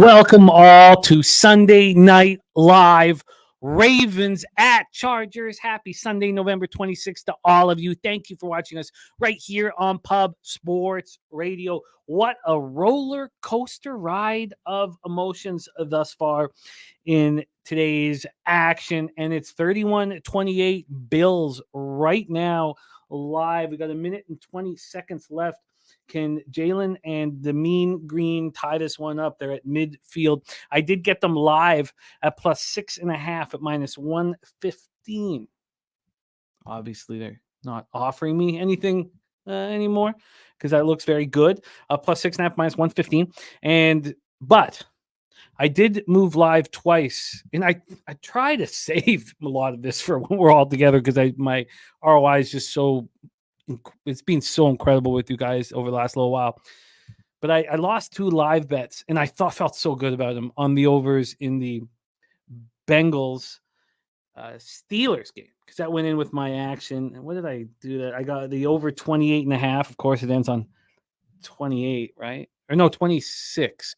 Welcome all to Sunday Night Live. Ravens at Chargers. Happy Sunday, November 26th to all of you. Thank you for watching us right here on Pub Sports Radio. What a roller coaster ride of emotions thus far in today's action. And it's 31-28 Bills right now live. We got a minute and 20 seconds left. Can Jalen and the Mean Green tie this one up? They're at midfield. I did get them live at plus 6.5 at minus 115. Obviously, they're not offering me anything anymore because that looks very good. Plus 6.5 minus 115. But I did move live twice, and I try to save a lot of this for when we're all together because my ROI is just so. It's been so incredible with you guys over the last little while. But I lost 2 live bets, and I felt so good about them on the overs in the Bengals Steelers game because that went in with my action. And what did I do? That I got the over 28.5. Of course, it ends on 28, right? Or no, 26.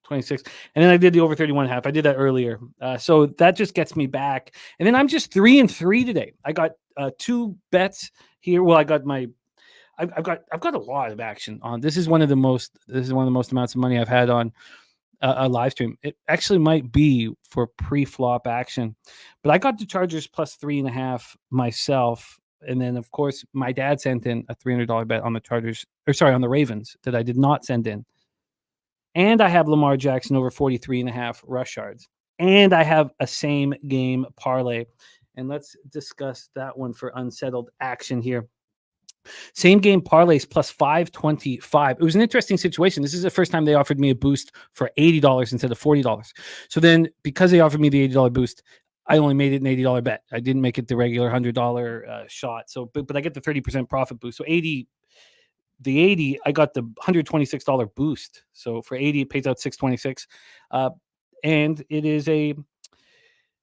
26. And then I did the over 31.5. I did that earlier. So that just gets me back. And then I'm just 3-3 today. I got 2 bets here. Well, I've got a lot of action on. This is one of the most amounts of money I've had on a live stream. It actually might be for pre-flop action. But I got the Chargers plus 3.5 myself. And then of course my dad sent in a $300 bet on the Ravens that I did not send in. And I have Lamar Jackson over 43.5 rush yards. And I have a same game parlay. And let's discuss that one for unsettled action here. Same game parlays plus 525. It was an interesting situation. This is the first time they offered me a boost for $80 instead of $40. So then because they offered me the $80 boost, I only made it an $80 bet. I didn't make it the regular $100 shot. So, but I get the 30% profit boost. So the 80, I got the $126 boost. So for 80, it pays out $626. And it is a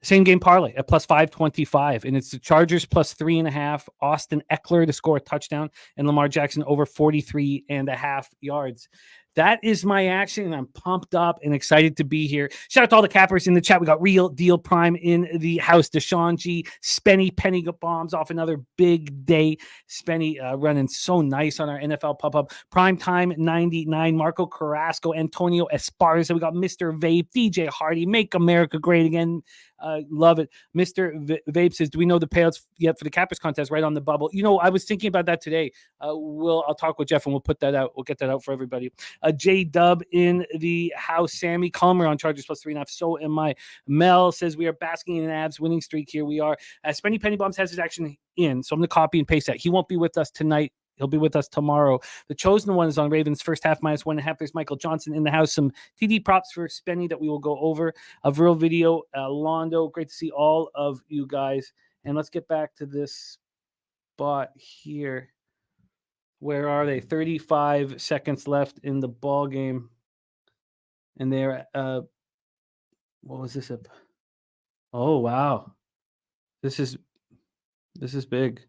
same game parlay at plus 525. And it's the Chargers plus 3.5, Austin Eckler to score a touchdown, and Lamar Jackson over 43.5 yards. That is my action, and I'm pumped up and excited to be here. Shout out to all the cappers in the chat. We got Real Deal Prime in the house. Deshaun G, Spenny Penny bombs off another big day. Spenny running so nice on our NFL pop-up. Prime Time 99, Marco Carrasco, Antonio Esparza. We got Mr. Vape, DJ Hardy, Make America Great Again. Love it. Mr. Vape says, do we know the payouts yet for the cappers contest right on the bubble? I was thinking about that today. I'll talk with Jeff and we'll put that out. We'll get that out for everybody. J Dub in the house. Sammy Calmer on Chargers plus 3.5. So am I. Mel says we are basking in an abs winning streak here. We are. Spenny Penny Bombs has his action in, so I'm going to copy and paste that. He won't be with us tonight. He'll be with us tomorrow. The chosen one is on Ravens first half minus 1.5. There's Michael Johnson in the house. Some TD props for Spenny that we will go over. A real video. Londo, great to see all of you guys. And let's get back to this spot here. Where are they? 35 seconds left in the ball game. And they're what was this up? Oh wow. This is big.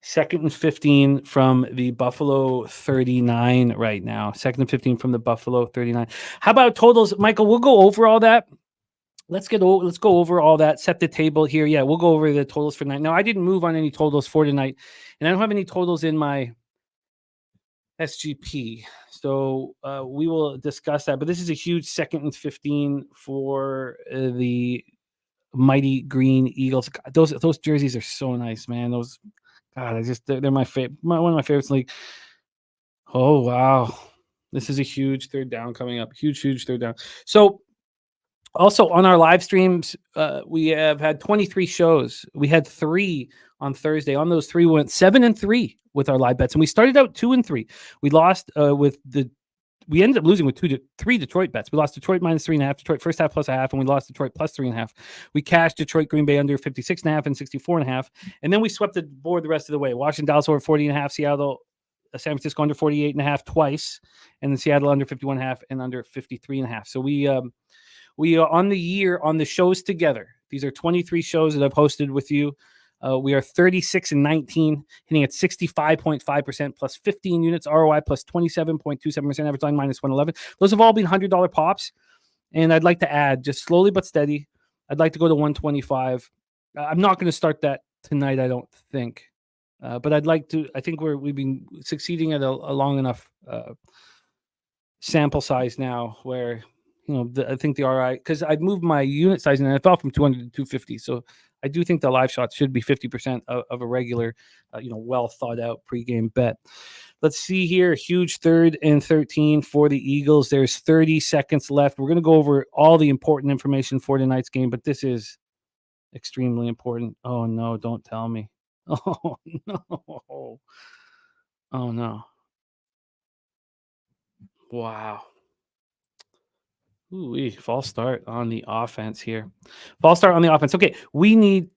2nd and 15 from the Buffalo 39 right now. 2nd and 15 from the Buffalo 39. How about totals? Michael, we'll go over all that. Let's go over all that. Set the table here. Yeah, we'll go over the totals for tonight. Now, I didn't move on any totals for tonight, and I don't have any totals in my SGP. So we will discuss that. But this is a huge 2nd and 15 for the mighty Green Eagles. Those jerseys are so nice, man. Those, God, they're my favorite. One of my favorites. Like, oh wow, this is a huge third down coming up. Huge third down. So. Also, on our live streams, we have had 23 shows. We had 3 on Thursday. On those 3, we went 7-3 with our live bets. And we started out 2-3. We lost we ended up losing with 3 Detroit bets. We lost Detroit minus 3.5, Detroit first half plus 0.5, and we lost Detroit plus 3.5. We cashed Detroit Green Bay under 56.5 and 64.5. And then we swept the board the rest of the way. Washington Dallas over 40.5, Seattle San Francisco under 48.5 twice, and then Seattle under 51.5 and under 53.5. So we are on the year on the shows together. These are 23 shows that I've hosted with you We are 36-19, hitting at 65.5% plus 15 units, ROI plus 27.27%, average line minus 111. Those have all been $100 pops. And I'd like to add, just slowly but steady, I'd like to go to 125. I'm not going to start that tonight, I don't think. But I'd like to. I think we've been succeeding at a long enough sample size now where, I think the RI, because I'd moved my unit size in the NFL from 200 to 250. So I do think the live shots should be 50% of a regular, well thought out pregame bet. Let's see here. Huge 3rd and 13 for the Eagles. There's 30 seconds left. We're going to go over all the important information for tonight's game, but this is extremely important. Oh, no, don't tell me. Oh, no. Oh, no. Wow. Ooh, false start on the offense here. False start on the offense. Okay, we need.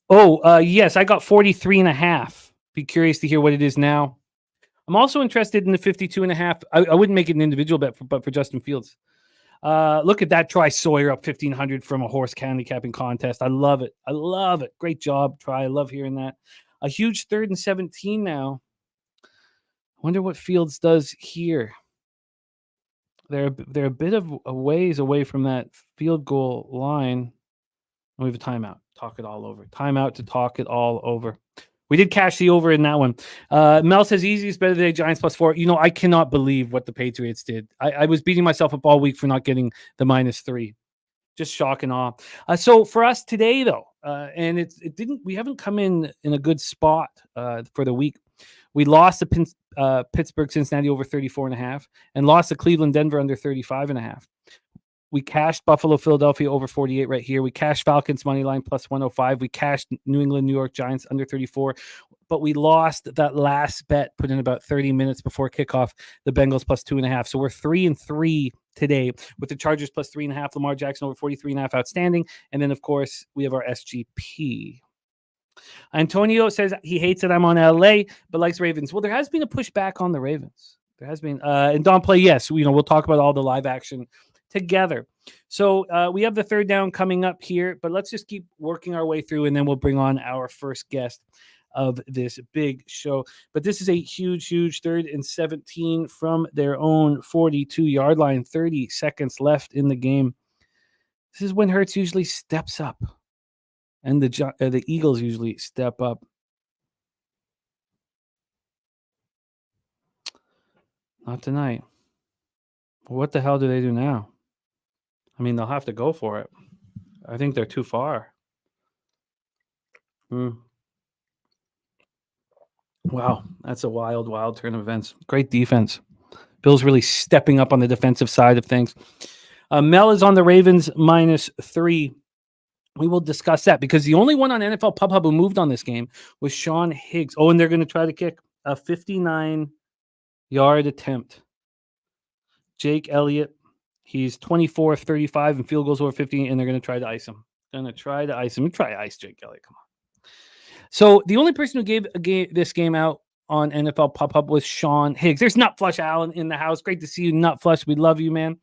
Oh, yes, I got 43.5. Be curious to hear what it is now. I'm also interested in the 52.5. I wouldn't make it an individual bet, but for Justin Fields. Look at that try, Sawyer up 1,500 from a horse handicapping contest. I love it. I love it. Great job, Try. I love hearing that. A huge 3rd and 17 now. I wonder what Fields does here. They're a bit of a ways away from that field goal line. We have a timeout. Talk it all over. Timeout to talk it all over. We did cash the over in that one. Mel says easiest bet of the day, Giants +4. I cannot believe what the Patriots did. I was beating myself up all week for not getting the -3. Just shock and awe. So for us today, though, and we haven't come in a good spot for the week. We lost to Pittsburgh Cincinnati over 34.5 and lost to Cleveland Denver under 35.5. We cashed Buffalo Philadelphia over 48 right here. We cashed Falcons money line +105. We cashed New England New York Giants under 34. But we lost that last bet put in about 30 minutes before kickoff, the Bengals +2.5. So we're 3-3 today with the Chargers +3.5. Lamar Jackson over 43.5 outstanding. And then, of course, we have our SGP. Antonio says he hates that I'm on LA, but likes Ravens. Well, there has been a pushback on the Ravens. There has been. And Don Play, yes, we'll talk about all the live action together. So we have the 3rd down coming up here, but let's just keep working our way through, and then we'll bring on our first guest of this big show. But this is a huge 3rd and 17 from their own 42-yard line. 30 seconds left in the game. This is when Hurts usually steps up, and the Eagles usually step up. Not tonight. What the hell do they do now? I mean, they'll have to go for it. I think they're too far. Wow, that's a wild turn of events. Great defense. Bill's really stepping up on the defensive side of things. Mel is on the Ravens -3. We will discuss that because the only one on NFL Pub Hub who moved on this game was Sean Higgs. Oh, and they're going to try to kick a 59-yard attempt. Jake Elliott, he's 24 of 35 and field goals over 50, and they're going to try to ice him. Try to ice Jake Elliott. Come on. So the only person who gave this game out on NFL Pub Hub was Sean Higgs. There's Nut Flush Allen in the house. Great to see you, Nut Flush. We love you, man.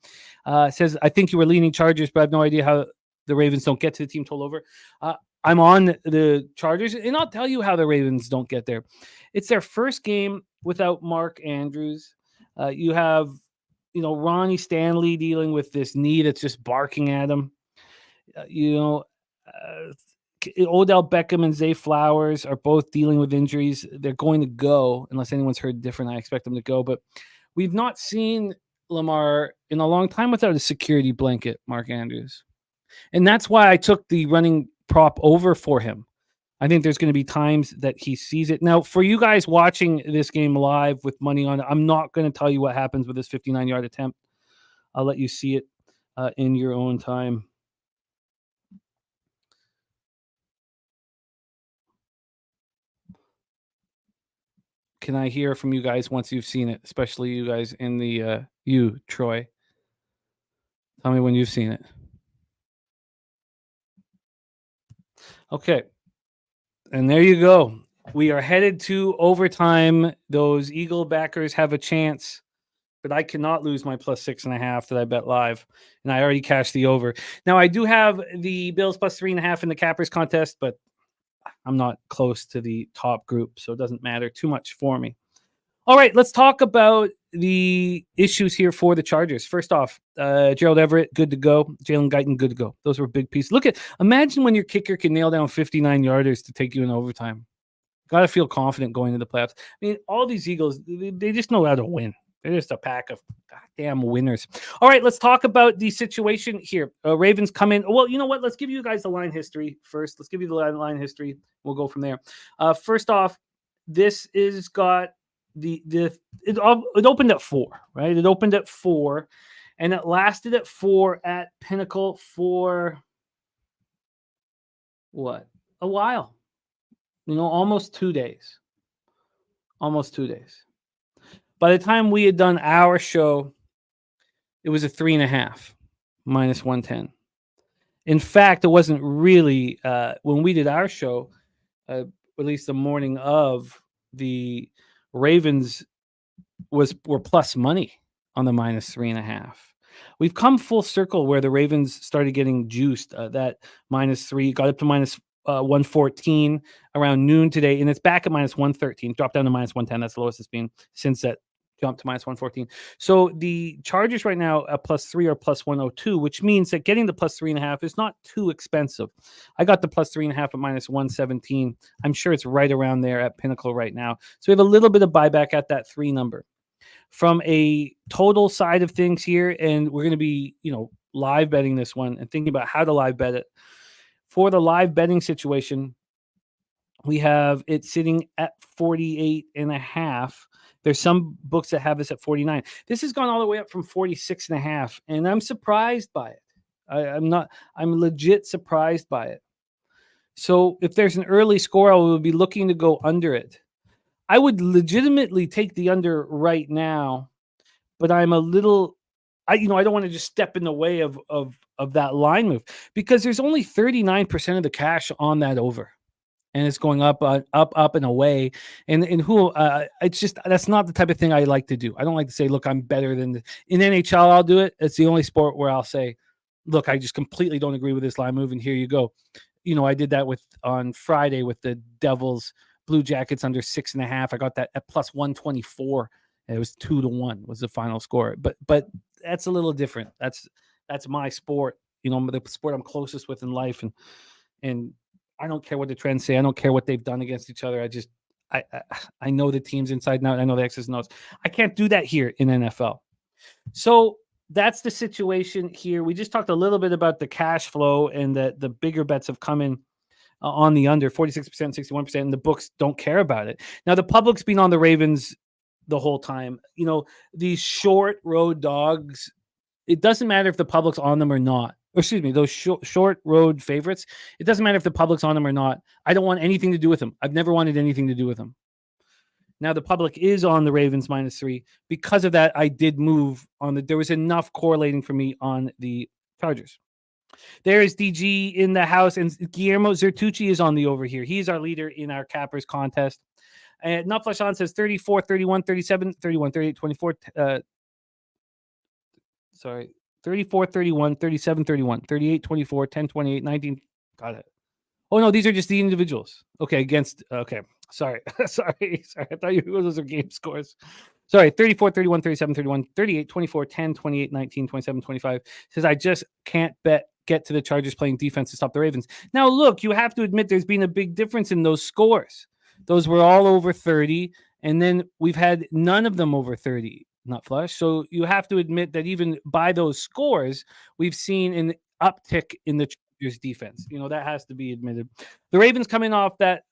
Says, I think you were leaning Chargers, but I have no idea how the Ravens don't get to the team total over. I'm on the Chargers, and I'll tell you how the Ravens don't get there. It's their first game without Mark Andrews. You have, Ronnie Stanley dealing with this knee that's just barking at him. Odell Beckham and Zay Flowers are both dealing with injuries. They're going to go, unless anyone's heard different. I expect them to go, but we've not seen Lamar in a long time without a security blanket, Mark Andrews. And that's why I took the running prop over for him. I think there's going to be times that he sees it. Now, for you guys watching this game live with money on it, I'm not going to tell you what happens with this 59-yard attempt. I'll let you see it in your own time. Can I hear from you guys once you've seen it, especially you guys in the you, Troy? Tell me when you've seen it. Okay. And there you go. We are headed to overtime. Those Eagle backers have a chance, but I cannot lose my +6.5 that I bet live. And I already cashed the over. Now, I do have the Bills +3.5 in the Cappers contest, but I'm not close to the top group, so it doesn't matter too much for me. All right, let's talk about the issues here for the Chargers. First off, Gerald Everett, good to go. Jalen Guyton, good to go. Those were big pieces. Imagine when your kicker can nail down 59 yarders to take you in overtime. Got to feel confident going into the playoffs. I mean, all these Eagles, they just know how to win. They're just a pack of goddamn winners. All right, let's talk about the situation here. Ravens come in. Well, you know what? Let's give you guys the line history first. Let's give you the line history. We'll go from there. First off, this is got it opened at 4, right? It opened at 4, and it lasted at 4 at Pinnacle for what? A while. Almost 2 days. Almost 2 days. By the time we had done our show, it was a 3.5, minus 110. In fact, it wasn't really when we did our show, at least the morning of, the Ravens were plus money on the minus 3.5. We've come full circle where the Ravens started getting juiced. That minus 3 got up to minus 114 around noon today, and it's back at minus 113. Dropped down to minus 110. That's the lowest it's been since that jumped to minus 114. So the Chargers right now at plus 3 or plus 102, which means that getting the plus 3.5 is not too expensive. I got the plus 3.5 at minus 117. I'm sure it's right around there at Pinnacle right now. So we have a little bit of buyback at that 3 number. From a total side of things here, and we're going to be, live betting this one and thinking about how to live bet it. For the live betting situation, we have it sitting at 48.5. There's some books that have this at 49. This has gone all the way up from 46.5, and I'm surprised by it. I'm legit surprised by it. So if there's an early score, I will be looking to go under it. I would legitimately take the under right now, but I'm a little, I don't want to just step in the way of that line move, because there's only 39% of the cash on that over, and it's going up and away. And who, it's just, that's not the type of thing I like to do. I don't like to say, look, I'm better than in NHL. I'll do it. It's the only sport where I'll say, look, I just completely don't agree with this line move, and here you go. I did that on Friday with the Devils Blue Jackets under 6.5. I got that at plus 124. It was 2-1 was the final score. But that's a little different. That's my sport. The sport I'm closest with in life, and I don't care what the trends say. I don't care what they've done against each other. I know the teams inside and out. I know the X's and O's. I can't do that here in NFL. So that's the situation here. We just talked a little bit about the cash flow, and that the bigger bets have come in on the under 46%, 61%, and the books don't care about it. Now, the public's been on the Ravens the whole time. These short road dogs, it doesn't matter if the public's on them or not. Or excuse me, those short road favorites, it doesn't matter if the public's on them or not. I don't want anything to do with them. I've never wanted anything to do with them. Now, the public is on the Ravens minus 3. Because of that, I did move on there was enough correlating for me on the Chargers. There is DG in the house, and Guillermo Zertucci is on the over here. He's our leader in our cappers contest. And Nutflashon says 34, 31, 37, 31, 38, 24. 34, 31, 37, 31, 38, 24, 10, 28, 19. Got it. Oh, no, these are just the individuals. Okay, sorry. Sorry. I thought those are game scores. Sorry, 34, 31, 37, 31, 38, 24, 10, 28, 19, 27, 25. Says, I just can't get to the Chargers playing defense to stop the Ravens. Now, look, you have to admit there's been a big difference in those scores. Those were all over 30, and then we've had none of them over 30, not flush. So you have to admit that even by those scores, we've seen an uptick in the Chargers defense. That has to be admitted. The Ravens coming off that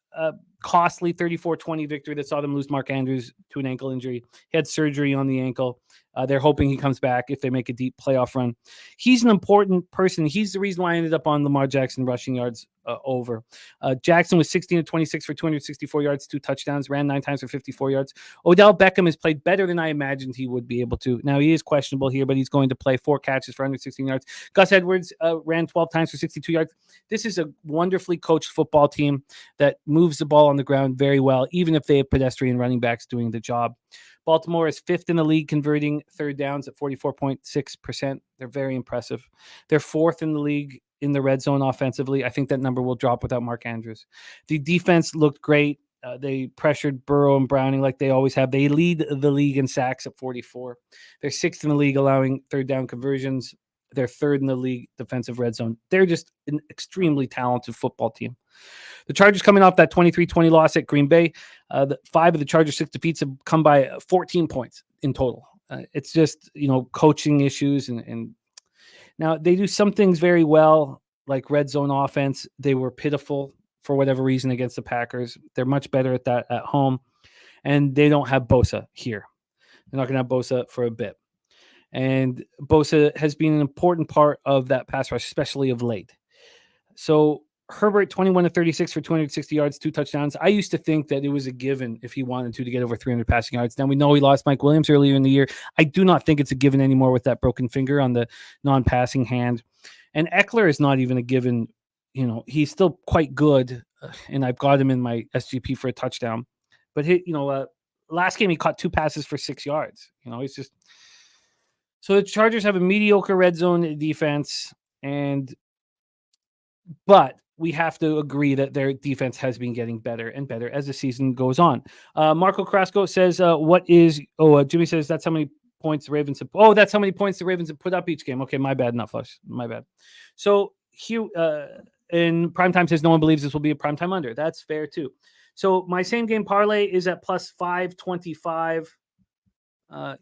costly 34-20 victory that saw them lose Mark Andrews to an ankle injury. He had surgery on the ankle. They're hoping he comes back if they make a deep playoff run. He's an important person. He's the reason why I ended up on Lamar Jackson rushing yards over. Jackson was 16-26 for 264 yards, 2 touchdowns, ran 9 times for 54 yards. Odell Beckham has played better than I imagined he would be able to. Now, he is questionable here, but he's going to play 4 catches for 116 yards. Gus Edwards ran 12 times for 62 yards. This is a wonderfully coached football team that moves the ball on the ground very well, even if they have pedestrian running backs doing the job. Baltimore is 5th in the league converting third downs at 44.6%. They're very impressive. They're 4th in the league in the red zone offensively. I think that number will drop without Mark Andrews. The defense looked great. They pressured Burrow and Browning like they always have. They lead the league in sacks at 44. They're sixth in the league allowing third down conversions. They're third in the league defensive red zone. They're just an extremely talented football team. The Chargers coming off that 23-20 loss at Green Bay. 5 of the Chargers' 6 defeats have come by 14 points in total. It's just, coaching issues. And now they do some things very well, like red zone offense. They were pitiful for whatever reason against the Packers. They're much better at that at home. And they don't have Bosa here. They're not going to have Bosa for a bit. And Bosa has been an important part of that pass rush, especially of late. So Herbert, 21 to 36 for 260 yards, 2 touchdowns. I used to think that it was a given if he wanted to get over 300 passing yards. Now we know he lost Mike Williams earlier in the year. I do not think it's a given anymore with that broken finger on the non-passing hand. And Eckler is not even a given. He's still quite good, and I've got him in my SGP for a touchdown. But last game he caught 2 passes for 6 yards. He's just. So the Chargers have a mediocre red zone defense, but we have to agree that their defense has been getting better and better as the season goes on. Marco Carrasco says, Jimmy says that's how many points the Ravens have. Oh, that's how many points the Ravens have put up each game. Okay, my bad, not Flush. My bad. So Hugh in Primetime says no one believes this will be a primetime under. That's fair too. So my same game parlay is at plus 525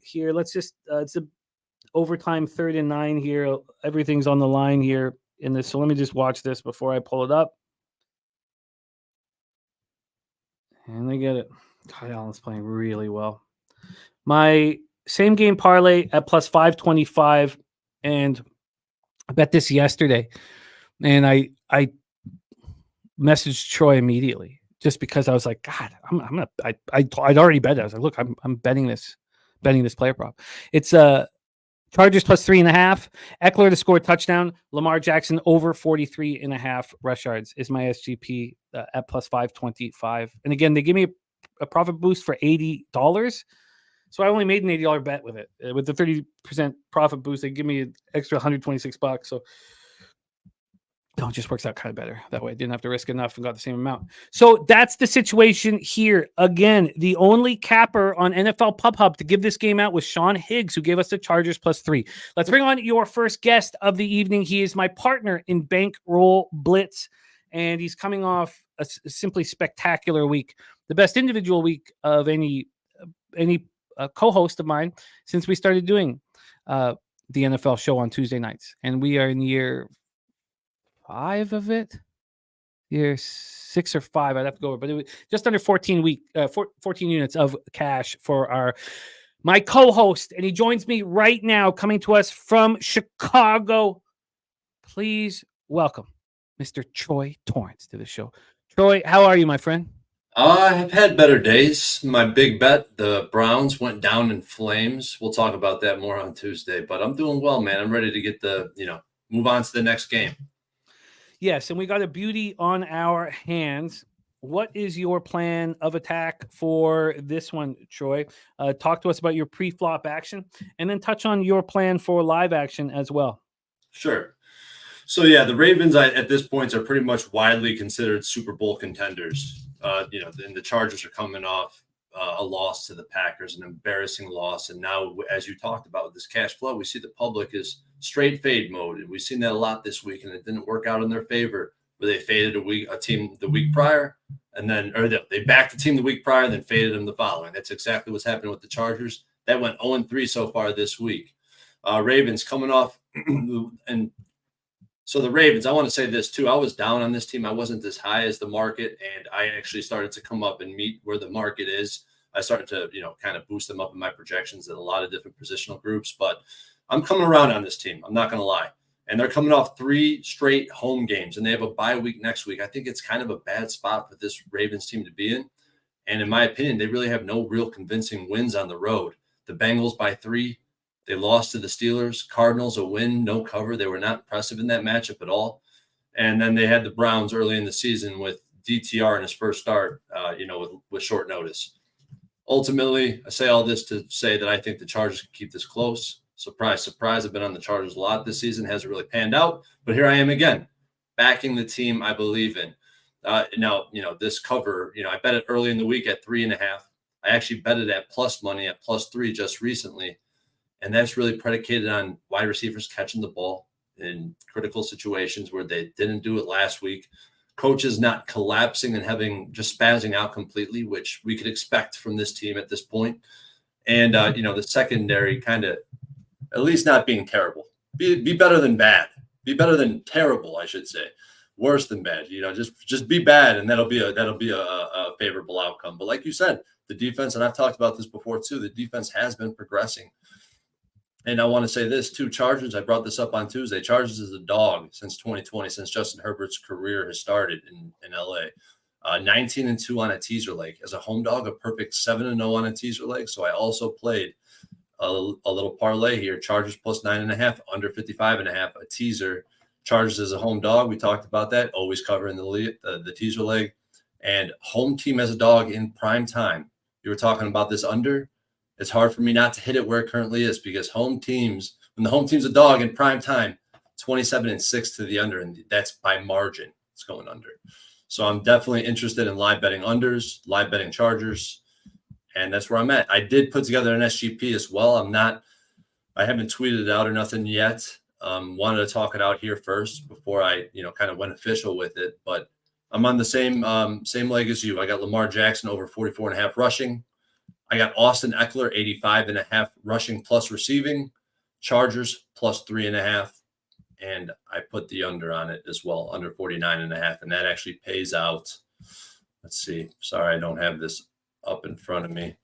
here. Let's just, it's a overtime 3rd and 9 here. Everything's on the line here in this. So let me just watch this before I pull it up. And they get it. Kyle Allen's playing really well. My same game parlay at plus 525, and I bet this yesterday. And I messaged Troy immediately just because I was like, God, I'd already bet it. I was like, look, I'm betting this player prop. It's Chargers plus 3.5. Eckler to score a touchdown. Lamar Jackson over 43.5 rush yards is my SGP at plus 525. And again, they give me a profit boost for $80. So I only made an $80 bet with it. With the 30% profit boost, they give me an extra $126. So it just works out kind of better that way. I didn't have to risk enough and got the same amount. So that's the situation here. Again, the only capper on NFL Pub Hub to give this game out was Sean Higgs, who gave us the Chargers plus 3. Let's bring on your first guest of the evening. He is my partner in Bankroll Blitz, and he's coming off a simply spectacular week, the best individual week of any co-host of mine since we started doing the NFL show on Tuesday nights. And we are in year 5 of it. Year 6 or 5, I'd have to go over, but it was just under 14 units of cash for my co-host, and he joins me right now, coming to us from Chicago. Please welcome Mr. Troy Torrance to the show. Troy, how are you, my friend? I've had better days. My big bet, the Browns went down in flames. We'll talk about that more on Tuesday, but I'm doing well, man. I'm ready to get move on to the next game. Yes, and we got a beauty on our hands. What is your plan of attack for this one, Troy? Talk to us about your pre-flop action, and then touch on your plan for live action as well. Sure. So, yeah, the Ravens at this point are pretty much widely considered Super Bowl contenders. And the Chargers are coming off a loss to the Packers, an embarrassing loss. And now, as you talked about with this cash flow, we see the public is straight fade mode. And we've seen that a lot this week, and it didn't work out in their favor, where they faded a team the week prior, and then they backed the team the week prior and then faded them the following. That's exactly what's happening with the Chargers. That went 0-3 so far this week. Ravens coming off and so the Ravens, I want to say this too. I was down on this team. I wasn't as high as the market, and I actually started to come up and meet where the market is. I started to, kind of boost them up in my projections in a lot of different positional groups, but I'm coming around on this team. I'm not going to lie. And they're coming off 3 straight home games, and they have a bye week next week. I think it's kind of a bad spot for this Ravens team to be in. And in my opinion, they really have no real convincing wins on the road. The Bengals by 3. They lost to the Steelers. Cardinals, a win, no cover. They were not impressive in that matchup at all. And then they had the Browns early in the season with DTR in his first start, with short notice. Ultimately, I say all this to say that I think the Chargers can keep this close. Surprise, surprise. I've been on the Chargers a lot this season. Hasn't really panned out. But here I am again. backing the team I believe in. Now, this cover, I bet it early in the week at 3.5. I actually bet it at plus money at +3 just recently. And that's really predicated on wide receivers catching the ball in critical situations where they didn't do it last week. Coaches not collapsing and just spazzing out completely, which we could expect from this team at this point. And, the secondary kind of at least not being terrible. Be better than bad. Be better than terrible, I should say. Worse than bad. Just be bad, and that'll be a favorable outcome. But like you said, the defense, and I've talked about this before too, the defense has been progressing. And I want to say this too, Chargers, I brought this up on Tuesday. Chargers is a dog since 2020, since Justin Herbert's career has started in LA. 19-2 on a teaser leg. As a home dog, a perfect 7-0 on a teaser leg. So I also played a little parlay here. Chargers plus 9.5, under 55.5, a teaser. Chargers as a home dog. We talked about that. Always covering the teaser leg. And home team as a dog in prime time. You were talking about this under. It's hard for me not to hit it where it currently is because when the home team's a dog in prime time, 27-6 to the under, and that's by margin. It's going under. So I'm definitely interested in live betting unders, live betting Chargers, and that's where I'm at. I did put together an SGP as well. I haven't tweeted it out or nothing yet. Wanted to talk it out here first before I, kind of went official with it. But I'm on the same leg as you. I got Lamar Jackson over 44.5 rushing. I got Austin Eckler 85.5 rushing plus receiving. Chargers plus 3.5. And I put the under on it as well, under 49.5. And that actually pays out. Let's see. Sorry, I don't have this up in front of me.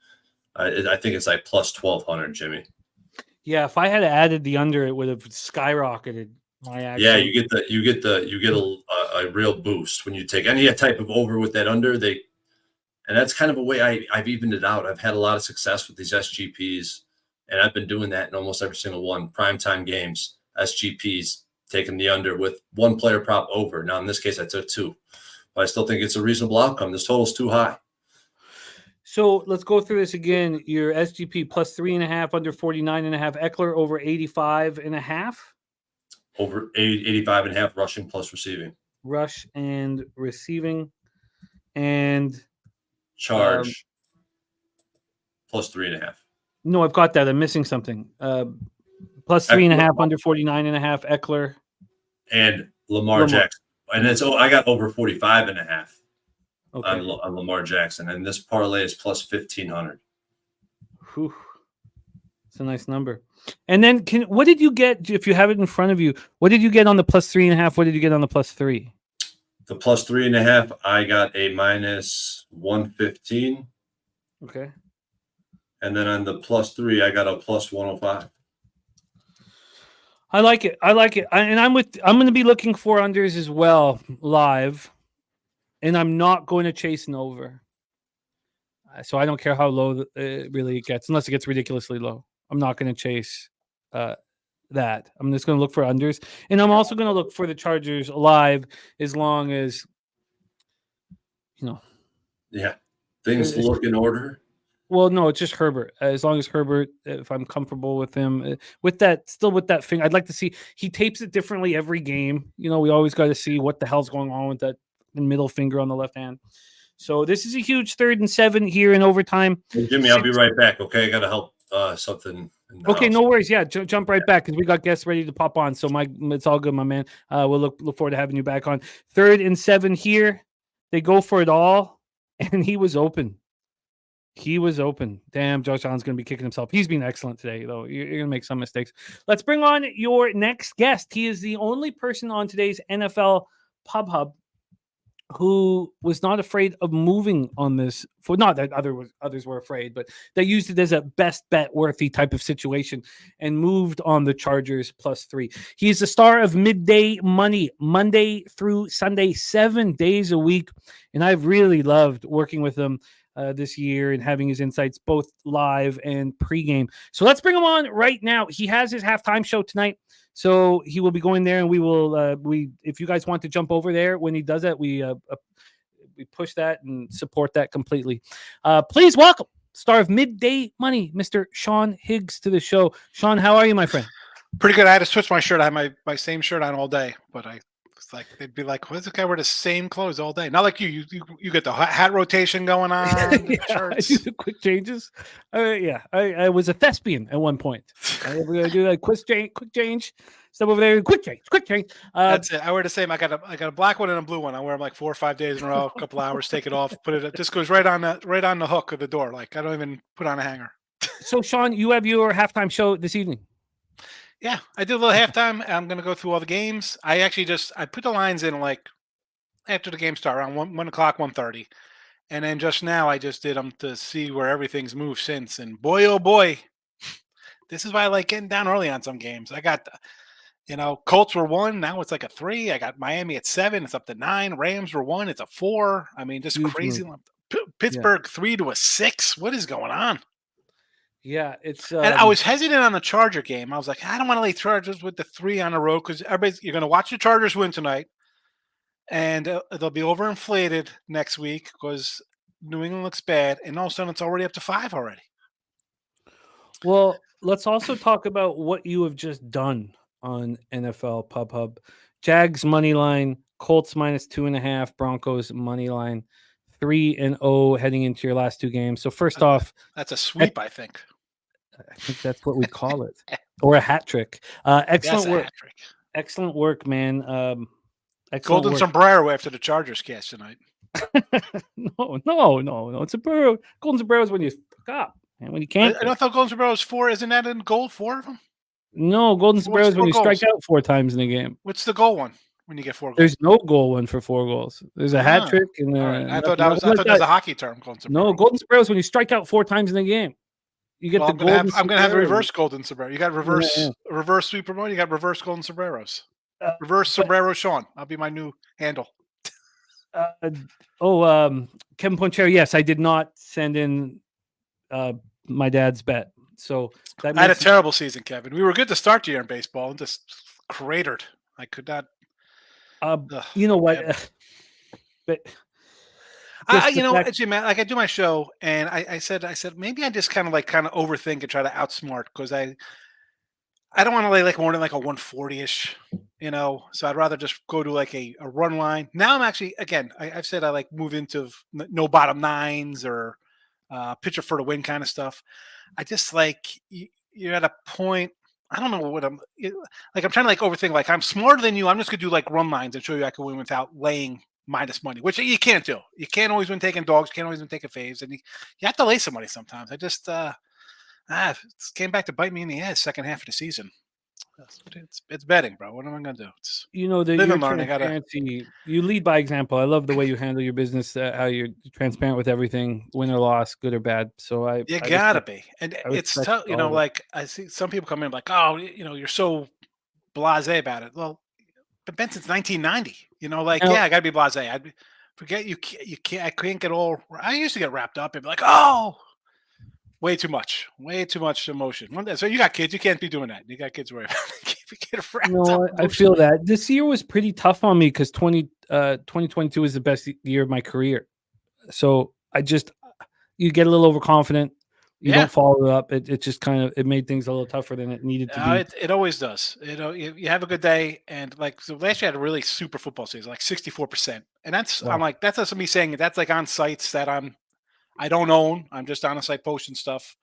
I think it's like plus 1,200, Jimmy. Yeah, if I had added the under, it would have skyrocketed my action. Yeah, you get a real boost when you take any type of over with that under. And that's kind of a way I've evened it out. I've had a lot of success with these SGPs, and I've been doing that in almost every single one. Primetime games, SGPs, taking the under with one player prop over. Now, in this case, I took 2. But I still think it's a reasonable outcome. This total's too high. So let's go through this again. Your SGP plus 3.5, under 49.5. Eckler over 85.5. Over 85.5 rushing plus receiving. Rush and receiving. And charge plus 3.5. No, I've got that. I'm missing something. Plus 3.5, under 49.5. Eckler and Lamar Jackson, and I got over 45.5 on Lamar Jackson, and this parlay is plus 1,500. Whew. It's a nice number. And then, what did you get if you have it in front of you? What did you get on the plus 3.5? What did you get on the plus 3? The plus 3.5, I got a minus 115. Okay. And then on the plus 3, I got a plus 105. I like it. I'm going to be looking for unders as well live, and I'm not going to chase an over. So I don't care how low it really gets, unless it gets ridiculously low. I'm not going to chase that. I'm just going to look for unders, and I'm also going to look for the Chargers live as long as, Yeah, things look in order. Well, no, it's just Herbert. As long as Herbert, if I'm comfortable with him, with that thing, I'd like to see. He tapes it differently every game. We always got to see what the hell's going on with that middle finger on the left hand. So this is a huge 3rd and 7 here in overtime. Hey, Jimmy, I'll be right back. Okay, I got to help something. Okay, no worries. Yeah, jump right back because we got guests ready to pop on. So it's all good, my man. We'll look forward to having you back on. 3rd and 7 here. They go for it all, and he was open. Damn, Josh Allen's going to be kicking himself. He's been excellent today, though. You're going to make some mistakes. Let's bring on your next guest. He is the only person on today's NFL Pub Hub who was not afraid of moving on this. Not that others were afraid, but they used it as a best bet worthy type of situation and moved on the Chargers plus 3. He's the star of Midday Money, Monday through Sunday, 7 days a week. And I've really loved working with him this year and having his insights both live and pregame. So let's bring him on right now. He has his halftime show tonight, so he will be going there, and we will. If you guys want to jump over there when he does that, we push that and support that completely. Please welcome star of Midday Money, Mr. Sean Higgs, to the show. Sean, how are you, my friend? Pretty good. I had to switch my shirt. I have my same shirt on all day, but I It's like they'd be like, "What's this guy wear the same clothes all day?" Not like you get the hat rotation going on, the Yeah, I do shirts. the quick changes. Yeah, I was a thespian at one point. I would do like quick change, step over there, quick change. That's it. I wear the same. I got a black one and a blue one. I wear them like 4 or 5 days in a row. A couple hours, take it off, put it. It just goes right on the hook of the door. Like I don't even put on a hanger. So, Sean, you have your halftime show this evening. Yeah, I did a little halftime. I'm gonna go through all the games. I actually I put the lines in like after the game start around 1 o'clock, 1:30, and then just now I just did them to see where everything's moved since. And boy, oh boy, this is why I like getting down early on some games. I got Colts were 1. Now it's like a 3. I got Miami at 7. It's up to 9. Rams were 1. It's a 4. I mean, just Huge crazy. move. Pittsburgh 3 to a 6. What is going on? Yeah, it's. And I was hesitant on the Charger game. I was like, I don't want to lay Chargers with the 3 on the road because you're going to watch the Chargers win tonight, and they'll be overinflated next week because New England looks bad, and all of a sudden it's already up to 5 already. Well, let's also talk about what you have just done on NFL Pub Hub. Jags money line, Colts -2.5, Broncos money line, 3-0 heading into your last 2 games. So first off, that's a sweep, I think. I think that's what we call it, or a hat trick. Excellent work. Excellent work, man. Excellent Golden work. sombrero after the Chargers cast tonight. No. It's a burrow. Golden sombrero is when you fuck up and when you can't. I don't thought golden sombrero is 4. Isn't that in goal 4 of them? No, golden sombrero is when you strike out 4 times in a game. What's the goal one when you get 4 goals? There's no goal one for 4 goals. There's a hat trick. And right. I thought that was a hockey term. Golden sombrero. No, golden sombrero is when you strike out 4 times in a game. You get the golden. I'm gonna have the reverse golden sombrero. You got reverse sweep promote. You got reverse golden sombreros. Reverse sombrero Sean. That'll be my new handle. Kevin Ponchero. Yes, I did not send in my dad's bet. So I had a terrible season, Kevin. We were good to start the year in baseball and just cratered. I could not. You know what? But. Actually, man, like I do my show, and I said maybe I just kind of overthink and try to outsmart because I don't want to lay like more than like a 140-ish, So I'd rather just go to like a run line. Now I'm actually I've said I like move into no bottom 9s or pitcher for the win kind of stuff. I just like you're at a point. I don't know what I'm trying to like overthink. Like I'm smarter than you. I'm just gonna do like run lines and show you I can win without laying minus money, which you can't do. You can't always win taking dogs. You can't always win taking faves, and you have to lay some money sometimes. I just it came back to bite me in the ass second half of the season. It's betting, bro. What am I gonna do? Your transparency. You lead by example. I love the way you handle your business. How you're transparent with everything, win or loss, good or bad. So you gotta be, and it's tough. Like I see some people come in like, oh, you're so blasé about it. Well, but been since 1990. I gotta be blasé. I forget you can't. I can't get all. I used to get wrapped up and be like, oh. Way too much emotion. So you got kids. You can't be doing that. You got kids worried about it. I feel that. This year was pretty tough on me because 2022 was the best year of my career. So you get a little overconfident. You don't follow it up. It just it made things a little tougher than it needed to be. It always does. You have a good day. And so last year I had a really super football season, like 64%. And that's, wow. I'm like, that's not me saying it. That's like on sites that I don't own. I'm just on a site posting stuff.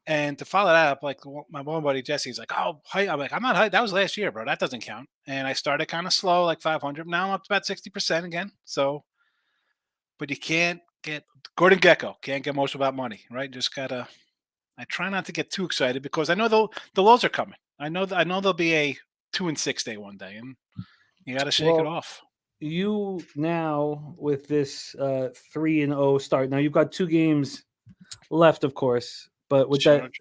And to follow that up, like my one buddy Jesse's like, oh, I'm like, I'm not high. That was last year, bro. That doesn't count. And I started kind of slow, like 500. Now I'm up to about 60% again. So, but you can't get Gordon Gekko. Can't get most about money, right? Just gotta. I try not to get too excited because I know the lows are coming. I know there'll be a 2-6 day one day, and you got to shake it off. You now with this 3-0 start. Now you've got 2 games left, of course, but with that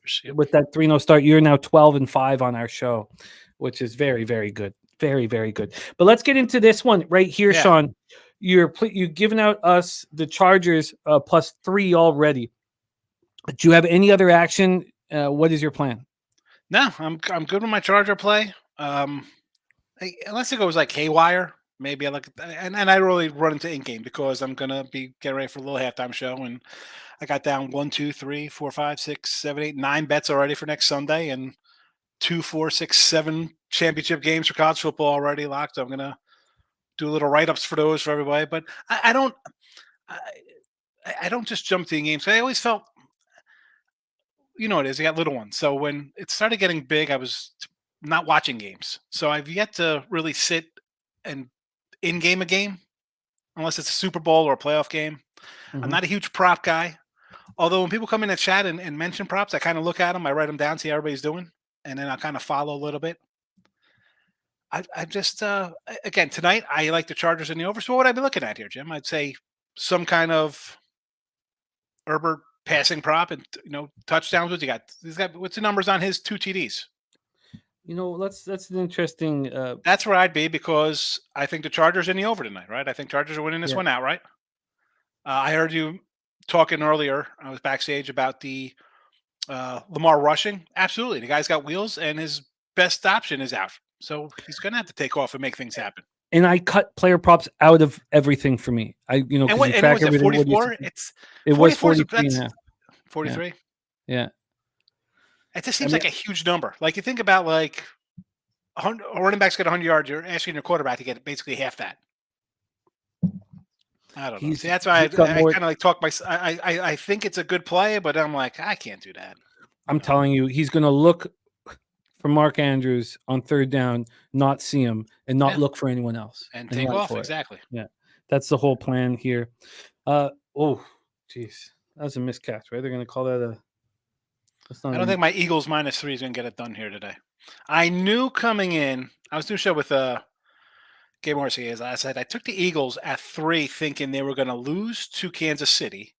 3-0 start, you're now 12-5 on our show, which is very, very good, very, very good. But let's get into this one right here, Sean. You've given out us the Chargers +3 already. Do you have any other action? What is your plan? No, I'm good with my Charger play. Unless it goes like haywire. Maybe I look and I really run into in game because I'm gonna be getting ready for a little halftime show, and I got down 1, 2, 3, 4, 5, 6, 7, 8, 9 bets already for next Sunday, and 2, 4, 6, 7 championship games for college football already locked. I'm gonna do little write-ups for those for everybody. But I don't. I don't just jump to the games. I always felt, you know, it is. You got little ones. So when it started getting big, I was not watching games. So I've yet to really sit and in-game a game, unless it's a Super Bowl or a playoff game. I'm not a huge prop guy. Although when people come in the chat and mention props, I kind of look at them. I write them down, see how everybody's doing, and then I kind of follow a little bit. I just again tonight I like the Chargers in the over. So what would I be looking at here, Jim? I'd say some kind of Herbert passing prop and touchdowns. What you got? He's got what's the numbers on his 2 TDs? That's an interesting. That's where I'd be because I think the Chargers in the over tonight, right? I think Chargers are winning this one out, right? I heard you talking earlier. I was backstage about the Lamar rushing. Absolutely, the guy's got wheels, and his best option is out. So he's going to have to take off and make things happen. And I cut player props out of everything for me. And was it 44? It was 43. 43. Yeah. It just seems like a huge number. Like you think about like a running back's got 100 yards. You're asking your quarterback to get basically half that. I don't know. See, that's why I kind of like talk I think it's a good play, but I'm like, I can't do that. I'm telling you, he's going to look for Mark Andrews on third down, not see him, and not look for anyone else. And take off, exactly. Yeah, that's the whole plan here. Oh, geez. That was a miscatch, right? They're going to call that a... I don't think my Eagles -3 is going to get it done here today. I knew coming in, I was doing a show with Gabe Morrissey. As I said, I took the Eagles at 3 thinking they were going to lose to Kansas City,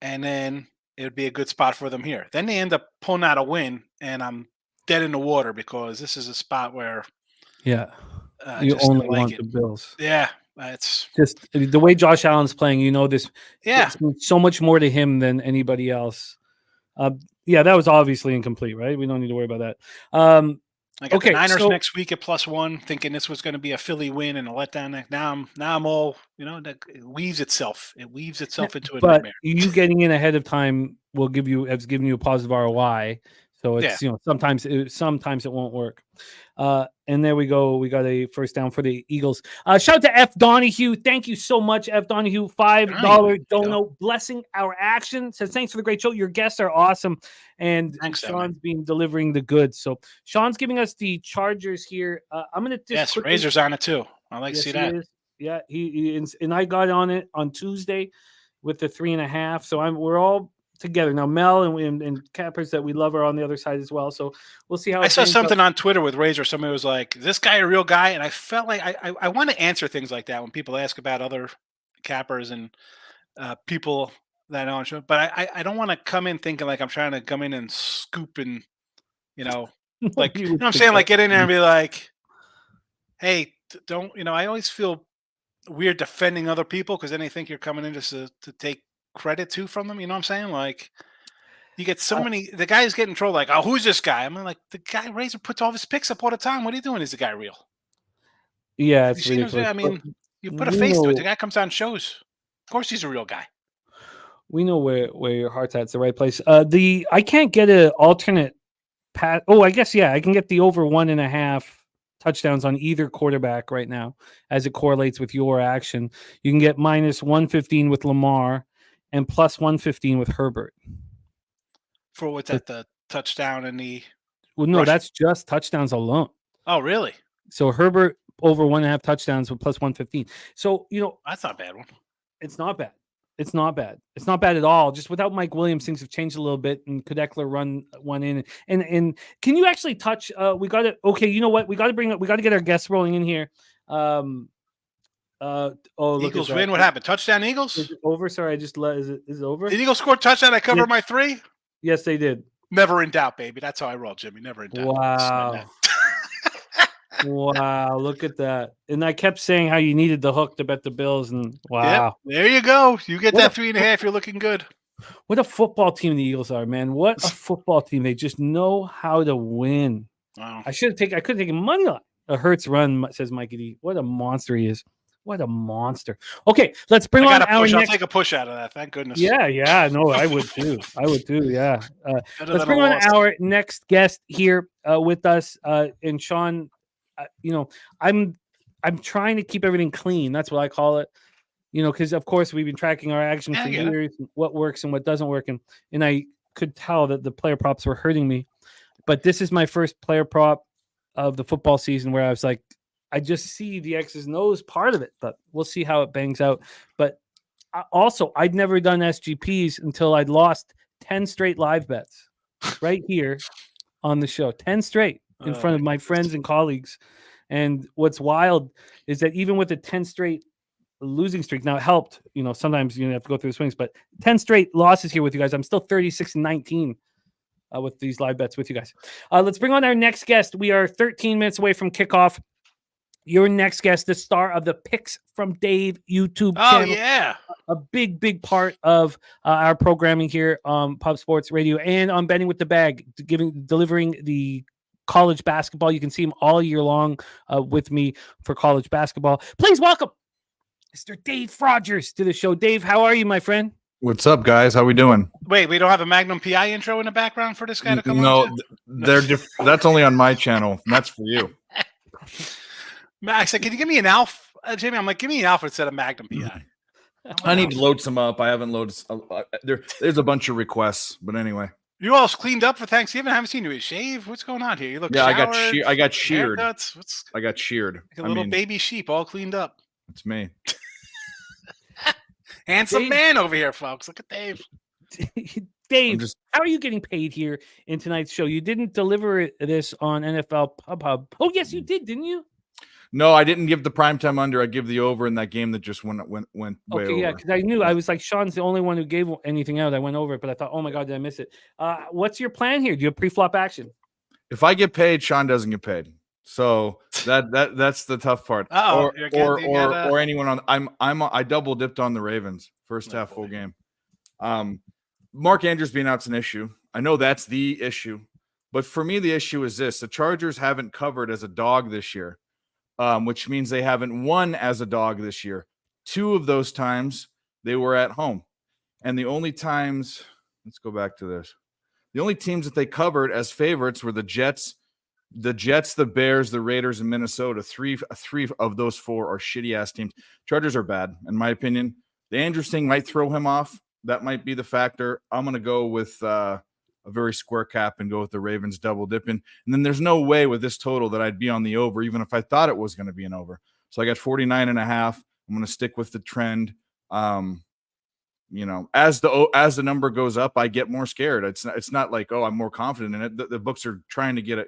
and then it would be a good spot for them here. Then they end up pulling out a win, and I'm dead in the water because this is a spot where you only want the Bills. Yeah, it's just the way Josh Allen's playing. This. Yeah, so much more to him than anybody else. That was obviously incomplete, right? We don't need to worry about that. I got the Niners next week at +1, thinking this was going to be a Philly win and a letdown. Now I'm all that it weaves itself. It weaves itself into a nightmare. You getting in ahead of time has given you a positive ROI. So it's sometimes it won't work. And there we go. We got a first down for the Eagles. Shout out to F. Donahue. Thank you so much, F. Donahue. $5 dono blessing our action. Says thanks for the great show. Your guests are awesome. And Sean's been delivering the goods. So Sean's giving us the Chargers here. I'm gonna just Razor's on it too. I like to see that. Yeah, he is, and I got on it on Tuesday with the 3.5. So we're all together now. Mel and cappers that we love are on the other side as well, so we'll see how I saw something on Twitter with Razor. Somebody was like, is this guy a real guy? And I felt like I want to answer things like that when people ask about other cappers and people that I know on show, but I don't want to come in thinking like I'm trying to come in and scoop and like I'm saying, like get in there and be like, hey, don't I always feel weird defending other people because then they think you're coming in just to take credit too from them. You know what I'm saying? Like you get so many. The guys get in trouble. Like, oh, who's this guy? I'm like, the guy Razor puts all his picks up all the time. What are you doing? Is the guy real? Yeah, it's ridiculous. I mean, you put a face to it. The guy comes on shows. Of course, he's a real guy. We know where your heart's at. It's the right place. I can't get an alternate pass. Oh, I guess I can get the over 1.5 touchdowns on either quarterback right now as it correlates with your action. You can get -115 with Lamar and +115 with Herbert. For what's that, the touchdown and the... Well, no, that's just touchdowns alone. Oh, really? So Herbert over 1.5 touchdowns with +115. So, that's not a bad one. It's not bad. It's not bad. It's not bad at all. Just without Mike Williams, things have changed a little bit. And could Eckler run one in? And can you actually touch? We got to. Okay, you know what? We got to bring up. We got to get our guests rolling in here. Eagles win. What happened? Touchdown Eagles? Is it over? Sorry, I just let. Is it over? Did Eagles score touchdown? I covered my 3. Yes, they did. Never in doubt, baby. That's how I roll, Jimmy. Never in doubt. Wow. Wow, look at that. And I kept saying how you needed the hook to bet the Bills, and wow. Yep, there you go. You get that 3.5, you're looking good. What a football team the Eagles are, man. What a football team. They just know how to win. Wow. I could have taken money line. A Hurts run, says Mikey D. What a monster he is. What a monster. Okay, let's bring on our next... I'll take a push out of that. Thank goodness. Yeah. No, I would too. Yeah. Let's bring on our next guest here with us. And Sean, I'm trying to keep everything clean. That's what I call it. Because of course we've been tracking our action for years, what works and what doesn't work, and I could tell that the player props were hurting me. But this is my first player prop of the football season where I was like, I just see the X's and O's part of it, but we'll see how it bangs out. But also, I'd never done SGPs until I'd lost 10 straight live bets right here on the show, 10 straight in front of my friends and colleagues. And what's wild is that even with a 10 straight losing streak, now it helped, sometimes you have to go through the swings, but 10 straight losses here with you guys. I'm still 36-19 with these live bets with you guys. Let's bring on our next guest. We are 13 minutes away from kickoff. Your next guest, the star of the Picks from Dave YouTube channel. Oh, yeah. A big, big part of our programming here on Pub Sports Radio and on Betting with the Bag, delivering the college basketball. You can see him all year long with me for college basketball. Please welcome Mr. Dave Rogers to the show. Dave, how are you, my friend? What's up, guys? How we doing? Wait, we don't have a Magnum PI intro in the background for this guy to come on? No, that's only on my channel. That's for you. Max, can you give me an Alf? Jamie, I'm like, give me an Alf instead of Magnum PI. I need to load some up. I haven't loaded. There's a bunch of requests, but anyway. You all cleaned up for Thanksgiving? I haven't seen you shave. What's going on here? You look showered, I got sheared. I got sheared. Like a little baby sheep, all cleaned up. It's me. Handsome man over here, folks. Look at Dave. Dave, how are you getting paid here in tonight's show? You didn't deliver this on NFL Pub Hub. Oh, yes, you did, didn't you? No, I didn't give the primetime under. I give the over in that game that just went way over. Yeah, because I knew I was like, Sean's the only one who gave anything out. I went over it, but I thought, oh my God, did I miss it? What's your plan here? Do you have pre-flop action? If I get paid, Sean doesn't get paid. So that's the tough part. Or anyone on. I double dipped on the Ravens first half full game. Mark Andrews being out's an issue. I know that's the issue, but for me the issue is this: the Chargers haven't covered as a dog this year. Which means they haven't won as a dog this year. 2 of those times they were at home. And the only times, let's go back to this. The only teams that they covered as favorites were the Jets, the Bears, the Raiders, and Minnesota. Three of those 4 are shitty-ass teams. Chargers are bad, in my opinion. The Andrews thing might throw him off. That might be the factor. I'm going to go with a very square cap and go with the Ravens double dipping. And then there's no way with this total that I'd be on the over, even if I thought it was going to be an over. So I got 49.5. I'm going to stick with the trend. As the number goes up, I get more scared. It's not like, oh, I'm more confident in it. The books are trying to get it,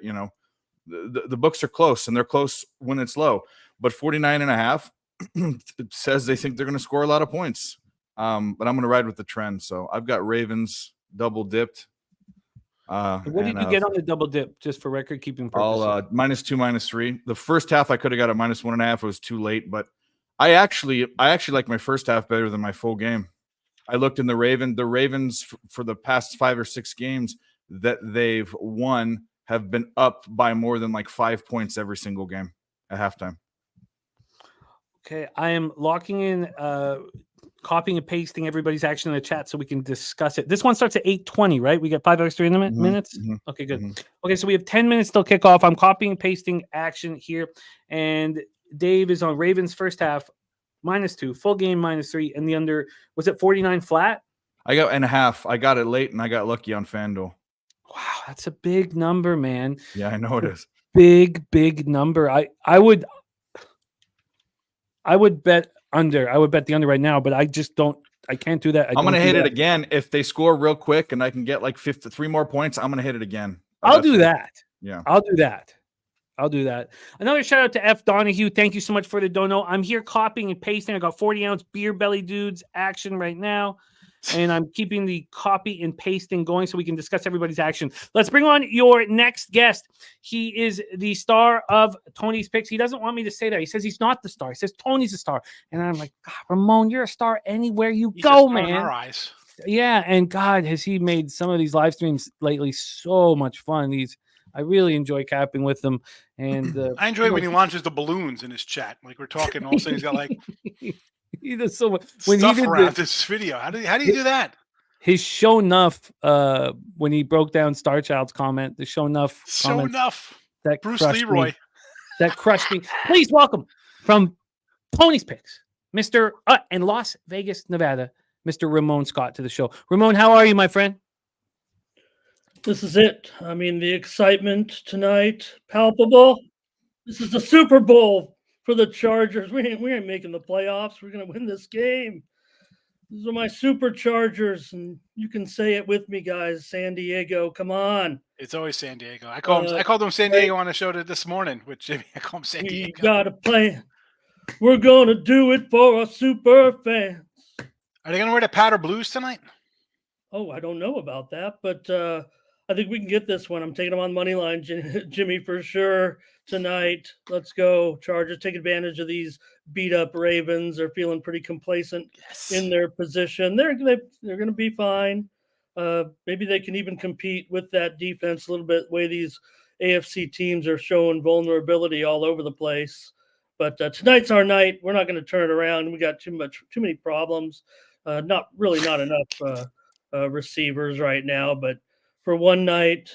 the books are close, and they're close when it's low. But 49.5 says they think they're going to score a lot of points. But I'm going to ride with the trend. So I've got Ravens double dipped. What did you get on the double dip, just for record keeping purposes? All -2, -3. The first half I could have got a -1.5. It was too late, but I actually like my first half better than my full game. I looked in the Ravens for the past 5 or 6 games that they've won have been up by more than like 5 points every single game at halftime. Okay, I am locking in copying and pasting everybody's action in the chat so we can discuss it. This one starts at 8:20, right? We got 5 extra minutes. Mm-hmm. Okay, good. Okay, so we have 10 minutes till kickoff. I'm copying and pasting action here, and Dave is on Ravens first half -2, full game -3, and the under was it 49 flat? I got and a half. I got it late, and I got lucky on FanDuel. Wow, that's a big number, man. Yeah, I know it is. Big number. I would bet under. I would bet the under right now, but I just don't. I can't do that. I'm going to hit it again. If they score real quick and I can get like 3 more points, I'm going to hit it again. I'll do that. Yeah. I'll do that. Another shout out to F. Donahue. Thank you so much for the dono. I'm here copying and pasting. I got 40-ounce beer belly dudes action right now. And I'm keeping the copy and pasting going so we can discuss everybody's action. Let's bring on your next guest. He is the star of Tony's Picks. He doesn't want me to say that. He says he's not the star. He says Tony's the star. And I'm like, God, Ramon, you're a star anywhere you go, man. Our eyes. Yeah, and God, has he made some of these live streams lately so much fun. I really enjoy capping with them. And I enjoy when he launches the balloons in his chat. Like we're talking, all of a sudden he's got like he does so much when stuff he did around this video. How do you do that? His show enough when he broke down Star Child's comment, the show enough that Bruce Leroy me, that crushed me. Please welcome from Tony's Picks, Mr. In Las Vegas, Nevada, Mr. Ramon Scott to the show. Ramon, how are you, my friend? This is it. I mean, the excitement tonight, palpable. This is the Super Bowl for the Chargers. We ain't making the playoffs. We're going to win this game. These are my Superchargers, and you can say it with me, guys. San Diego, come on. It's always San Diego. I called them San Diego on the show this morning with Jimmy. I call them San Diego. We got a plan. We're going to do it for our super fans. Are they going to wear the powder blues tonight? Oh, I don't know about that, but I think we can get this one. I'm taking them on money line, Jimmy, for sure tonight. Let's go. Chargers take advantage of these beat up Ravens. They're feeling pretty complacent in their position. They're going to be fine. Maybe they can even compete with that defense a little bit. The way these AFC teams are showing vulnerability all over the place. But tonight's our night. We're not going to turn it around. We got too many problems. Not enough receivers right now. But for one night,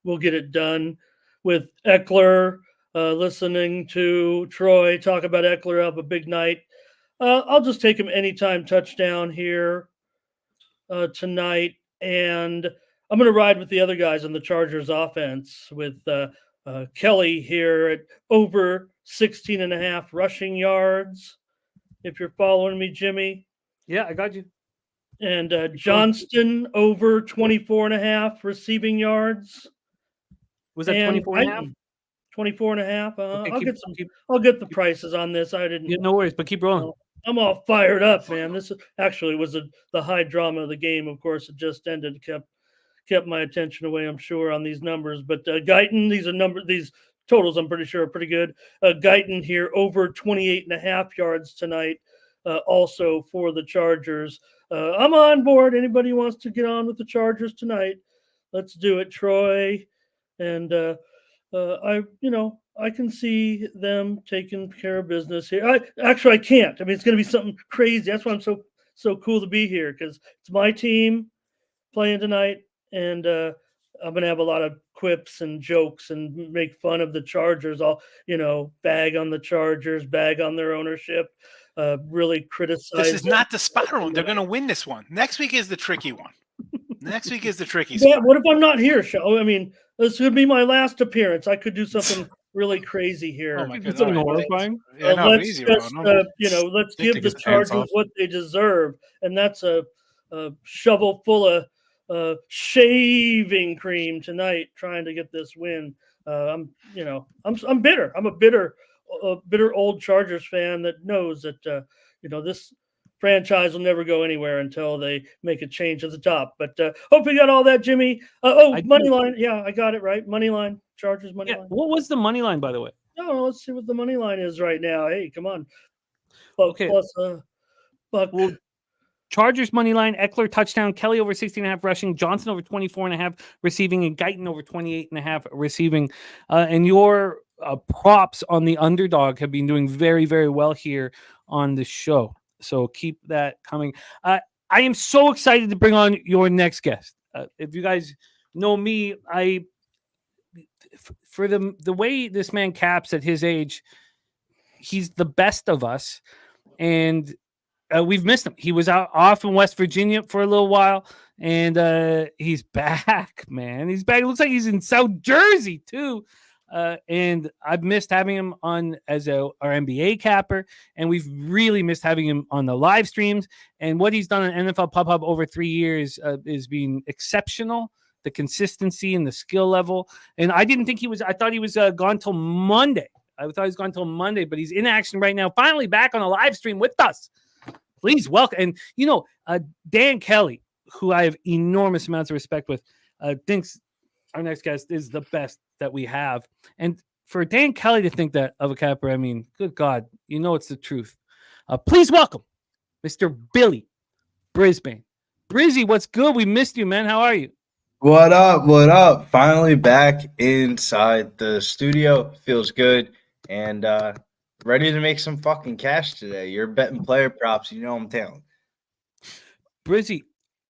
we'll get it done with Eckler. Listening to Troy talk about Eckler have a big night. I'll just take him anytime touchdown here tonight. And I'm going to ride with the other guys on the Chargers offense with Kelly here at over 16.5 rushing yards. If you're following me, Jimmy. Yeah, I got you. And Johnston over 24.5 receiving yards. Was that 24.5? 24.5. Okay, I'll get the prices on this. I didn't. Yeah, no worries, but keep rolling. I'm all fired up, man. This actually was the high drama of the game. Of course, it just ended. Kept my attention away, I'm sure, on these numbers. But Guyton, these totals, I'm pretty sure, are pretty good. Guyton here over 28.5 yards tonight, also for the Chargers. I'm on board. Anybody wants to get on with the Chargers tonight? Let's do it, Troy. And I can see them taking care of business here. I can't. I mean, it's going to be something crazy. That's why I'm so cool to be here, because it's my team playing tonight. And I'm going to have a lot of quips and jokes and make fun of the Chargers. I'll, bag on the Chargers, bag on their ownership, really criticize. This is not the spiral. They're going to win this one. Next week is the tricky one. Next week is the tricky spot. What if I'm not here, Show? I mean, this could be my last appearance. I could do something really crazy here. Oh my God. Horrifying. Let's give the Chargers what they deserve. And that's a shovel full of shaving cream tonight, trying to get this win. I'm bitter. I'm a bitter old Chargers fan that knows that this franchise will never go anywhere until they make a change at the top. But hope you got all that, Jimmy. Money line. Yeah, I got it right. Money line. Chargers money line. What was the money line, by the way? No, let's see what the money line is right now. Hey, come on. Plus buck. Well, Chargers money line, Eckler touchdown, Kelly over 16.5 rushing, Johnson over 24.5 receiving, and Guyton over 28.5 receiving. And your props on the underdog have been doing very, very well here on the show. So keep that coming. I am so excited to bring on your next guest. If you guys know me, for the way this man caps at his age, he's the best of us. And we've missed him. He was off in West Virginia for a little while, and he's back, man. He's back. It looks like he's in South Jersey, too. And I've missed having him on as our NBA capper, and we've really missed having him on the live streams. And what he's done on NFL Pub Hub over 3 years is being exceptional. The consistency and the skill level. And I didn't think he was. I thought he was gone till Monday. I thought he was gone till Monday, but he's in action right now. Finally back on a live stream with us. Please welcome. And Dan Kelly, who I have enormous amounts of respect with, thinks our next guest is the best that we have. And for Dan Kelly to think that of a capper, I mean, good God, it's the truth. Please welcome Mr. Billy Brisbane. Brizzy, what's good? We missed you, man. How are you? What up? What up? Finally back inside the studio. Feels good. And ready to make some fucking cash today. You're betting player props. I'm talented. Brizzy,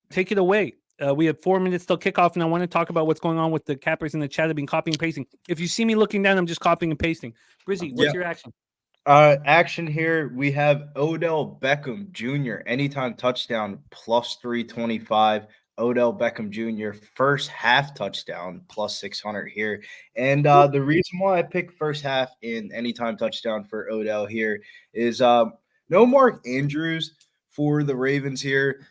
take it away. We have 4 minutes till kickoff, and I want to talk about what's going on with the cappers in the chat. I've been copying and pasting. If you see me looking down, I'm just copying and pasting. Brizzy, what's your action? Action here. We have Odell Beckham Jr. anytime touchdown plus 325. Odell Beckham Jr. first half touchdown plus 600 here. And the reason why I picked first half in anytime touchdown for Odell here is no Mark Andrews for the Ravens here.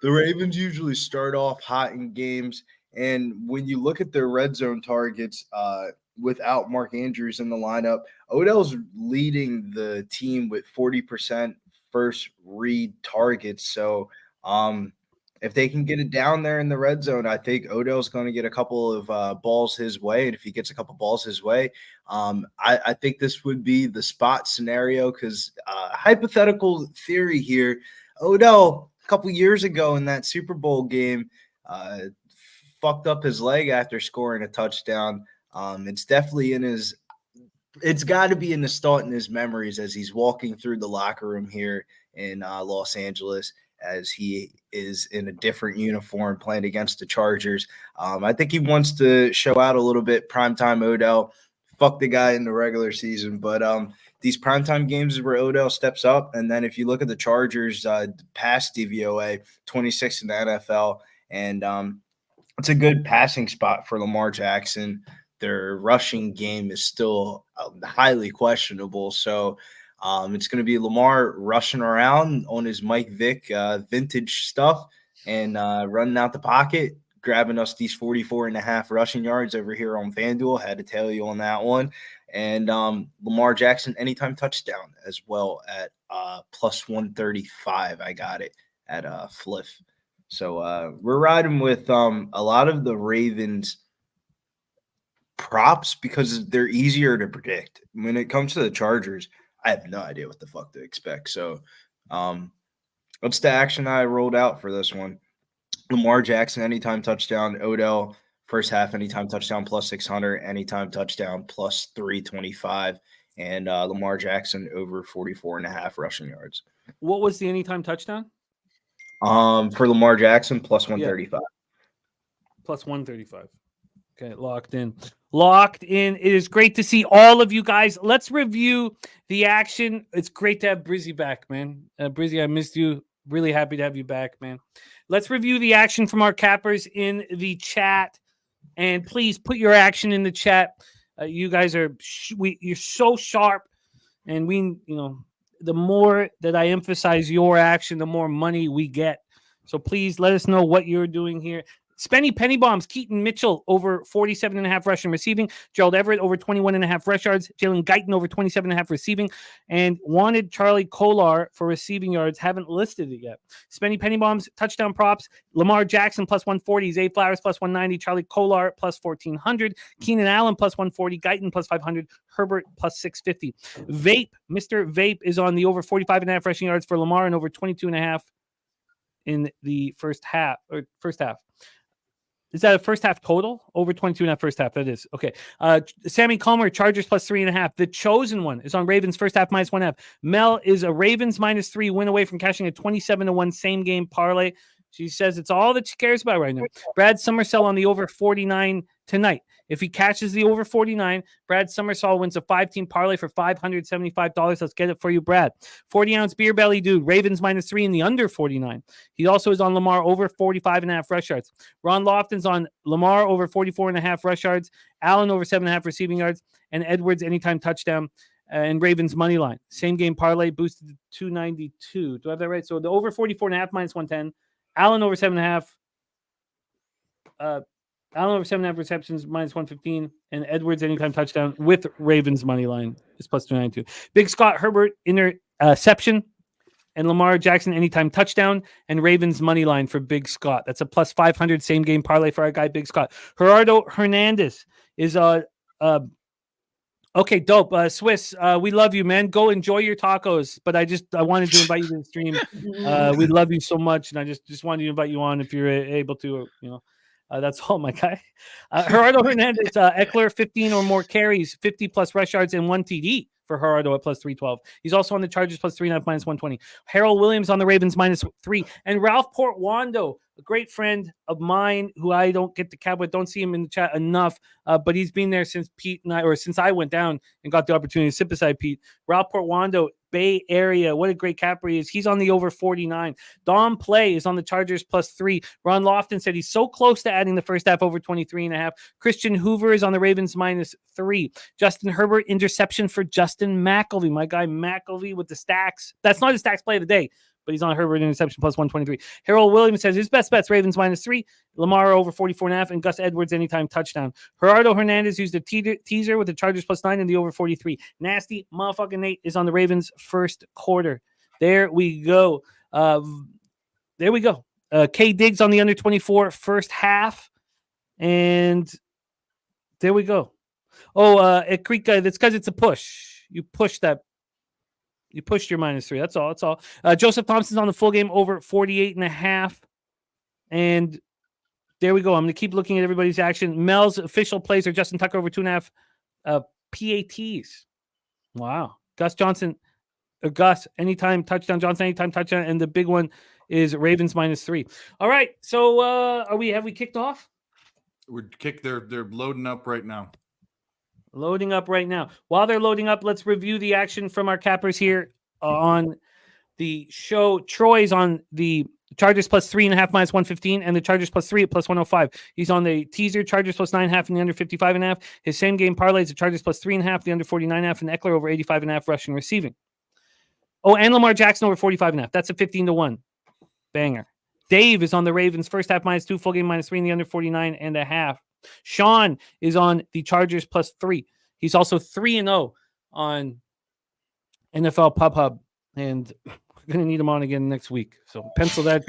The Ravens usually start off hot in games. And when you look at their red zone targets, without Mark Andrews in the lineup, Odell's leading the team with 40% first read targets. So if they can get it down there in the red zone, I think Odell's going to get a couple of balls his way. And if he gets a couple balls his way, I think this would be the spot scenario because hypothetical theory here, Odell a couple years ago in that Super Bowl game fucked up his leg after scoring a touchdown. It's definitely it's got to be in his thought and his memories as he's walking through the locker room here in Los Angeles as he is in a different uniform playing against the Chargers. I think he wants to show out a little bit. Primetime Odell, fuck the guy in the regular season, but these primetime games is where Odell steps up. And then if you look at the Chargers pass DVOA, 26 in the NFL, and it's a good passing spot for Lamar Jackson. Their rushing game is still highly questionable. So it's going to be Lamar rushing around on his Mike Vick vintage stuff and running out the pocket, grabbing us these 44.5 rushing yards over here on FanDuel. Had to tell you on that one. And Lamar Jackson anytime touchdown as well at plus 135. I got it at Fliff. So we're riding with a lot of the Ravens props because they're easier to predict. When it comes to the Chargers, I have no idea what the fuck to expect. So what's the action I rolled out for this one? Lamar Jackson, anytime touchdown. Odell, first half, anytime touchdown, plus 600. Anytime touchdown, plus 325. And Lamar Jackson over 44.5 rushing yards. What was the anytime touchdown? For Lamar Jackson, plus 135. Yeah. Plus 135. Okay, locked in. Locked in. It is great to see all of you guys. Let's review the action. It's great to have Brizzy back, man. Brizzy, I missed you. Really happy to have you back, man. Let's review the action from our cappers in the chat. And please put your action in the chat. You guys are you're so sharp. And the more that I emphasize your action, the more money we get. So please let us know what you're doing here. Spenny Penny Bombs, Keaton Mitchell over 47.5 rushing receiving. Gerald Everett over 21.5 rush yards. Jalen Guyton over 27.5 receiving. And wanted Charlie Kolar for receiving yards. Haven't listed it yet. Spenny Penny Bombs, touchdown props. Lamar Jackson plus 140. Zay Flowers plus 190. Charlie Kolar plus 1,400. Keenan Allen plus 140. Guyton plus 500. Herbert plus 650. Vape, Mr. Vape is on the over 45.5 rushing yards for Lamar and over 22.5 in the first half. Is that a first half total? Over 22.5 first half. That is. Okay. Sammy Comer, Chargers plus 3.5. The Chosen One is on Ravens first half minus 1.5. Mel is a Ravens minus 3 win away from cashing a 27-1 same game parlay. She says it's all that she cares about right now. Brad Summersell on the over 49 tonight. If he catches the over 49, Brad Summersell wins a 5-team parlay for $575. Let's get it for you, Brad. 40-ounce beer belly dude, Ravens minus 3 in the under 49. He also is on Lamar over 45.5 rush yards. Ron Lofton's on Lamar over 44.5 rush yards, Allen over 7.5 receiving yards, and Edwards anytime touchdown. And Ravens money line. Same game parlay boosted to 292. Do I have that right? So the over 44.5 minus 110. Allen over 7.5. Allen over 7.5 receptions minus 115. And Edwards anytime touchdown with Ravens money line is plus 292. Big Scott Herbert interception. And Lamar Jackson anytime touchdown. And Ravens money line for Big Scott. That's a plus 500 same game parlay for our guy Big Scott. Gerardo Hernandez is okay, dope. Swiss, we love you, man. Go enjoy your tacos. But I wanted to invite you to the stream. We love you so much, and I just wanted to invite you on if you're able to. That's all, my guy. Gerardo Hernandez, Eckler, 15 or more carries, 50 plus rush yards, and 1 TD for Gerardo at plus 312. He's also on the Chargers plus 3.5 minus 120. Harold Williams on the Ravens minus 3. And Ralph Portwando, a great friend of mine who I don't get to cab with, don't see him in the chat enough, but he's been there since since I went down and got the opportunity to sit beside Pete. Ralph Portwando, Bay Area, what a great capper he is. He's on the over 49. Dom Play is on the Chargers plus 3. Ron Lofton said he's so close to adding the first half over 23.5. Christian Hoover is on the Ravens minus 3. Justin Herbert interception for Justin McElvey. My guy McElvey with the stacks. That's not his stacks play of the day, but he's on Herbert interception plus 123. Harold Williams says his best bet's Ravens minus 3. Lamar over 44.5, and Gus Edwards anytime touchdown. Gerardo Hernandez used a teaser with the Chargers plus 9 and the over 43. Nasty motherfucking Nate is on the Ravens first quarter. There we go. K Diggs on the under 24 first half. And there we go. At Creek guy, that's because it's a push. You pushed your minus 3. That's all. Joseph Thompson's on the full game over 48.5. And there we go. I'm going to keep looking at everybody's action. Mel's official plays are Justin Tucker over 2.5 PATs. Wow. Gus, anytime touchdown. Johnson, anytime touchdown. And the big one is Ravens minus 3. All right. So have we kicked off? They're loading up right now. Loading up right now. While they're loading up, let's review the action from our cappers here on the show. Troy's on the Chargers plus 3.5 minus 115 and the Chargers plus 3 at plus 105. He's on the teaser Chargers plus 9.5 and the under 55.5. His same game parlays the Chargers plus 3.5, the under 49.5, and Eckler over 85.5 rushing receiving. Oh, and Lamar Jackson over 45.5. That's a 15-1 banger. Dave is on the Ravens first half minus 2, full game minus 3, and the under 49.5. Sean is on the Chargers plus 3. He's also 3-0 on NFL Pub Hub, and we're gonna need him on again next week. So pencil that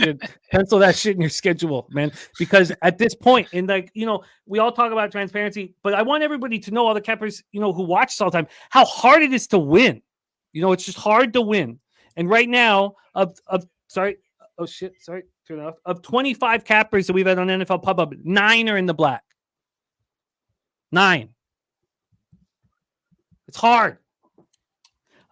shit in your schedule, man. Because at this point, and we all talk about transparency, but I want everybody to know, all the cappers, who watch us all the time, how hard it is to win. It's just hard to win. And right now, turn it off. Of 25 cappers that we've had on NFL Pub Hub, 9 are in the black. 9. It's hard.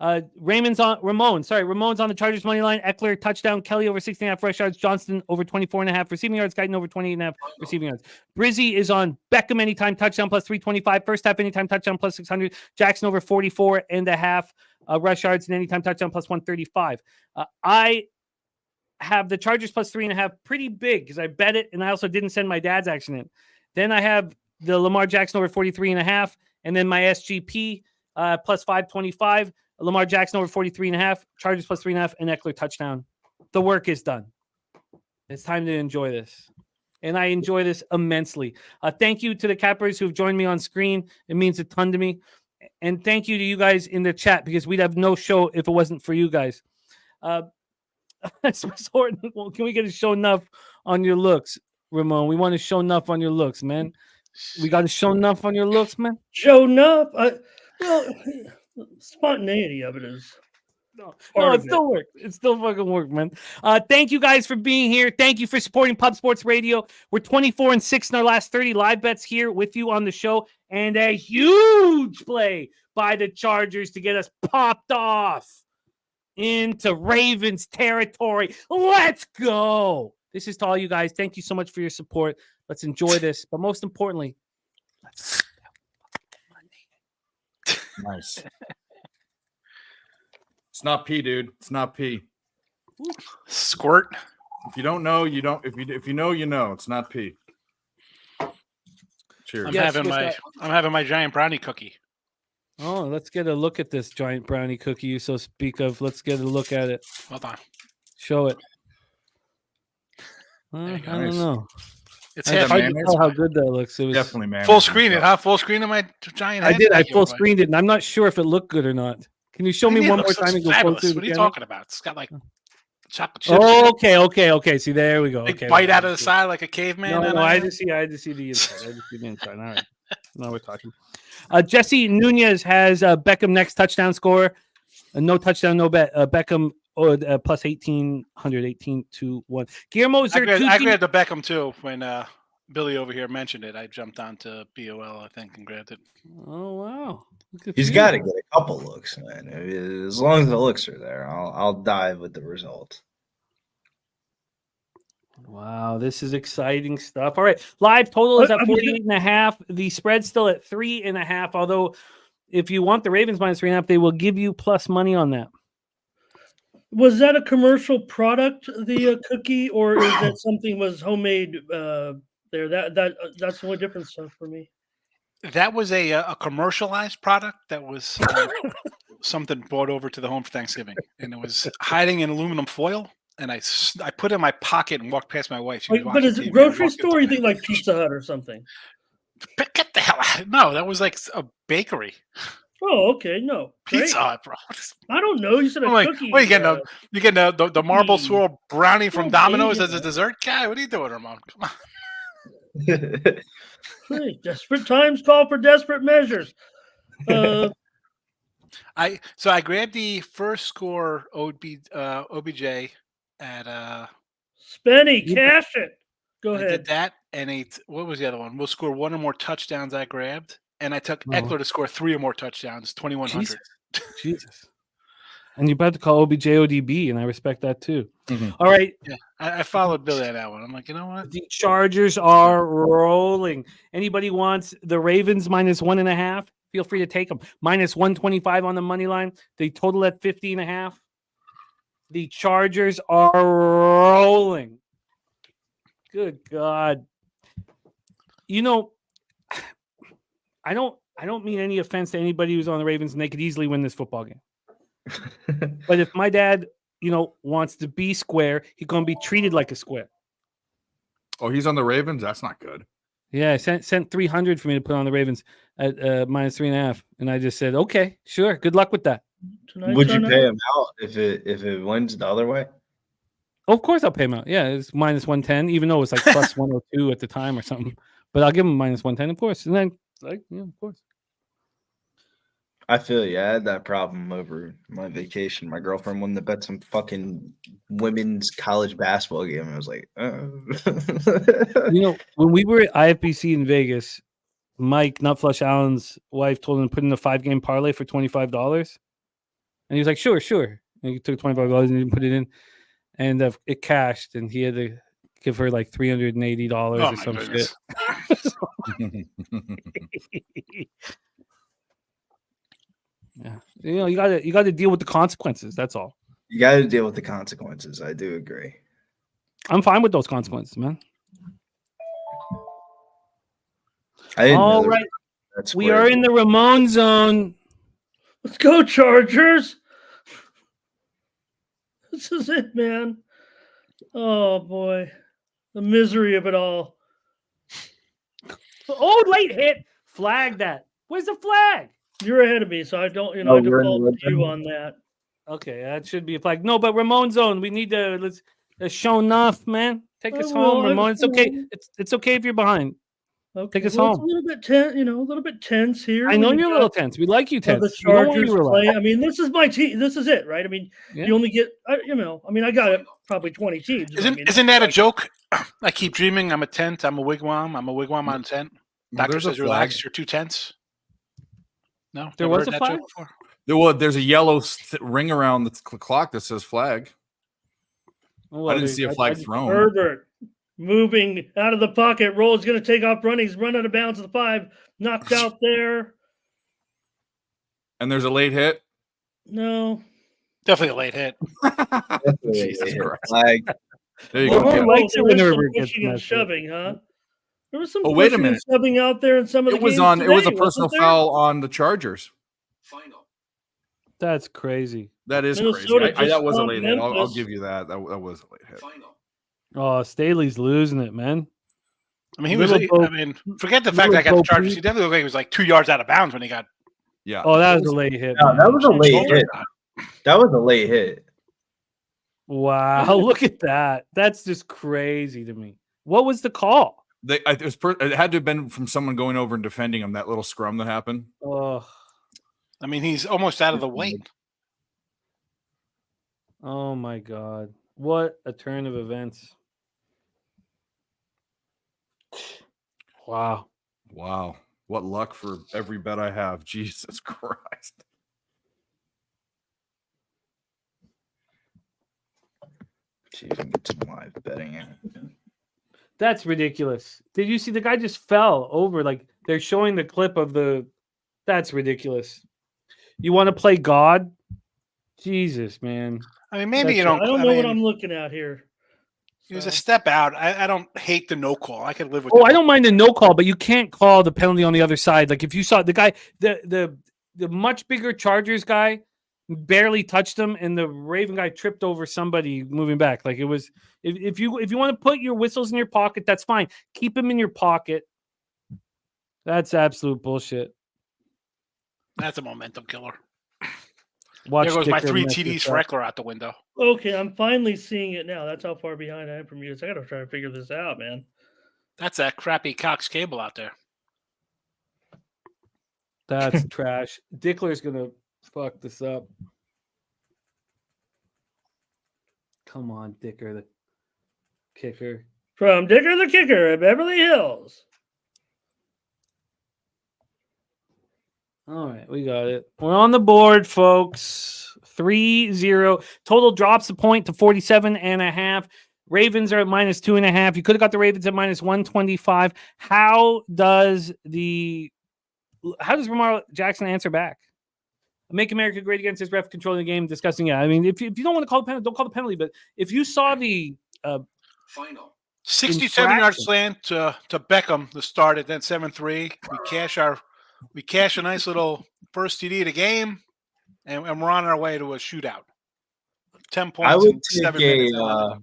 Ramon's on the Chargers money line. Eckler touchdown. Kelly over 16.5 rush yards. Johnston over 24.5 receiving yards. Guyton over 28.5 receiving yards. Brizzy is on Beckham anytime touchdown plus 325. First half anytime touchdown plus 600. Jackson over 44.5 rush yards and anytime touchdown plus 135. I have the Chargers plus 3.5 pretty big because I bet it, and I also didn't send my dad's action in. Then I have the Lamar Jackson over 43.5, and then my SGP plus 525. Lamar Jackson over 43.5, Chargers plus 3.5, and Eckler touchdown. The work is done. It's time to enjoy this. And I enjoy this immensely. Thank you to the cappers who've joined me on screen. It means a ton to me. And thank you to you guys in the chat, because we'd have no show if it wasn't for you guys. Can we get a show enough on your looks, Ramon? We want to show enough on your looks, man. We got to show enough on your looks, man. Show enough? Spontaneity of it is. No, it still works. It still fucking works, man. Thank you guys for being here. Thank you for supporting Pub Sports Radio. We're 24-6 in our last 30 live bets here with you on the show, and a huge play by the Chargers to get us popped off into Ravens territory. Let's go. This is to all you guys. Thank you so much for your support. Let's enjoy this, but most importantly, let's nice. It's not pee, dude. It's not pee. Squirt. If you don't know, you don't. If you know, you know. It's not pee. Cheers. I'm having my giant brownie cookie. Oh, let's get a look at this giant brownie cookie you so speak of. Let's get a look at it. Hold on. Show it. I don't know. It's hard to tell how good that looks. It was definitely mayonnaise. Full screen it, huh? Full screen of my giant head. I did. I full screened it, and I'm not sure if it looked good or not. Can you show me one more time and go full screen? What are you talking about? It's got like chocolate chips. Oh, okay. See, there we go. Big bite out of the side like a caveman. No, I had to see the inside. All right. Now we're talking. Jesse Nunez has Beckham next touchdown score. No touchdown, no bet. Beckham plus 1,800, 18-1. Guillermo, is there I grabbed the Beckham too when Billy over here mentioned it, I jumped onto BOL, I think, and grabbed it. Oh wow! He's got to get a couple looks, man. As long as the looks are there, I'll dive with the result. Wow, this is exciting stuff. All right, live total is at 48.5. The spread's still at 3.5. Although, if you want the Ravens minus 3.5, they will give you plus money on that. Was that a commercial product, the cookie, or is that something was homemade there? That's the only difference for me. That was a commercialized product that was something brought over to the home for Thanksgiving, and it was hiding in aluminum foil. And I put it in my pocket and walked past my wife. She was watching But is TV. it grocery store? Or you think like Pizza Hut or something? Get the hell out! No, that was like a bakery. Oh, okay. No, Pizza Hut, bro. I don't know. You said a cookie. What are you getting? You getting the marble swirl brownie from Domino's as a dessert guy? What are you doing, Ramon? Come on. Hey, desperate times call for desperate measures. I grabbed the first score OBJ at Spenny, cash it. Go ahead. I did that, and what was the other one? We'll score 1 or more touchdowns. I grabbed, and I took Eckler to score 3 or more touchdowns. 2,100. Jesus. And you about to call OBJ ODB, and I respect that too. Mm-hmm. All right. Yeah, I followed Billy on that one. I'm like, you know what? The Chargers are rolling. Anybody wants the Ravens minus 1.5? Feel free to take them. Minus 125 on the money line. They total at 50.5. The Chargers are rolling. Good God. You know, I don't mean any offense to anybody who's on the Ravens, and they could easily win this football game. But if my dad, wants to be square, he's going to be treated like a square. Oh, he's on the Ravens? That's not good. Yeah, I sent 300 for me to put on the Ravens at minus 3.5, and I just said, okay, sure, good luck with that. Would you pay him out if it wins the other way? Oh, of course I'll pay him out. Yeah, it's minus 110, even though it's like plus 102 at the time or something. But I'll give him minus 110, of course. And then, of course. I feel you. I had that problem over my vacation. My girlfriend wanted to bet some fucking women's college basketball game. I was like, when we were at IFBC in Vegas, Mike Nutflush Allen's wife told him to put in a 5-game parlay for $25. And he was like, sure. And he took $25 and didn't put it in. And it cashed, and he had to give her like $380 or some shit. Yeah, you got to deal with the consequences. That's all. You got to deal with the consequences. I do agree. I'm fine with those consequences, man. All right, we are in the Ramon zone. Let's go, Chargers. This is it, man. Oh boy, the misery of it all. Oh, late hit. Flag that. Where's the flag? You're ahead of me, so I don't, I default to you on that. Okay, that should be a flag. No, but Ramon zone. We need to let's show enough, man. Take us home, Ramon. It's okay. It's okay if you're behind. Okay. Take us home. It's a little bit tense, a little bit tense here. I know you're a little tense. We like you tense. The Chargers play. I mean, this is my team. This is it, right? I mean, you only get, I got probably 20 teams. Isn't that a joke? I keep dreaming. I'm a tent. I'm a wigwam. I'm a wigwam on tent. Doctor says relax. You're 2 tents. No, there was a flag. There's a yellow ring around the clock that says flag. Well, I didn't see a flag thrown. Herbert moving out of the pocket. Roll's going to take off running. He's run out of bounds at the 5. Knocked out there. And there's a late hit? No. Definitely a late hit. Jesus Christ. Flag. There you go. Pushing and shoving, huh? There was some wait a minute. shoving out there in some of the games today, it was a personal foul on the Chargers. Final. That's crazy. That is crazy. That was a late hit. I'll give you that. That was a late hit. Final. Oh, Staley's losing it, man. I mean, forget the fact that I got the Chargers. He definitely looked like he was like 2 yards out of bounds when he got. Yeah. Oh, that was a late hit. No, that was a late hit. That was a late hit. Wow, look at that. That's just crazy to me. What was the call? It had to have been from someone going over and defending him, that little scrum that happened. Oh. I mean, he's almost out of the weight. Oh, my God. What a turn of events. Wow. Wow. What luck for every bet I have. Jesus Christ. See if we can get some live betting in. That's ridiculous. Did you see the guy just fell over? Like they're showing the clip of the. That's ridiculous. You want to play God? Jesus, man. I mean, maybe you I don't. don't know what I'm looking at here. It was a step out. I don't hate the no call. I could live with. Oh, I don't mind the no call, but you can't call the penalty on the other side. Like if you saw the guy, the much bigger Chargers guy barely touched him, and the Raven guy tripped over somebody moving back. Like it was. If you want to put your whistles in your pocket, that's fine. Keep them in your pocket. That's absolute bullshit. That's a momentum killer. Watch there goes my Dicker 3 mess TDs this for up. Eckler out the window. Okay, I'm finally seeing it now. That's how far behind I am from you. So I got to try to figure this out, man. That's that crappy Cox cable out there. That's trash. Dickler's gonna fuck this up. Come on, Dicker, the kicker. From Dicker the Kicker at Beverly Hills. All right, we got it. We're on the board, folks. 3-0. Total drops a point to 47.5. Ravens are at -2.5. You could have got the Ravens at -125. How does Lamar Jackson answer back? Make America great again, says ref controlling the game, discussing. Yeah, I mean, if you don't want to call the penalty, don't call the penalty. But if you saw the final 67-yard slant to Beckham to start it, then 7-3. We cash a nice little first TD of the game, and we're on our way to a shootout. 10 points. I would in 7 minutes.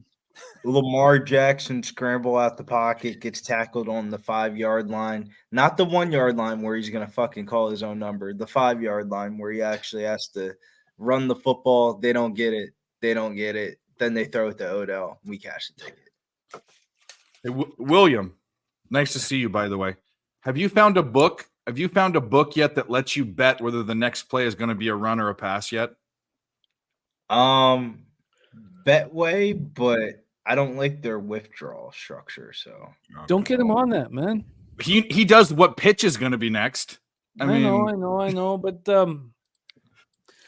Lamar Jackson scramble out the pocket, gets tackled on the 5-yard line, not the 1-yard line where he's going to fucking call his own number, the 5-yard line where he actually has to run the football. They don't get it. Then they throw it to Odell. We cash the ticket. Hey, William, nice to see you, by the way. Have you found a book yet that lets you bet whether the next play is going to be a run or a pass yet? Betway, but I don't like their withdrawal structure, so don't get him on that, man. He does what pitch is going to be next. I know, but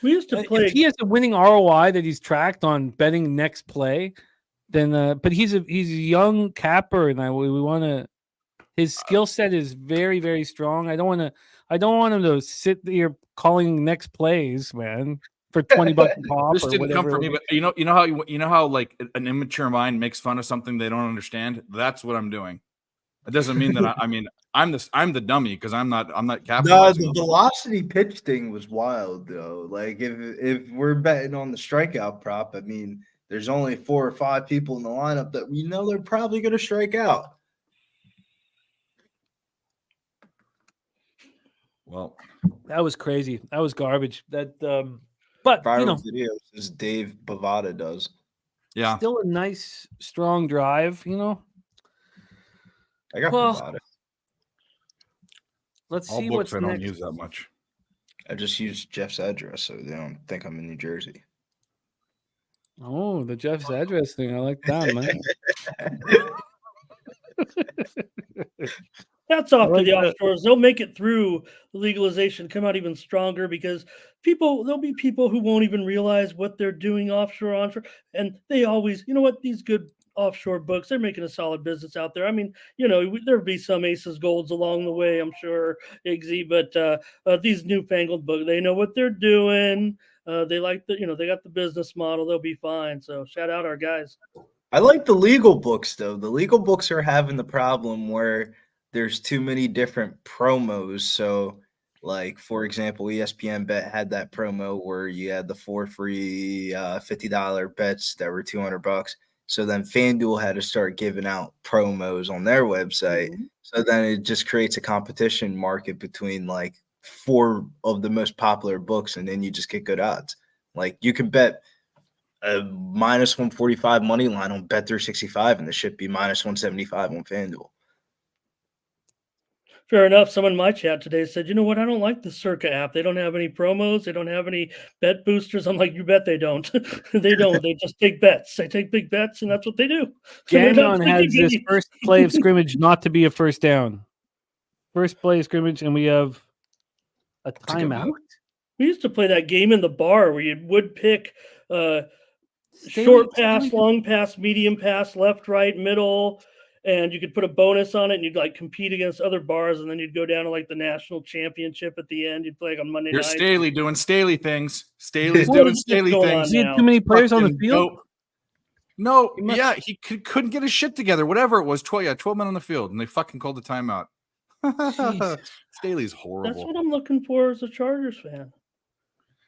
we used to play. If he has a winning ROI that he's tracked on betting next play, then but he's a young capper, and we want to. His skill set is very, very strong. I don't want him to sit here calling next plays, man. For $20 a pop. This didn't come from me, but you know how like an immature mind makes fun of something they don't understand. That's what I'm doing. It doesn't mean that I'm the dummy because I'm not capitalizing. No, the velocity pitch thing was wild though. Like if we're betting on the strikeout prop, I mean, there's only 4 or 5 people in the lineup that we know they're probably going to strike out. Well, that was crazy. That was garbage. That but viral videos as Dave Bovada does. Yeah. Still a nice, strong drive, I got Bovada. Let's see what's next. I don't use that much. I just use Jeff's address so they don't think I'm in New Jersey. Oh, the Jeff's address thing. I like that, man. That's off to the offshores. They'll make it through legalization, come out even stronger because there'll be people who won't even realize what they're doing offshore, onshore. And they always, these good offshore books, they're making a solid business out there. I mean, there'll be some aces golds along the way, I'm sure, Iggy, but these newfangled books, they know what they're doing. They like they got the business model. They'll be fine. So shout out our guys. I like the legal books, though. The legal books are having the problem where there's too many different promos. So, like, for example, ESPN Bet had that promo where you had the 4 free $50 bets that were $200. So then FanDuel had to start giving out promos on their website. Mm-hmm. So then it just creates a competition market between, like, 4 of the most popular books, and then you just get good odds. Like, you can bet a -145 money line on Bet365, and the should be -175 on FanDuel. Fair enough. Someone in my chat today said, you know what? I don't like the Circa app. They don't have any promos. They don't have any bet boosters. I'm like, you bet they don't. They don't. They just take bets. They take big bets, and that's what they do. Gannon has this first play of scrimmage not to be a first down. First play scrimmage, and we have a timeout. We used to play that game in the bar where you would pick short pass, long pass, medium pass, left, right, middle, and you could put a bonus on it, and you'd like compete against other bars, and then you'd go down to like the national championship at the end. You'd play like on Monday night. Staley doing Staley things. Staley's doing Staley things. He had too many players on the field. No, he couldn't get his shit together. Whatever it was, 12 men on the field, and they fucking called the timeout. Staley's horrible. That's what I'm looking for as a Chargers fan.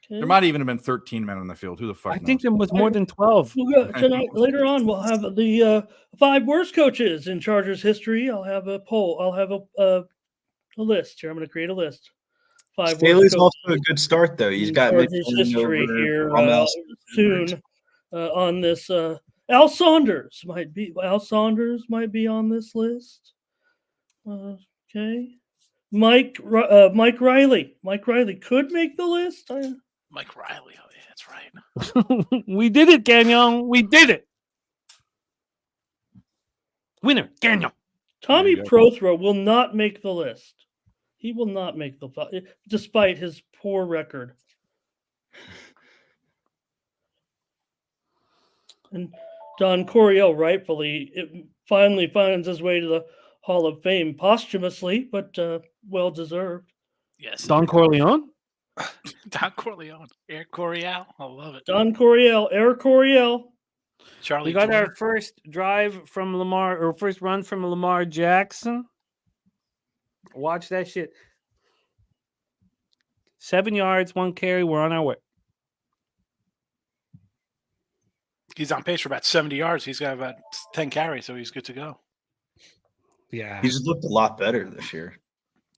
Okay. There might even have been 13 men on the field. Who the fuck knows? think there was more than 12. Tonight, later on, we'll have the 5 worst coaches in Chargers history. I'll have a poll. I'll have a list here. I'm going to create a list. 5 Staley's also a good start, though. He's got history here soon on this. Al Saunders might be on this list. Okay. Mike Riley. Mike Riley could make the list. Mike Riley. Oh, yeah, that's right. We did it, Gagnon. We did it. Winner, Gagnon. Tommy Prothro will not make the list. He will not make the despite his poor record. And Don Coryell rightfully finally finds his way to the Hall of Fame posthumously, but well deserved. Yes. Don Corleone? Don Corleone. Air Coryell. I love it. Don Coryell. Air Coryell. Charlie. We got our first drive from Lamar, or first run from Lamar Jackson. Watch that shit. 7 yards, 1 carry. We're on our way. He's on pace for about 70 yards. He's got about 10 carries, so he's good to go. Yeah. He's looked a lot better this year.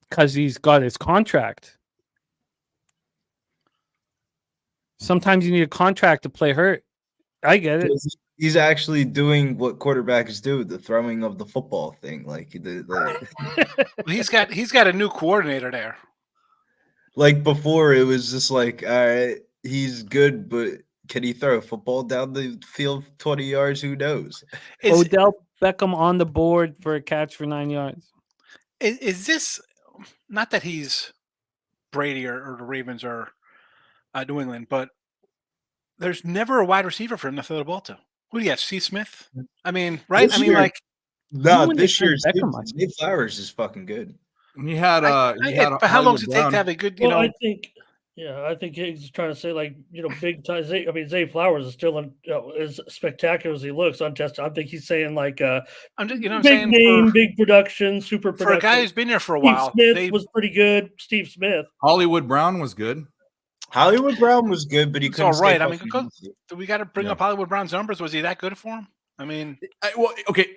Because he's got his contract. Sometimes you need a contract to play hurt. I get it. He's actually doing what quarterbacks do, the throwing of the football thing. Like he's got a new coordinator there. Like before, it was just like, all right, he's good, but can he throw a football down the field 20 yards? Who knows? Odell Beckham on the board for a catch for 9 yards. Is this not that he's Brady or the Ravens or New England, but there's never a wide receiver for him to throw the ball to. Who do you have? C. Smith? I mean, right? This I mean, year, like this year's Zay Flowers is fucking good. He had but how long does it take to have a good? You know, I think he's trying to say like big time. Zay Flowers is still as spectacular as he looks untested. I think he's saying like I'm just big saying name, big production, super production. For a guy who's been here for a while, Smith was pretty good. Steve Smith, Hollywood Brown was good. Hollywood Brown was good, but he couldn't. It's all right. I mean, we got to bring up Hollywood Brown's numbers. Was he that good for him? I mean, okay,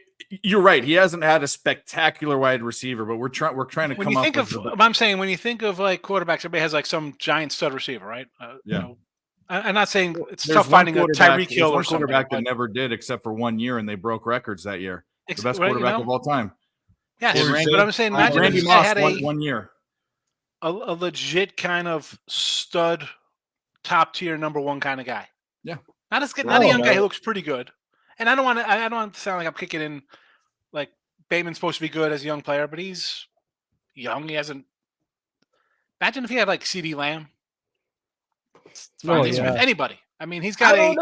you're right. He hasn't had a spectacular wide receiver, but we're trying to come up with. I'm saying when you think of like quarterbacks, everybody has like some giant stud receiver, right? I'm not saying it's tough finding a Tyreek Hill or something. Quarterback that never did, except for 1 year, and they broke records that year. The best quarterback of all time. Yeah, but I'm saying imagine Randy if Moss had one year. A legit kind of stud, top tier number 1 kind of guy. Yeah, not a young guy who looks pretty good. And I don't want to sound like I'm kicking in like Bateman's supposed to be good as a young player, but he's young. He hasn't. Imagine if he had like CD Lamb, Smith, anybody. I mean, he's got a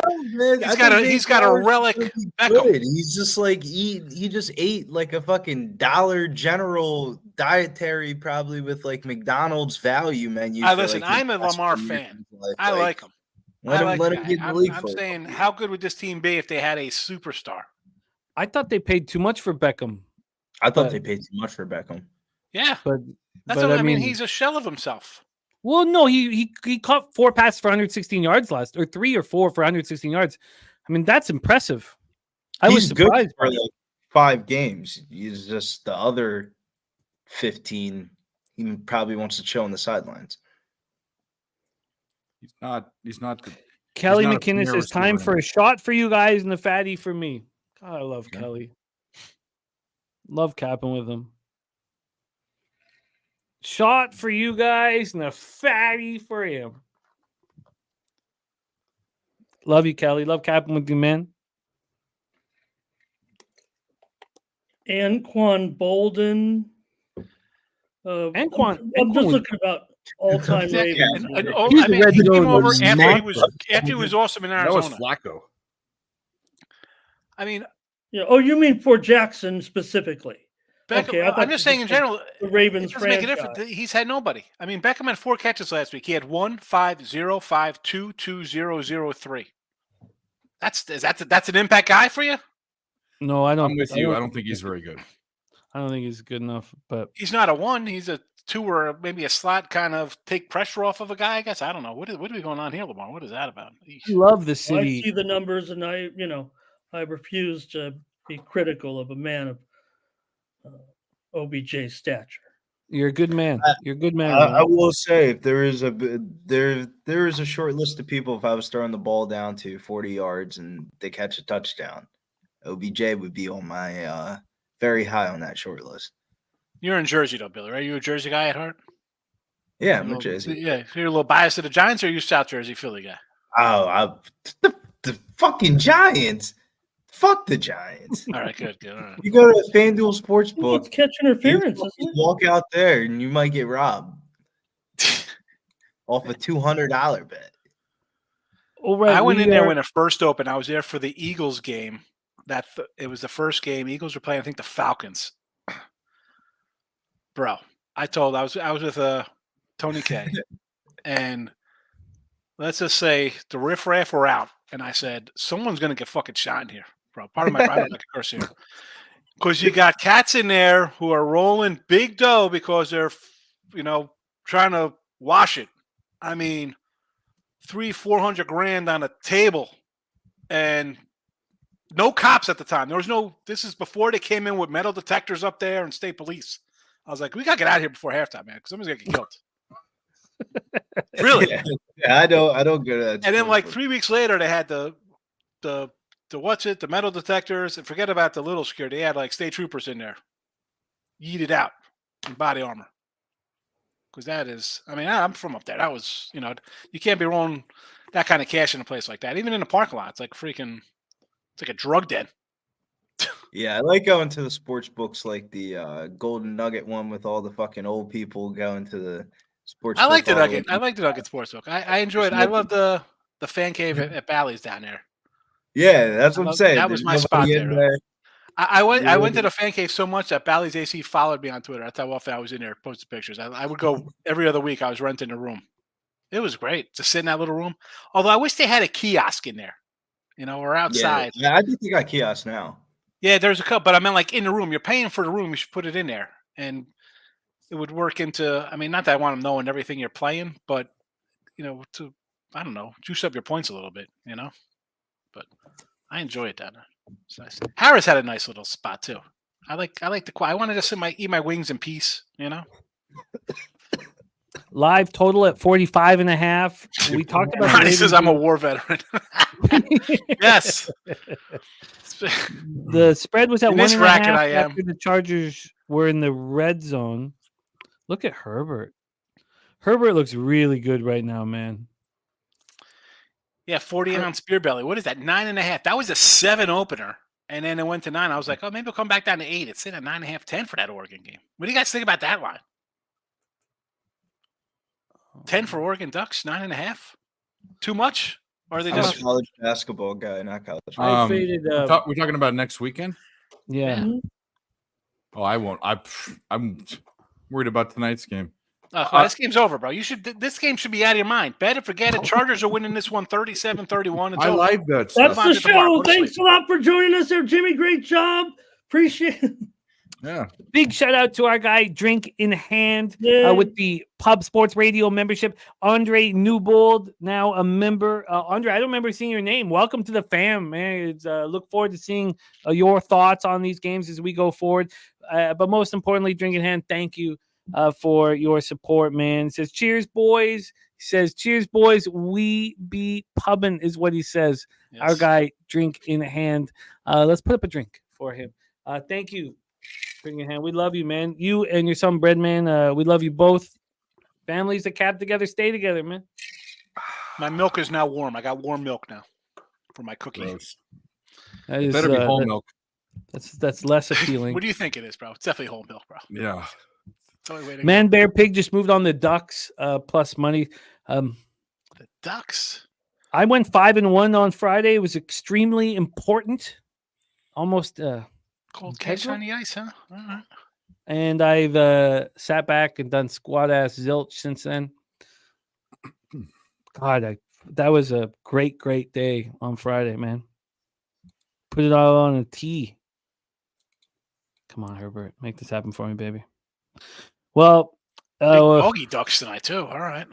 relic. He's just like he just ate like a fucking Dollar General dietary, probably with like McDonald's value menu. Listen, I'm a Lamar fan. I like him. Let him get in the league. I'm saying, how good would this team be if they had a superstar? I thought they paid too much for Beckham. I thought they paid too much for Beckham. Yeah, but I mean, he's a shell of himself. Well, no, he caught 4 passes for 116 yards last, or 3 or 4 for 116 yards. I mean, that's impressive. I was surprised for like 5 games. He's just the other 15. He probably wants to chill on the sidelines. He's not good. Kelly McInnes says time for a shot for you guys and the fatty for me. God, I love Kelly. Love capping with him. Shot for you guys and a fatty for him. Love you, Kelly. Love capping with you, man. Anquan Bolden. And I'm just looking about all-time Ravens. He came over after he was awesome in Arizona. That was Flacco. I mean, you mean for Jackson specifically? Beckham, I'm just saying in general, the Ravens it doesn't make a difference. He's had nobody. I mean, Beckham had 4 catches last week. He had 1, 5, 0, 5, 2, 2, 0, 0, 3. That's an impact guy for you? No, I don't. I'm with you. I don't think he's very good. I don't think he's good enough. But he's not a 1. He's a 2 or maybe a slot kind of take pressure off of a guy. I guess I don't know. What are we going on here, Lamar? What is that about? I love the city. I see the numbers, and I refuse to be critical of a man of OBJ's stature. You're a good man. You're a good man. I will say, if there is a short list of people, if I was throwing the ball down to 40 yards and they catch a touchdown, OBJ would be on my very high on that short list. You're in Jersey, though, Billy. Are you a Jersey guy at heart? Yeah, I'm a Jersey. Yeah, you're a little biased to the Giants, or are you South Jersey Philly guy? Oh, the fucking Giants. Fuck the Giants. All right, good. All right. You go to a FanDuel Sportsbook. It's catch interference. You walk out there and you might get robbed off a $200 bet. All right, I went in there when it first opened. I was there for the Eagles game. It was the first game. Eagles were playing, I think, the Falcons. Bro, I was with Tony K, and let's just say the riffraff were out, and I said, someone's gonna get fucking shot in here, bro. Part of my I don't like a curse here, because you got cats in there who are rolling big dough because they're, trying to wash it. I mean, $300-400 grand on a table, and no cops at the time. There was no. This is before they came in with metal detectors up there and state police. I was like, we gotta get out of here before halftime, man, because somebody's gonna get killed. Really? Yeah, I don't get it. And then like 3 weeks later, they had the metal detectors, and forget about the little security. They had like state troopers in there, yeeted out in body armor. Because that is, I'm from up there. That was, you can't be rolling that kind of cash in a place like that. Even in the parking lot, it's like it's like a drug den. Yeah, I like going to the sports books like the Golden Nugget one with all the fucking old people going to the sports. I like the Nugget. I like the Nugget Sportsbook. I enjoy it. I love the fan cave at Bally's down there. Yeah, that's what I'm saying. That was my spot there. I went to the fan cave so much that Bally's AC followed me on Twitter. That's how often I was in there posting pictures. I would go every other week. I was renting a room. It was great to sit in that little room. Although I wish they had a kiosk in there, or outside. Yeah, I think they got kiosks now. Yeah, there's a couple, but I meant like in the room. You're paying for the room. You should put it in there, and it would work into. Not that I want them knowing everything you're playing, but to juice up your points a little bit. But I enjoy it down there. It's nice. Harris had a nice little spot too. I like the. I wanted to eat my wings in peace. Live total at 45.5. We talked about. Ronnie says I'm a war veteran. Yes. The spread was at 1.5 after the Chargers were in the red zone. Look at Herbert. Herbert looks really good right now, man. Yeah, 40-ounce beer belly. What is that? 9.5. That was a 7 opener, and then it went to 9. I was like, oh, maybe it'll come back down to 8. It's in at 9.5, 10 for that Oregon game. What do you guys think about that line? 10 for Oregon Ducks, 9.5. Too much? Or are they just a college basketball guy, not college? I faded. We're talking about next weekend. Yeah. Oh, I won't. I'm worried about tonight's game. This game's over, bro. This game should be out of your mind. Bet it, forget it. Chargers are winning this one 37-31. I like that. That's the show. Thanks a lot for joining us there, Jimmy. Great job. Appreciate it. Yeah. Big shout out to our guy, Drink in Hand, with the Pub Sports Radio membership. Andre Newbold, now a member. Andre, I don't remember seeing your name. Welcome to the fam, man. Look forward to seeing your thoughts on these games as we go forward. But most importantly, Drink in Hand, thank you for your support, man. He says, cheers, boys. He says, cheers, boys. We be pubbing is what he says. Yes. Our guy, Drink in Hand. Let's put up a drink for him. Thank you. Bring your hand. We love you, man. You and your son, Breadman. We love you both. Families that cap together, stay together, man. My milk is now warm. I got warm milk now for my cookie. Gross. That is, better be whole milk. That's less appealing. What do you think it is, bro? It's definitely whole milk, bro. Yeah. Man, Bear, Pig just moved on the Ducks plus money. The Ducks. I went 5-1 on Friday. It was extremely important. Almost cold cash on the ice, huh? All right. And I've sat back and done squat ass zilch since then. God, that was a great day on Friday, man. Put it all on a tee. Come on, Herbert, make this happen for me, baby. Well, big doggy Ducks tonight too. All right.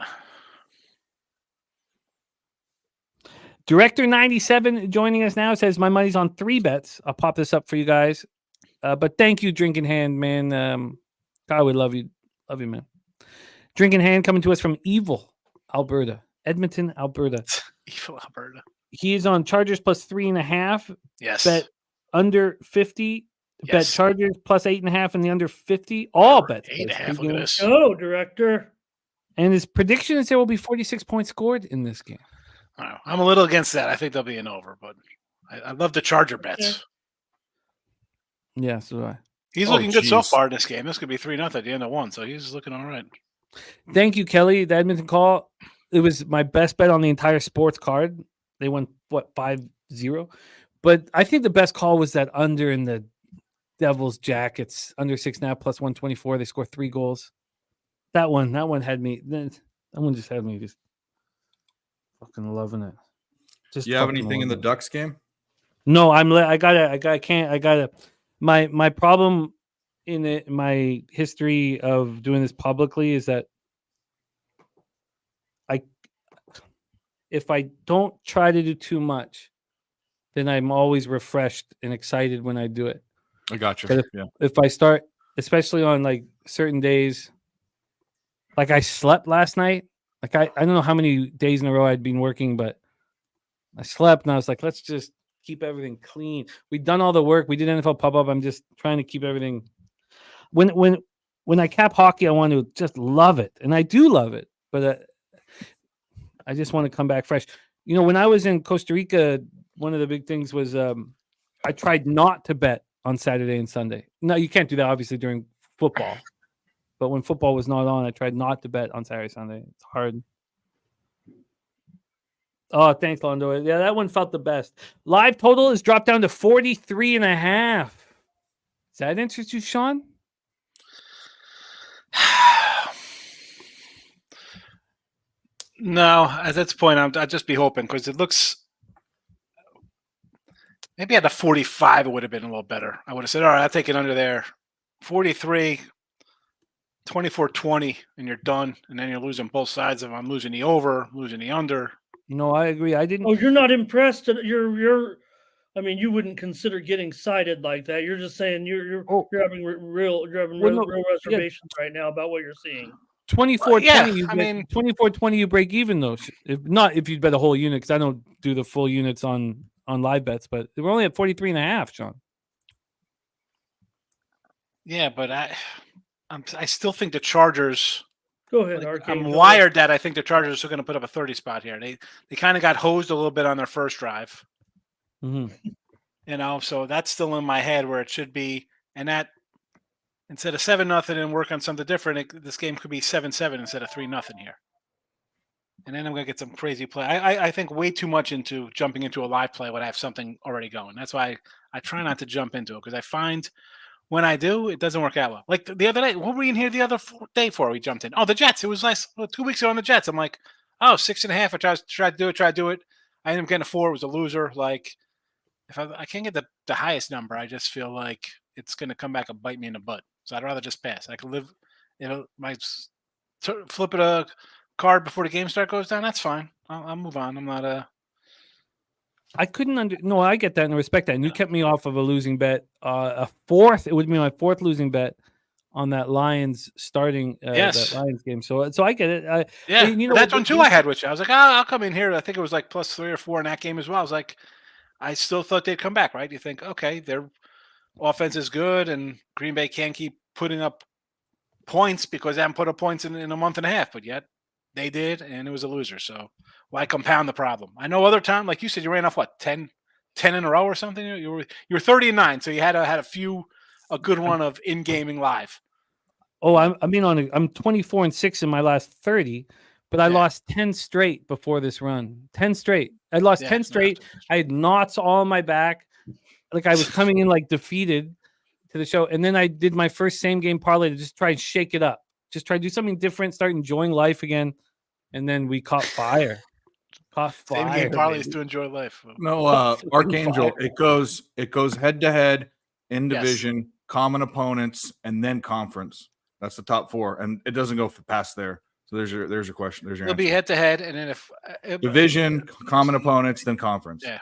Director 97 joining us now says my money's on 3 bets. I'll pop this up for you guys. But thank you, Drinking Hand, man. God, we love you, man. Drinking Hand coming to us from Evil, Alberta, Edmonton, Alberta. Evil, Alberta. He is on Chargers plus 3.5. Yes. Bet under 50. Yes. Bet Chargers plus 8.5 and the under 50. All bets. 8.5. Look at this. Go, Director. And his prediction is there will be 46 points scored in this game. I'm a little against that. I think there'll be an over, but I love the Charger bets. Yeah, so do I. He's looking good so far in this game. This could be 3-0 at the end of 1, so he's looking all right. Thank you, Kelly. The Edmonton call. It was my best bet on the entire sports card. They won, 5-0? But I think the best call was that under in the Devils Jackets, under 6.5 plus 124. They scored 3 goals. That one had me. That one just had me just fucking loving it. Just you have anything in the Ducks game? No, my problem in my history of doing this publicly is that if I don't try to do too much, then I'm always refreshed and excited when I do it. I got you. If I start, especially on like certain days, like I slept last night. Like I don't know how many days in a row I'd been working, but I slept and I was like, let's just keep everything clean. We've done all the work. We did NFL pop-up. I'm just trying to keep everything. When I cap hockey, I want to just love it. And I do love it, but I just want to come back fresh. You know, when I was in Costa Rica, one of the big things was I tried not to bet on Saturday and Sunday. No, you can't do that, obviously, during football. But when football was not on, I tried not to bet on Saturday, Sunday. It's hard. Oh, thanks, Londo. Yeah, that one felt the best. Live total is dropped down to 43.5. Does that interest you, Sean? No, at this point, I'd just be hoping because it looks. Maybe at the 45, it would have been a little better. I would have said, all right, I'll take it under there. 43, 24-20, and you're done. And then you're losing both sides of them. I'm losing the over, losing the under. No, I agree. I didn't. Oh, you're not impressed. You're. I mean, you wouldn't consider getting cited like that. You're just saying you're having real reservations right now about what you're seeing. 24-20. 24-20. You break even though. If you bet a whole unit, because I don't do the full units on live bets, but we're only at 43.5, Sean. Yeah, but I still think the Chargers. Go ahead, Arcade. I'm wired that I think the Chargers are still going to put up a 30 spot here. They kind of got hosed a little bit on their first drive. Mm-hmm. You know, so that's still in my head where it should be. And that instead of 7-0 and work on something different, this game could be 7-7 instead of 3-0 here. And then I'm going to get some crazy play. I think way too much into jumping into a live play when I have something already going. That's why I try not to jump into it because I find when I do, it doesn't work out well. Like the other day, what were we in here the other day for? We jumped in. Oh, the Jets. It was nice. 2 weeks ago on the Jets. I'm like, 6.5. I tried to do it. I ended up getting a 4. It was a loser. Like, if I can't get the highest number, I just feel like it's going to come back and bite me in the butt. So I'd rather just pass. I could live, flip it a card before the game goes down. That's fine. I'll move on. I'm not I couldn't No, I get that and respect that. And you kept me off of a losing bet. A fourth, it would be my 4th losing bet on that Lions starting that Lions game. So I get it. That's one too I had with you. I was like, I'll come in here. I think it was like plus 3 or 4 in that game as well. I was like, I still thought they'd come back, right? You think, okay, their offense is good and Green Bay can't keep putting up points because they haven't put up points in a month and a half, but yet they did, and it was a loser. So why compound the problem? I know other time, like you said, you ran off 10 in a row or something. You were 30-9, so you had a good run of in-gaming live. Oh, I'm 24-6 in my last 30, but I lost 10 straight before this run. 10 straight. I lost 10 straight. I had knots all on my back. Like I was coming in like defeated to the show. And then I did my first same game parlay to just try and shake it up. Just try to do something different, start enjoying life again. And then we caught fire. Same game parlays to enjoy life. No, Archangel, it goes head to head, in division, common opponents, and then conference. That's the top 4. And it doesn't go past there. So there's your question. There's your It'll be head to head, and then if division, common opponents, then conference. Yeah.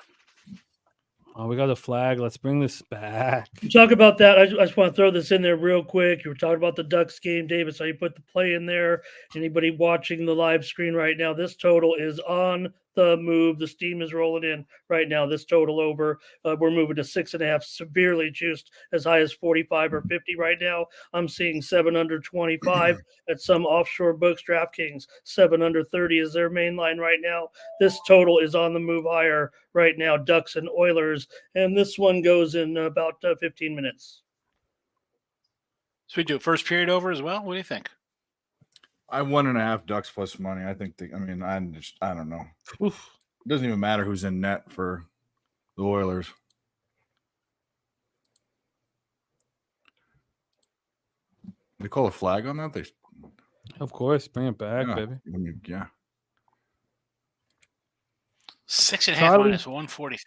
Oh, we got a flag. Let's bring this back. Talk about that. I just want to throw this in there real quick. You were talking about the Ducks game, David. So you put the play in there. Anybody watching the live screen right now, this total is on the move. The steam is rolling in right now. This total over. We're moving to 6.5, severely juiced as high as 45 or 50 right now. I'm seeing 7 under 25 at some offshore books. DraftKings 7 under 30 is their main line right now. This total is on the move higher right now. Ducks and Oilers, and this one goes in about 15 minutes. So we do first period over as well. What do you think? I 1.5 Ducks plus money. I think. I don't know. Oof. It doesn't even matter who's in net for the Oilers. They call a flag on that. Of course, bring it back, baby. Yeah. 6.5 minus 145.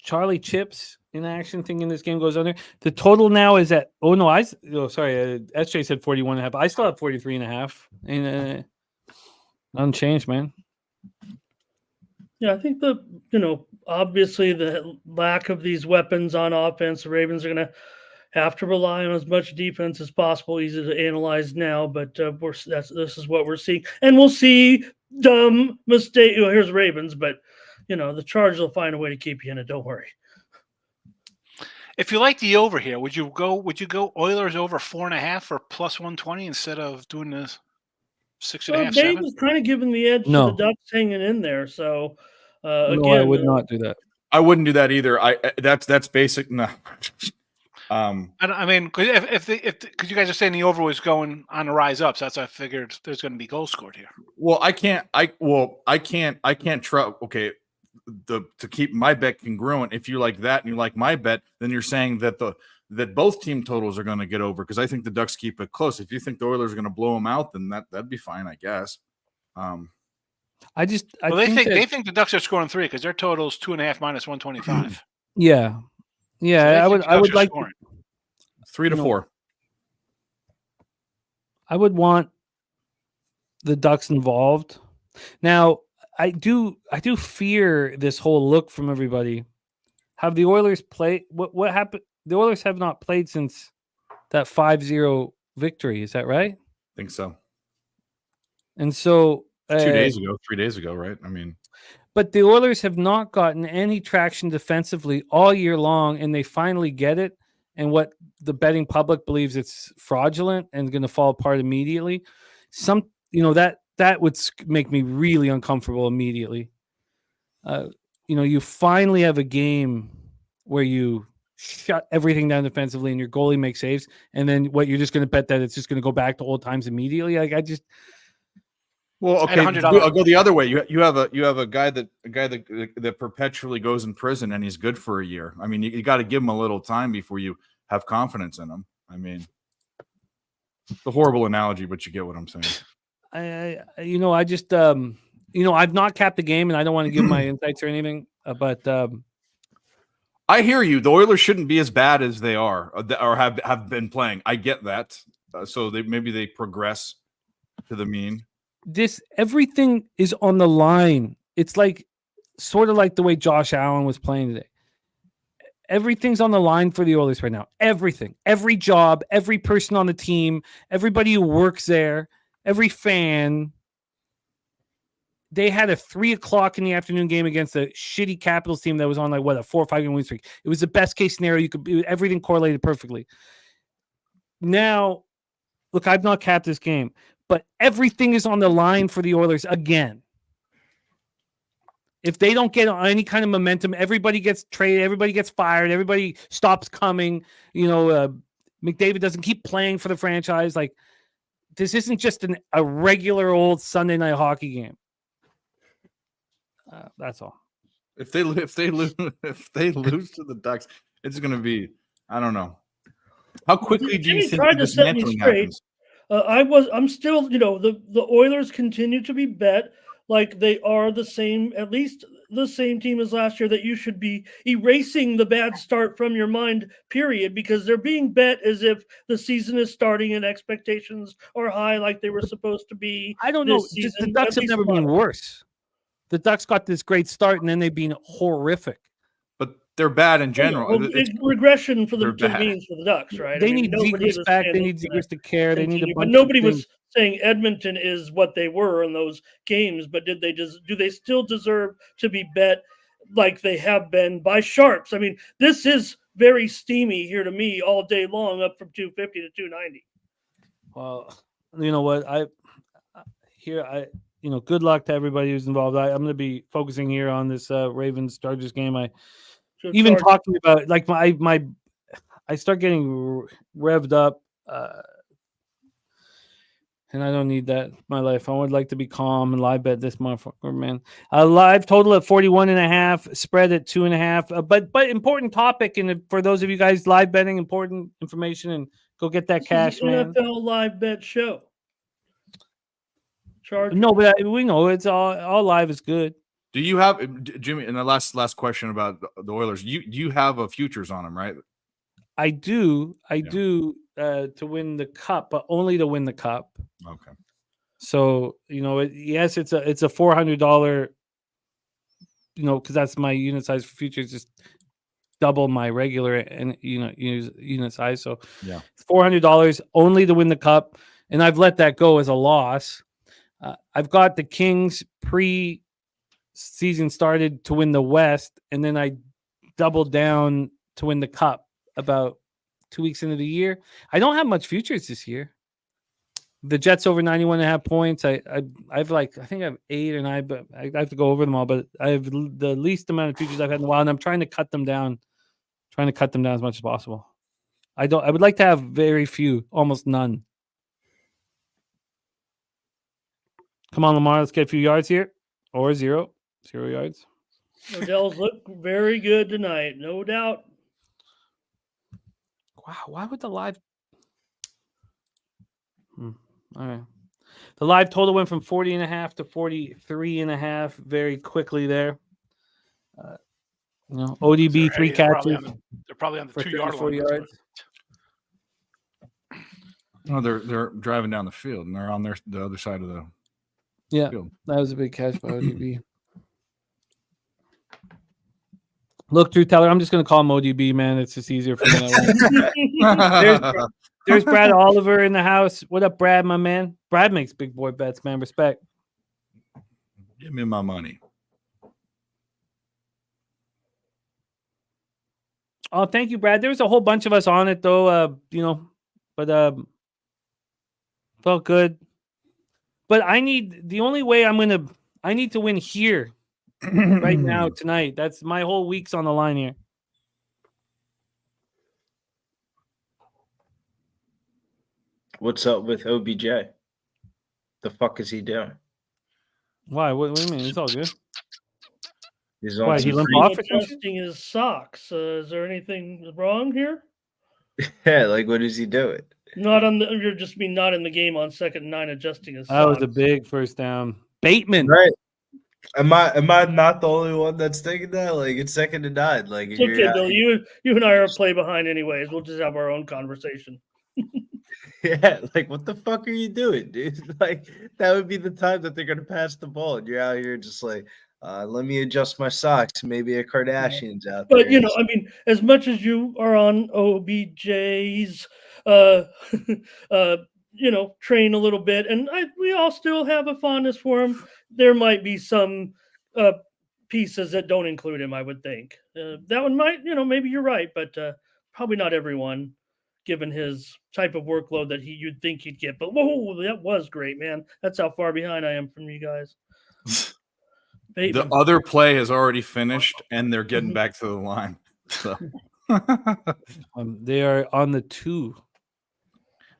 Charlie Chips in action thing in this game goes on there. The total now is at SJ said 41.5. I still have 43.5. And unchanged, man. Yeah, I think obviously the lack of these weapons on offense, the Ravens are going to have to rely on as much defense as possible. Easy to analyze now, but this is what we're seeing, and we'll see dumb mistake. Here's Ravens, but the Chargers will find a way to keep you in it. Don't worry. If you like the over here, would you go Oilers over 4.5 for plus 120 instead of doing this 6.5? Dave is kind of giving the edge to the Ducks hanging in there. So again, I would not do that. I wouldn't do that either. That's basic. No. I mean, because you guys are saying the over was going on the rise up, so that's why I figured there's going to be goals scored here. Well, I can't trust. Okay, to keep my bet congruent. If you like that and you like my bet, then you're saying that that both team totals are going to get over, because I think the Ducks keep it close. If you think the Oilers are going to blow them out, then that'd be fine, I guess. They think the Ducks are scoring 3 because their total is 2.5 minus 125. Yeah. Yeah, so I would like 3 to 4. I would want the Ducks involved. Now, I do fear this whole look from everybody. Have the Oilers played? What happened? The Oilers have not played since that 5-0 victory. Is that right? I think so. And so 2 days ago, 3 days ago, right? I mean, but the Oilers have not gotten any traction defensively all year long, and they finally get it. And what the betting public believes it's fraudulent and going to fall apart immediately. That would make me really uncomfortable immediately. You finally have a game where you shut everything down defensively and your goalie makes saves, and then you're just going to bet that it's just going to go back to old times immediately. Well, okay, I'll go the other way. You have a guy that perpetually goes in prison and he's good for a year. I mean, you got to give him a little time before you have confidence in him. I mean, it's a horrible analogy, but you get what I'm saying. I've not capped the game, and I don't want to give my insights or anything, but I hear you. The Oilers shouldn't be as bad as they are or have been playing. I get that. So maybe they progress to the mean. Everything is on the line. It's like sort of like the way Josh Allen was playing today. Everything's on the line for the Oilers right now. Everything, every job, every person on the team, everybody who works there, every fan. They had a 3:00 in the afternoon game against a shitty Capitals team that was on a 4 or 5 game win streak. It was the best case scenario. Everything correlated perfectly. Now, look, I've not capped this game, but everything is on the line for the Oilers again. If they don't get any kind of momentum, everybody gets traded, everybody gets fired, everybody stops coming. McDavid doesn't keep playing for the franchise. Like, this isn't just a regular old Sunday night hockey game. That's all. If they lose to the Ducks, it's going to be, I don't know. How quickly do you think the dismantling happens? I'm still, the Oilers continue to be bet like they are the same, at least the same team as last year, that you should be erasing the bad start from your mind, period, because they're being bet as if the season is starting and expectations are high like they were supposed to be. I don't know. The Ducks have never been worse. The Ducks got this great start, and then they've been horrific. But they're bad in general. Well, regression for the means for the Ducks, right? They need Zegras back. They need Zegras to care. They need a bunch. But nobody was saying Edmonton is what they were in those games. But do they still deserve to be bet like they have been by sharps? I mean, this is very steamy here to me all day long, up from 250 to 290. Well, you know what? Good luck to everybody who's involved. I'm going to be focusing here on this Ravens Chargers game. Talking about like I start getting revved up, and I don't need that in my life. I would like to be calm and live bet this motherfucker, man. Live total at 41.5, spread at 2.5. But important topic, and for those of you guys live betting, important information, and go get that cash, man. NFL live bet show. Chargers. No, but we know it's all live is good. Do you have, Jimmy, and the last question about the Oilers, you have a futures on them, right? I do to win the cup, but only to win the cup. Okay. So, yes, it's a $400, because that's my unit size for futures, just double my regular and unit size. So yeah, $400 only to win the cup. And I've let that go as a loss. I've got the Kings season started to win the West, and then I doubled down to win the cup about 2 weeks into the year. I don't have much futures this year. The Jets over 91.5 points. I think I have 8 or 9, but I have to go over them all. But I have the least amount of futures I've had in a while, and I'm trying to cut them down. As much as possible. I would like to have very few, almost none. Come on, Lamar. Let's get a few yards here, or 0 yards. Odell's look very good tonight, no doubt. Wow, why would the live? All right, the live total went from 40.5 to 43.5 very quickly there. ODB 3 catches. They're probably on the 2-yard line. Yards. No, they're driving down the field and they're on the other side of the. Yeah, that was a big catch by ODB. Look, Drew Teller, I'm just going to call him ODB, man. It's just easier for me. There's Brad Oliver in the house. What up, Brad, my man? Brad makes big boy bets, man. Respect. Give me my money. Oh, thank you, Brad. There was a whole bunch of us on it, though, but felt good. But I need to win here right now tonight. That's my whole week's on the line here. What's up with OBJ? The fuck is he doing? Why? What do you mean? It's all good. He's on he limped off adjusting his socks. Is there anything wrong here? Yeah, like what is he doing? Not in the game on 2nd and 9 adjusting his socks. That was a big first down. Bateman. Right. Am I not the only one that's thinking that? Like it's 2nd and 9. Like it's okay, Bill. You and I are play behind anyways. We'll just have our own conversation. Yeah, like what the fuck are you doing, dude? Like that would be the time that they're gonna pass the ball, and you're out here just like, let me adjust my socks. Maybe a Kardashian's out there. But as much as you are on OBJ's, train a little bit, and we all still have a fondness for him. There might be some pieces that don't include him. I would think that one might, maybe you're right, but probably not everyone, given his type of workload that you'd think he'd get. But whoa, that was great, man. That's how far behind I am from you guys. The other play has already finished, and they're getting back to the line. So They are on the 2.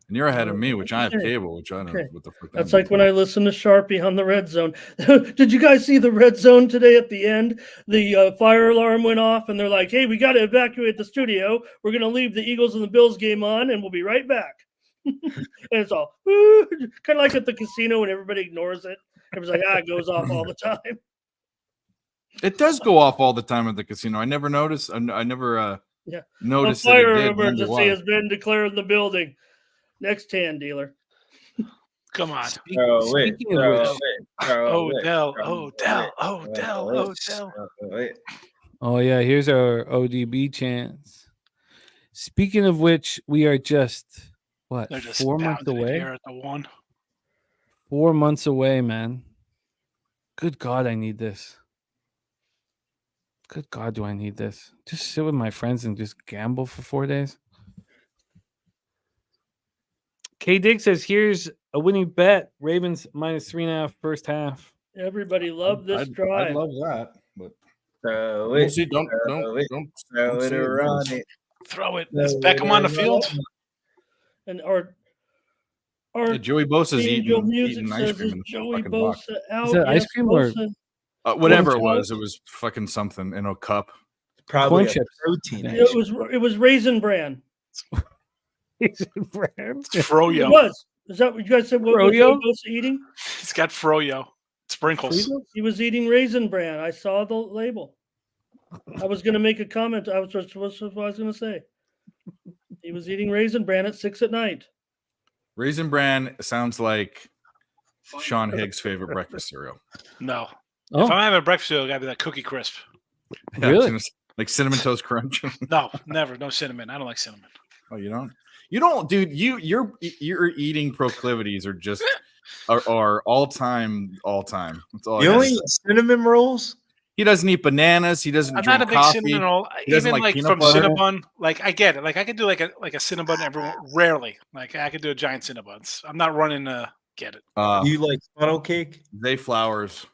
And you're ahead of me, which I have cable, which I don't know what the fuck. That's like when I listen to Sharpie on the red zone. Did you guys see the red zone today at the end? The fire alarm went off, and they're like, hey, we got to evacuate the studio. We're going to leave the Eagles and the Bills game on, and we'll be right back. And it's all kind of like at the casino when everybody ignores it. Everybody's like, it goes off all the time. It does go off all the time at the casino. I never noticed. I never noticed. A fire emergency has been declared in the building. Next hand dealer. Come on. Odell. Oh, yeah. Here's our ODB chance. Speaking of which, we are just, 4 months away? Here at the 1. 4 months away, man. Good God, I need this. Good God, do I need this? Just sit with my friends and just gamble for 4 days? K Dig says, here's a winning bet. Ravens -3.5 first half. Everybody loved this drive. I love that. But throw it. Don't Throw it around it. Throw it. Is Beckham on the field? And our Joey Bosa's eating ice says, cream in the Joey fucking box. Bosa out. Is that ice cream or whatever it was fucking something in a cup. Probably corn chips? Protein. It was Raisin Bran. Raisin Bran. It's Froyo. It was. Is that what you guys said? What was Joey Bosa eating? He's got Froyo. Sprinkles. He was eating Raisin Bran. I saw the label. I was going to make a comment. What I was going to say. He was eating Raisin Bran at 6 p.m. Raisin Bran sounds like Sean Higgs' favorite breakfast cereal. No. Oh. If I'm having a breakfast cereal, it got to be that Cookie Crisp. Yeah, really? Like Cinnamon Toast Crunch? No, never. No cinnamon. I don't like cinnamon. Oh, you don't? You don't, dude. Your eating proclivities are just are all time. That's all. You only eat cinnamon rolls? He doesn't eat bananas. He doesn't. I'm drink not a big coffee. cinnamon roll. Even like from Cinnabon, like I get it. Like I could do like a Cinnabon rarely. Like I could do a giant Cinnabons. I'm not running to get it. You like funnel cake? Zay Flowers.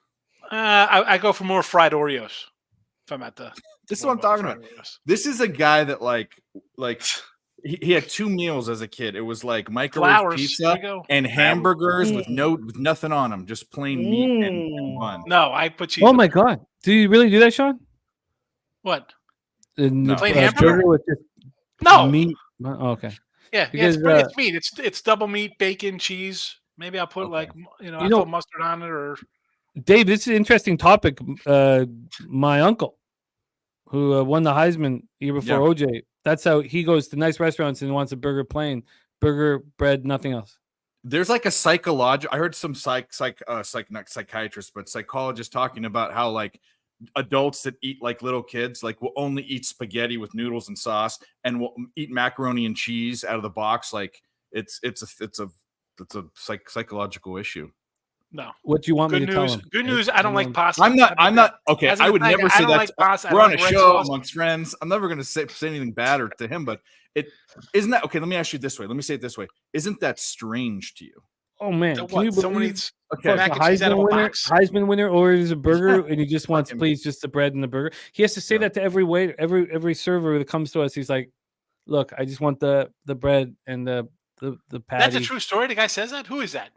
I go for more fried Oreos. If I'm at the. This is what I'm talking about. Oreos. This is a guy that like he had 2 meals as a kid. It was like microwave pizza and hamburgers with nothing on them, just plain meat and bun. No, I put cheese. Oh my God! Do you really do that, Sean? What? No. Plain hamburger with just meat. Oh, okay. Yeah, because, it's meat. It's double meat, bacon, cheese. Maybe I'll put I put mustard on it or. Dave, this is an interesting topic. My uncle, who won the Heisman year before OJ, that's how he goes to nice restaurants and wants a burger plain, burger, bread, nothing else. There's like a psychological. I heard some not psychiatrists, but psychologists talking about how like adults that eat like little kids like will only eat spaghetti with noodles and sauce and will eat macaroni and cheese out of the box. Like it's a psychological issue. No. What do you want me to tell him? Good news. I don't like pasta. I'm not. Okay, I would never say that. Like pasta. We're on a show amongst friends. I'm never going to say anything bad to him, but it isn't that okay. Let me ask you this way. Let me say it this way. Isn't that strange to you? Oh man, can you someone eats Heisman winner orders a burger and he just wants just the bread and the burger. He has to say that to every waiter, every server that comes to us. He's like, "Look, I just want the bread and the patty." That's a true story. The guy says that. Who is that?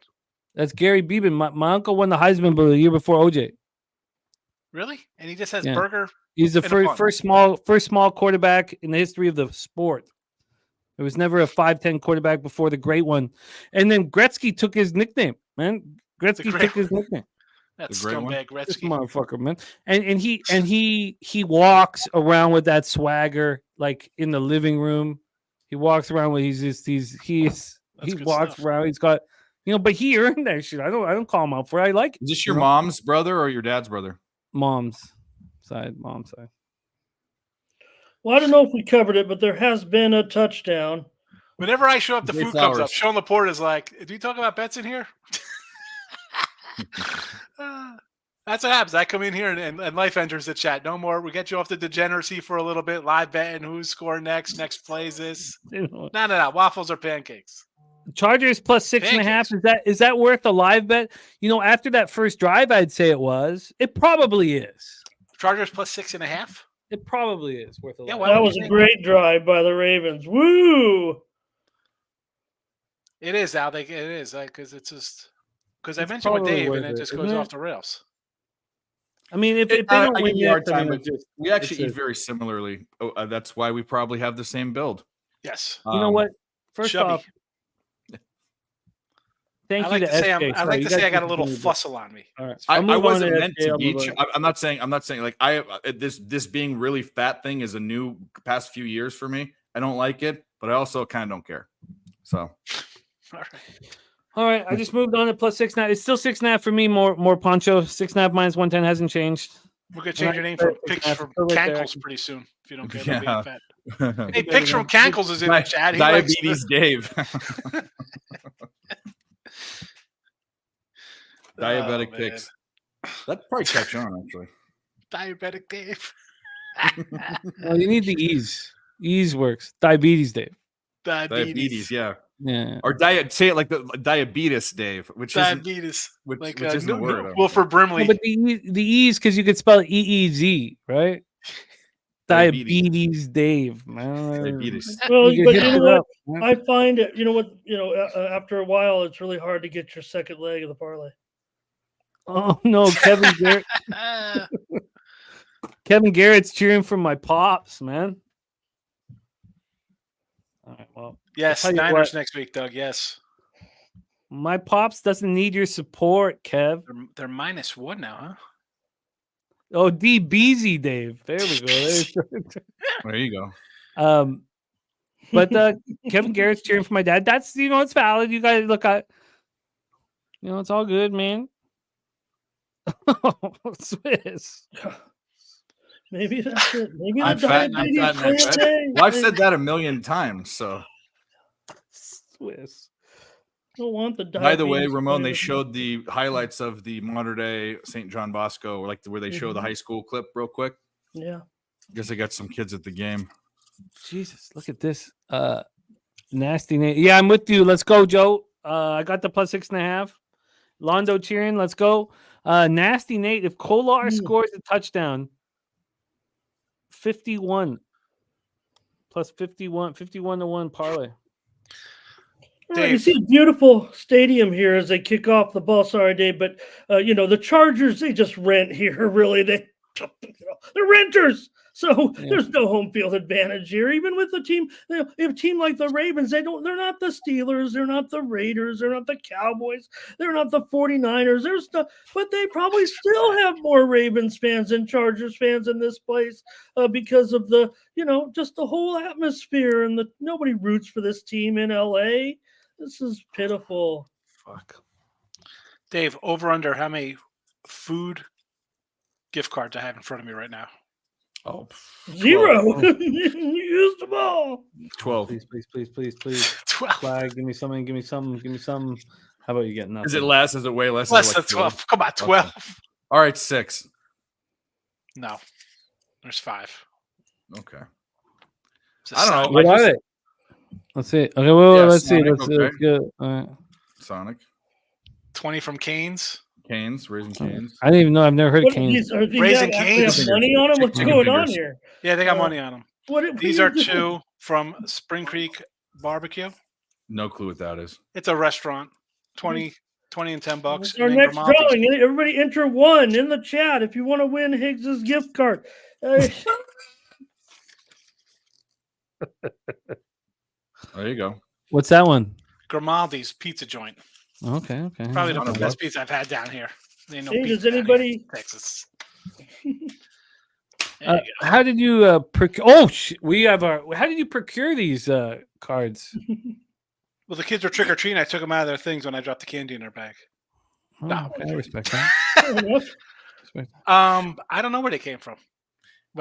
That's Gary Beeben. My uncle won the Heisman the year before OJ. Really? And he just has burger. He's the first small quarterback in the history of the sport. There was never a 5'10" quarterback before the great one. And then Gretzky took his nickname, man. Gretzky took his nickname. That's scumbag Gretzky. This motherfucker, man. And he walks around with that swagger like in the living room. He walks around with he walks around. He's got but he earned that shit. I don't call him out for it. I like it. Is this your mom's brother or your dad's brother? Mom's side. Well, I don't know if we covered it, but there has been a touchdown. Whenever I show up, the food comes up. Sean Laporte is like, "Do we talk about bets in here?" That's what happens. I come in here and life enters the chat. No more. We get you off the degeneracy for a little bit. Live betting. Who's scoring next? Next plays this. No. Waffles or pancakes. Chargers plus 6.5. Is that worth a live bet? After that first drive, I'd say it was. It probably is. Chargers plus 6.5. It probably is worth a lot. Well, that was a great drive by the Ravens. Woo! It is, Al. It is because it's just because I mentioned with Dave, and it just goes off the rails. I mean, if they don't win yet, time, we actually eat very similarly. That's why we probably have the same build. Yes. You know what? First off, thank you to SJ. I like to say I got a little fussle on me. All right. I wasn't meant to beat you. I'm not saying like this being really fat thing is a new past few years for me. I don't like it, but I also kind of don't care. So. All right. I just moved on to +6.5. It's still 6.5 for me. More Poncho. 6.5 minus 110 hasn't changed. We're gonna change your name from Picks from Cankles pretty soon. If you don't care about being fat. Hey, Picks from Cankles is in the chat. Diabetes Dave. Diabetic Picks. That'd probably catch on actually. Diabetic Dave. Well, you need the ease. Ease works. Diabetes Dave. Diabetes, yeah. Yeah. Or say it like the diabetes, Dave, which diabetes, which isn't a word. Wilford Brimley. No, but the ease because you could spell it EEZ, right? Diabetes Dave, man. Diabetes. Well, but you know what? I find it. You know what? After a while, it's really hard to get your second leg of the parlay. Oh no, Kevin Garrett. Kevin Garrett's cheering for my pops, man. All right, well. Yes, Niners next week, Doug. Yes. My pops doesn't need your support, Kev. They're -1 now, huh? Oh, DBZ, Dave. There we go. There you go. But Kevin Garrett's cheering for my dad. That's it's valid. You guys look at, it's all good, man. Swiss. Maybe that's it. Maybe I'm fat. Well, I've said that a million times. So. Swiss. Don't want the. By the way, Ramon, they showed the highlights of the modern day St. John Bosco, where they show the high school clip real quick. Yeah. Guess I got some kids at the game. Jesus, look at this. Nasty name. Yeah, I'm with you. Let's go, Joe. I got the +6.5. Londo cheering. Let's go. Nasty Nate. If Kolar scores a touchdown, 51 +51 to 1 parlay. Right, you see a beautiful stadium here as they kick off the ball. Sorry, Dave, but the Chargers, they just rent here. Really, they're renters, so there's no home field advantage here. Even with a team like the Ravens, they're not the Steelers, they're not the Raiders, they're not the Cowboys, they're not the 49ers. But they probably still have more Ravens fans than Chargers fans in this place because of the just the whole atmosphere and nobody roots for this team in LA. This is pitiful. Fuck. Dave, over under how many food gift cards I have in front of me right now? Oh, 0. You used them all. 12. Please. 12. Flag. Give me some. How about you get nothing? Is it less? Is it way less? Less than 12. Come on, 12. Okay. All right, 6. No. There's 5. Okay. I don't know. What are they? Let's see. Okay, let's see. Let's go. All right. Sonic. 20 from Canes. Raising Canes. I didn't even know. I've never heard of Canes. Raising Canes. Have money on them? What's going on here? Yeah, they got money on them. These are 2 from Spring Creek Barbecue. No clue what that is. It's a restaurant. 20 and $10. Our next drawing. Everybody enter 1 in the chat if you want to win Higgs's gift card. There you go. What's that one? Grimaldi's pizza joint. Okay. Probably the best pizza I've had down here. Does anybody? Texas. How did you procure? How did you procure these cards? Well, the kids were trick or treating. I took them out of their things when I dropped the candy in their bag. Oh, No, I respect that. I don't know where they came from.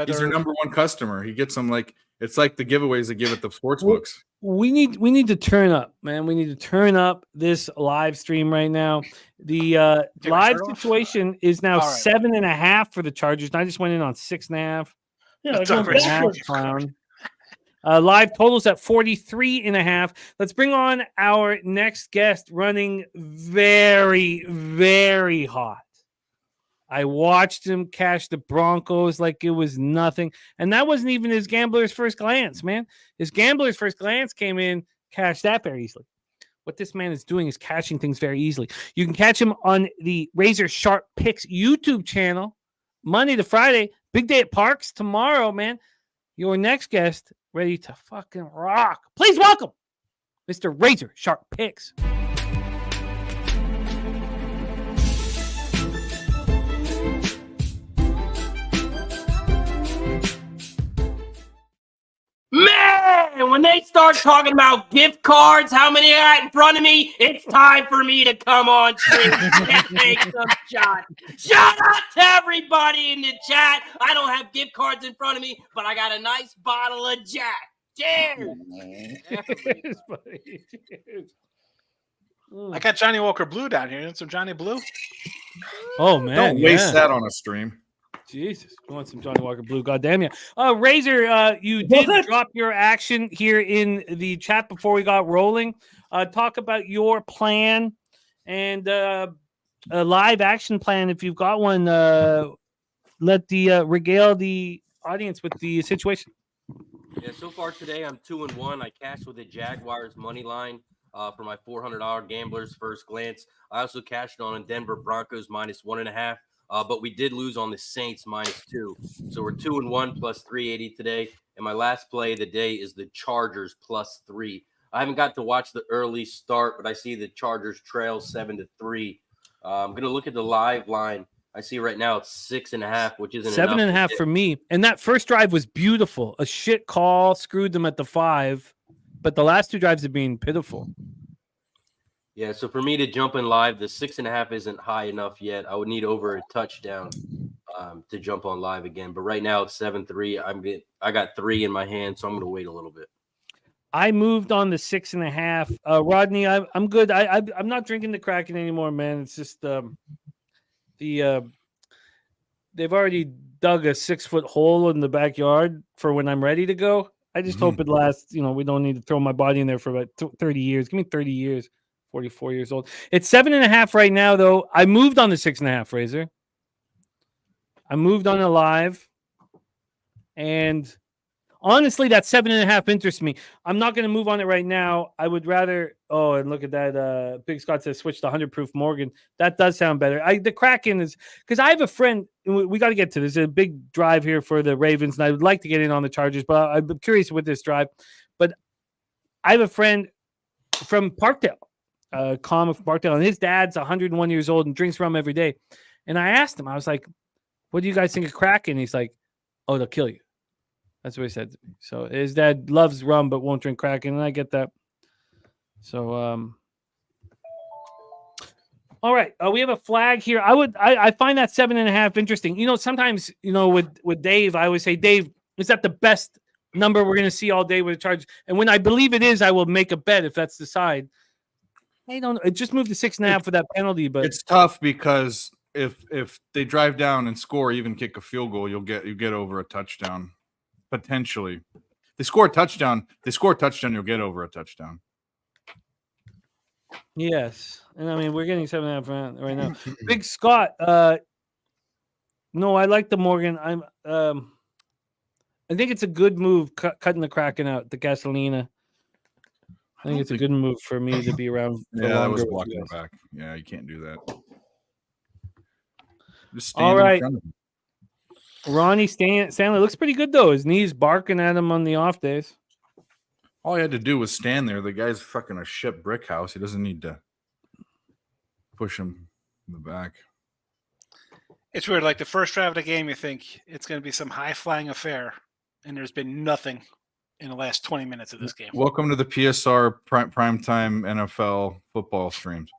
He's their number 1 customer. He gets them it's like the giveaways they give at the sports books. We need to turn up, man. We need to turn up this live stream right now. The live situation is now 7.5 for the Chargers. And I just went in on 6.5. Yeah, clown. Live totals at 43.5. Let's bring on our next guest, running very, very hot. I watched him cash the Broncos like it was nothing. And that wasn't even his gambler's first glance, man. His gambler's first glance came in, cashed that very easily. What this man is doing is cashing things very easily. You can catch him on the Razor Sharp Picks YouTube channel, Monday to Friday. Big day at Parks tomorrow, man. Your next guest ready to fucking rock. Please welcome Mr. Razor Sharp Picks. Man, when they start talking about gift cards, how many I got in front of me, it's time for me to come on stream and take some shots. Shout out to everybody in the chat. I don't have gift cards in front of me, but I got a nice bottle of Jack. Cheers. Cheers, buddy. Cheers. I got Johnny Walker Blue down here. You want some Johnny Blue? Oh, man. Don't waste that on a stream. Jesus, you want some Johnny Walker Blue? Goddamn you, Razor! You did drop your action here in the chat before we got rolling. Talk about your plan and a live action plan if you've got one. Let the regale the audience with the situation. Yeah, so far today I'm 2-1. I cashed with the Jaguars money line for my $400 gambler's first glance. I also cashed on a Denver Broncos -1.5. But we did lose on the Saints -2. So we're 2-1 plus 380 today. And my last play of the day is the Chargers +3. I haven't got to watch the early start, but I see the Chargers trail 7-3. I'm going to look at the live line. I see right now it's 6.5, which isn't 7.5 for me. And that first drive was beautiful. A shit call screwed them at the 5, but the last two drives have been pitiful. Yeah, so for me to jump in live, the 6.5 isn't high enough yet. I would need over a touchdown to jump on live again. But right now it's 7-3. I got 3 in my hand, so I'm going to wait a little bit. I moved on the 6.5. Rodney, I'm good. I'm not drinking the Kraken anymore, man. It's just they've already dug a 6-foot hole in the backyard for when I'm ready to go. I just hope it lasts. We don't need to throw my body in there for about 30 years. Give me 30 years. 44 years old. It's 7.5 right now, though. I moved on the 6.5, Razor. I moved on a live. And honestly, that 7.5 interests me. I'm not going to move on it right now. I would rather. Oh, and look at that. Big Scott says switch to 100 proof Morgan. That does sound better. The Kraken is because I have a friend. We got to get to this. There's a big drive here for the Ravens, and I would like to get in on the Chargers, but I'm curious with this drive. But I have a friend from Parkdale. Calm of Parkdale, and his dad's 101 years old and drinks rum every day. And I asked him, I was like, what do you guys think of Kraken? He's like, oh, they'll kill you. That's what he said to me. So his dad loves rum but won't drink Kraken, and I get that. So all right. We have a flag here. I find that 7.5 interesting. Sometimes, with Dave, I always say, Dave, is that the best number we're gonna see all day with the Chargers? And when I believe it is, I will make a bet if that's the side. I don't know. It just moved to 6.5 for that penalty, but it's tough because if they drive down and score, even kick a field goal, you get over a touchdown potentially. They score a touchdown. You'll get over a touchdown. Yes, and I mean we're getting 7.5 right now. Big Scott. No, I like the Morgan. I think it's a good move cutting the Kraken out, the Gasolina. I think it's a good move for me to be around. Yeah, I was blocking back. Yeah, you can't do that. Just stand all right. in front of him. Ronnie Stanley looks pretty good though. His knees barking at him on the off days. All he had to do was stand there. The guy's fucking a shit brick house. He doesn't need to push him in the back. It's weird. Like the first drive of the game, you think it's going to be some high-flying affair, and there's been nothing in the last 20 minutes of this game. Welcome to the PSR primetime NFL football streams.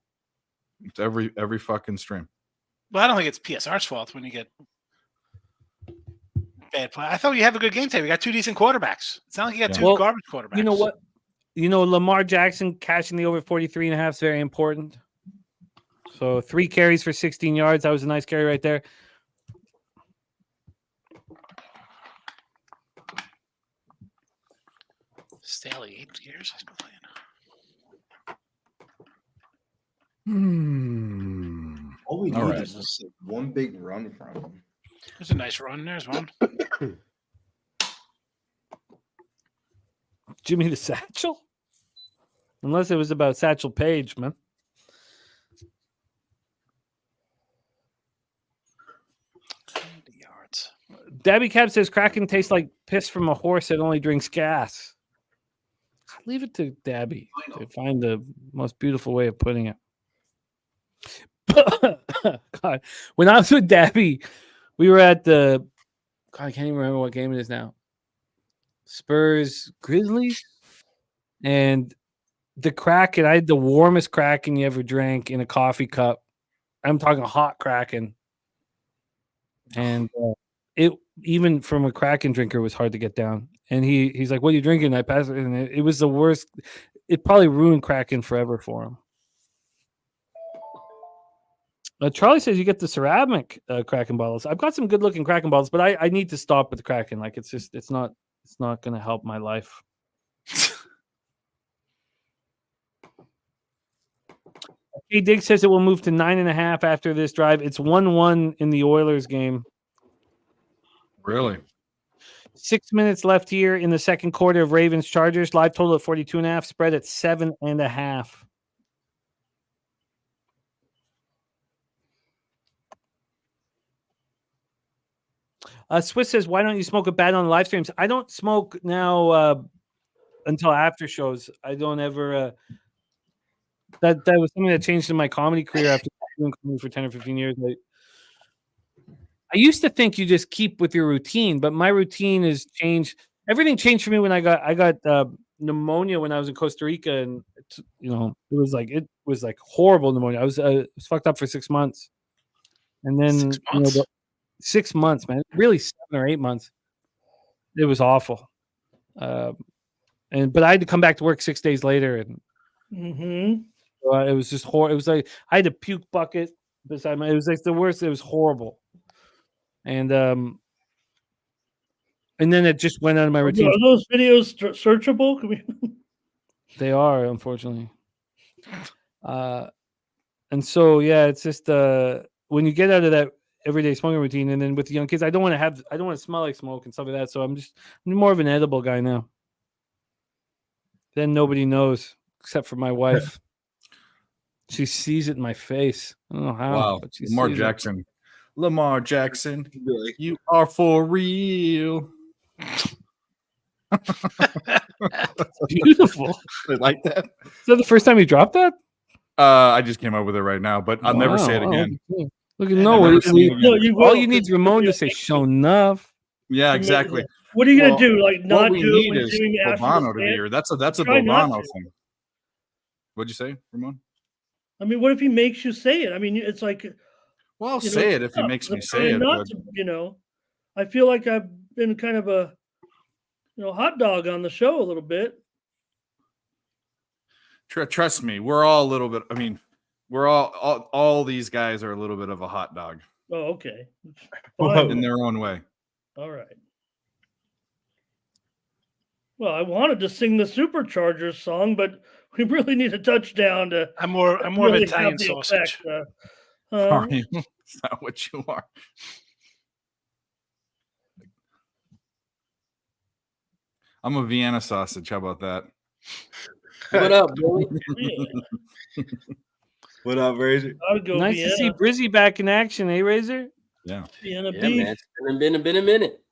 It's every fucking stream. Well, I don't think it's PSR's fault when you get bad play. I thought you have a good game today. We got 2 decent quarterbacks. It's not like you got 2 garbage quarterbacks. You know what? Lamar Jackson cashing the over 43.5 is very important. So 3 carries for 16 yards. That was a nice carry right there. Staley, 8 years he's been playing. we All need right. is just one big run from him. There's a nice run. There's one. Jimmy the Satchel? Unless it was about Satchel Paige, man. Yards. Dabby Cab says Kraken tastes like piss from a horse that only drinks gas. Leave it to Dabby to find the most beautiful way of putting it. God, when I was with Dabby, we were at the. God, I can't even remember what game it is now. Spurs Grizzlies, and the Kraken. I had the warmest Kraken you ever drank in a coffee cup. I'm talking hot Kraken, and it even from a Kraken drinker was hard to get down. And he's like, "What are you drinking?" I passed it, and it was the worst. It probably ruined Kraken forever for him. Charlie says you get the ceramic Kraken bottles. I've got some good looking Kraken bottles, but I need to stop with the Kraken. Like it's not going to help my life. Hey, Dig says it will move to 9.5 after this drive. It's 1-1 in the Oilers game. Really? 6 minutes left here in the second quarter of Ravens Chargers. Live total at 42.5. Spread at 7.5. Swiss says, "Why don't you smoke a bat on the live streams?" I don't smoke now until after shows. I don't ever. That was something that changed in my comedy career after doing comedy for 10 or 15 years. I used to think you just keep with your routine, but my routine has changed. Everything changed for me when I got pneumonia when I was in Costa Rica, and it was like horrible pneumonia. I was fucked up for 6 months, and then 6 months. 6 months, man, really 7 or 8 months. It was awful, but I had to come back to work 6 days later, and it was just horrible. It was like I had a puke bucket beside my. It was like the worst. It was horrible, and then it just went out of my routine. Are those videos searchable? They are, unfortunately. And so it's just when you get out of that everyday smoking routine, and then with the young kids, I don't want to smell like smoke and stuff like that. So I'm more of an edible guy now. Then nobody knows except for my wife. She sees it in my face. I don't know how. Wow, But she Lamar sees Jackson. It. Lamar Jackson, you are for real. Beautiful. I like that. Is that the first time you dropped that? I just came up with it right now, but I'll never say it again. Look at all you need is Ramon to say "show enough." Yeah, exactly. What are you gonna do? Like not what we do need it is Bobano to be here. That's a Bobano thing. What'd you say, Ramon? I mean, what if he makes you say it? I mean, it's like. Well, I'll say it if he makes me say it. But... I feel like I've been kind of a, hot dog on the show a little bit. Trust me, we're all a little bit. I mean, we're all these guys are a little bit of a hot dog. Oh, okay. In their own way. All right. Well, I wanted to sing the Superchargers song, but we really need a touchdown to. I'm more of Italian sausage. Are you? Is that what you are? I'm a Vienna sausage. How about that? What up, Billy? What up, Razor? Nice to see Brizzy back in action, eh, Razor? Yeah. Vienna man. It's been a minute.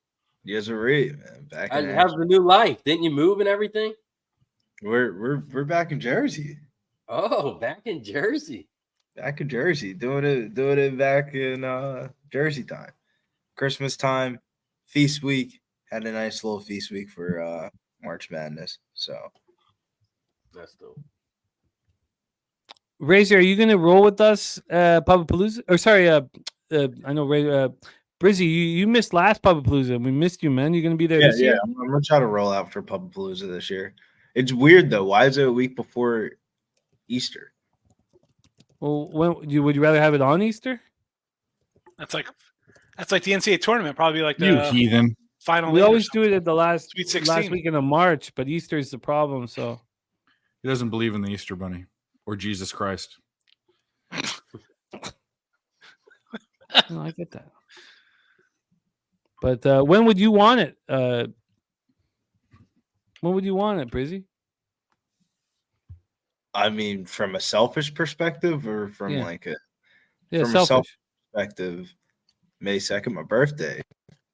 Yes, man. Back in how's the new life? Didn't you move and everything? We're back in Jersey. Oh, back in Jersey. Back in Jersey. Doing it back in Jersey time. Christmas time, feast week. Had a nice little feast week for March Madness. So that's dope. Razor, are you gonna roll with us, Pubapalooza? Or sorry, I know Brizzy, you missed last Pubapalooza. We missed you, man. You gonna be there this year? Yeah, I'm gonna try to roll out for Pubapalooza this year. It's weird though. Why is it a week before Easter? Well, would you rather have it on Easter? That's like the NCAA tournament. Probably like the you heathen. Final. We always do it at the last Sweet weekend of March, but Easter is the problem. So he doesn't believe in the Easter Bunny or Jesus Christ. No, I get that. But when would you want it? When would you want it, Brizzy? I mean, from a selfish perspective, or from like a from selfish. a selfish perspective, May 2nd, my birthday.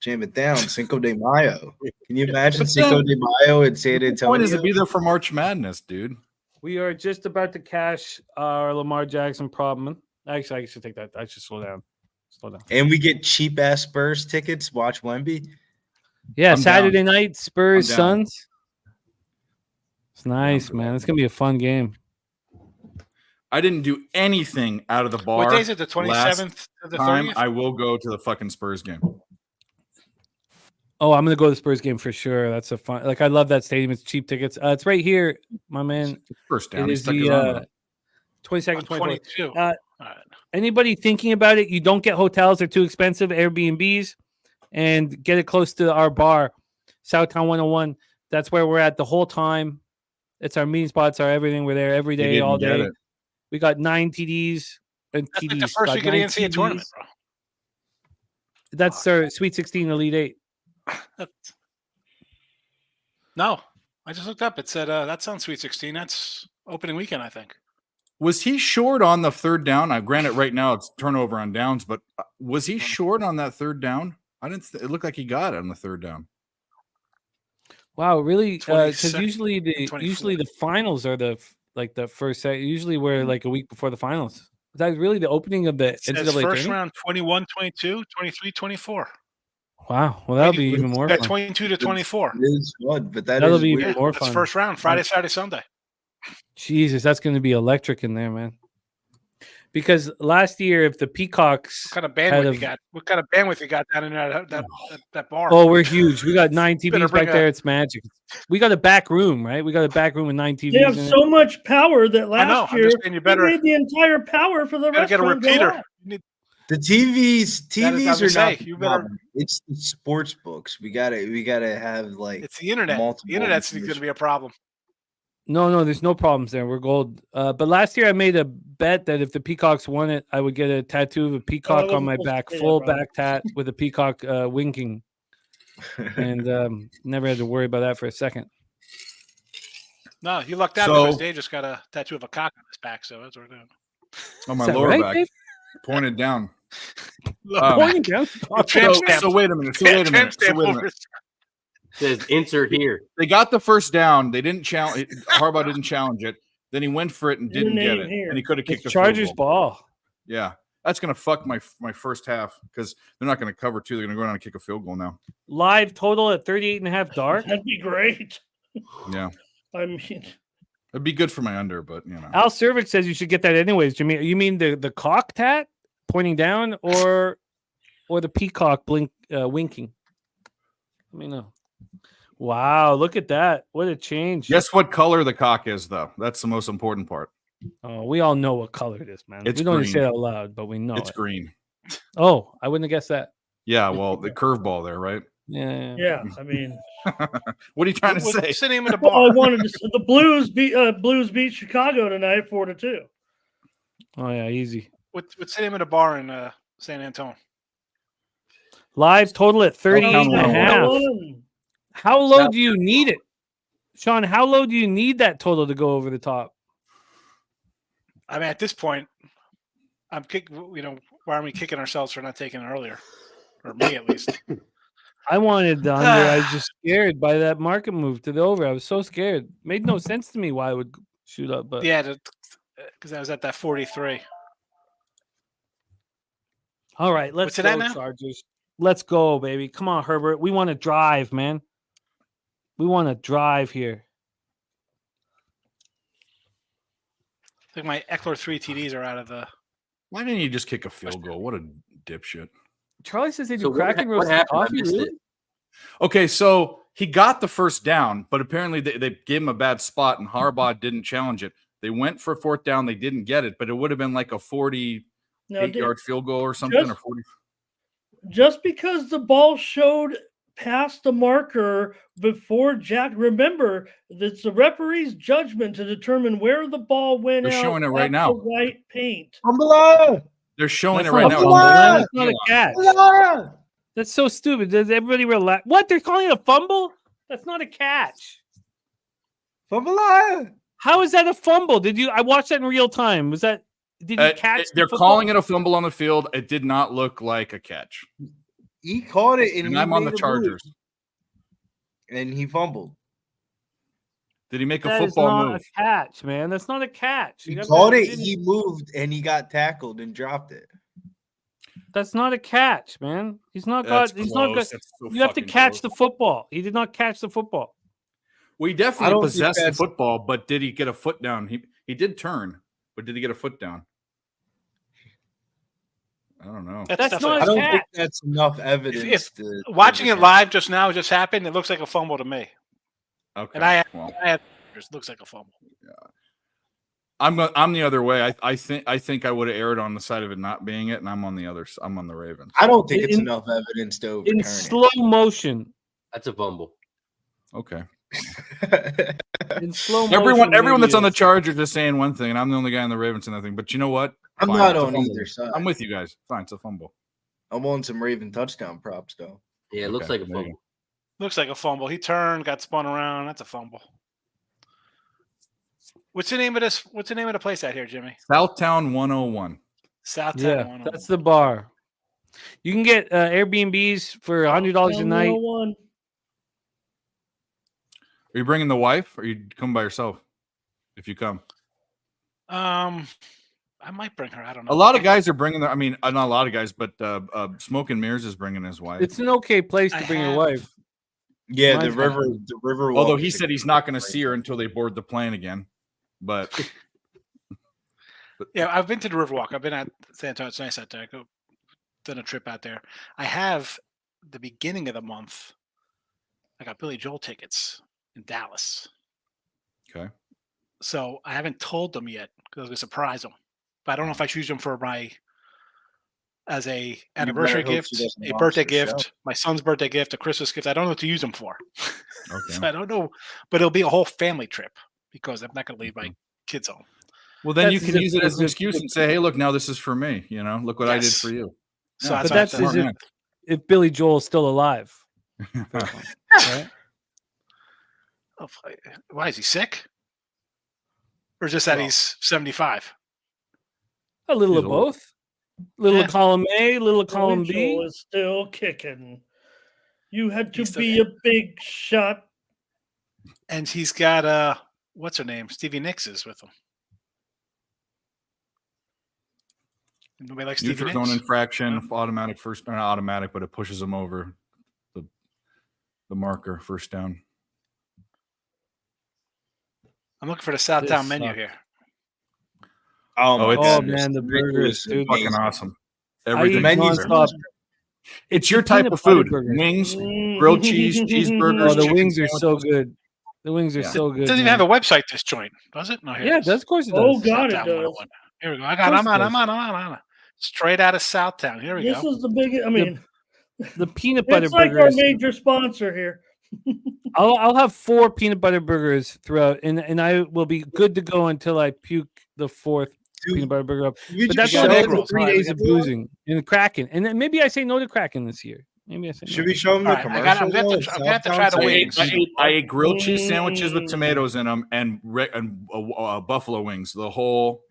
Jam it down, Cinco de Mayo. Can you imagine Cinco de Mayo in San Antonio? The point is to be there for March Madness, dude. We are just about to cash our Lamar Jackson problem. Actually, I should take that. I should slow down. And we get cheap ass Spurs tickets. Watch Wemby. Yeah, I'm Saturday down. night, Spurs, I'm down. Suns. It's nice, man. It's gonna be a fun game. I didn't do anything out of the bar. What day is it? The 27th to the 30th? I will go to the fucking Spurs game. Oh, I'm gonna go to the Spurs game for sure. That's a fun. Like, I love that stadium. It's cheap tickets. It's right here, my man. First down. It is the 22nd, 22. Anybody thinking about it? You don't get hotels; they're too expensive. Airbnbs, and get it close to our bar, Southtown 101. That's where we're at the whole time. It's our meeting spots, our everything. We're there every day, all day. We got 9 TDs and That's TDs. like the first week of the NCAA tournament, bro. That's our Sweet 16, Elite 8. No, I just looked up. It said that's on Sweet 16. That's opening weekend, I think. Was he short on the third down? I granted right now it's turnover on downs, but was he short on that third down? I didn't. It looked like he got it on the third down. Wow, really? Because usually the finals are the first set. Usually we're like a week before the finals. Is that really the opening of the NCAA first round 21, 22, 23, 24. Wow. Well, that'll be even more fun. 22 to 24. It is fun, but that'll be even more fun. That's first round, Friday, Saturday, Sunday. Jesus, that's going to be electric in there, man. Because last year, if the Peacocks, what kind of bandwidth you got? What kind of bandwidth you got down in that bar? Oh, we're huge. We got 9 TVs back there. It's magic. We got a back room, right? We got a back room with 9 TVs. They have so much power that last year you better made the entire power for the rest. Get a repeater. The TVs are not you better. It's the sports books. We gotta have like. It's the internet. The internet's going to be a problem. No, there's no problems there. We're gold. But last year I made a bet that if the Peacocks won it, I would get a tattoo of a peacock on my back, full back tat with a peacock winking, and never had to worry about that for a second. No, you lucked out because Dave just got a tattoo of a cock on his back, so that's what we're doing. On my lower back, Dave? Pointed down. Pointing down. So wait a minute. Says insert here. They got the first down. They didn't challenge. Harbaugh didn't challenge it. Then he went for it and didn't get it. And he could have kicked the Chargers ball. Yeah, that's gonna fuck my first half because they're not gonna cover 2. They're gonna go down and kick a field goal now. Live total at 38.5 dark. That'd be great. Yeah, I mean, it'd be good for my under, but you know. Al Cervic says you should get that anyways. Jimmy, you mean the cock tat pointing down or the peacock winking? Let me know. Wow, look at that. What a change. Guess what color the cock is, though? That's the most important part. Oh, we all know what color it is, man. We don't even say it out loud, but we know it's green. Oh, I wouldn't have guessed that. Yeah, well, the curveball there, right? Yeah. I mean, what are you trying to say? What's the name of the bar? I wanted to say the Blues beat Chicago tonight 4-2. Oh yeah, easy. What's the name of the bar in San Antonio? Live total at 38.5. How low do you need it, Sean? How low do you need that total to go over the top? I mean, at this point, I'm kicking. Why are we kicking ourselves for not taking it earlier, or me at least? I wanted the under. I was just scared by that market move to the over. I was so scared. Made no sense to me why I would shoot up, but yeah, because I was at that 43. All right, let's go, Chargers. Let's go, baby. Come on, Herbert. We want to drive, man. We want to drive here. I think my Eckler 3 TDs are out of the. Why didn't you just kick a field goal? What a dipshit. Charlie says they do crack and roast coffee. Really? Okay, so he got the first down, but apparently they gave him a bad spot, and Harbaugh didn't challenge it. They went for 4th down. They didn't get it, but it would have been like a 48-yard field goal or something, or 40. Just because the ball showed past the marker before Jack, remember that's the referee's judgment to determine where the ball went. They're out. showing it right now. The white paint. They're showing That's it right not a now. fumble. That's not a catch. That's so stupid. Does everybody relax? What? They're calling it a fumble? That's not a catch. Fumble. How is that a fumble? I watched that in real time? Was that? Did he catch? They're calling it a fumble on the field. It did not look like a catch. He caught it, and I'm on the Chargers. And he fumbled. Did he make a That is football not move? a catch, man. That's not a catch. He caught it. He moved, and he got tackled and dropped it. That's not a catch, man. He's not That's got. He's not close. got. That's so You have to fucking catch close. the football. He did not catch the football. We I definitely don't possessed think the that's- football, but did he get a foot down? He did turn, but did he get a foot down? I don't know. That's not I a don't catch. think that's enough evidence. If to watching it live just now just happened, it looks like a fumble to me. Okay. And I well, had it looks like a fumble. I'm the other way. I think I would have erred on the side of it not being it, and I'm on the Ravens. I don't think it's enough evidence to overturn In slow motion. That's a fumble. Okay. it. In slow motion. Everyone maybe that's on the it's- Chargers is saying one thing, and I'm the only guy on the Ravens saying nothing. But you know what? I'm Fine, not it's a on fumble. either side. I'm with you guys. Fine, it's a fumble. I'm on some Raven touchdown props though. Yeah, it looks Okay, like a there you fumble. Looks like a fumble. He turned, got spun around. That's a fumble. What's the name of this? What's the name of the place out here, Jimmy? Southtown 101. Southtown. Yeah, 101. that's the bar. You can get Airbnbs for $100 a night. 101. Are you bringing the wife, or you come by yourself? If you come, I might bring her. I don't know. a lot of guys are bringing their. I mean, not a lot of guys, but Smoke and Mirrors is bringing his wife. It's an okay place to I bring your have- wife. Yeah, Mine's the river. Although walk he is a said he's not going to see her until they board the plane again. But Yeah, I've been to the Riverwalk. I've been at San Antonio. It's nice out there. Done a trip out there. I have the beginning of the month. I got Billy Joel tickets in Dallas. okay, So I haven't told them yet because I was going to surprise them. But I don't know if I choose them for as a anniversary hope gift, she doesn't a watch birthday the show. gift, my son's birthday gift, a Christmas gift. I don't know what to use them for. okay. So I don't know, but it'll be a whole family trip because I'm not going to leave my kids home. Well, then That's you can as if- use it as an as if- excuse and say, "Hey, look, now this is for me. You know, look what I did Yes. for you." So Yeah, But what that's I'm as saying. if Billy Joel's still alive. Right? Oh, why is he sick? Or just that Well- he's 75? A little He's of old. both. Little Yeah. of column A, little of column Billy B. Joel is still kicking. You had to He's still be a big shot. And he's got what's her name? Stevie Nicks is with him. Nobody likes Stevie Neutral zone Nicks. infraction, automatic first, not automatic, but it pushes them over the marker first down. I'm looking for the Southtown This menu sucks. here. Oh, my it's- Oh goodness. man, the burgers, dude. Fucking awesome. I eat Everything. menus nonstop. It's your the type peanut of butter food. burger. Wings, Mm. grilled cheese, cheeseburgers. Oh, the chicken wings are so sandwiches. good. The wings are Yeah. so It good. doesn't even man. have a website, this joint, does it? No, here Yeah, it it does. Of course it does. Oh, God, it Southtown does. 101. Here we go. course I'm it does. on. Straight out of Southtown. Here we This go. is the big. I mean, The peanut butter it's like our burgers. major sponsor here. I'll have 4 peanut butter burgers throughout, and I will be good to go until I puke the 4th peanut butter burger up. You But just that's show only egg after rolls. 3 All right, days we of got- boozing and Kraken, and then maybe I say no to Kraken this year. Maybe I say Should no. we show them the All right, commercial? I'm gonna have to try the I wings. ate grilled cheese sandwiches with Mm. tomatoes in them and buffalo wings the whole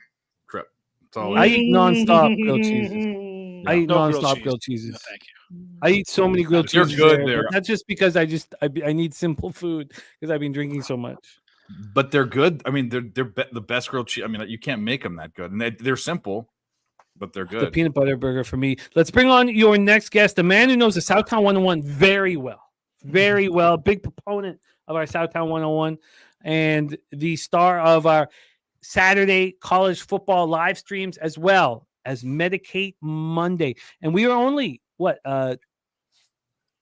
trip. That's all. I eat nonstop grilled cheeses. I eat No grilled nonstop cheese. grilled cheeses. No, thank you. I eat so many grilled They're cheeses. good there, there. but that's just because I need simple food because I've been drinking so much. But they're good. I mean, they're the best grilled cheese. I mean, you can't make them that good, and they're simple, but they're The good. peanut butter burger for me. Let's bring on your next guest, the man who knows the Southtown 101 very well. Very well. Big proponent of our Southtown 101 and the star of our Saturday college football live streams as well as Medicate Monday. And we are only,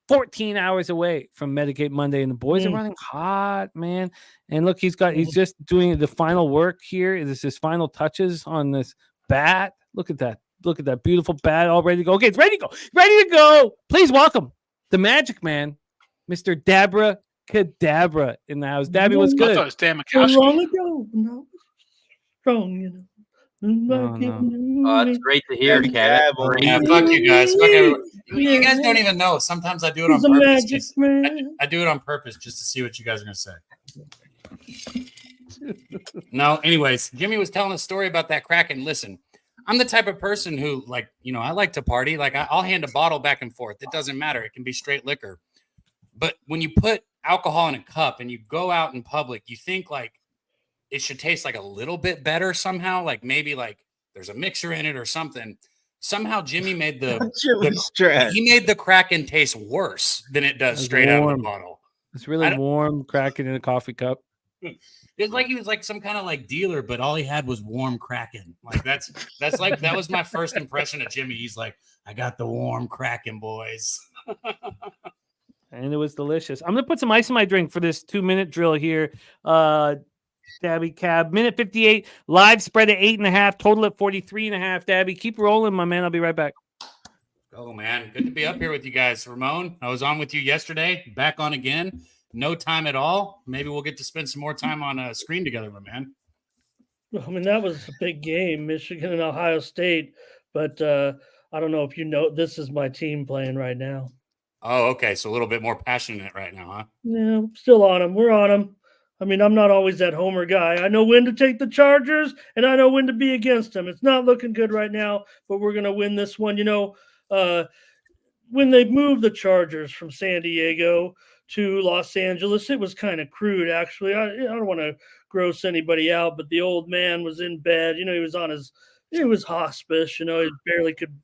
14 hours away from Medicate Monday, and the boys are running hot, man. And look, he's just doing the final work here. This is his final touches on this bat. Look at that. Look at that beautiful bat all ready to go. Okay, it's ready to go. Ready to go. Please welcome the Magic Man, Mr. Dabra Kadabra in the house. Dabby, what's I thought it good? was Dan So Mikowski. long ago, when I was strong, It's great to hear, Cat. Yeah, fuck you guys. Fuck everyone. You guys don't even know. Sometimes I do it on purpose. I do it on purpose just to see what you guys are going to say. No, anyways, Jimmy was telling a story about that Kraken. Listen, I'm the type of person who, like, I like to party. Like, I'll hand a bottle back and forth. It doesn't matter. It can be straight liquor. But when you put alcohol in a cup and you go out in public, you think, like, it should taste like a little bit better somehow. Like, maybe, like, there's a mixer in it or something. Somehow Jimmy made he made the Kraken taste worse than it does straight out of the bottle. It's really warm, Kraken in a coffee cup. It's like he was like some kind of like dealer, but all he had was warm Kraken. Like that's like that was my first impression of Jimmy. He's like, I got the warm Kraken, boys. And it was delicious. I'm gonna put some ice in my drink for this 2-minute drill here. Dabby Cab, minute 58, live spread at 8.5, total at 43.5. Dabby, keep rolling, my man. I'll be right back. Oh man, good to be up here with you guys. Ramon, I was on with you yesterday, back on again. No time at all. Maybe we'll get to spend some more time on a screen together, my man. I mean, that was a big game, Michigan and Ohio State. But I don't know if you know, this is my team playing right now. Oh, okay. So a little bit more passionate right now, huh? Yeah, still on them. We're on them. I mean, I'm not always that homer guy. I know when to take the Chargers, and I know when to be against them. It's not looking good right now, but we're going to win this one. When they moved the Chargers from San Diego to Los Angeles, it was kind of crude, actually. I don't want to gross anybody out, but the old man was in bed. He was hospice. He barely could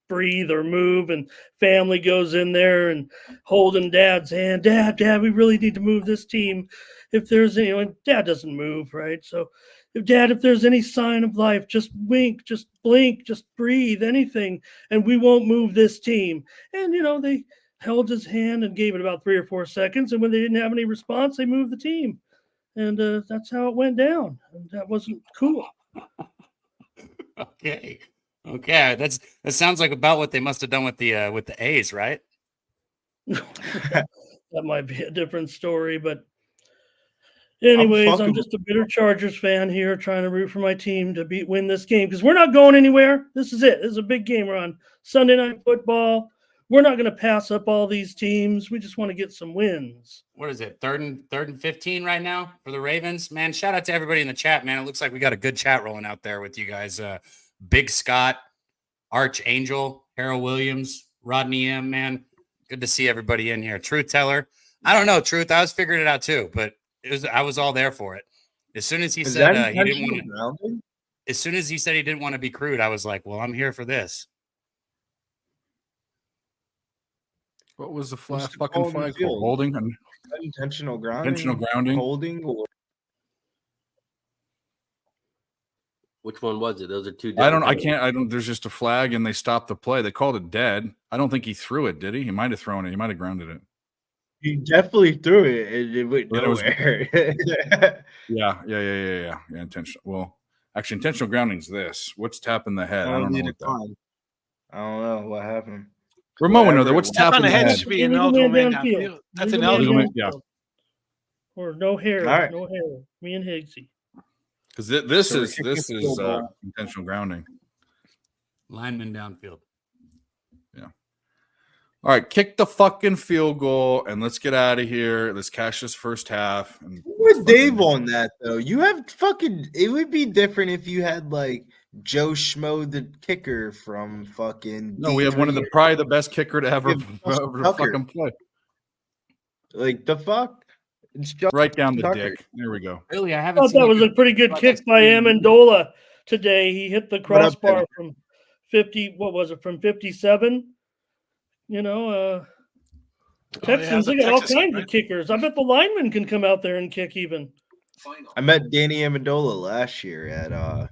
breathe or move, and family goes in there and holding Dad's hand. Dad, we really need to move this team. If there's and Dad doesn't move, right? So if there's any sign of life, just wink, just blink, just breathe, anything, and we won't move this team. And they held his hand and gave it about 3 or 4 seconds, and when they didn't have any response, they moved the team. And that's how it went down. And that wasn't cool. Okay. That sounds like about what they must have done with the A's, right? That might be a different story, but anyways, I'm just a bitter Chargers fan here, trying to root for my team to win this game, because we're not going anywhere. This is it. This is a big game. We're on Sunday Night Football. We're not going to pass up all these teams. We just want to get some wins. What is it? Third and 15 right now for the Ravens, man. Shout out to everybody in the chat, man. It looks like we got a good chat rolling out there with you guys. Big Scott, Archangel, Harold Williams, Rodney M, man. Good to see everybody in here. Truth Teller. I don't know, Truth. I was figuring it out too, but I was all there for it. As soon as he said he didn't want to, as soon as he said he didn't want to be crude, I was like, well, I'm here for this. What was the fucking flag for? Holding and intentional grounding. Intentional grounding. Holding. Which one was it? Those are two. I don't. There's just a flag, and they stopped the play. They called it dead. I don't think he threw it, did he? He might have thrown it. He might have grounded it. He definitely threw it. It went nowhere. Yeah. Intentional. Well, actually, intentional grounding's this. What's tapping the head? I don't know what that. I don't know what happened. Ramon, know that. What's tapping the head? Should be an eligible man downfield. That's an eligible man. Yeah. Or no hair. Right. No hair. Me and Higgsy. Because this is intentional grounding. Lineman downfield. Yeah. All right, kick the fucking field goal and let's get out of here. Let's cash this first half. And with Dave on that though, you have fucking. It would be different if you had like Joe Schmo, the kicker from fucking. No, we have one of probably the best kicker to ever fucking play. Like the fuck. It's just right down the dick. There we go. Really, I thought that was a pretty good kick by Amendola today. He hit the crossbar from 50. What was it? From 57. Texans. They got all kinds of kickers. I bet the linemen can come out there and kick even. I met Danny Amendola last year at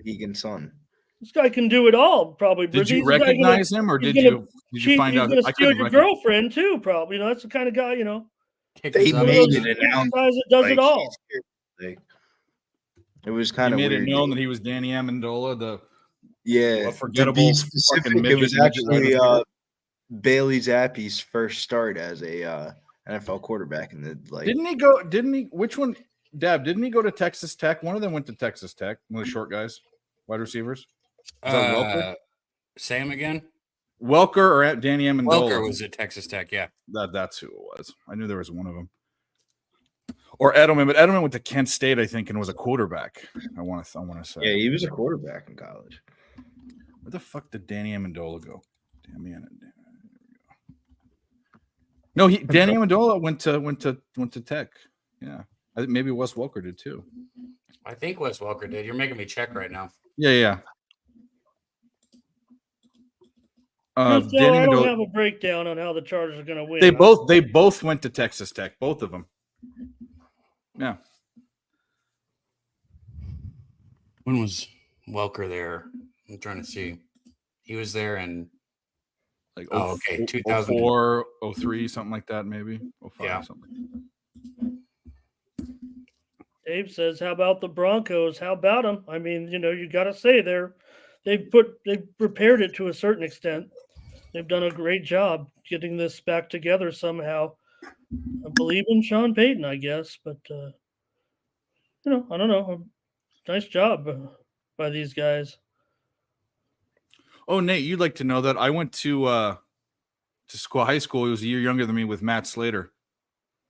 Egan's son. This guy can do it all. Probably. Did you recognize him, or did you find out? He's going to steal your girlfriend too. Probably. That's the kind of guy. They made it announced. It does it all. It was kind of made weird. It known that he was Danny Amendola. To be specific, it was actually Bailey Zappi's first start as a NFL quarterback in the Didn't he? Which one? Dab? Didn't he go to Texas Tech? One of them went to Texas Tech. One of the short guys. Wide receivers. Is that Welker? Say him again. Welker or at Danny Amendola? Welker was at Texas Tech. Yeah, that's who it was. I knew there was one of them. Or Edelman, but Edelman went to Kent State, I think, and was a quarterback. I want to say. Yeah, he was a quarterback in college. Where the fuck did Danny Amendola go? No, Danny Amendola went to Tech. Yeah, I think maybe Wes Welker did too. I think Wes Welker did. You're making me check right now. Yeah. I don't have a breakdown on how the Chargers are going to win. They both went to Texas Tech, both of them. Yeah. When was Welker there? I'm trying to see. He was there in 2004, 03, something like that, maybe 05, something. Dave says, "How about the Broncos? How about them? I mean, you got to say they've prepared it to a certain extent. They've done a great job getting this back together somehow. I believe in Sean Payton, I guess, but I don't know. Nice job by these guys." Oh, Nate, you'd like to know that I went to high school. He was a year younger than me with Matt Slater,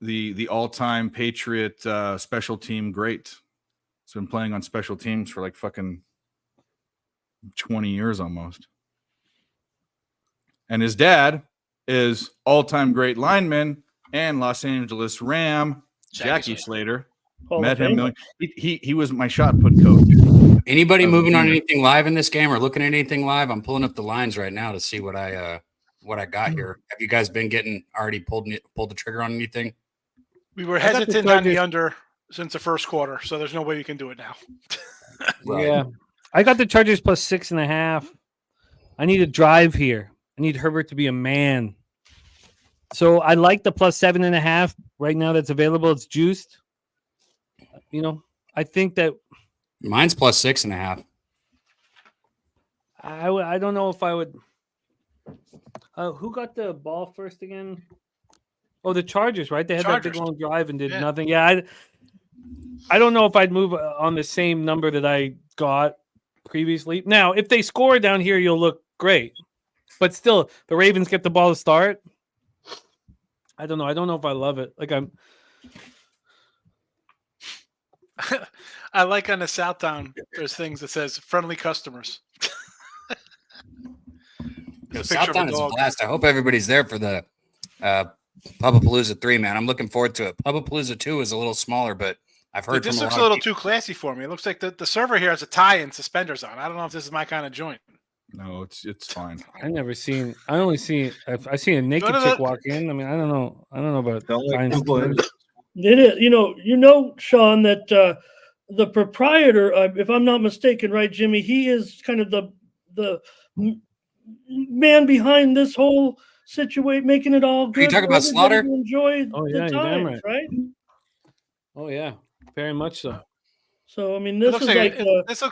the all-time Patriot special team great. He's been playing on special teams for like fucking 20 years almost. And his dad is all-time great lineman and Los Angeles Ram, Jackie Slater. Met him. He was my shot put coach. Anybody moving on anything live in this game or looking at anything live? I'm pulling up the lines right now to see what I got here. Have you guys been already pulled the trigger on anything? We were hesitant on the under since the first quarter, so there's no way we can do it now. Right. Yeah, I got the Chargers plus 6.5. I need a drive here. I need Herbert to be a man. So I like the plus 7.5 right now. That's available. It's juiced. I think that mine's plus 6.5. I don't know if I would. Who got the ball first again? Oh, the Chargers, right? They had that big long drive and did nothing. Yeah, I don't know if I'd move on the same number that I got previously. Now, if they score down here, you'll look great. But still, the Ravens get the ball to start. I don't know. I don't know if I love it. I like on the Southtown, there's things that says friendly customers. Southtown is a blast. I hope everybody's there for the Pubapalooza 3, man. I'm looking forward to it. Pubapalooza 2 is a little smaller, but I've heard this looks a little too classy for me. It looks like the server here has a tie and suspenders on. I don't know if this is my kind of joint. No, it's fine. I seen a naked chick walk in. I mean, I don't know about Sean, that the proprietor, if I'm not mistaken, right, Jimmy, he is kind of the man behind this whole situation, making it all good. Are you talking about Slaughter? Enjoy the times, right? Oh yeah, very much so. So I mean, this looks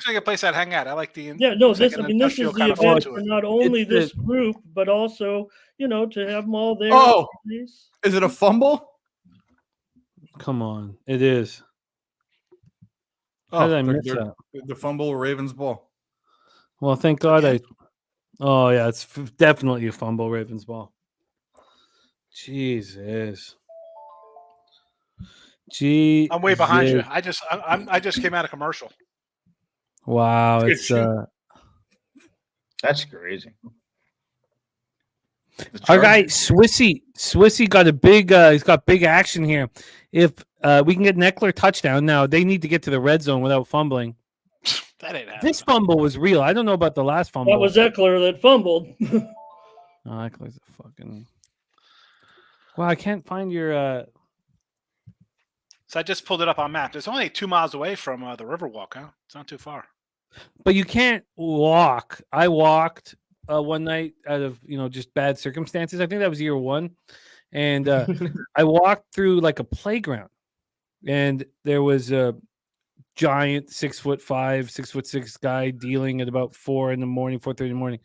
like a place I'd hang out. I like the this is the event for not only this group but also to have them all there. Oh, is it a fumble? Come on, it is. How did I miss that? The fumble, Ravens ball. Well, thank God Oh yeah, it's definitely a fumble, Ravens ball. Jesus. I'm way behind you. I just came out of commercial. Wow, that's crazy. Our guy Swissy got a big he's got big action here. If we can get an Eckler touchdown now, they need to get to the red zone without fumbling. That ain't happening. This fumble was real. I don't know about the last fumble. That was Eckler that fumbled. Eckler's a fucking. Well, I can't find your. So I just pulled it up on map. It's only 2 miles away from the Riverwalk, huh? It's not too far. But you can't walk. I walked one night out of just bad circumstances. I think that was year 1, and I walked through like a playground, and there was a giant 6'5", 6'6" guy dealing at about 4:30 in the morning,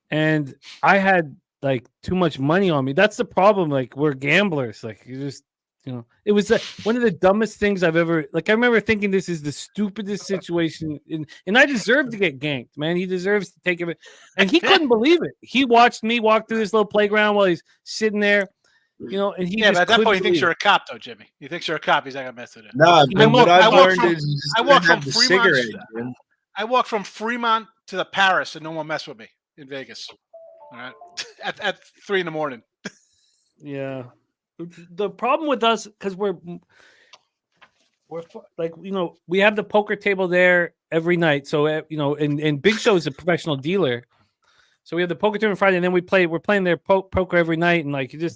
and I had like too much money on me. That's the problem. Like, we're gamblers. Like, you just It was one of the dumbest things I've ever. Like, I remember thinking this is the stupidest situation, and I deserve to get ganked, man. He deserves to take it, and he couldn't believe it. He watched me walk through this little playground while he's sitting there, and he but at that point he thinks you're a cop, though, Jimmy. He thinks you're a cop. He's not gonna mess with it. No, what I've learned I walk from Fremont. I walk from Fremont to the Paris, and no one mess with me in Vegas. All right, at 3 a.m. Yeah. The problem with us, because we're like, we have the poker table there every night. So, and Big Show is a professional dealer. So we have the poker table on Friday, and then we're playing their poker every night. And like, you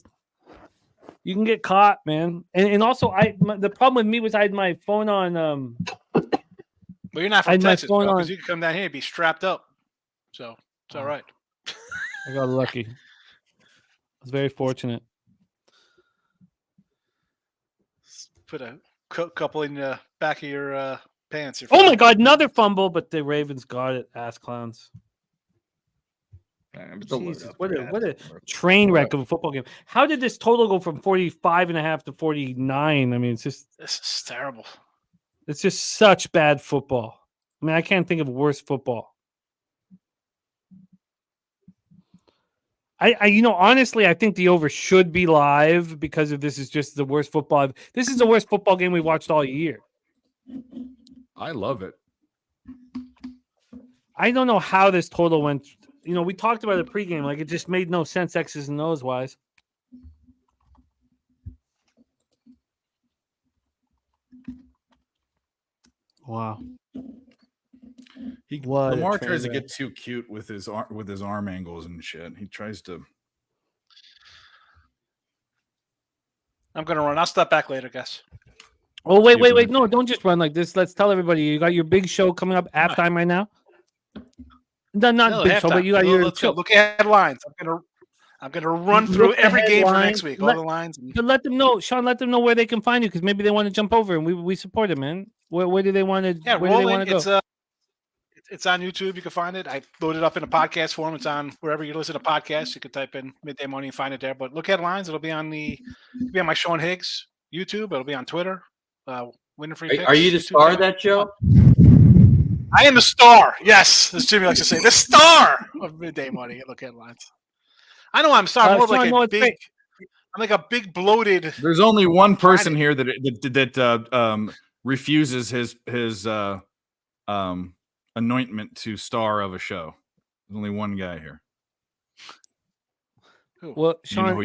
can get caught, man. And also the problem with me was I had my phone on. Well, you're not from Texas, because you can come down here and be strapped up. So it's all right. I got lucky. I was very fortunate. Put a couple in the back of your pants. Oh my God, another fumble, but the Ravens got it. Ass clowns. Jesus, what a train wreck of a football game. How did this total go from 45.5 to 49? I mean, this is terrible. It's just such bad football. I mean, I can't think of worse football. Honestly, I think the over should be live because of this is just the worst football. This is the worst football game we watched all year. I love it. I don't know how this total went. We talked about it pregame. Like, it just made no sense, X's and O's wise. Wow. Lamar tries to get too cute with his arm angles and shit. He tries to. I'm gonna run. I'll step back later, guys. Oh wait! No, don't just run like this. Let's tell everybody you got your big show coming up halftime right now. Not big show, but you got your. Let's go. Look at headlines. I'm gonna run through every game for next week. All the lines. Let them know, Sean. Let them know where they can find you because maybe they want to jump over and we support them, man. Where do they want to? Yeah, where do they want to go? It's on YouTube. You can find it. I loaded it up in a podcast form. It's on wherever you listen to podcasts. You can type in Midday Money and find it there. But look at headlines. It'll be on my Sean Higgs YouTube. It'll be on Twitter. Winner free picks. Are you the star of that show? I am the star. Yes, as Jimmy likes to say, the star of Midday Money. Look at headlines. I know I'm a star. More like a big. Great. I'm like a big bloated. There's only one person here that refuses his anointment to star of a show. There's only one guy here. Well, Sean,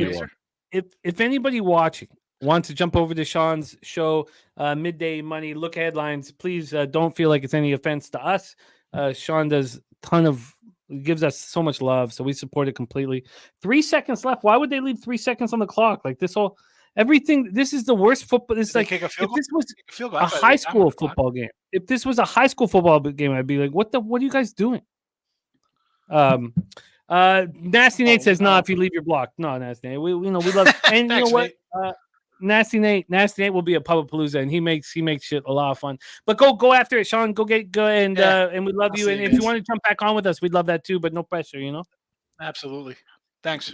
if anybody watching wants to jump over to Sean's show, Midday Money, look at headlines, please don't feel like it's any offense to us. Sean does gives us so much love, so we support it completely. 3 seconds left. Why would they leave 3 seconds on the clock? Like everything. This is the worst football. This is like if this was a high school football game. If this was a high school football game, I'd be like, what are you guys doing? Nasty Nate says, no, if you leave your block. No, Nasty Nate. We love and you know what? Nasty Nate will be a Pubapalooza, and he makes shit a lot of fun. But go after it, Sean. Go and we love you. And if you want to jump back on with us, we'd love that too. But no pressure, Absolutely. Thanks.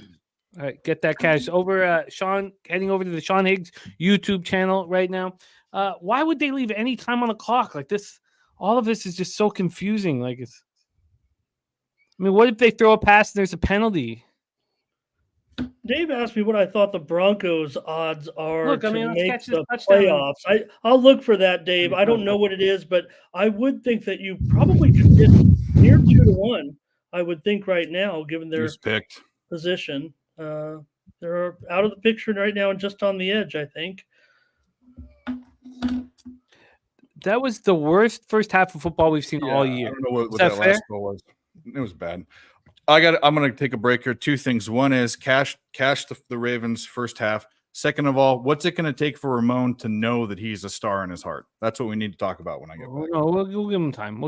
All right, get that cash over. Sean, heading over to the Sean Higgs YouTube channel right now. Why would they leave any time on the clock like this? All of this is just so confusing. Like what if they throw a pass and there's a penalty? Dave asked me what I thought the Broncos' odds are to make the playoffs. I'll look for that, Dave. I don't know what it is, but I would think that you probably could get near 2-1. I would think right now, given their position. They're out of the picture right now and just on the edge, I think. That was the worst first half of football we've seen all year. I don't know what that last goal was. It was bad. I'm going to take a break here. Two things. One is cash the Ravens first half. Second of all, what's it going to take for Ramon to know that he's a star in his heart? That's what we need to talk about when I get back. No, we'll give him time.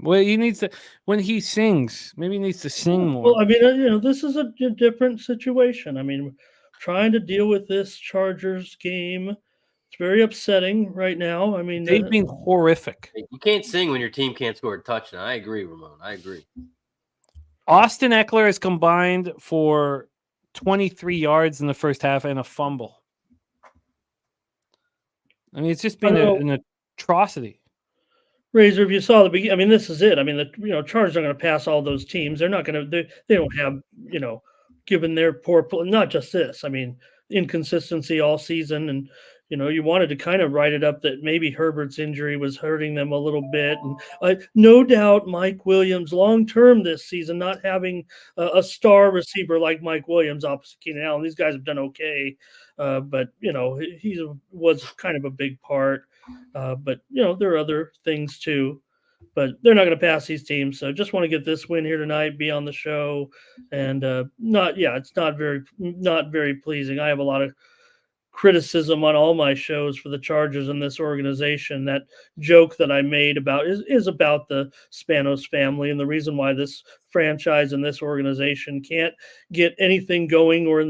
Well, he needs to when he sings. Maybe he needs to sing more. Well, I mean, this is a different situation. I mean, trying to deal with this Chargers game. It's very upsetting right now. I mean, they've been horrific. You can't sing when your team can't score a touchdown. I agree, Ramon. I agree. Austin Eckler has combined for 23 yards in the first half and a fumble. I mean, it's just been an atrocity. Razor, if you saw the beginning, I mean, this is it. I mean, the Chargers are going to pass all those teams. They're not going to. They don't have, given their poor, not just this. I mean, inconsistency all season, and you wanted to kind of write it up that maybe Herbert's injury was hurting them a little bit, and no doubt Mike Williams long term this season, not having a star receiver like Mike Williams opposite Keenan Allen. These guys have done okay, but he was kind of a big part. But there are other things too. But they're not going to pass these teams. So just want to get this win here tonight, be on the show, and it's not very pleasing. I have a lot of criticism on all my shows for the Chargers and this organization. That joke that I made about is about the Spanos family, and the reason why this franchise and this organization can't get anything going or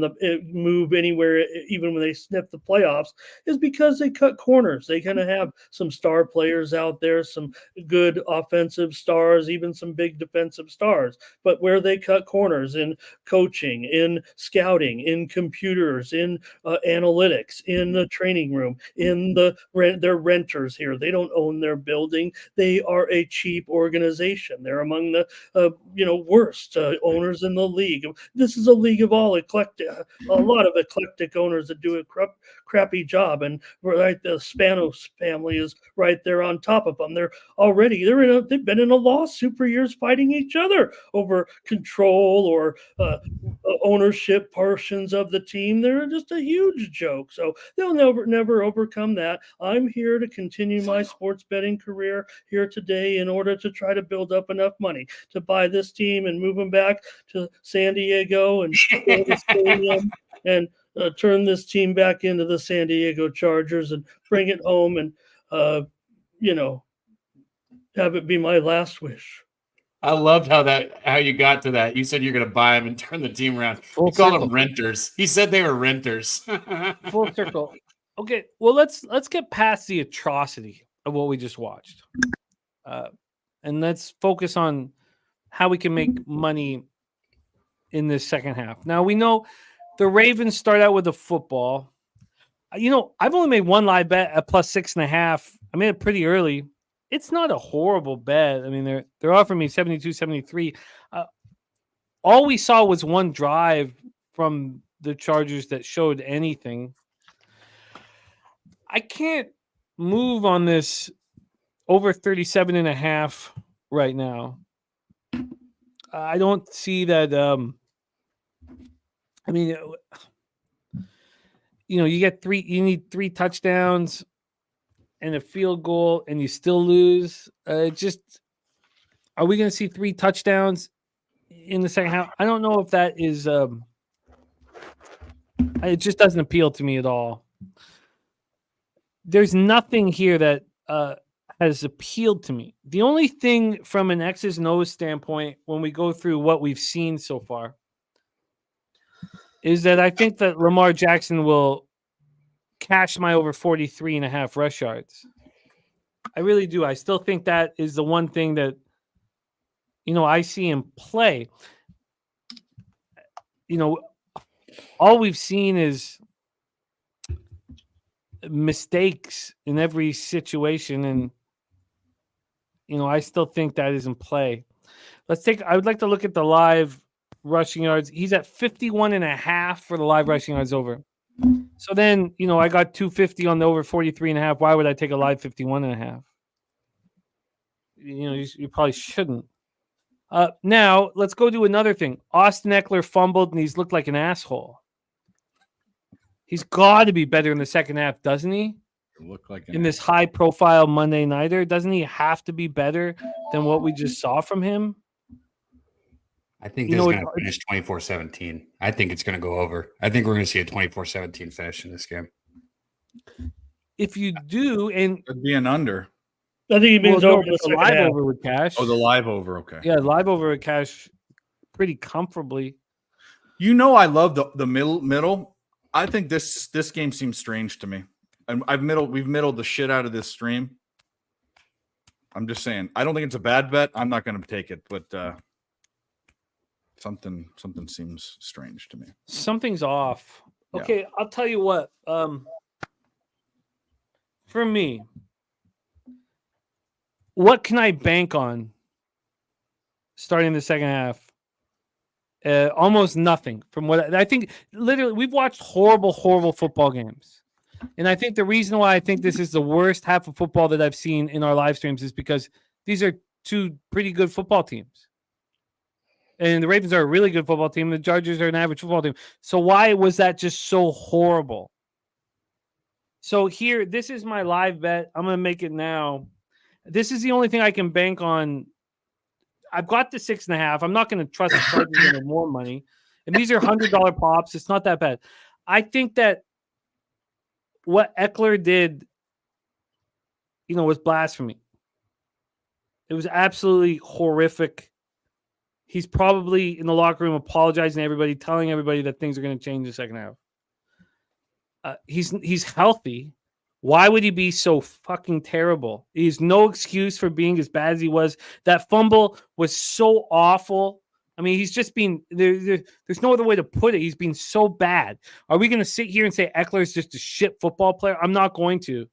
move anywhere, even when they sniff the playoffs, is because they cut corners. They kind of have some star players out there, some good offensive stars, even some big defensive stars, but where they cut corners in coaching, in scouting, in computers, in analytics, in the training room, in their renters here. They don't own their building. They are a cheap organization. They're among the worst owners in the league. This is a league of all eclectic, a lot of eclectic owners that do a crappy job, and right, the Spanos family is right there on top of them. They've been in a lawsuit for years, fighting each other over control or ownership portions of the team. They're just a huge joke. So they'll never overcome that. I'm here to continue my sports betting career here today in order to try to build up enough money to buy this team and move them back to San Diego and build a stadium and turn this team back into the San Diego Chargers and bring it home and have it be my last wish. I loved how you got to that. You said you're going to buy them and turn the team around. You called them renters. He said they were renters. Full circle. Okay, well let's get past the atrocity of what we just watched, and let's focus on how we can make money in this second half. Now we know the Ravens start out with a football. I've only made one live bet at plus 6.5. I made it pretty early. It's not a horrible bet. I mean, they're offering me 72, 73. All we saw was one drive from the Chargers that showed anything. I can't move on this over 37.5 right now. I don't see that. I mean, you need 3 touchdowns and a field goal, and you still lose. Are we going to see 3 touchdowns in the second half? I don't know if that is. It just doesn't appeal to me at all. There's nothing here that has appealed to me. The only thing from an X's and O's standpoint, when we go through what we've seen so far, is that I think that Lamar Jackson will cash my over 43.5 rush yards. I really do. I still think that is the one thing that, I see him play. All we've seen is mistakes in every situation, and I still think that is in play. I would like to look at the live rushing yards. He's at 51.5 for the live rushing yards over. So then, I got 250 on the over 43.5. Why would I take a live 51.5? You probably shouldn't. Now let's go do another thing. Austin Eckler fumbled and he's looked like an asshole. He's got to be better in the second half, doesn't he? Look like in this high-profile Monday nighter, doesn't he have to be better than what we just saw from him? I think this is going to finish 24-17. I think it's going to go over. I think we're going to see a 24-17 finish in this game. If you do, and it'd be an under. I think he means over the live over with cash. Oh, the live over. Okay. Yeah, live over with cash pretty comfortably. I love the middle. I think this game seems strange to me. And we've middled the shit out of this stream. I'm just saying. I don't think it's a bad bet. I'm not going to take it, but something seems strange to me. Something's off. Okay, yeah. I'll tell you what. for me, what can I bank on starting the second half? Almost nothing from what I think. Literally, we've watched horrible football games. And I think the reason why I think this is the worst half of football that I've seen in our live streams is because these are two pretty good football teams. And the Ravens are a really good football team. The Chargers are an average football team. So why was that just so horrible? So here, this is my live bet. I'm going to make it now. This is the only thing I can bank on. I've got the 6.5. I'm not going to trust the Chargers with more money. And these are $100 pops. It's not that bad. I think that what Eckler did, was blasphemy. It was absolutely horrific. He's probably in the locker room apologizing to everybody, telling everybody that things are going to change in the second half. He's healthy. Why would he be so fucking terrible? He's no excuse for being as bad as he was. That fumble was so awful. I mean, he's just been there's no other way to put it. He's been so bad. Are we going to sit here and say Eckler is just a shit football player? I'm not going to.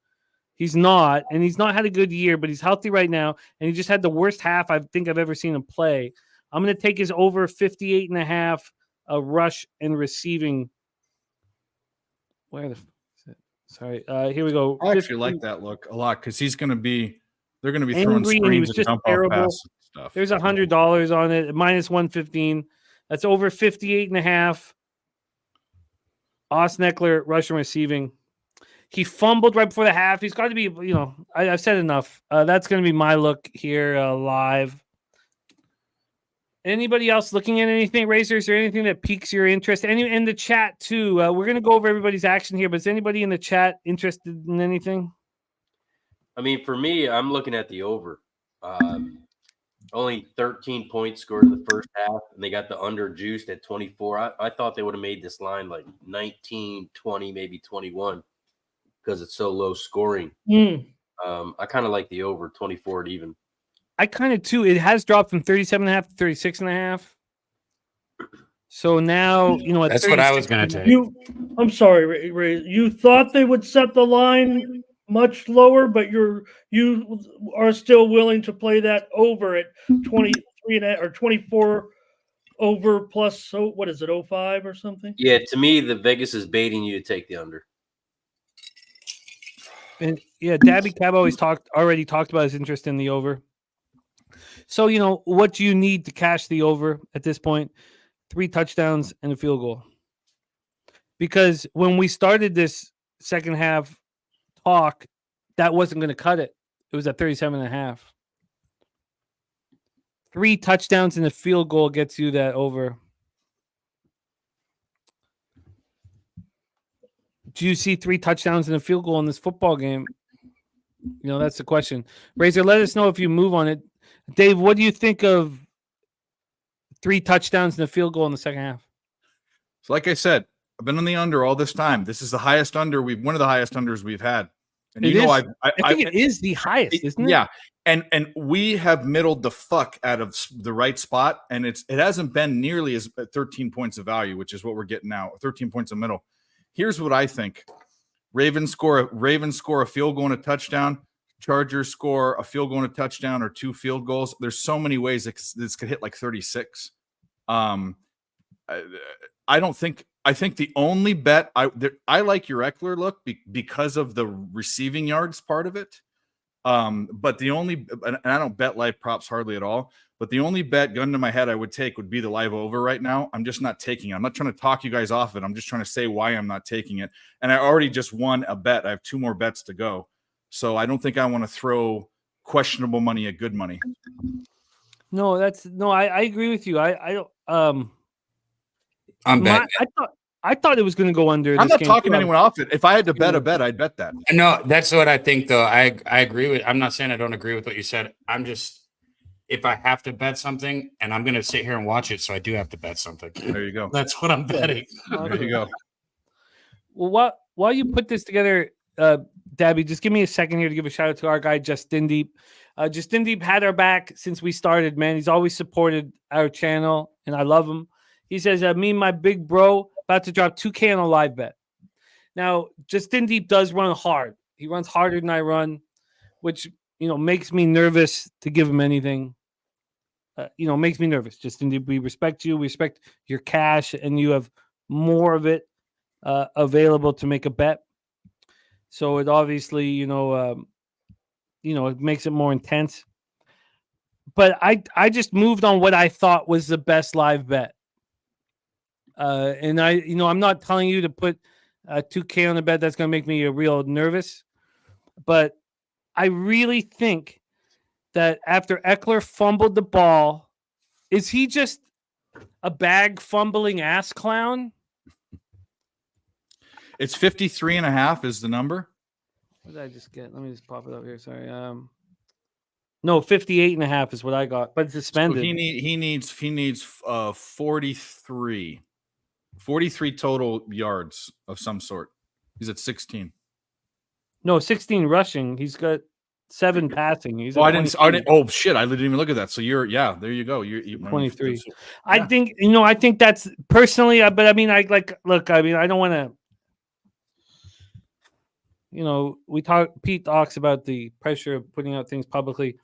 He's not, and he's not had a good year, but he's healthy right now, and he just had the worst half I think I've ever seen him play. I'm going to take his over 58.5 rush and receiving. Where the Sorry. Here we go. I actually like that look a lot because they're going to be throwing angry, and he was screens and just jump terrible. off pass stuff. There's $100 on it, minus 115. That's over 58.5. Austin Eckler, rushing receiving. He fumbled right before the half. He's got to be, I've said enough. That's going to be my look here live. Anybody else looking at anything, Razor? Is there anything that piques your interest? Any in the chat too? We're going to go over everybody's action here, but is anybody in the chat interested in anything? I mean, for me, I'm looking at the over. Only 13 points scored in the first half, and they got the under juiced at 24. I thought they would have made this line like 19, 20, maybe 21 because it's so low scoring. I kind of like the over 24 at even. I kind of too. It has dropped from 37.5 to 36.5. So now, that's what I was going to take. I'm sorry, Ray. You thought they would set the line much lower, but you are still willing to play that over at 23 or 24 over plus. So what is it, 05 or something? Yeah, to me, the Vegas is baiting you to take the under. And yeah, Dabby Cab already talked about his interest in the over. So, what do you need to cash the over at this point? 3 touchdowns and a field goal. Because when we started this second half talk, that wasn't going to cut it. It was at 37.5. 3 touchdowns and a field goal gets you that over. Do you see 3 touchdowns and a field goal in this football game? That's the question. Razor, let us know if you move on it. Dave, what do you think of 3 touchdowns and a field goal in the second half? So like I said, I've been on the under all this time. This is the highest under one of the highest unders we've had. And I think it is the highest, isn't it? Yeah. And we have middled the fuck out of the right spot. And it hasn't been nearly as 13 points of value, which is what we're getting now. 13 points of middle. Here's what I think. Ravens score a field goal and a touchdown. Chargers score a field goal and a touchdown or 2 field goals. There's so many ways this could hit like 36. I think the only bet I like your Eckler look because of the receiving yards part of it. But and I don't bet live props hardly at all. But the only bet, gun to my head, I would take would be the live over right now. I'm just not taking it. I'm not trying to talk you guys off it. I'm just trying to say why I'm not taking it. And I already just won a bet. I have 2 more bets to go. So I don't think I want to throw questionable money at good money. No, I agree with you. I don't. I'm betting. I thought it was going to go under. I'm not talking anyone off it. If I had to bet a bet, I'd bet that. No, that's what I think, though. I agree with. I'm not saying I don't agree with what you said. I'm just, if I have to bet something, and I'm going to sit here and watch it, so I do have to bet something. There you go. That's what I'm betting. There you go. Well, while you put this together, Dabby, just give me a second here to give a shout out to our guy Justin Deep. Justin Deep had our back since we started, man. He's always supported our channel, and I love him. He says, me and my big bro about to drop $2K on a live bet. Now, Justin Deep does run hard, He runs harder than I run, which makes me nervous to give him anything. Makes me nervous. Just we respect you, we respect your cash, and you have more of it available to make a bet. So it obviously, it makes it more intense. But I just moved on what I thought was the best live bet. And I'm not telling you to put 2K on the bet. That's going to make me real nervous. But I really think that after Eckler fumbled the ball, is he just a bag fumbling ass clown? It's 53.5 is the number. What did I just get? Let me just pop it up here. Sorry. No, 58.5 is what I got, but it's suspended. So he needs 43 total yards of some sort. He's at 16. No, 16 rushing. He's got 7 passing. He's I didn't. Oh shit! I didn't even look at that. So there you go. You're 23. Yeah. I think that's personally. But I mean, look. I mean, I don't want to. Pete talks about the pressure of putting out things publicly.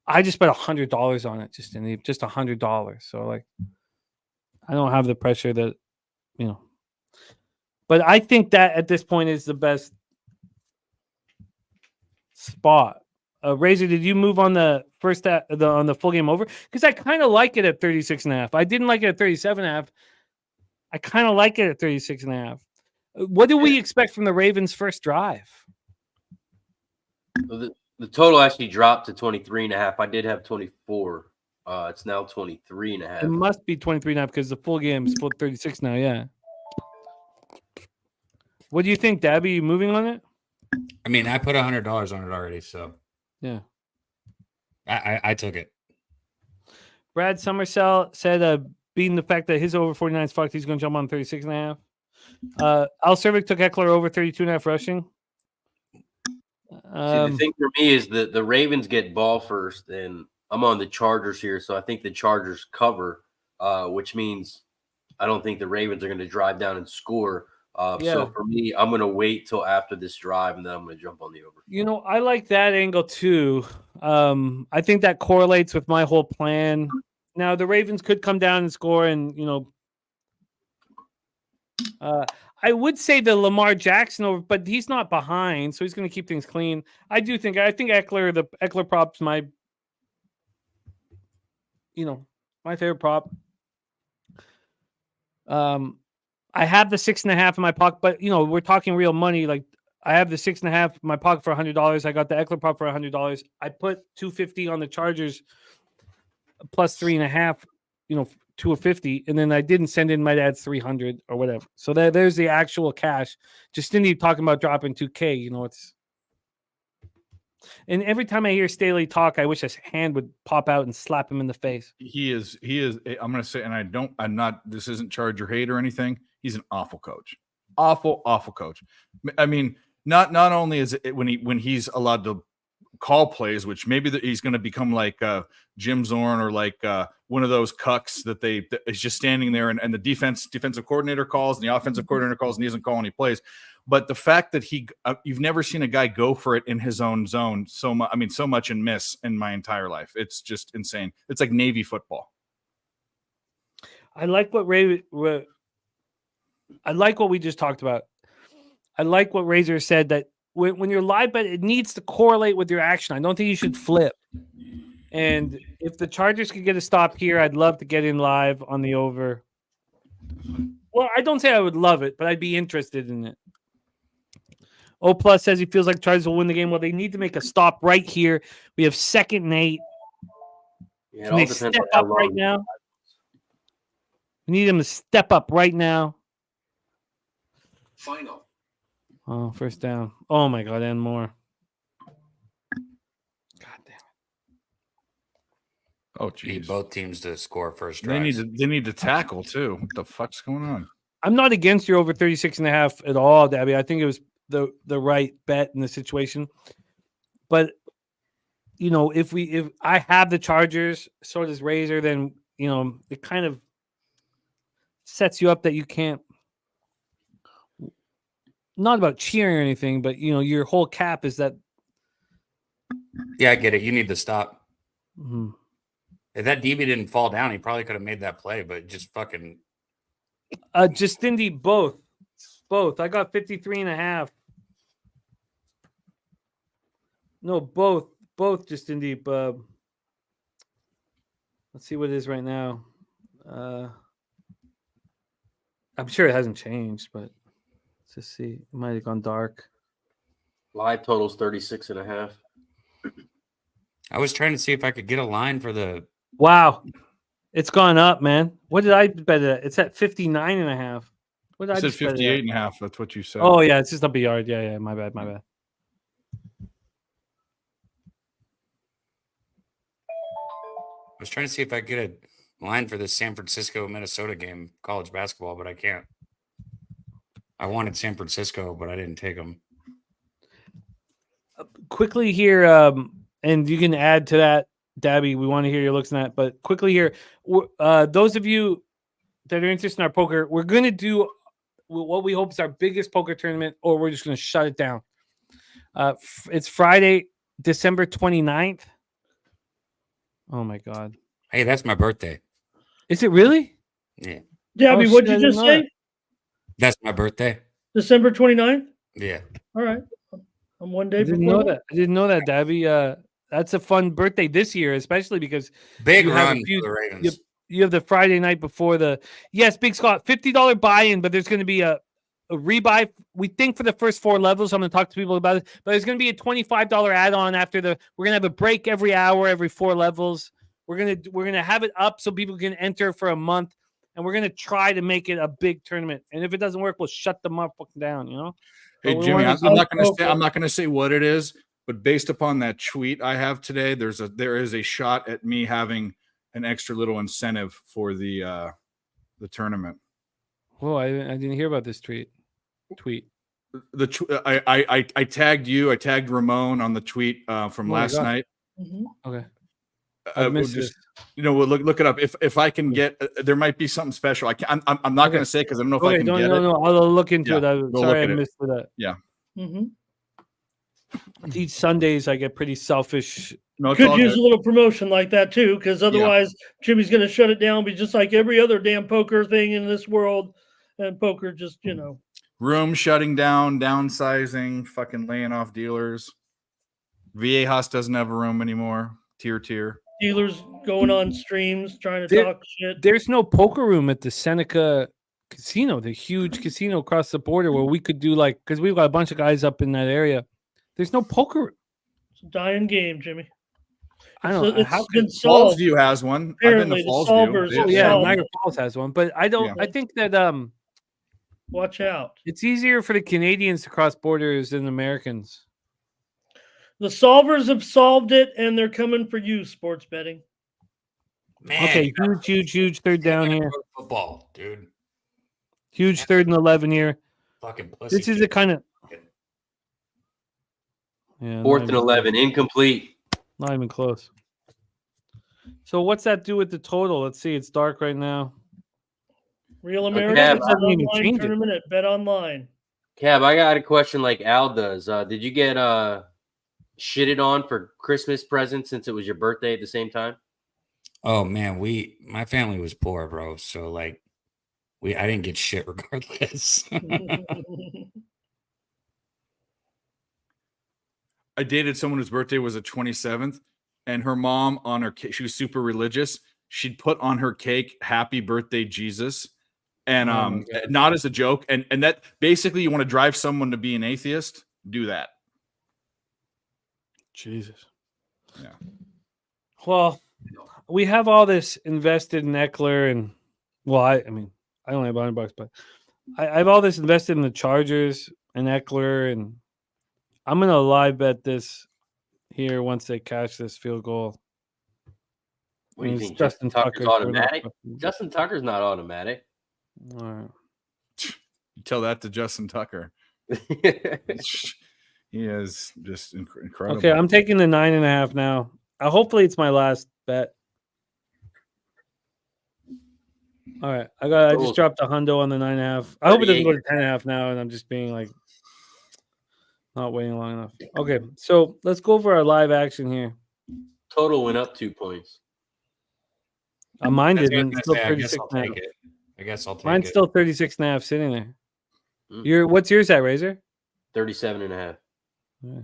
I just bet $100 on it, just $100. So I don't have the pressure that, but I think that at this point is the best spot. Razor, did you move on the first on the full game over? Because I kind of like it at 36.5. I didn't like it at 37.5. I kind of like it at 36.5. What do we expect from the Ravens' first drive? The total actually dropped to 23.5. I did have 24. It's now 23.5. It must be 23.5 because the full game is full 36 now. Yeah. What do you think, Dabby? You moving on it? I mean, I put $100 on it already, so yeah, I took it. Brad Summersell said, being the fact that his over 49 is fucked, he's going to jump on 36.5. Al Cervic took Eckler over 32.5 rushing. The thing for me is the Ravens get ball first, and I'm on the Chargers here, so I think the Chargers cover, which means I don't think the Ravens are going to drive down and score. So for me, I'm going to wait till after this drive, and then I'm going to jump on the over. I like that angle too. I think that correlates with my whole plan. Now, the Ravens could come down and score, and I would say the Lamar Jackson over, but he's not behind, so he's going to keep things clean. I think the Eckler prop's my favorite prop. I have the 6.5 in my pocket, but we're talking real money. Like I have the 6.5 in my pocket for $100. I got the Eckler prop for $100. I put $250 on the Chargers plus 3.5, to a 50, and then I didn't send in my dad's 300 or whatever. So there's the actual cash. Justini talking about dropping 2K. It's. And every time I hear Staley talk, I wish his hand would pop out and slap him in the face. He is. I'm going to say, and I'm not. This isn't Charger hate or anything. He's an awful coach. Awful coach. I mean, not only is it when he's allowed to call plays, which maybe he's going to become like Jim Zorn or like one of those cucks that is just standing there and the defensive coordinator calls and the offensive coordinator calls and he doesn't call any plays. But the fact that you've never seen a guy go for it in his own zone so much and miss in my entire life. It's just insane. It's like Navy football. I like what we just talked about. I like what Razor said that when you're live bet, it needs to correlate with your action. I don't think you should flip. And if the Chargers could get a stop here, I'd love to get in live on the over. Well, I don't say I would love it, but I'd be interested in it. O Plus says he feels like Chargers will win the game. Well, they need to make a stop right here. We have 2nd and 8. Yeah, Can they step up right now? We need them to step up right now. Final. Oh, first down. Oh, my God, and more. God damn it. Oh, geez. Need both teams to score first drive. They need to tackle, too. What the fuck's going on? I'm not against your over 36.5 at all, Dabby. I think it was the right bet in the situation. But, if I have the Chargers, so does Razor, then, it kind of sets you up that you can't. not about cheering or anything, but your whole cap is that. Yeah, I get it. You need to stop. Mm-hmm. If that DB didn't fall down, he probably could have made that play, but just fucking. Just indeed both. I got 53.5. No, both just indeed. Let's see what it is right now. I'm sure it hasn't changed, but let's just see. It might have gone dark. Live totals 36.5. I was trying to see if I could get a line for the. Wow, it's gone up, man. What did I bet it at? It's at 59.5. What did I said just bet it at? 58.5. That's what you said. Oh yeah, it's just up a yard. Yeah. My bad. I was trying to see if I could get a line for the San Francisco Minnesota game, college basketball, but I can't. I wanted San Francisco, but I didn't take them. Quickly here, and you can add to that, Dabby. We want to hear your looks on that, but quickly here, those of you that are interested in our poker, we're going to do what we hope is our biggest poker tournament, or we're just going to shut it down. It's Friday, December 29th. Oh my God. Hey, that's my birthday. Is it really? Yeah. Dabby, what'd you just say? That's my birthday. December 29th? Yeah. All right. I'm one day I didn't know that. I didn't know that, Dabby. That's a fun birthday this year, especially because big run for the Ravens. You have the Friday night before yes, Big Scott, $50 buy-in, but there's going to be a rebuy. We think for the first 4 levels. I'm going to talk to people about it, but there's going to be a $25 add-on after we're going to have a break every hour, every 4 levels. We're going to have it up so people can enter for a month, and we're going to try to make it a big tournament. And if it doesn't work, we'll shut them up down, Hey, Jimmy, I'm not going to say what it is, but based upon that tweet I have today, there is a shot at me having an extra little incentive for the tournament. Whoa, I didn't hear about this tweet. I tagged you. I tagged Ramon on the tweet from last night. Mm-hmm. Okay. We'll look it up. If I can get, there might be something special. I'm not going to say because I don't know if I can get it. No. I'll look into it. Sorry, I missed that. Yeah. Mm-hmm. These Sundays, I get pretty selfish. No, could use a little promotion like that too, because otherwise Jimmy's going to shut it down. Be just like every other damn poker thing in this world, and poker just room shutting down, downsizing, fucking laying off dealers. Viejas doesn't have a room anymore. Tier. Dealers going on streams trying to talk shit. There's no poker room at the Seneca Casino, the huge casino across the border, where we could do because we've got a bunch of guys up in that area. There's no poker. It's a dying game, Jimmy. I don't know. How can Fallsview has one. Apparently, I've been to Fallsview. Niagara Falls has one, but I don't. Yeah. I think that watch out. It's easier for the Canadians to cross borders than Americans. The solvers have solved it, and they're coming for you. Sports betting. Man, okay, huge third down here. Football, dude. Huge 3rd and 11 here. Fucking pussy. This is a kind of. Yeah, 4th and 11, incomplete. Not even close. So what's that do with the total? Let's see. It's dark right now. Real American online tournament at Bet Online. Cab, I got a question like Al does. Did you get shitted on for Christmas presents since it was your birthday at the same time? Oh man, my family was poor, bro. So I didn't get shit regardless. I dated someone whose birthday was the 27th, and her mom on her cake, she was super religious. She'd put on her cake, "Happy Birthday, Jesus," and not as a joke. And that basically, you want to drive someone to be an atheist, do that. Jesus. Yeah. Well, we have all this invested in Eckler, and I only have $100, but I have all this invested in the Chargers and Eckler, and I'm gonna live bet this here once they catch this field goal. What do you think? Justin Tucker's automatic? Justin Tucker's not automatic. All right. You tell that to Justin Tucker. He is just incredible. Okay, I'm taking the 9.5 now. Hopefully, it's my last bet. All right, I just dropped a hundo on the 9.5. I hope it doesn't go to 10.5 now, and I'm just being Not waiting long enough. Okay, so let's go over our live action here. Total went up 2 points. Mine didn't. Still I guess 36 I'll now. take it. I guess I'll take Mine's it. still 36 and a half sitting there. What's yours at, Razor? 37 and a half. Yeah.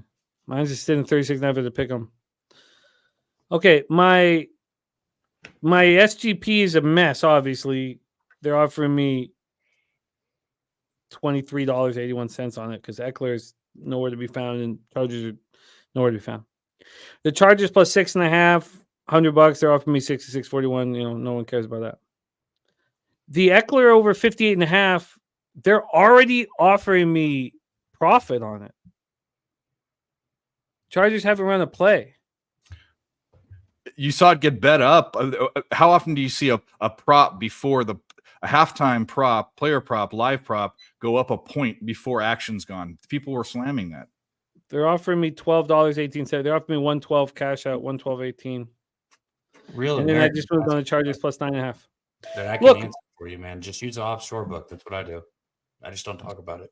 Mine's just sitting 36 and a half at the pick 'em. Okay, my SGP is a mess, obviously. They're offering me $23.81 on it because Eckler's nowhere to be found and Chargers are nowhere to be found. The Chargers plus 6.5, $100. They're offering me 66.41. No one cares about that. The Eckler over 58.5, they're already offering me profit on it. Chargers haven't run a play. You saw it get bet up. How often do you see a prop before a halftime prop, player prop, live prop go up a point before action's gone? People were slamming that. They're offering me $12.18. They're offering me 112 cash out, 112.18. Real and then I just moved on the Chargers plus 9.5. I can answer for you, man. Just use the offshore book. That's what I do. I just don't talk about it.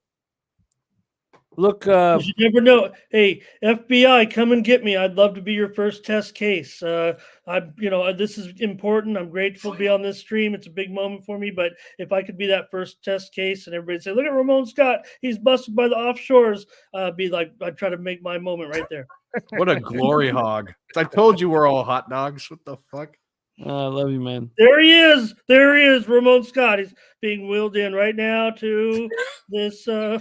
Look, you never know. Hey, FBI, come and get me. I'd love to be your first test case. This is important. I'm grateful to be on this stream. It's a big moment for me. But if I could be that first test case and everybody say, "Look at Ramon Scott, he's busted by the offshores," be like, I'd try to make my moment right there. What a glory hog! I told you we're all hot dogs. What the fuck? I love you, man. There he is. There he is, Ramon Scott. He's being wheeled in right now to this. Oh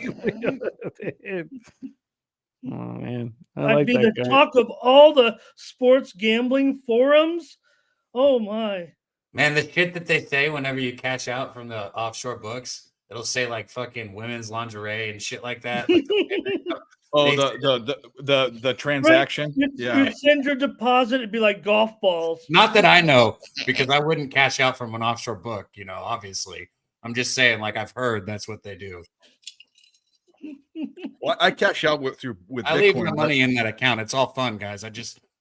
man, I'd be the talk of all the sports gambling forums. Oh my, man, the shit that they say whenever you cash out from the offshore books, it'll say like fucking women's lingerie and shit like that. Like the transaction. Right. You'd send your deposit. It'd be like golf balls. Not that I know, because I wouldn't cash out from an offshore book. Obviously, I'm just saying. Like I've heard that's what they do. Well, I cash out with I leave my money in that account. It's all fun, guys. I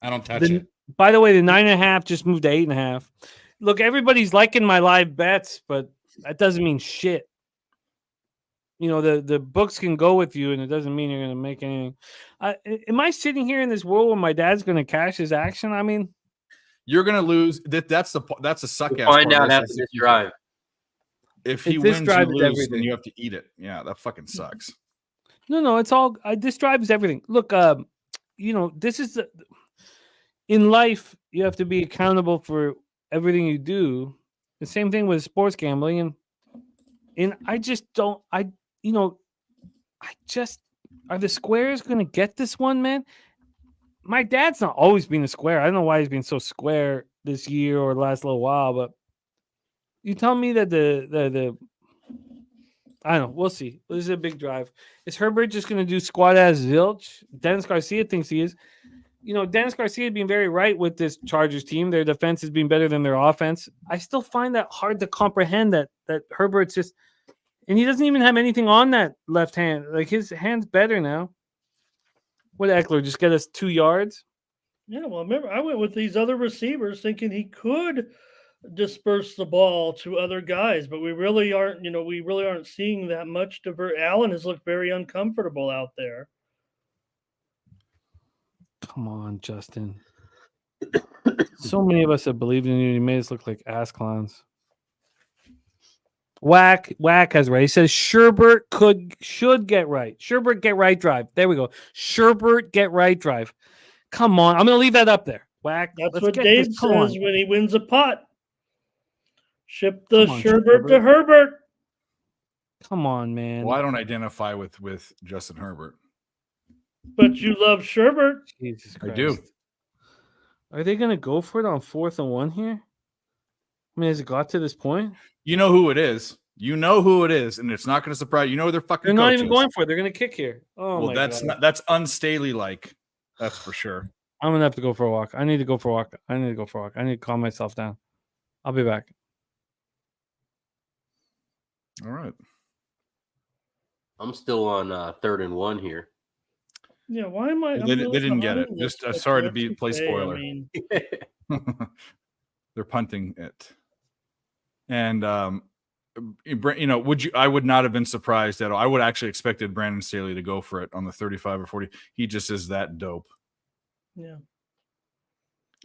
don't touch it. By the way, the 9.5 just moved to 8.5. Look, everybody's liking my live bets, but that doesn't mean shit. The books can go with you, and it doesn't mean you're going to make anything. Am I sitting here in this world where my dad's going to cash his action? I mean, you're going to lose. That's a suck ass. Find out after this drive. If he wins, you lose, then you have to eat it. Yeah, that fucking sucks. No, it's all. This drives everything. Look, this is in life. You have to be accountable for everything you do. The same thing with sports gambling, and I just don't. Are the squares going to get this one, man? My dad's not always been a square. I don't know why he's been so square this year or the last little while, but you tell me that the I don't know. We'll see. This is a big drive. Is Herbert just going to do squat ass zilch? Dennis Garcia thinks he is. Dennis Garcia being very right with this Chargers team. Their defense has been better than their offense. I still find that hard to comprehend that Herbert's just, and he doesn't even have anything on that left hand. Like his hand's better now. What Eckler just get us 2 yards? Yeah, well, remember I went with these other receivers thinking he could disperse the ball to other guys, but we really aren't. We really aren't seeing that much. Allen has looked very uncomfortable out there. Come on, Justin. So many of us have believed in you. You made us look like ass clowns. Whack has right. He says Sherbert should get right. Sherbert get right drive. There we go. Sherbert get right drive. Come on. I'm going to leave that up there. Whack. That's what Dave says when he wins a pot. Ship the Sherbert to Herbert. Come on, man. Well, I don't identify with Justin Herbert. But you love Sherbert. Jesus Christ. I do. Are they going to go for it on 4th and 1 here? I mean, has it got to this point? You know who it is. And it's not going to surprise you. They're fucking. They're not even going for it. They're going to kick here. Oh, well, that's unstaley like. That's for sure. I'm going to have to go for a walk. I need to go for a walk. I need to calm myself down. I'll be back. All right. I'm still on 3rd and 1 here. Yeah, why am I? They didn't get it. Just sorry to play spoiler. I mean. They're punting it. And would you? I would not have been surprised at all. I would actually expected Brandon Staley to go for it on the 35 or 40. He just is that dope. Yeah.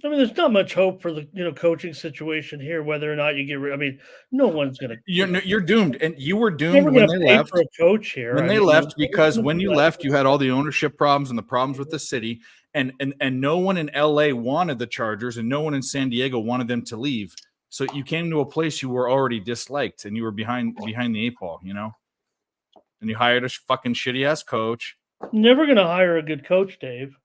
I mean, there's not much hope for the coaching situation here, whether or not you get rid. I mean, no one's gonna. You're doomed, and you were doomed Never when gonna they pay left. for a coach here. When they left, because when you left, you had all the ownership problems and the problems with the city, and no one in LA wanted the Chargers, and no one in San Diego wanted them to leave. So you came to a place you were already disliked, and you were behind the 8 ball, and you hired a fucking shitty ass coach. Never gonna hire a good coach, Dave.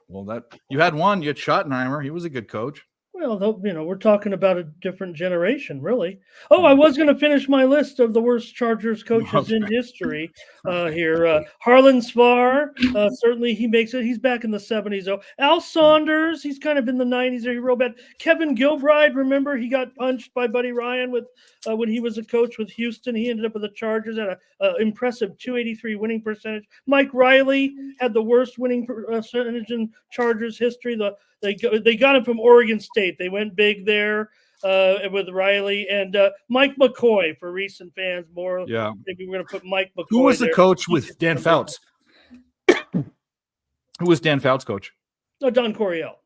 Well, you had one. You had Schottenheimer. He was a good coach. Well, we're talking about a different generation, really. Oh, I was going to finish my list of the worst Chargers coaches in history here. Harlan Svar, certainly he makes it. He's back in the 70s, though. Al Saunders, he's kind of in the 90s. He real bad. Kevin Gilbride, remember, he got punched by Buddy Ryan when he was a coach with Houston. He ended up with the Chargers at an impressive 283 winning percentage. Mike Riley had the worst winning percentage in Chargers history. They got him from Oregon State. They went big there with Riley and Mike McCoy for recent fans. Yeah. Maybe we're going to put Mike McCoy. Who was the coach with Dan Fouts? Who was Dan Fouts' coach? Don Coryell.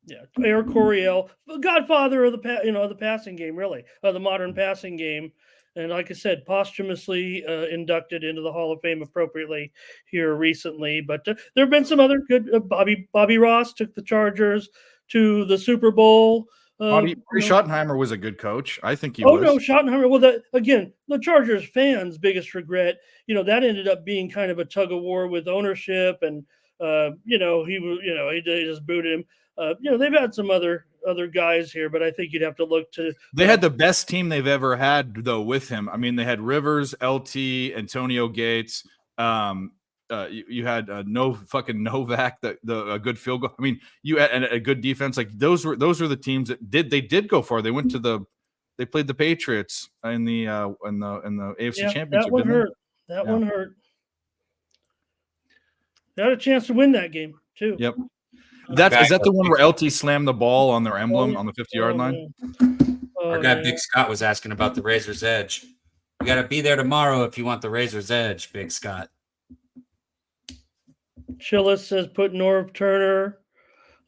Yeah, Eric Coryell, the godfather of the passing game, really, the modern passing game. And like I said, posthumously inducted into the Hall of Fame appropriately here recently. But there have been some other good. Bobby Ross took the Chargers to the Super Bowl. Schottenheimer was a good coach. I think he was. Oh, no, Schottenheimer. Well, the Chargers fans' biggest regret, that ended up being kind of a tug of war with ownership. And, he just booted him. They've had some other guys here, but I think you'd have to look to. They had the best team they've ever had, though, with him. I mean, they had Rivers, LT, Antonio Gates. You had no fucking Novak, a good field goal. I mean, you had a good defense. Like those were the teams that did go far. They went to they played the Patriots in the AFC Championship. That one hurt. One hurt. They had a chance to win that game too. Yep. Is that the one where LT slammed the ball on their emblem on the 50-yard line? Our guy Big Scott was asking about the Razor's Edge. You got to be there tomorrow if you want the Razor's Edge, Big Scott. Chillis says put Norv Turner.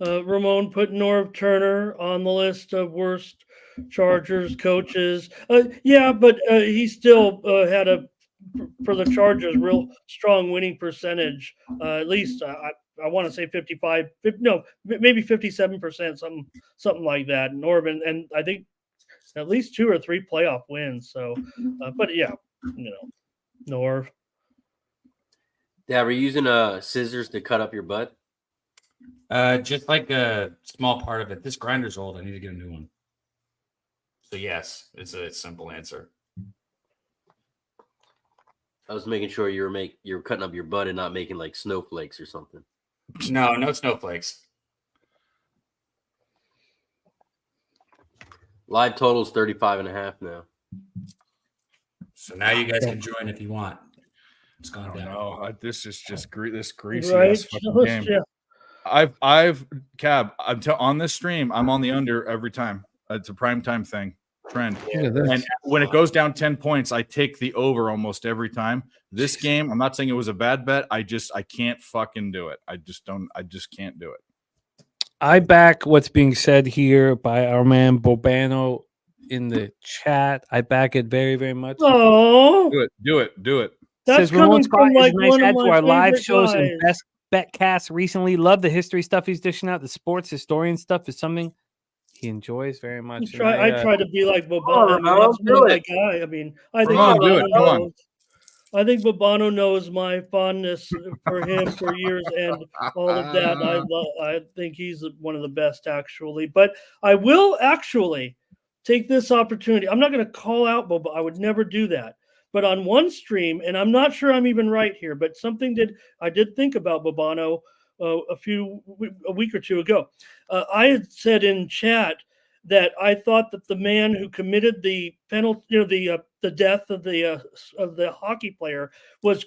Ramon put Norv Turner on the list of worst Chargers coaches. But he still had for the Chargers real strong winning percentage. At least I want to say 55, maybe 57%, something like that. Norman, and I think at least 2 or 3 playoff wins. So, Norv. Dad, were you using scissors to cut up your butt? Just like a small part of it. This grinder's old. I need to get a new one. So yes, it's a simple answer. I was making sure you were cutting up your butt and not making like snowflakes or something. No snowflakes. Live total's 35.5 now. So now you guys can join if you want. It's gone down. No, this is just this greasy ass fucking game. Yeah. I've Cab. On this stream, I'm on the under every time. It's a prime time thing. Trend. And when it goes down 10 points, I take the over almost every time. This game, I'm not saying it was a bad bet. I can't fucking do it. I just can't do it. I back what's being said here by our man Bobano in the chat. I back it very, very much. Oh, do it. That's says Ramon Scott is a nice one of add to my our live shows guys. and best bet cast recently. Love the history stuff he's dishing out. The sports historian stuff is something he enjoys very much. I try to be like Bobano. That's my guy. I mean, I think I think Bobano knows my fondness for him for years and all of that. I think he's one of the best, actually. But I will actually take this opportunity. I'm not going to call out Bob. I would never do that. But on one stream, and I'm not sure I'm even right here, but I did think about Bobano a week or two ago. I had said in chat that I thought that the man who committed the penalty, the death of the hockey player was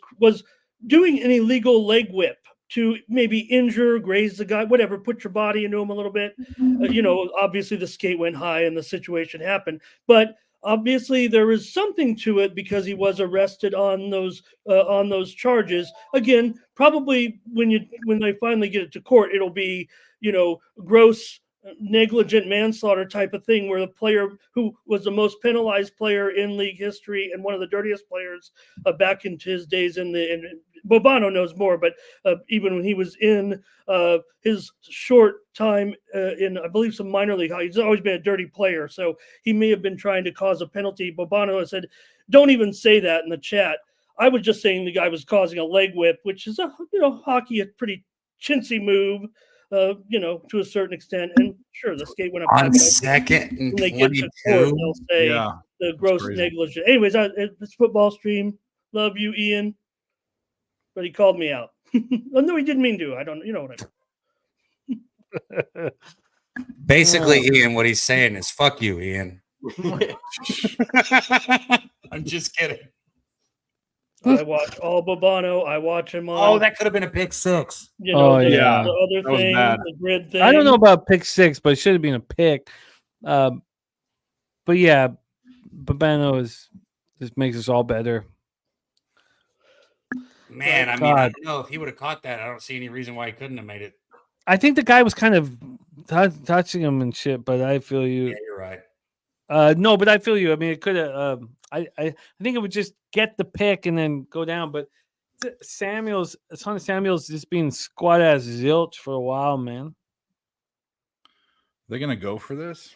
doing an illegal leg whip to maybe injure, graze the guy, whatever, put your body into him a little bit. Obviously the skate went high and the situation happened. But obviously there is something to it because he was arrested on those charges. Again, probably when they finally get it to court, it'll be, gross negligent manslaughter type of thing, where the player who was the most penalized player in league history and one of the dirtiest players back into his days in Bobano knows more, but even when he was in his short time in, I believe, some minor league, he's always been a dirty player. So he may have been trying to cause a penalty. Bobano has said, don't even say that in the chat. I was just saying the guy was causing a leg whip, which is hockey, a pretty chintzy move, to a certain extent. And sure, the skate went up on second and when they get to court, they'll say the gross negligence. Anyways, it's football stream. Love you, Ian. But he called me out. Oh, no, he didn't mean to. I don't, what I mean. Basically, Ian, what he's saying is fuck you, Ian. I'm just kidding. I watch all Bobano. I watch him on. Oh, that could have been a pick six. The other that thing, the grid thing. I don't know about pick six, but it should have been a pick. But yeah, Bobano just makes us all better. Man, I mean, I don't know if he would have caught that. I don't see any reason why he couldn't have made it. I think the guy was kind of touching him and shit, but I feel you. Yeah, you're right. No, but I feel you. I mean, it could have. I think it would just get the pick and then go down. But Samuels, Sonny Samuels, just being squat ass zilch for a while, man. They're gonna go for this.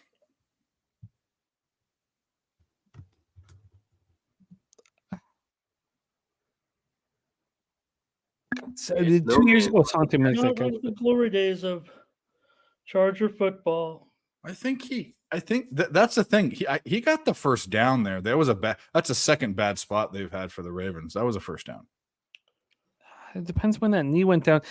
So 2 years ago, something makes that kind of the glory days of Charger football. I think that's the thing. He got the first down there. That's a second bad spot they've had for the Ravens. That was a first down. It depends when that knee went down.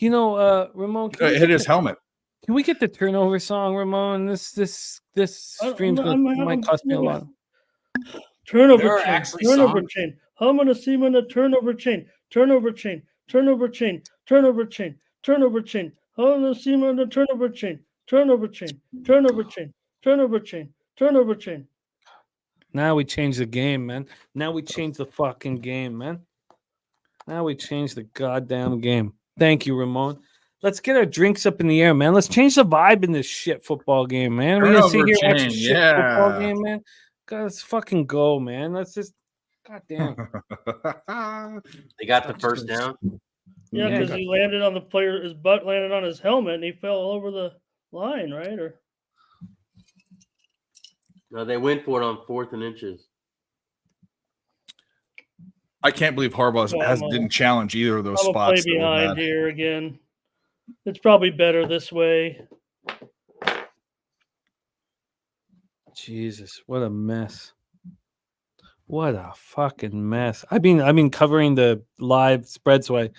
Ramon, It hit his helmet. Can we get the turnover song, Ramon? This stream's might cost me a lot. Turnover chain. Hamana Simana turnover chain. Turnover chain. Turnover chain. Turnover chain. Turnover chain. Hamana Simana turnover chain. Turnover chain. Turnover chain. Turnover chain. Turnover chain. Now we change the game, man. Now we change the fucking game, man. Now we change the goddamn game. Thank you, Ramon. Let's get our drinks up in the air, man. Let's change the vibe in this shit football game, man. We're gonna sit here and watch a shit football game, man. God, let's fucking go, man. Let's just, goddamn. They got the first down. Yeah, because he landed on the player. His butt landed on his helmet, and he fell all over the line, right? Or no, they went for it on 4th and inches. I can't believe Harbaugh didn't challenge either of those spots. Play behind here again. It's probably better this way. Jesus, what a mess. What a fucking mess. I've been covering the live spread, so I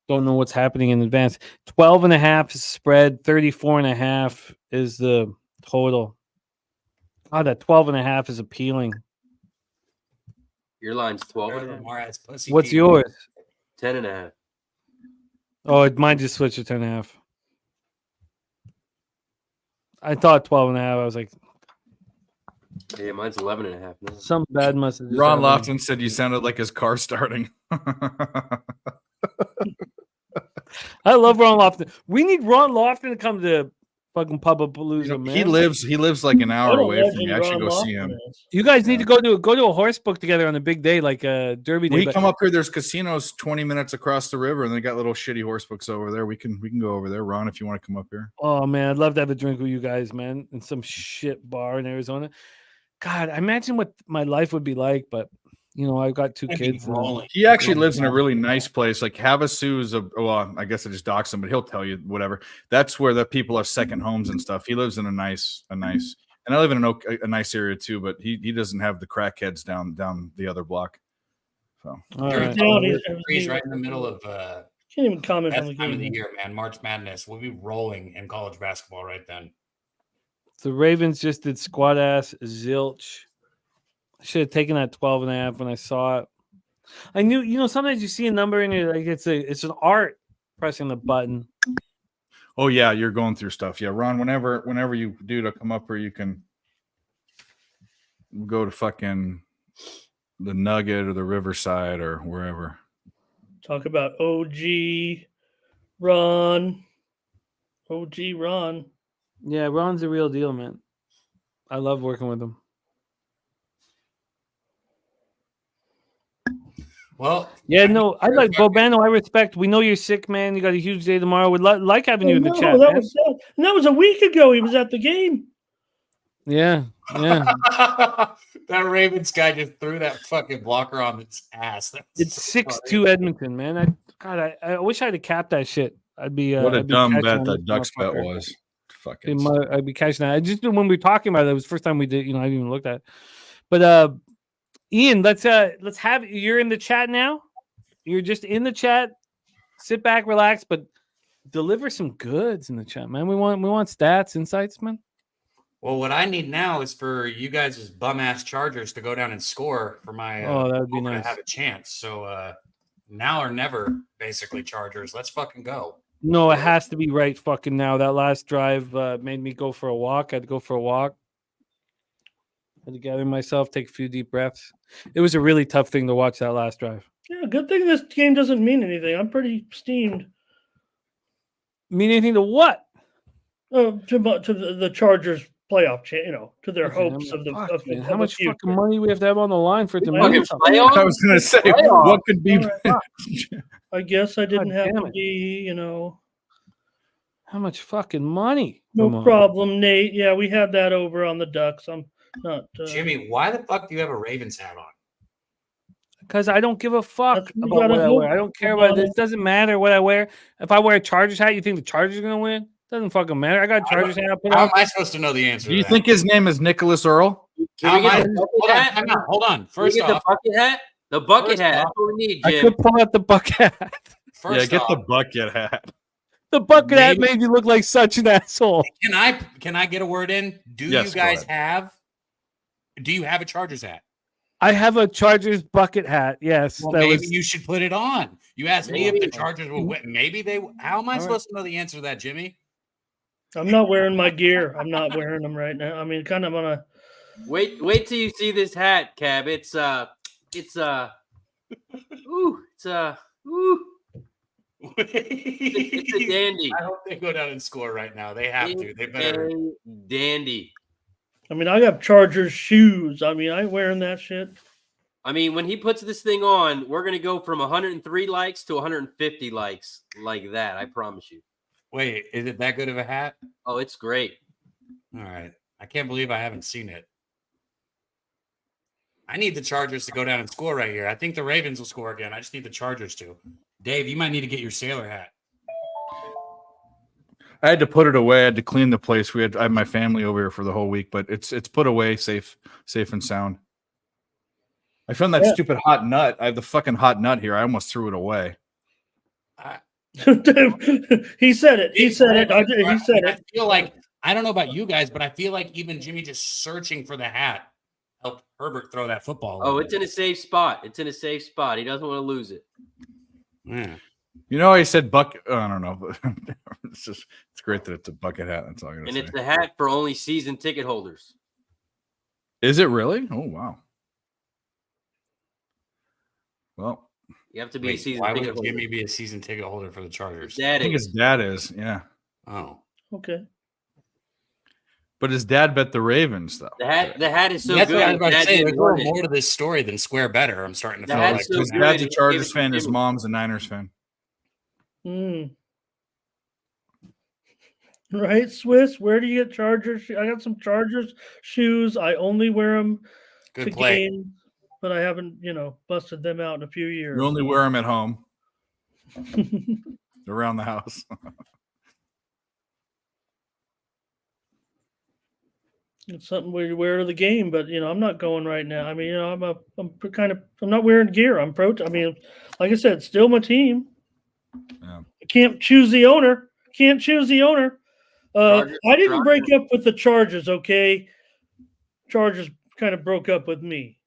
don't know what's happening in advance. 12.5 is spread, 34.5 is the total. Oh, that 12.5 is appealing. Your line's 12.5. What's yours? 10.5. Oh, mine just switched to 10.5. I thought 12.5. I was like, yeah, mine's 11.5 now. Some bad must have. Ron Lofton said you sounded like his car starting. I love Ron Lofton. We need Ron Lofton to come to fucking Pub-a-Palooza, man. He lives like an hour away from me. I should go see him. You guys need to go to a horse book together on a big day, like a Derby day. We come up here. There's casinos 20 minutes across the river, and they got little shitty horse books over there. We can go over there, Ron, if you want to come up here. Oh man, I'd love to have a drink with you guys, man, in some shit bar in Arizona. God, I imagine what my life would be like, but I've got 2 kids. He actually lives in a really nice place. Like Havasu is I guess I just doxed him, but he'll tell you whatever. That's where the people have second homes and stuff. He lives in a nice, and I live in a nice area too, but he doesn't have the crackheads down the other block. So he's right in the middle of can't even comment on the time of the year, man. March Madness. We'll be rolling in college basketball right then. The Ravens just did squat ass zilch. I should have taken that 12.5 when I saw it. I knew, sometimes you see a number and you're like, it's an art pressing the button. Oh yeah, you're going through stuff. Yeah, Ron, whenever you do to come up here, you can. go to fucking the Nugget or the Riverside or wherever. Talk about OG Ron. OG Ron. Yeah, Ron's a real deal, man. I love working with him. Well, yeah, no, I like Bobano. I respect. We know you're sick, man. You got a huge day tomorrow. Would like having you in the chat. That was sad. And that was a week ago. He was at the game. Yeah. That Ravens guy just threw that fucking blocker on its ass. It's 6-2 Edmonton, man. I wish I'd have capped that shit. I'd be what a I'd be dumb bet on that this Ducks bet motherfucker. was. Fucking I'd be catching that. I just when we were talking about it, it was the first time we did. I didn't even look at it. But Ian, let's have you're in the chat now. You're just in the chat. Sit back, relax, but deliver some goods in the chat, man. We want stats, insights, man. Well, what I need now is for you guys' bum ass Chargers to go down and score for my that would be nice. to have a chance. So now or never, basically, Chargers. Let's fucking go. No, it has to be right fucking now. That last drive made me go for a walk. I had to go for a walk. I had to gather myself, take a few deep breaths. It was a really tough thing to watch that last drive. Yeah, good thing this game doesn't mean anything. I'm pretty steamed. Mean anything to what? To the Chargers playoff, to their hopes of the. How much fucking money we have to have on the line for it to Fucking mean something? playoff? I was gonna say what could be. I guess I didn't have to it. be, How much fucking money? No problem, Nate. Yeah, we had that over on the Ducks. I'm not. Jimmy, why the fuck do you have a Ravens hat on? Because I don't give a fuck That's- you about gotta what I hope wear. I don't care about about it. it. It doesn't matter what I wear. If I wear a Chargers hat, you think the Chargers are gonna win? Doesn't fucking matter. I got a Chargers hat. I put How on. am I supposed to know the answer? Do you to think his name is Nicholas Earl? How am I? Can we Hold on. get First the off, bucket hat? The bucket First hat. off, That's what we need, I Jim. could pull out the bucket hat. Yeah, get the bucket hat. The bucket hat Maybe- made you look like such an asshole. Can I get a word in? Do Yes, you go guys ahead. do you have a Chargers hat? I have a Chargers bucket hat. Yes, Well, that maybe was. you should put it on. You asked me if the Chargers will win. Maybe they. How am I All right. supposed to know the answer to that, Jimmy? I'm not wearing my gear. I'm not wearing them right now. I mean, kind of on a. Wait till you see this hat, Cab. It's ooh. It's a dandy. I hope they go down and score right now. They have to. They better. Dandy. I mean, I got Chargers shoes. I mean, I ain't wearing that shit. I mean, when he puts this thing on, we're gonna go from 103 likes to 150 likes, like that. I promise you. Wait, is it that good of a hat? Oh, it's great. All right. I can't believe I haven't seen it. I need the Chargers to go down and score right here. I think the Ravens will score again. I just need the Chargers to. Dave, you might need to get your sailor hat. I had to put it away. I had to clean the place. I had my family over here for the whole week, but it's put away, safe and sound. I found that stupid hot nut. I have the fucking hot nut here. I almost threw it away. He said it. He said it. He said I it. feel like I don't know about you guys, but I feel like even Jimmy just searching for the hat helped Herbert throw that football. Oh, it's in a safe spot. It's in a safe spot. He doesn't want to lose it. Yeah. You know, I said bucket. I don't know. It's great that it's a bucket hat. That's all I'm gonna And say. it's a hat for only season ticket holders. Is it really? Oh wow. Well, You have to be a Wait, season why ticket would holder. Jimmy be a season ticket holder for the Chargers? I That think is. his dad is. Yeah, Oh. Okay. but his dad bet the Ravens though. The hat is so That's good. what I was about to Dad say. didn't There's a little win it. more to this story than square better. I'm starting to The feel hat's like. so His good. dad's a He gave Chargers it to fan. His Jimmy. mom's a Niners fan. Right, Swiss. Where do you get Chargers? I got some Chargers shoes. I only wear them to Good play. games, but I haven't, busted them out in a few years. You only wear them at home, around the house. It's something where you wear to the game, but I'm not going right now. I mean, I'm not wearing gear. I'm I mean, like I said, still my team. Yeah. I can't choose the owner. I didn't break up with the Chargers, okay? Chargers kind of broke up with me.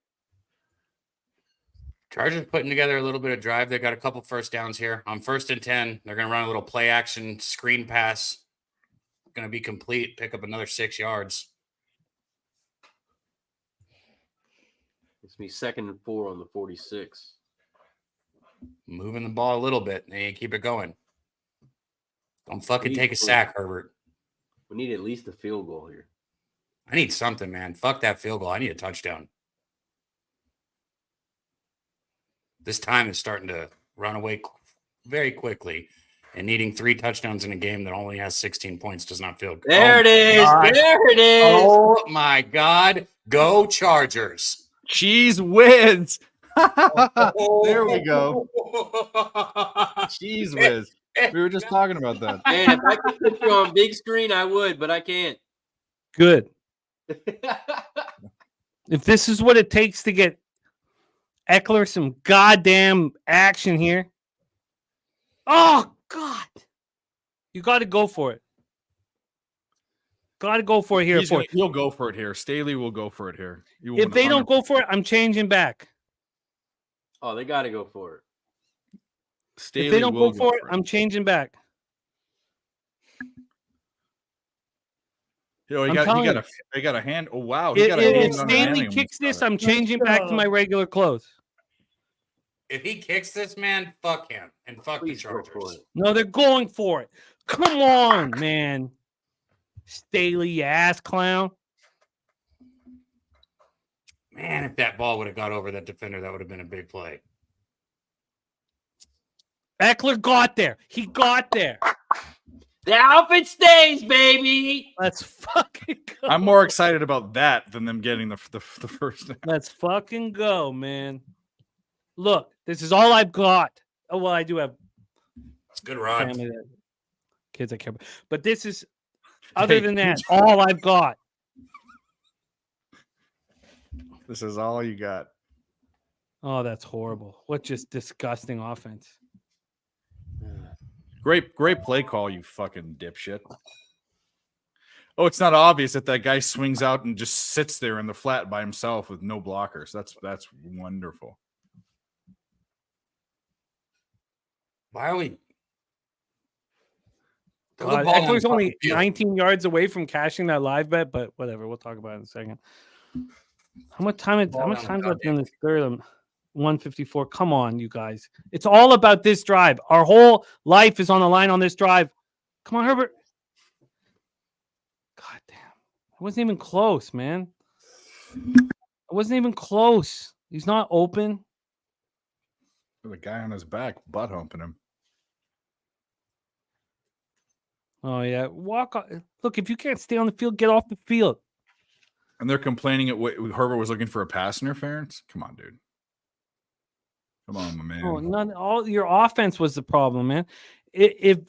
Chargers putting together a little bit of drive. They got a couple first downs here. On 1st and 10, they're going to run a little play action screen pass. Going to be complete. Pick up another 6 yards. It's me 2nd and 4 on the 46. Moving the ball a little bit and keep it going. Don't fucking take a sack, Herbert. We need at least a field goal here. I need something, man. Fuck that field goal. I need a touchdown. This time is starting to run away very quickly, and needing 3 touchdowns in a game that only has 16 points does not feel good. There it is. God. There it is. Oh, my God. Go Chargers. Cheese whiz. There we go. Cheese whiz. We were just talking about that. Man, if I could put you on big screen, I would, but I can't. Good. If this is what it takes to get Eckler some goddamn action here. Oh, God. You got to go for it. Got to go for it here. He'll go for it here. Staley will go for it here. If they don't go for it, I'm changing back. Oh, they got to go for it. Staley if they don't go for it, I'm changing back. He got a hand. Oh, wow. If Staley kicks this, I'm changing back to my regular clothes. If he kicks this, man, fuck him. And fuck the Chargers. No, they're going for it. Come on, man. Staley, you ass clown. Man, if that ball would have got over that defender, that would have been a big play. Eckler got there. He got there. The outfit stays, baby. Let's fucking go. I'm more excited about that than them getting the first. Let's fucking go, man. Look, this is all I've got. Oh, well, I do have. It's good rod. Kids I care about. But this is, other than that, all I've got. This is all you got. Oh, that's horrible. What just disgusting offense. Great play call, you fucking dipshit. Oh, it's not obvious that guy swings out and just sits there in the flat by himself with no blockers. That's wonderful. Why are we? Eckler's only 19 yards away from cashing that live bet, but whatever. We'll talk about it in a second. How much time left in this third? 154. Come on, you guys. It's all about this drive. Our whole life is on the line on this drive. Come on, Herbert. God damn. It wasn't even close, man. It wasn't even close. He's not open. The guy on his back, butt humping him. Oh, yeah. Walk on. Look, if you can't stay on the field, get off the field. And they're complaining at what Herbert was looking for a pass interference? Come on, dude. Come on, my man. Oh, all your offense was the problem, man. God,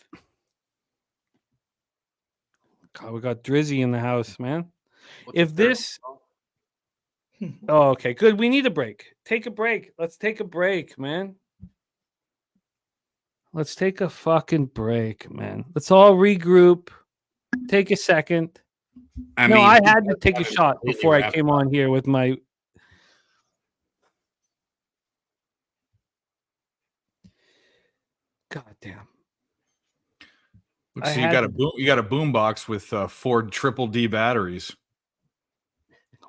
we got Drizzy in the house, man. Oh, okay, good. We need a break. Take a break. Let's take a break, man. Let's take a fucking break, man. Let's all regroup. Take a second. I had to take a shot before I came on here with my. God damn. So you got a boom box with Ford Triple D batteries.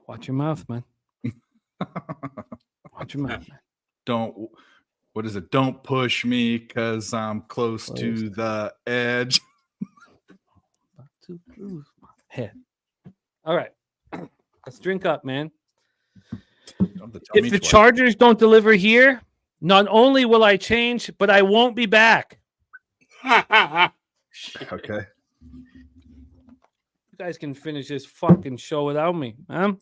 Watch your mouth, man. Watch your mouth, man. What is it? Don't push me because I'm close to the edge. About to lose my head. All right. Let's drink up, man. If the Chargers don't deliver here, not only will I change, but I won't be back. Okay. You guys can finish this fucking show without me, man.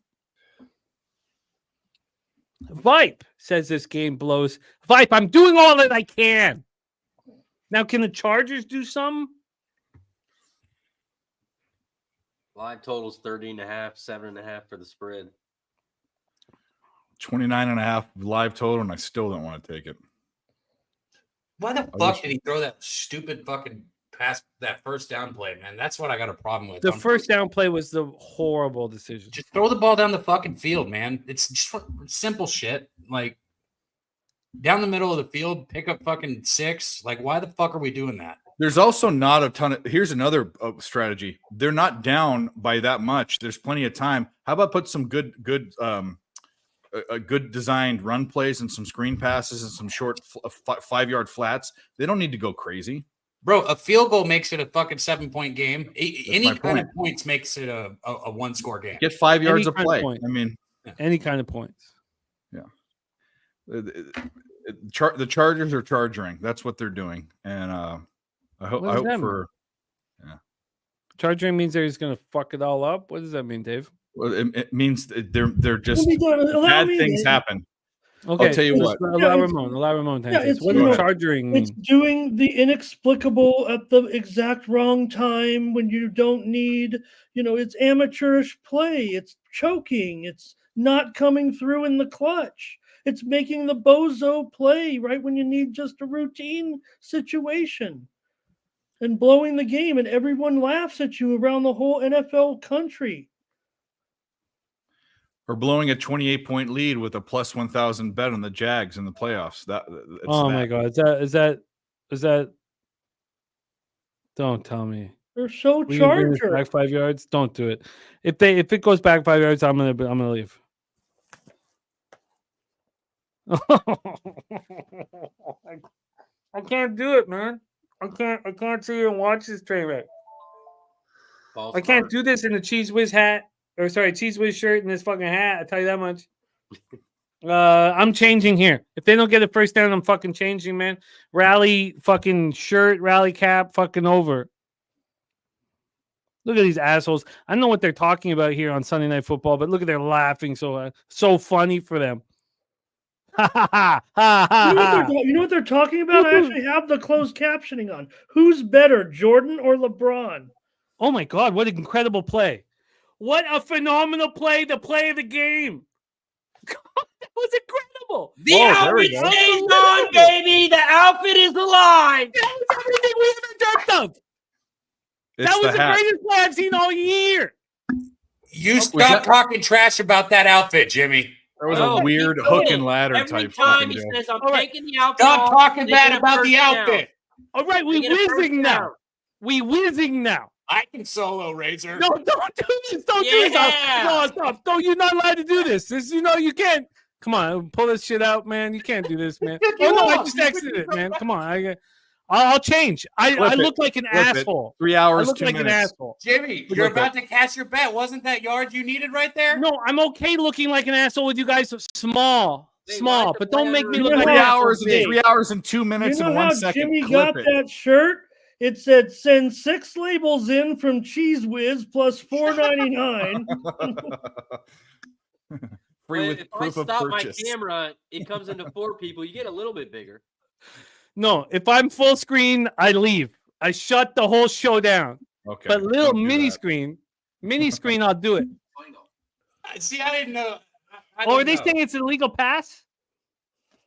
Vipe says this game blows. Vipe, I'm doing all that I can. Now, can the Chargers do something? Live totals 30.5, 7.5 for the spread. 29.5 live total, and I still don't want to take it. Why the fuck did he throw that stupid fucking pass, that first down play, man? That's what I got a problem with. The first down play was the horrible decision. Just throw the ball down the fucking field, man. It's just simple shit. Like, down the middle of the field, pick up fucking 6. Like, why the fuck are we doing that? There's also not a ton of. Here's another strategy. They're not down by that much. There's plenty of time. How about put some good a good designed run plays and some screen passes and some short 5-yard flats, they don't need to go crazy. Bro, a field goal makes it a fucking 7-point game. Any kind of points makes it a 1-score game. Get 5 yards of play. I mean, any kind of points. Yeah. The Chargers are charging. That's what they're doing. And I hope for charging means they're just going to fuck it all up. What does that mean, Dave? Well, it means they're just bad things happen. Okay, I'll tell you what. Allow Ramon. What does charging mean? It's doing the inexplicable at the exact wrong time when you don't need, it's amateurish play. It's choking. It's not coming through in the clutch. It's making the bozo play right when you need just a routine situation and blowing the game, and everyone laughs at you around the whole NFL country. Or blowing a 28-point lead with a plus 1,000 bet on the Jags in the playoffs. My God, is that? Don't tell me. They're so Charger. Back 5 yards. Don't do it. If it goes back 5 yards, I'm gonna leave. I can't do it, man. I can't sit here and watch this train wreck. I can't do this in the Cheese Whiz hat. Cheese Whiz shirt and this fucking hat. I'll tell you that much. I'm changing here. If they don't get a first down, I'm fucking changing, man. Rally fucking shirt, rally cap, fucking over. Look at these assholes. I know what they're talking about here on Sunday Night Football, but look at they're laughing so funny for them. You know what they're talking about? I actually have the closed captioning on. Who's better, Jordan or LeBron? Oh my God, what an incredible play. What a phenomenal play, the play of the game. God, that was incredible. The outfit stays on, baby. The outfit is alive. That was everything we ever dreamt of. That was the greatest play I've seen all year. You stop talking trash about that outfit, Jimmy. There was a weird hook and ladder Every type. time he says, I'm taking the outfit. Stop talking bad about the outfit. All right, we whizzing now. We whizzing now. I can solo, Razor. No, don't do this. Don't do this. No, stop. Don't. You're not allowed to do this. You can't. Come on, pull this shit out, man. You can't do this, man. I just exited it, man. Come on. I'll change. I look like an asshole. 3 hours, I look 2 like minutes. an asshole. Jimmy, you're about to cash your bet. Wasn't that yard you needed right there? No, I'm okay looking like an asshole with you guys. Small, but don't make me look like 3 hours and 3 hours and 2 minutes and 1 second. Jimmy got that shirt. It said, send 6 labels in from Cheese Whiz plus $4.99. Free with if proof I of stop purchase. my camera, it comes into 4 people. You get a little bit bigger. No, if I'm full screen, I leave. I shut the whole show down. Okay. But little mini screen, I'll do it. See, I didn't know. Are they saying it's an illegal pass?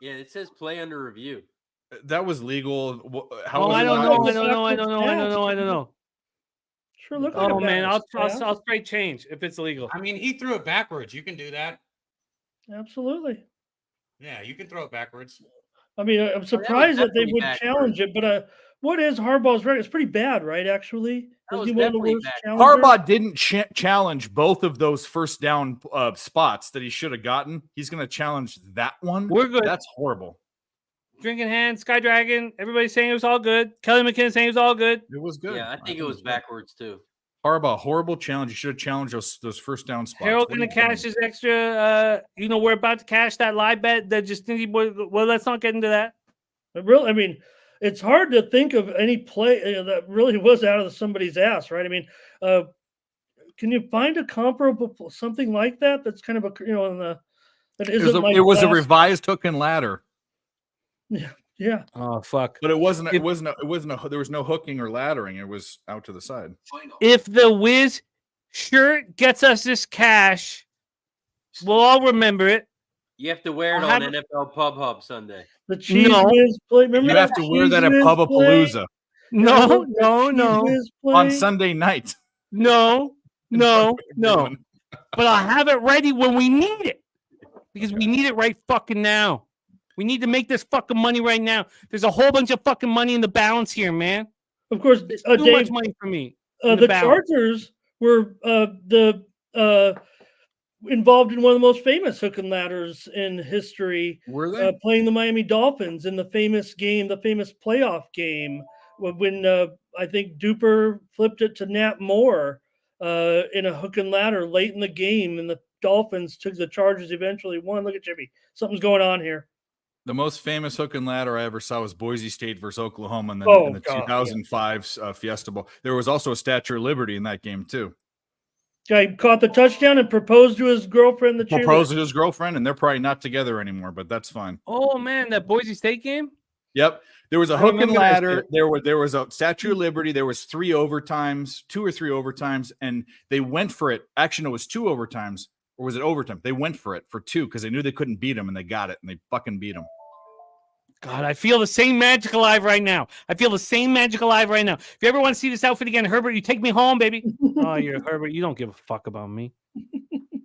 Yeah, it says play under review. That was legal. I don't know. Sure, look like man, I'll straight change if it's illegal. I mean, he threw it backwards. You can do that. Absolutely. Yeah, you can throw it backwards. I mean, I'm surprised that they would challenge it, but what is Harbaugh's record? It's pretty bad, right? Actually, Harbaugh didn't challenge both of those first down spots that he should have gotten. He's going to challenge that one. We're good. That's horrible. Drinking hand, Sky Dragon. Everybody's saying it was all good. Kelly McKinnon saying it was all good. It was good. Yeah, I think it was backwards too. Harbaugh, horrible challenge. You should have challenged those first down spots. Harold going to cash his extra. We're about to cash that live bet that Justin boy. Well, let's not get into that. I mean, it's hard to think of any play that really was out of somebody's ass, right? I mean, can you find a comparable something like that? That's kind of that isn't like it was a revised hook and ladder. Yeah. Oh fuck! But it wasn't. There was no hooking or laddering. It was out to the side. If the Wiz shirt gets us this cash, we'll all remember it. You have to wear it on NFL Pub Hub Sunday. The Cheese Whiz play. Remember you have to wear that at Pubapalooza. No. On Sunday night. No. But I'll have it ready when we need it. Because we need it right fucking now. We need to make this fucking money right now. There's a whole bunch of fucking money in the balance here, man. Of course, too much money for me. The Chargers were involved in one of the most famous hook and ladders in history. Were they? Playing the Miami Dolphins in the famous game, the famous playoff game, when I think Duper flipped it to Nat Moore in a hook and ladder late in the game, and the Dolphins took the Chargers, eventually won. Look at Jimmy. Something's going on here. The most famous hook and ladder I ever saw was Boise State versus Oklahoma in the 2005 Fiesta Bowl. There was also a Statue of Liberty in that game, too. Guy caught the touchdown and proposed to his girlfriend. Proposed to his girlfriend, and they're probably not together anymore, but that's fine. Oh, man, that Boise State game? Yep. There was a hook and ladder. There was a Statue of Liberty. There was 2 or 3 overtimes, and they went for it. Actually, no, it was 2 overtimes. Or was it overtime? They went for it for 2 because they knew they couldn't beat them, and they got it, and they fucking beat them. God, I feel the same magic alive right now. If you ever want to see this outfit again, Herbert, you take me home, baby. Oh, you're Herbert. You don't give a fuck about me.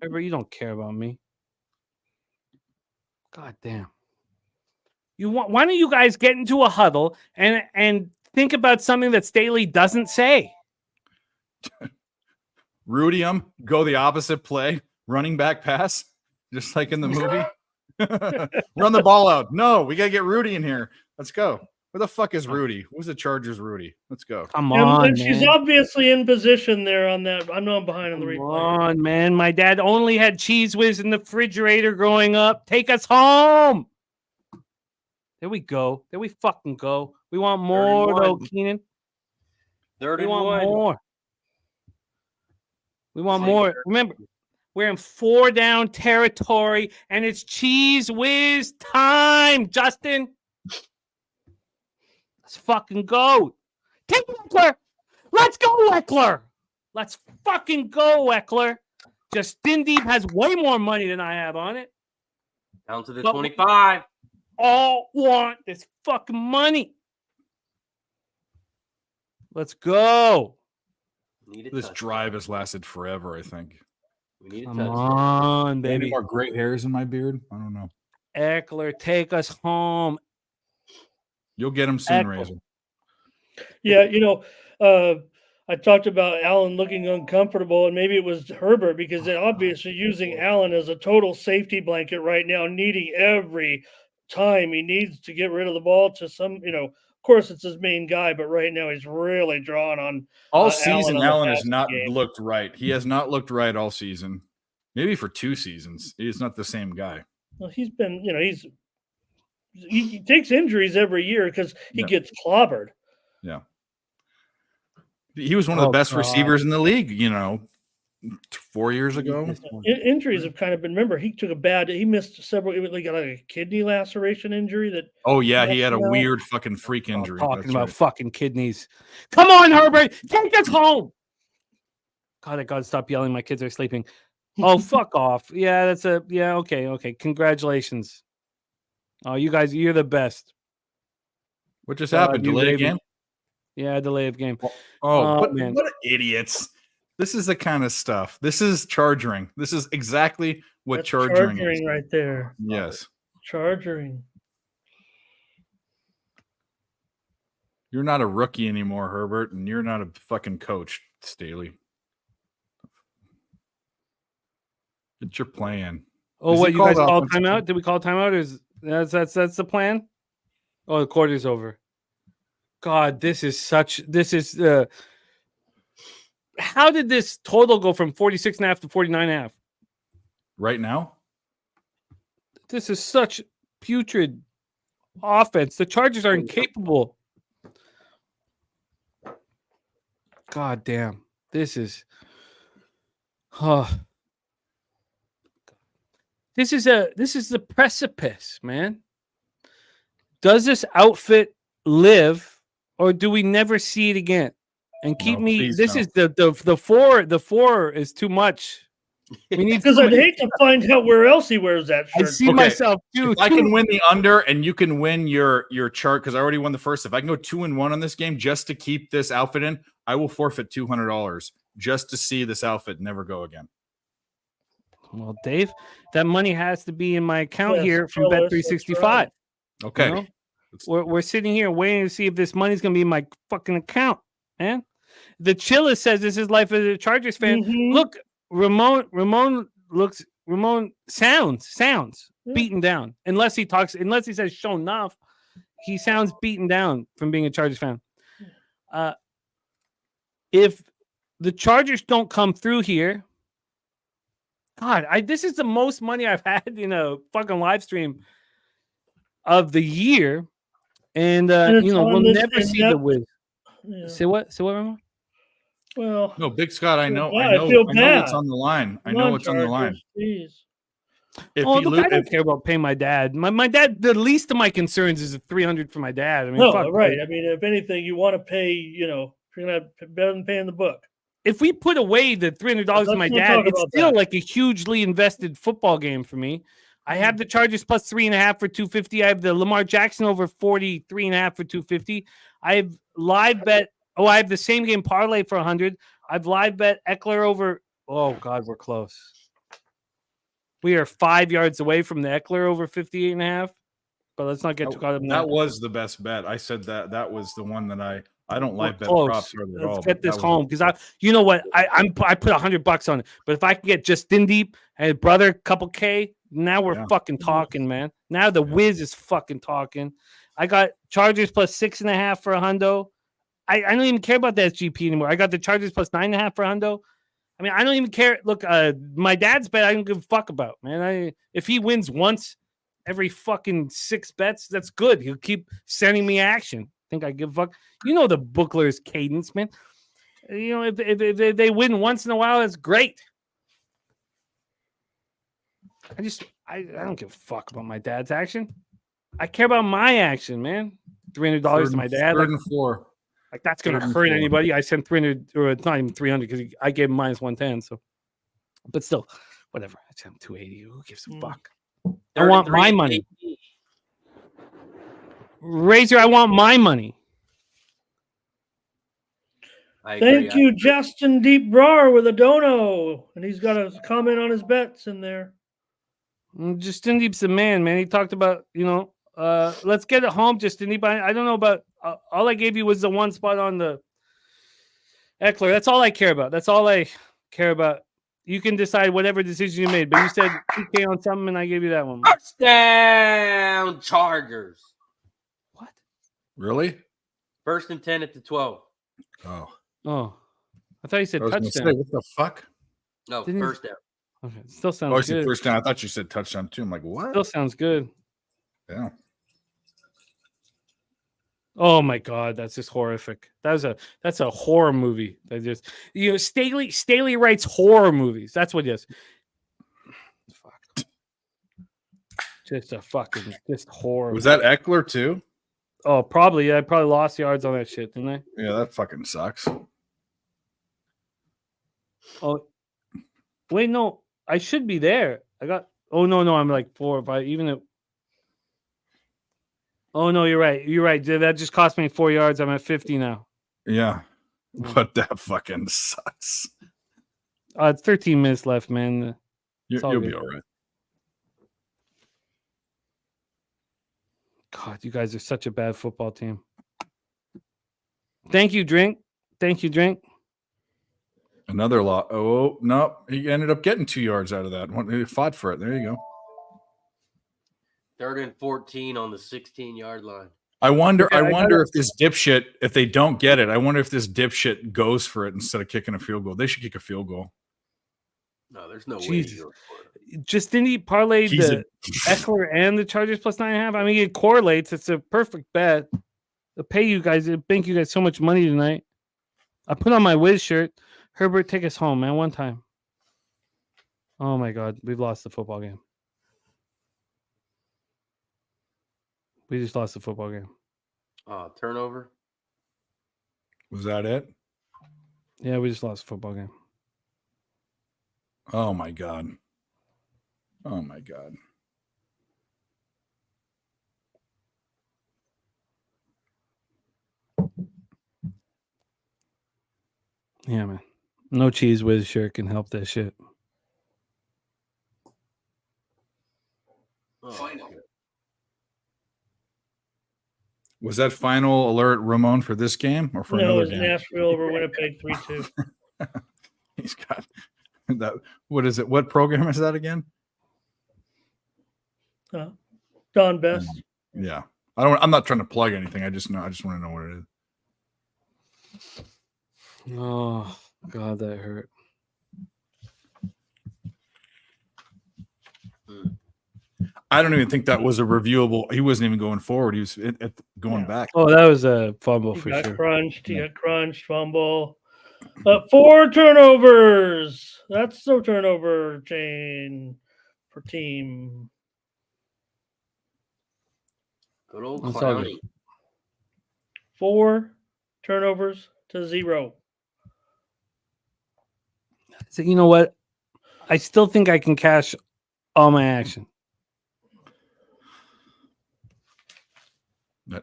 Herbert, you don't care about me. God damn. Why don't you guys get into a huddle and think about something that Staley doesn't say? Rudy go the opposite play, running back pass, just like in the movie. Run the ball out. No, we got to get Rudy in here. Let's go. Where the fuck is Rudy? Who's the Chargers Rudy? Let's go. Come on, and she's obviously in position there on that. I know I'm behind on the replay. Come on, man. My dad only had Cheese Whiz in the refrigerator growing up. Take us home. There we go. There we fucking go. We want more, though, Keenan. 31. We want more. We want more. Remember, we're in 4 down territory, and it's Cheese Whiz time, Justin. Let's fucking go. Take Eckler. Let's go, Eckler. Let's fucking go, Eckler. Justin Deep has way more money than I have on it. Down to the 25. All want this fucking money. Let's go. This drive has lasted forever, I think. We need a Come on, baby. Any more gray hairs in my beard? I don't know. Eckler, take us home. You'll get him soon, Razor. Yeah, I talked about Allen looking uncomfortable, and maybe it was Herbert because they're obviously using Allen as a total safety blanket right now, needing every time he needs to get rid of the ball to some, of course it's his main guy, but right now he's really drawn on all season. Allen has not looked right. He has not looked right all season. Maybe for 2 seasons. He's not the same guy. Well, he's been, he takes injuries every year because he gets clobbered. Yeah. He was one of the best receivers in the league, 4 years ago. Injuries have kind of been. Remember, he missed several. He got a kidney laceration injury that. Oh yeah, he had a weird fucking freak injury. Talking about fucking kidneys. Come on, Herbert, take us home. God, I gotta stop yelling. My kids are sleeping. Oh, fuck off. Yeah, okay. Congratulations. Oh, you guys, you're the best. What just happened? Delay game? Yeah, delay of game. Man. What idiots. This is the kind of stuff. This is charging. This is exactly what charging is. Right there. Yes. Charging. You're not a rookie anymore, Herbert, and you're not a fucking coach, Staley. Get your plan. Oh, what, you guys call timeout? Did we call timeout? That's the plan? Oh, the quarter's over. God, this is how did this total go from 46.5 to 49.5? Right now? This is such putrid offense. The Chargers are incapable. God damn. This is This is the precipice, man. Does this outfit live, or do we never see it again? And keep this is the 4. The 4 is too much. We need because I'd hate to find out where else he wears that shirt. I see myself too. If I can win the under, and you can win your chart because I already won the first. If I can go 2-1 on this game just to keep this outfit in, I will forfeit $200 just to see this outfit never go again. Well, Dave, that money has to be in my account here from Bet365. Right. Okay. We're sitting here waiting to see if this money's going to be in my fucking account, man. The Chilla says this is life as a Chargers fan. Mm-hmm. Look, Ramon looks Ramon sounds beaten down. Unless he says shown enough, he sounds beaten down from being a Chargers fan. If the Chargers don't come through here, God, this is the most money I've had in a fucking live stream of the year, and we'll never see the Wiz. Yeah. Say what, Ramon? Well, no, Big Scott. I know what's on the line. I know what's on the line. Jeez. I don't care about paying my dad. My dad, the least of my concerns is the $300 for my dad. I mean, right. I mean, if anything, you want to pay, you're gonna better than paying the book. If we put away the $300 for my dad, it's still like a hugely invested football game for me. I have the Chargers plus 3.5 for 250. I have the Lamar Jackson over 43.5 for 250. I have live bet. Oh, I have the same game parlay for 100. I've live bet Eckler over. Oh God, we're close. We are 5 yards away from the Eckler over 58.5. But let's not get too caught up in that. That was the best bet. I said that was the one that I don't like bet props at all. Let's get this home because you know what? I put $100 on it. But if I can get Justin Deep and brother, couple K, now we're fucking talking, man. Now the Wiz is fucking talking. I got Chargers plus 6.5 for a hundo. I don't even care about the SGP anymore. I got the Chargers plus 9.5 for a hundo. I mean, I don't even care. Look, my dad's bet I don't give a fuck about, man. If he wins once every fucking 6 bets, that's good. He'll keep sending me action. Think I give a fuck? You know the bookler's cadence, man. You know, if they win once in a while, that's great. I don't give a fuck about my dad's action. I care about my action, man. $300 to my dad. Third and 4. Like that's gonna hurt anybody. I sent 300, or it's not even 300 because I gave him minus 110. So, but still, whatever. I sent him 280. Who gives a fuck? I want my money. Razor, I want my money. Thank you, Justin Deep Brar with a dono. And he's got a comment on his bets in there. Justin Deep's the man. He talked about, let's get it home, Justin Deep. I don't know about, all I gave you was the one spot on the Eckler. That's all I care about. That's all I care about. You can decide whatever decision you made, but you said PK on something, and I gave you that one. Touchdown, Chargers. What? Really? 1st and 10 at the 12. Oh. I thought you said touchdown. Say, what the fuck? No, first down. Okay, still sounds good. Said first down. I thought you said touchdown too. I'm like, what? Still sounds good. Yeah. Oh my God, that's just horrific. That's a horror movie. That just Staley writes horror movies. That's what it is. Fuck. Just horror. Was that Eckler too? Oh, probably. Yeah, I probably lost yards on that shit, didn't I? Yeah, that fucking sucks. Oh, wait, no, I should be there. Oh no, I'm like 4 or 5. Even if. Oh no, you're right. That just cost me 4 yards. I'm at 50 now. Yeah, but that fucking sucks. It's 13 minutes left, man. You'll be all right. God, you guys are such a bad football team. Thank you, Drink. Another lot. Oh no, he ended up getting 2 yards out of that. He fought for it. There you go. 3rd and 14 on the 16-yard line. I wonder if this dipshit, if they don't get it, I wonder if this dipshit goes for it instead of kicking a field goal. They should kick a field goal. No, there's no way. Just didn't he parlay the Eckler and the Chargers plus 9.5? I mean, it correlates. It's a perfect bet. They'll pay you guys. It'll bank you guys so much money tonight. I put on my Wiz shirt. Herbert, take us home, man. One time. Oh my God, we've lost the football game. We just lost the football game. Turnover. Was that it? Yeah, we just lost the football game. Oh my God. Oh my God. Yeah, man. No cheese whiz shirt can help that shit. Final. Was that final alert, Ramon, for this game or for another game? No, it was Nashville over Winnipeg 3-2. He's got that. What is it? What program is that again? Don Best. Yeah. I'm not trying to plug anything. I just want to know what it is. Oh God, that hurt. I don't even think that was a reviewable. He wasn't even going forward. He was going back. Oh, that was a fumble He for got sure. crunched. He got crunched. Fumble. 4 turnovers. That's the turnover chain per team. Good old That's all Clowney. 4 turnovers to 0. So you know what? I still think I can cash all my action.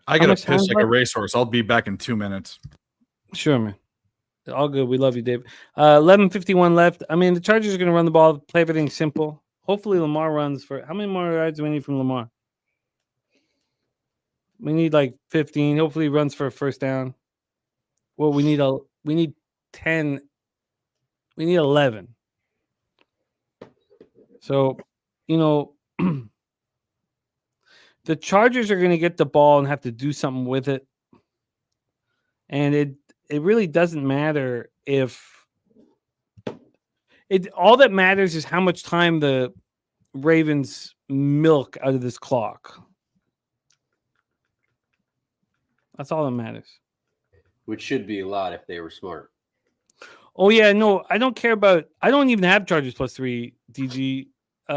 I got to piss like a racehorse. I'll be back in 2 minutes. Sure, man. All good. We love you, Dave. 11:51 left. I mean, the Chargers are going to run the ball, play everything simple. Hopefully, Lamar runs for how many more yards do we need from Lamar? We need like 15. Hopefully, he runs for a first down. Well, we need 10. We need 11. So, the Chargers are going to get the ball and have to do something with it. And it really doesn't matter if all that matters is how much time the Ravens milk out of this clock. That's all that matters. Which should be a lot if they were smart. Oh yeah, no, I don't care about. I don't even have Chargers +3 DG. I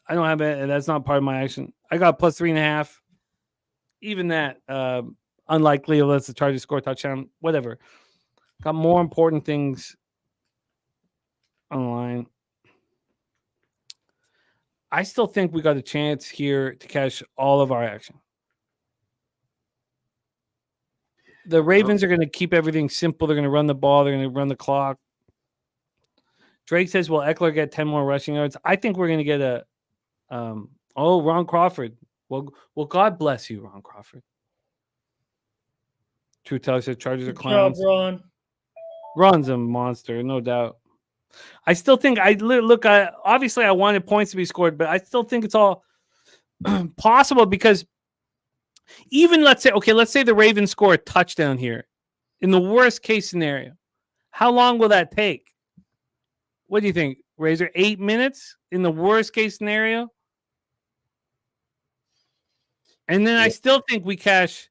don't have it. That's not part of my action. I got +3.5. Even that, unlikely unless the Chargers score a touchdown. Whatever. Got more important things on the line. I still think we got a chance here to cash all of our action. The Ravens are going to keep everything simple. They're going to run the ball. They're going to run the clock. Drake says, will Eckler get 10 more rushing yards? I think we're going to get a Ron Crawford. Well, God bless you, Ron Crawford. True Teller said Chargers are clowns. Good job, Ron. Ron's a monster, no doubt. I still think obviously I wanted points to be scored, but I still think it's all possible because even let's say the Ravens score a touchdown here. In the worst case scenario, how long will that take? What do you think, Razor? 8 minutes in the worst case scenario? And then I still think we cash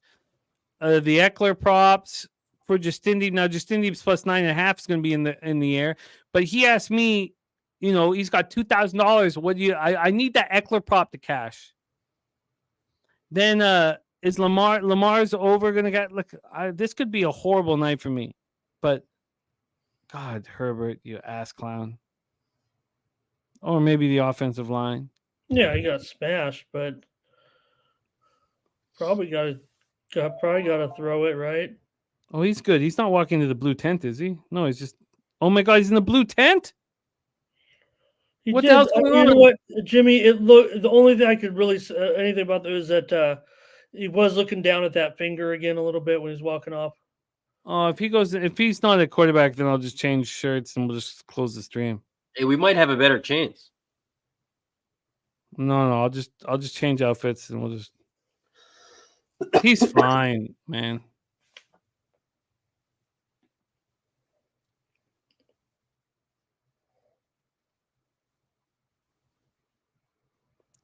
the Eckler props for Justin. Now Justin's +9.5 is going to be in the air, but he asked me, he's got $2,000. What do you? I need that Eckler prop to cash. Then is Lamar's over going to get? Look, this could be a horrible night for me, but God, Herbert, you ass clown, or maybe the offensive line. Yeah, he got smashed, but probably got to throw it, right? Oh, he's good. He's not walking into the blue tent, is he? No, he's just. Oh my God, he's in the blue tent. What the hell's going on? You know what, Jimmy? The only thing I could really anything about that is that he was looking down at that finger again a little bit when he's walking off. Oh, if he's not a quarterback, then I'll just change shirts and we'll just close the stream. Hey, we might have a better chance. No, I'll just change outfits and we'll just. He's fine, man.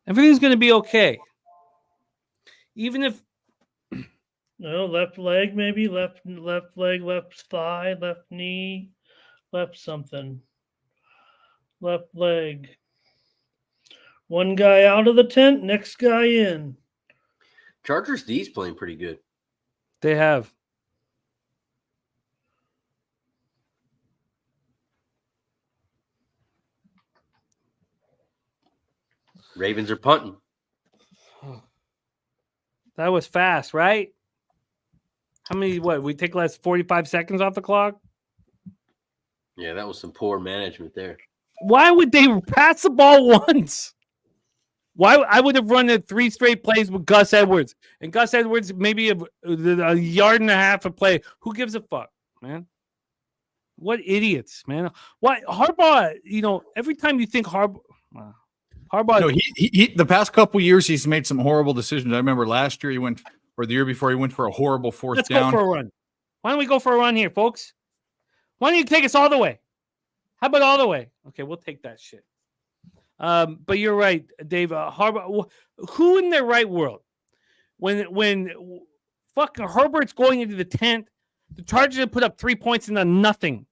Everything's going to be okay. Even if left leg, maybe left leg, left thigh, left knee, left something. Left leg. One guy out of the tent, next guy in. Chargers D's playing pretty good. They have. Ravens are punting. That was fast, right? How many? What? We take less 45 seconds off the clock? Yeah, that was some poor management there. Why would they pass the ball once? Why I would have run it 3 straight plays with Gus Edwards, and Gus Edwards maybe a yard and a half a play. Who gives a fuck, man? What idiots, man! What Harbaugh? Every time you think Harbaugh, Harbaugh. No, he the past couple years he's made some horrible decisions. I remember last year or the year before he went for a horrible fourth down. Let's go for a run. Why don't we go for a run here, folks? Why don't you take us all the way? How about all the way? Okay, we'll take that shit. But you're right, Dave. Harbaugh. Who in their right world, when fucking Herbert's going into the 10th, the Chargers have put up 3 points and done nothing.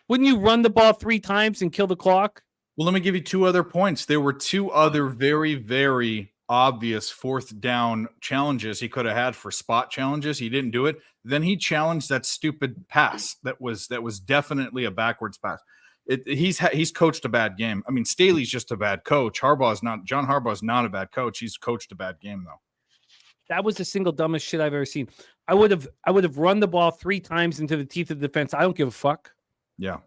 Wouldn't you run the ball 3 times and kill the clock? Well, let me give you 2 other points. There were 2 other very, very obvious fourth down challenges he could have had for spot challenges. He didn't do it. Then he challenged that stupid pass that was definitely a backwards pass. He's coached a bad game. I mean, Staley's just a bad coach. John Harbaugh's not a bad coach. He's coached a bad game though. That was the single dumbest shit I've ever seen. I would have run the ball 3 times into the teeth of the defense. I don't give a fuck. Yeah.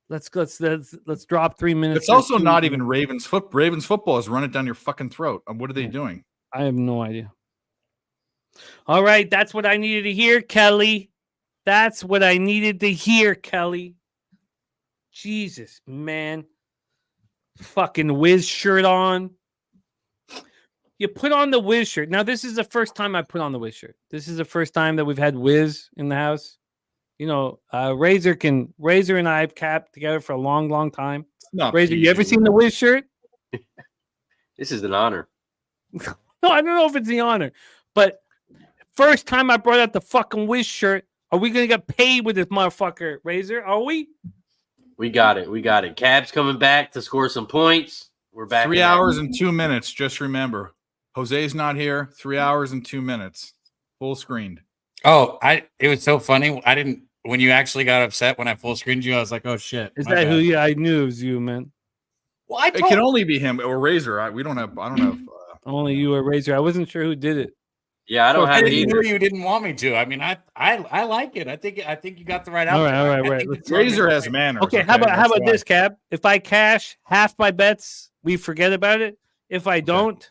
Let's drop 3 minutes. It's also not even Ravens football is run it down your fucking throat. What are they doing? I have no idea. All right, that's what I needed to hear, Kelly. That's what I needed to hear, Kelly. Jesus, man. Fucking Wiz shirt on. You put on the Wiz shirt. Now, this is the first time I put on the Wiz shirt. This is the first time that we've had Wiz in the house. You know, Razor and I have capped together for a long, long time. Razor, you ever seen the Wiz shirt? This is an honor. No, I don't know if it's the honor, but first time I brought out the fucking Wiz shirt. Are we gonna get paid with this motherfucker, Razor? Are we? We got it. Cab's coming back to score some points. We're back. 3 hours and 2 minutes. Just remember, Jose's not here. 3 hours and 2 minutes, full screened. Oh, it was so funny. When you actually got upset when I full screened you, I was like, oh shit. Is that who? Yeah, I knew it was you, man. Well, it can only be him or Razor. I don't have. Only you or Razor. I wasn't sure who did it. Yeah, I don't have it either. You didn't want me to. I mean, I like it. I think you got the right outfit. All right. Razor has manners. Okay, how about this, Cab? If I cash half my bets, we forget about it. If I don't,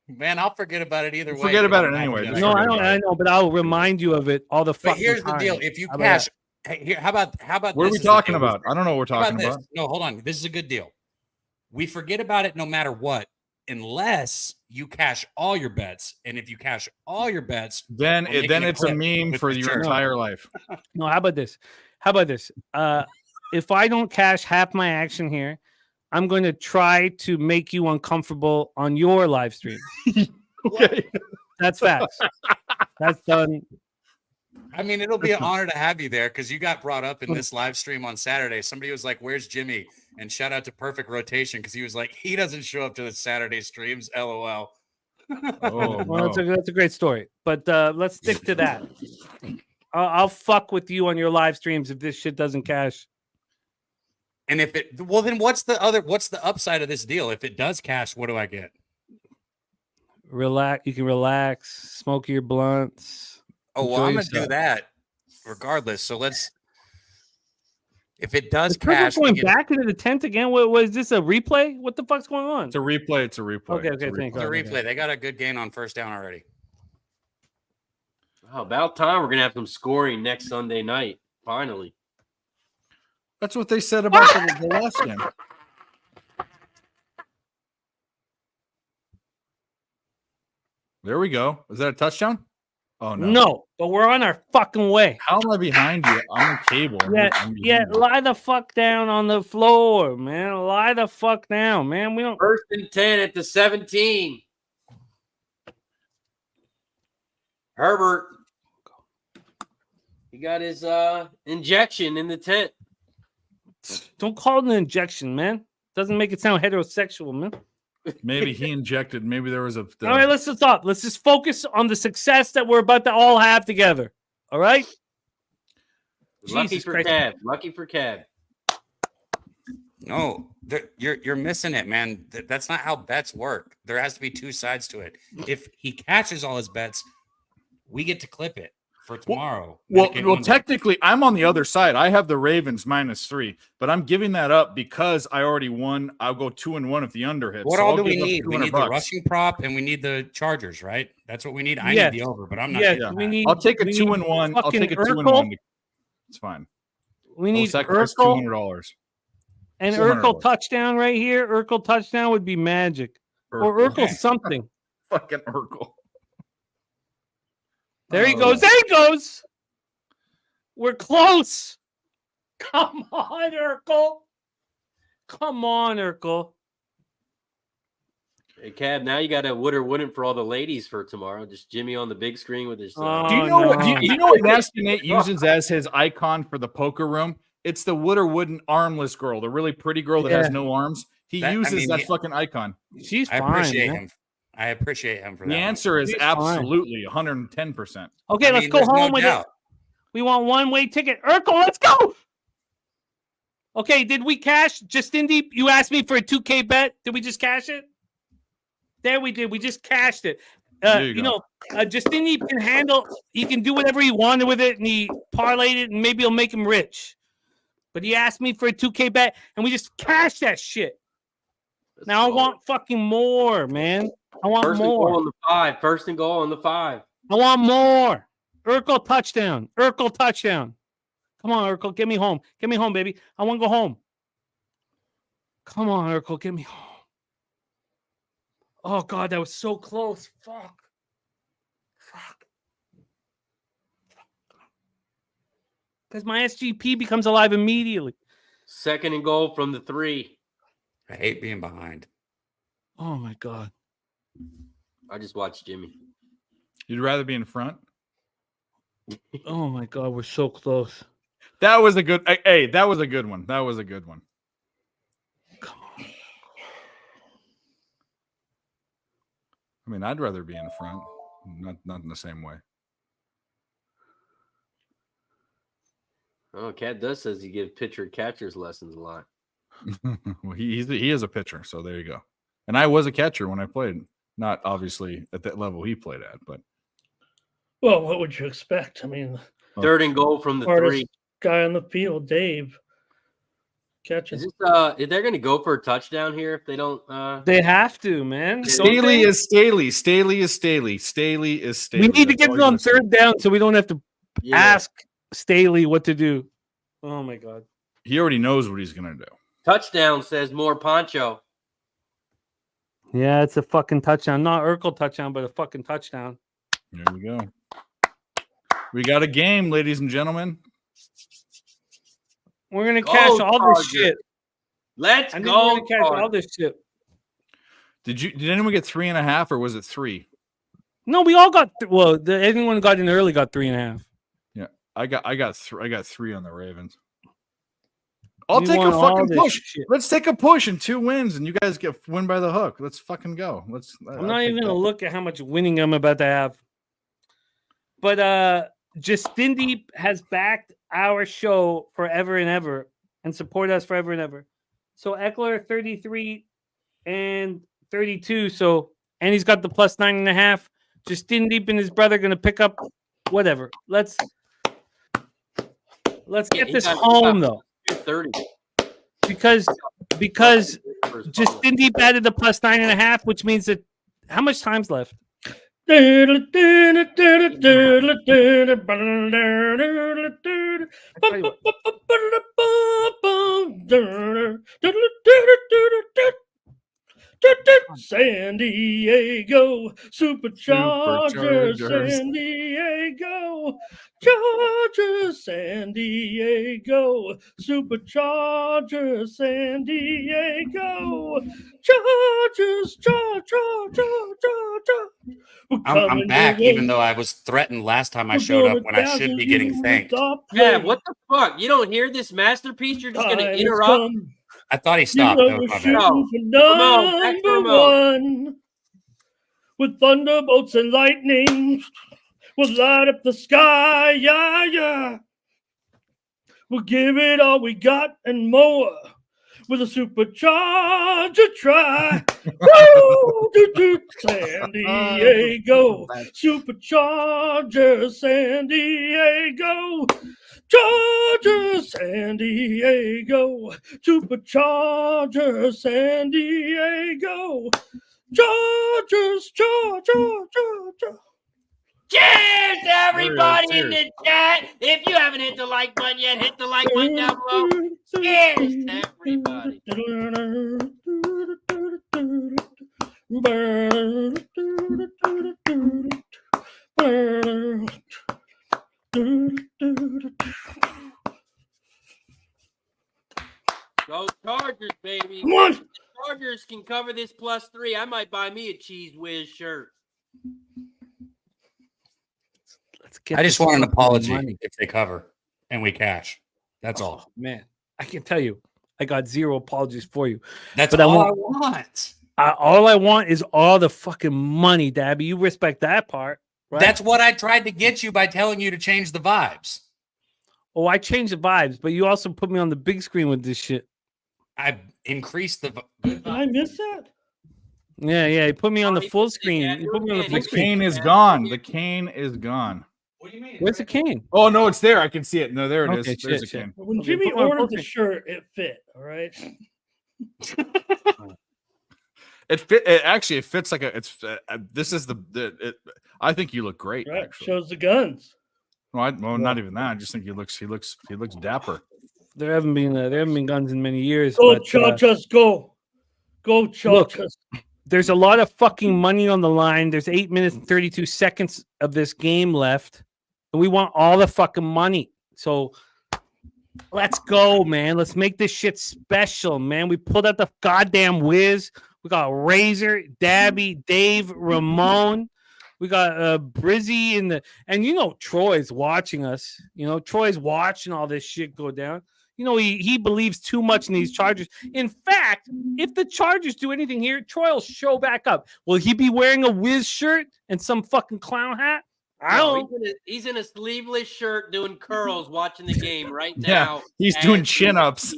man, I'll forget about it either way. Forget about it anyway. No, I don't. I know, but I'll remind you of it all the fucking time. But here's the deal: if you cash, how about? What are we talking about? I don't know what we're talking about. No, hold on. This is a good deal. We forget about it no matter what, unless you cash all your bets. And if you cash all your bets, then it's a meme for your entire life. No, how about this? If I don't cash half my action here, I'm going to try to make you uncomfortable on your live stream. Okay. That's facts. That's done. I mean, it'll be an honor to have you there because you got brought up in this live stream on Saturday. Somebody was like, "Where's Jimmy?" And shout out to Perfect Rotation because he was like, he doesn't show up to the Saturday streams. LOL. Oh, well, that's a great story. But let's stick to that. I'll fuck with you on your live streams if this shit doesn't cash. And if it, well, then what's the upside of this deal? If it does cash, what do I get? Relax. You can relax, smoke your blunts. Oh, well, I'm going to do that regardless. So if it does cash. Going back into the tent again? Was this a replay? What the fuck's going on? It's a replay. Okay, thanks. It's a replay. They got a good gain on first down already. Oh, about time we're going to have some scoring next Sunday night. Finally. That's what they said about the last game. There we go. Is that a touchdown? Oh, no. No, but we're on our fucking way. How am I behind you? I'm on cable. Yeah, lie the fuck down on the floor, man. Lie the fuck down, man. We don't. 1st and 10 at the 17. Herbert. He got his injection in the tent. Don't call it an injection, man. Doesn't make it sound heterosexual, man. Maybe he injected. Maybe there was a. All right, let's just stop. Let's just focus on the success that we're about to all have together. All right. Lucky for Cab. Lucky for Cab. No, you're missing it, man. That's not how bets work. There has to be two sides to it. If he catches all his bets, we get to clip it for tomorrow. Well, technically, I'm on the other side. I have the Ravens -3, but I'm giving that up because I already won. I'll go 2-1 if the under hits. What all do we need? We need the rushing prop and we need the Chargers, right? That's what we need. I need the over, but I'm not. Yeah, we need. I'll take a 2-1. I'll take a 2-1. It's fine. We need $200. And Urkel touchdown right here. Urkel touchdown would be magic. Or Urkel something. Fucking Urkel. There he goes. There he goes. We're close. Come on, Urkel. Come on, Urkel. Hey, Cab, now you got a would or wouldn't for all the ladies for tomorrow. Just Jimmy on the big screen with his. Do you know what Nasty Nate uses as his icon for the poker room? It's the would or wouldn't armless girl, the really pretty girl that has no arms. He uses that fucking icon. She's fine. I appreciate him for that. The answer is absolutely 110%. Okay, let's go home with it. We want one-way ticket. Urkel, let's go. Okay, did we cash? Justin Deep, you asked me for a 2K bet. Did we just cash it? There we did. We just cashed it. Justin Deep can handle. He can do whatever he wanted with it, and he parlayed it, and maybe it'll make him rich. But he asked me for a 2K bet, and we just cashed that shit. Now I want fucking more, man. I want more. First and goal on the 5. I want more. Urkel touchdown. Urkel touchdown. Come on, Urkel. Get me home. Get me home, baby. I want to go home. Come on, Urkel. Get me home. Oh, God, that was so close. Fuck. Because my SGP becomes alive immediately. Second and goal from the 3. I hate being behind. Oh, my God. I just watched Jimmy. You'd rather be in front? Oh, my God. We're so close. That was a good – hey, that was a good one. That was a good one. Come on. I mean, I'd rather be in front. Not in the same way. Oh, Cat does says he gives pitcher catchers lessons a lot. Well, he is a pitcher, so there you go. And I was a catcher when I played. Not obviously at that level he played at, but. Well, what would you expect? I mean, third and goal from the 3. Guy on the field, Dave. Catching. Is they're going to go for a touchdown here if they don't? They have to, man. Staley is Staley. Staley is Staley. Staley is Staley. We need to get it on third down so we don't have to ask Staley what to do. Oh, my God. He already knows what he's going to do. Touchdown, says more Poncho. Yeah, it's a fucking touchdown. Not Urkel touchdown, but a fucking touchdown. There we go. We got a game, ladies and gentlemen. We're going to cash all this shit. Let's go. We're going to cash all this shit. Did anyone get 3.5 or was it 3? No, we all got anyone got in early got 3.5. Yeah, I got 3 on the Ravens. I'll take a fucking push. Let's take a push and 2 wins, and you guys win by the hook. Let's fucking go. I'm not even gonna look at how much winning I'm about to have. But Justin Deep has backed our show forever and ever, and support us forever and ever. So Eckler 33 and 32. So and he's got the plus 9.5. Justin Deep and his brother gonna pick up whatever. Let's get this home though. 30 because Justin Deep added the plus 9.5, which means that how much time's left? San Diego Superchargers, San Diego Chargers, San Diego Superchargers, San Diego Chargers, I'm back, even though I was threatened last time I showed up when I should be getting thanked. Yeah, what the fuck? You don't hear this masterpiece? You're just going to interrupt? I thought he stopped. Number one, with thunderbolts and lightning, we'll light up the sky. Yeah, yeah. We'll give it all we got and more with a supercharger try. Woo! San Diego Supercharger, San Diego Chargers, San Diego Supercharger, San Diego Chargers, Chargers. Cheers to everybody in the chat. If you haven't hit the like button yet, hit the like button down below. Cheers to everybody. Go Chargers, baby. Come on. If the Chargers can cover this +3, I might buy me a Cheese Whiz shirt. I just want an apology if they cover and we cash. That's all. Man, I can tell you, I got zero apologies for you. That's all I want. All I want is all the fucking money, Dabby. You respect that part, right? That's what I tried to get you by telling you to change the vibes. Oh, I changed the vibes, but you also put me on the big screen with this shit. I increased the. Did I miss that? Yeah, you put me on the full screen. You put me on the full The screen. cane is gone. The cane is gone. What do you mean? Where's the cane? Oh no, it's there. I can see it. No, there it is. Okay, There's shit. a cane. When Okay, Jimmy put my ordered the full shirt, it fit. All right. It fit. It actually, it fits like a. It's. This is I think you look great. Right. Actually, Shows the guns. well, not even that. I just think he looks dapper. There haven't been guns in many years. Go but, Chargers, go. Go Chargers. there's a lot of fucking money on the line. There's 8 minutes and 32 seconds of this game left, and we want all the fucking money. So let's go, man. Let's make this shit special, man. We pulled out the goddamn whiz. We got Razor, Dabby, Dave, Ramon. We got Brizzy and you know Troy's watching us. You know Troy's watching all this shit go down. You know he believes too much in these Chargers. In fact, if the Chargers do anything here, Troy will show back up. Will he be wearing a Wiz shirt and some fucking clown hat? I don't know. He's in a sleeveless shirt doing curls watching the game right Yeah, now. he's doing chin-ups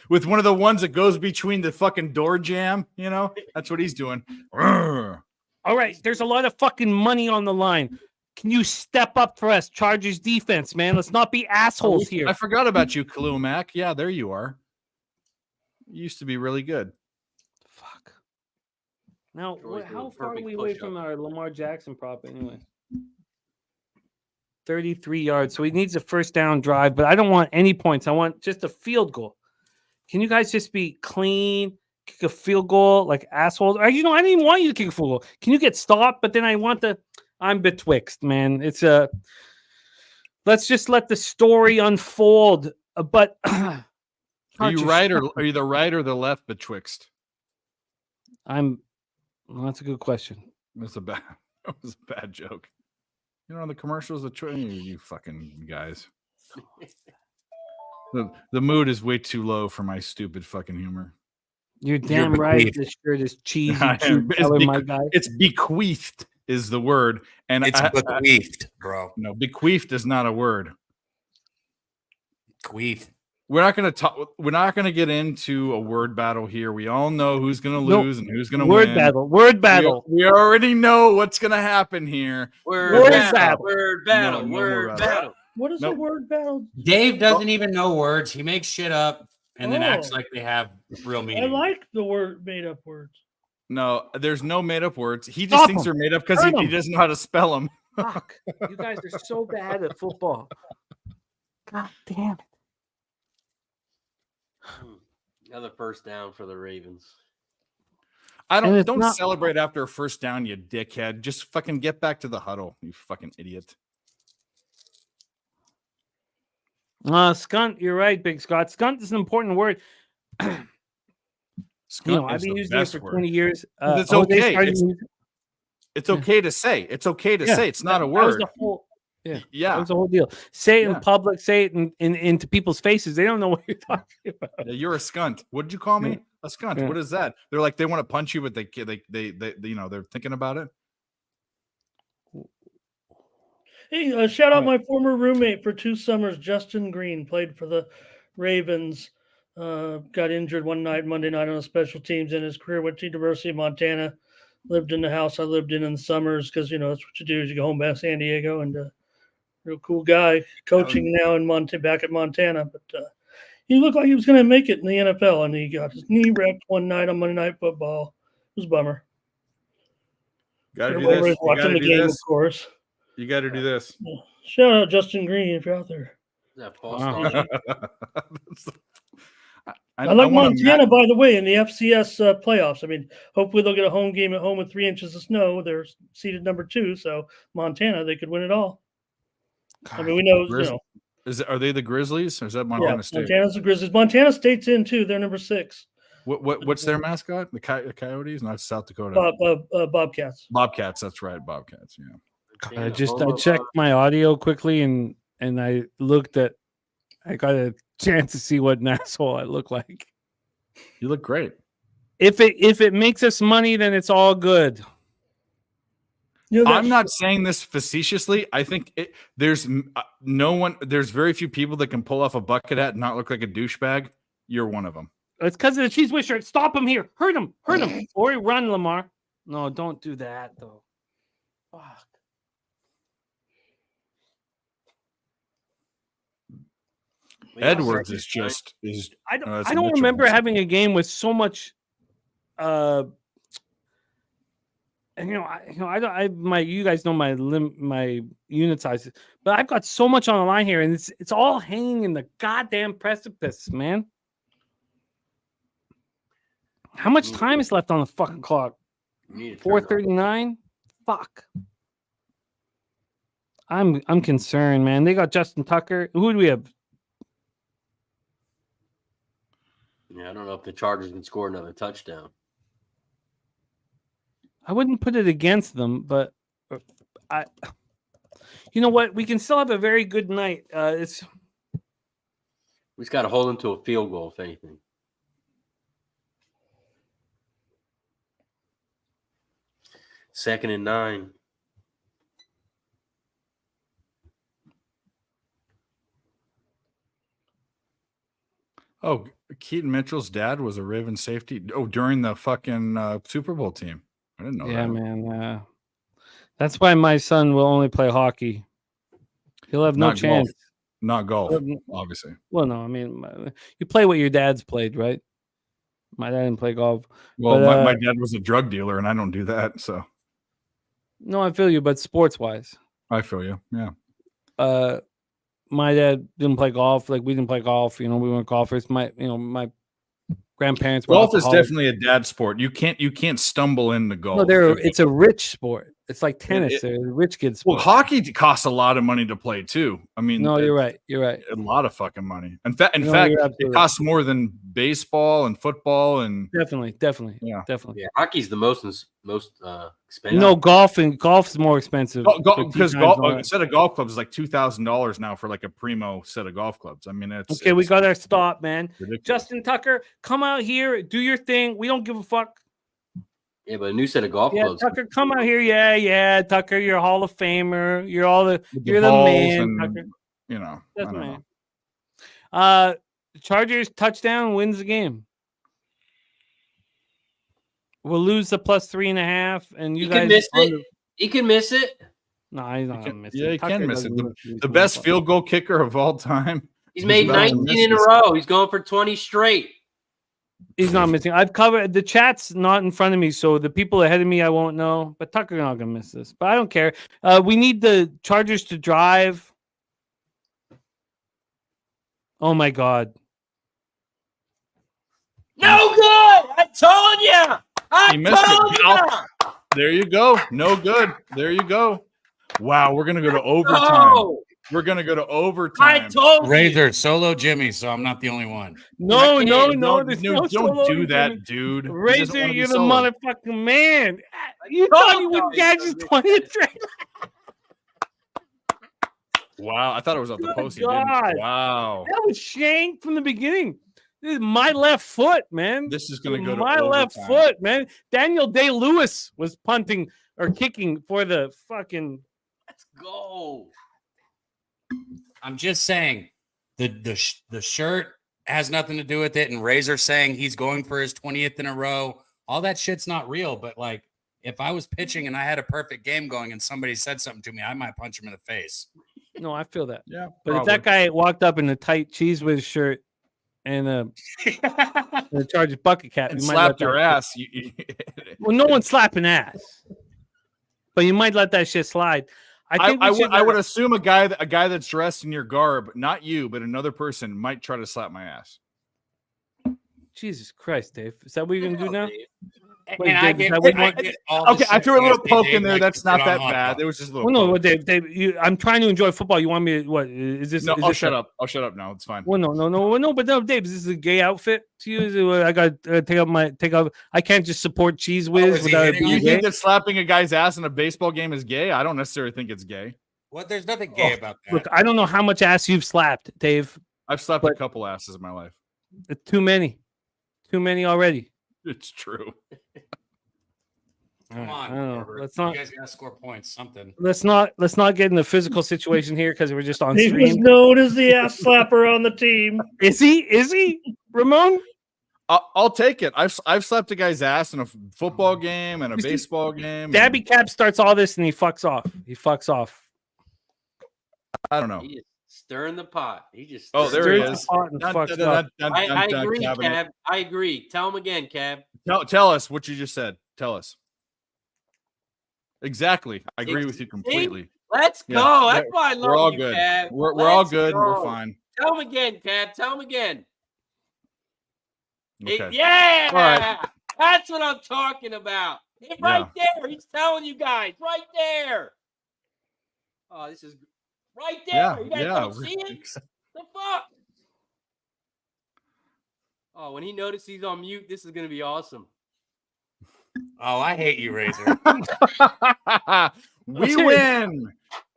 with one of the ones that goes between the fucking door jamb. You know, that's what he's doing. All right, there's a lot of fucking money on the line. Can you step up for us, Chargers defense, man? Let's not be assholes here. I forgot about you, Khalil Mack. Yeah, there you are. You used to be really good. Fuck. Now, Troy's how doing far are perfect we away push-up. from our Lamar Jackson prop anyway? 33 yards. So he needs a first down drive, but I don't want any points. I want just a field goal. Can you guys just be clean, kick a field goal like assholes? Or, you know, I didn't even want you to kick a field goal. Can you get stopped? But then I'm betwixt, man. Let's just let the story unfold. But Are you right or are you the right or the left betwixt? Well, that's a good question. That was a bad joke. You know the commercials, you fucking guys. The mood is way too low for my stupid fucking humor. You're damn right. This shirt is cheesy. My guy. It's bequeathed is the word, and it's bequeathed, bro. No, bequeathed is not a word. Bequeathed. We're not going to talk. We're not going to get into a word battle here. We all know who's going to lose and who's going to win. Word battle. We already know what's going to happen here. Word battle. What is a word battle? Dave doesn't even know words. He makes shit up and then acts like they have real meaning. I like the word made up words. No, there's no made up words. He just thinks they're made up because he doesn't know how to spell them. Fuck. You guys are so bad at football. God damn it. Another first down for the Ravens. Don't celebrate after a first down, you dickhead. Just fucking get back to the huddle, you fucking idiot. Skunt, you're right, Big Scott. Skunt is an important word. Skunt I've been using it for 20 years. It's okay. It's okay to say. It's okay to say. It's not a word. Yeah. That was the whole deal. Say it in public. Say it into people's faces. They don't know what you're talking about. Yeah, you're a skunt. What did you call me? A skunt. Yeah. What is that? They're like they want to punch you, but they you know they're thinking about it. Hey, shout out my former roommate for 2 summers, Justin Green, played for the Ravens. Got injured one night, Monday night on the special teams in his career. Went to University of Montana. Lived in the house I lived in the summers because, you know, that's what you do is you go home back to San Diego. And real cool guy, coaching now in back at Montana. But he looked like he was going to make it in the NFL, and he got his knee wrecked one night on Monday Night Football. It was a bummer. Got to do this. Watching the game, of course. You got to do this. Shout out Justin Green if you're out there. That false Wow. I like Montana, by the way, in the FCS playoffs. I mean, hopefully they'll get a home game at home with 3 inches of snow. They're seeded number 2, so Montana, they could win it all. God, I mean, we know, Are they the Grizzlies or is that Montana State? Montana's the Grizzlies. Montana State's in too. They're number 6. What's their mascot? The Coyotes? Not South Dakota. Bobcats. Bobcats. That's right. Bobcats. Yeah. I checked my audio quickly and I looked at. I got a chance to see what an asshole I look like. You look great. If it makes us money, then it's all good. I'm not saying this facetiously. I think there's very few people that can pull off a bucket hat and not look like a douchebag. You're one of them. It's because of the cheese whiz shirt. Stop him here. Hurt him. Or run, Lamar. No, don't do that, though. Fuck. Edwards is I don't remember having a game with so much and you guys know my unit sizes, but I've got so much on the line here and it's all hanging in the goddamn precipice, man. How much time is left on the fucking clock? 4:39. Fuck. I'm concerned, man. They got Justin Tucker. Who do we have? Yeah, I don't know if the Chargers can score another touchdown. I wouldn't put it against them, but you know what? We can still have a very good night. We just got to hold them to a field goal, if anything. Second and 9. Oh, Keaton Mitchell's dad was a Raven safety. Oh, during the fucking Super Bowl team. I didn't know that. Yeah, man. That's why my son will only play hockey. He'll have no chance. Not golf, obviously. Well, no, I mean, you play what your dad's played, right? My dad didn't play golf. Well, my dad was a drug dealer, and I don't do that, so. No, I feel you, but sports-wise. I feel you, yeah. My dad didn't play golf. Like, we didn't play golf. We weren't golfers. My grandparents were golf is definitely a dad sport. You can't stumble into golf. No, it's a rich sport. It's like tennis. They're a rich kids sport. Well, hockey costs a lot of money to play too. I mean, no, you're right. You're right. A lot of fucking money. In fact, it costs more than baseball and football and definitely. Yeah, hockey's the most expensive. No, golf's more expensive because a set of golf clubs is like $2,000 now for like a primo set of golf clubs. I mean, it's we got our stop, man. Ridiculous. Justin Tucker, come out here, do your thing. We don't give a fuck. Yeah, but a new set of golf clubs. Tucker, come out here. Yeah, Tucker, you're a Hall of Famer. You're the man, Tucker. That's the man. Chargers touchdown wins the game. We'll lose the plus 3.5, and you guys can miss it. He can miss it. No, he's not gonna miss it. Yeah, he can miss it. The best field goal kicker of all time. He's made 19 in a row. He's going for 20 straight. He's not missing. I've covered the chat's not in front of me, so the people ahead of me I won't know. But Tucker's not gonna miss this. But I don't care. We need the Chargers to drive. Oh my God! No good. I told you. I told you. There you go. No good. There you go. Wow, we're gonna go to overtime. We're going to go to overtime. I told you. Razor, solo Jimmy, so I'm not the only one. No. Don't do that, dude. Razor, you're the motherfucking man. You thought you would catch his 23. Wow, I thought it was off the post. Wow. That was shanked from the beginning. This is my left foot, man. This is going to go to my left foot, man. Daniel Day-Lewis was punting or kicking for the fucking. Let's go. I'm just saying the shirt has nothing to do with it. And Razor saying he's going for his 20th in a row. All that shit's not real. But like, if I was pitching and I had a perfect game going and somebody said something to me, I might punch him in the face. No, I feel that. Yeah. But probably. If that guy walked up in a tight cheese whiz shirt and the Chargers bucket cap and slapped your ass. Well, no one's slapping ass. But you might let that shit slide. I would assume a guy that's dressed in your garb, not you, but another person, might try to slap my ass. Jesus Christ, Dave! Is that what you're gonna do now? Wait, and Dave, I threw a little poke in there. That's not that bad. It was just a little. Well, no, Dave, I'm trying to enjoy football. You want me to, what is this? No, I'll shut up. I'll shut up now. It's fine. Well, no, but no, Dave, is this a gay outfit to you? I got to take off. I can't just support Cheese Whiz without being You gay. think that slapping a guy's ass in a baseball game is gay? I don't necessarily think it's gay. What? There's nothing gay about that. Look, I don't know how much ass you've slapped, Dave. I've slapped a couple asses in my life. Too many already. It's true. Come on, let's not. You guys gotta score points. Something. Let's not get in the physical situation here because we're just on He stream. was known as the ass slapper on the team. Is he, Ramon? I'll take it. I've slapped a guy's ass in a football game and a baseball game. Dabby Cap starts all this and he fucks off. I don't know. He is stirring the pot. He just there he is. I agree, Cab. I agree. Tell him again, Cab. Tell us what you just said. Tell us. Exactly. I agree with you completely. Let's go. That's why I love we're all you, good. Cab. We're all good. We're fine. Tell him again, Cab. Tell him again. Okay. Yeah. All right. That's what I'm talking about. It's right there. He's telling you guys. Right there. Oh, this is right there. You guys don't see it? The fuck? Oh, when he notices he's on mute, this is going to be awesome. Oh, I hate you, Razor. We win.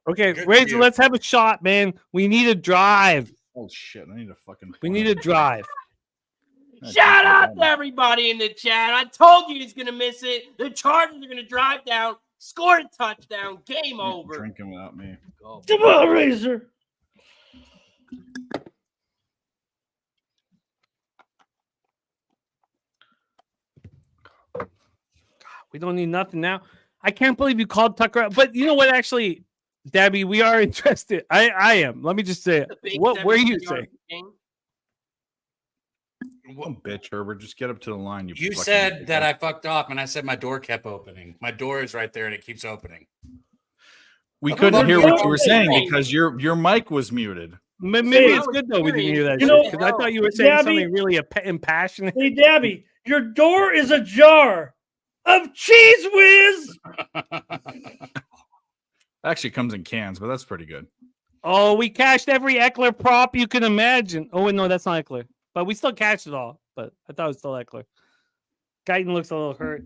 Okay, Razor, let's have a shot, man. We need a drive. Oh, shit. I need a fucking. We need a drive. Shout out to everybody in the chat. I told you he's going to miss it. The Chargers are going to drive down, score a touchdown, game over. Drinking without me. Go. Come on, Razor. We don't need nothing now. I can't believe you called Tucker out. But you know what? Actually, Dabby, we are interested. I am. Let me just say it. What were you saying? Bitch, Herbert, just get up to the line. You said that I fucked off, and I said my door kept opening. My door is right there, and it keeps opening. We couldn't hear what you were saying because your mic was muted. Maybe it's good though we didn't hear that shit because I thought you were saying something really impassionate. Hey, Dabby, your door is a jar of Cheese Whiz. Actually comes in cans, but that's pretty good. Oh, we cashed every Eckler prop you can imagine. Oh, wait, no, that's not Eckler. But we still cashed it all. But I thought it was still Eckler. Guyton looks a little hurt.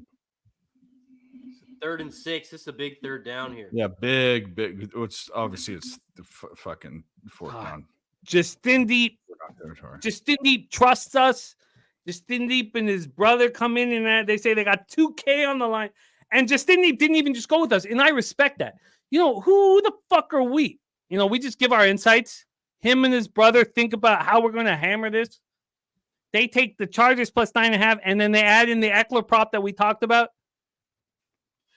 3rd and 6. This is a big third down here. Yeah, big. It's obviously it's the fucking fourth down. Justin Deep trusts us. Justin Deep and his brother come in and they say they got $2K on the line. And Justin Deep didn't even just go with us. And I respect that. You know, who the fuck are we? You know, we just give our insights. Him and his brother think about how we're going to hammer this. They take the Chargers plus 9.5, and then they add in the Eckler prop that we talked about.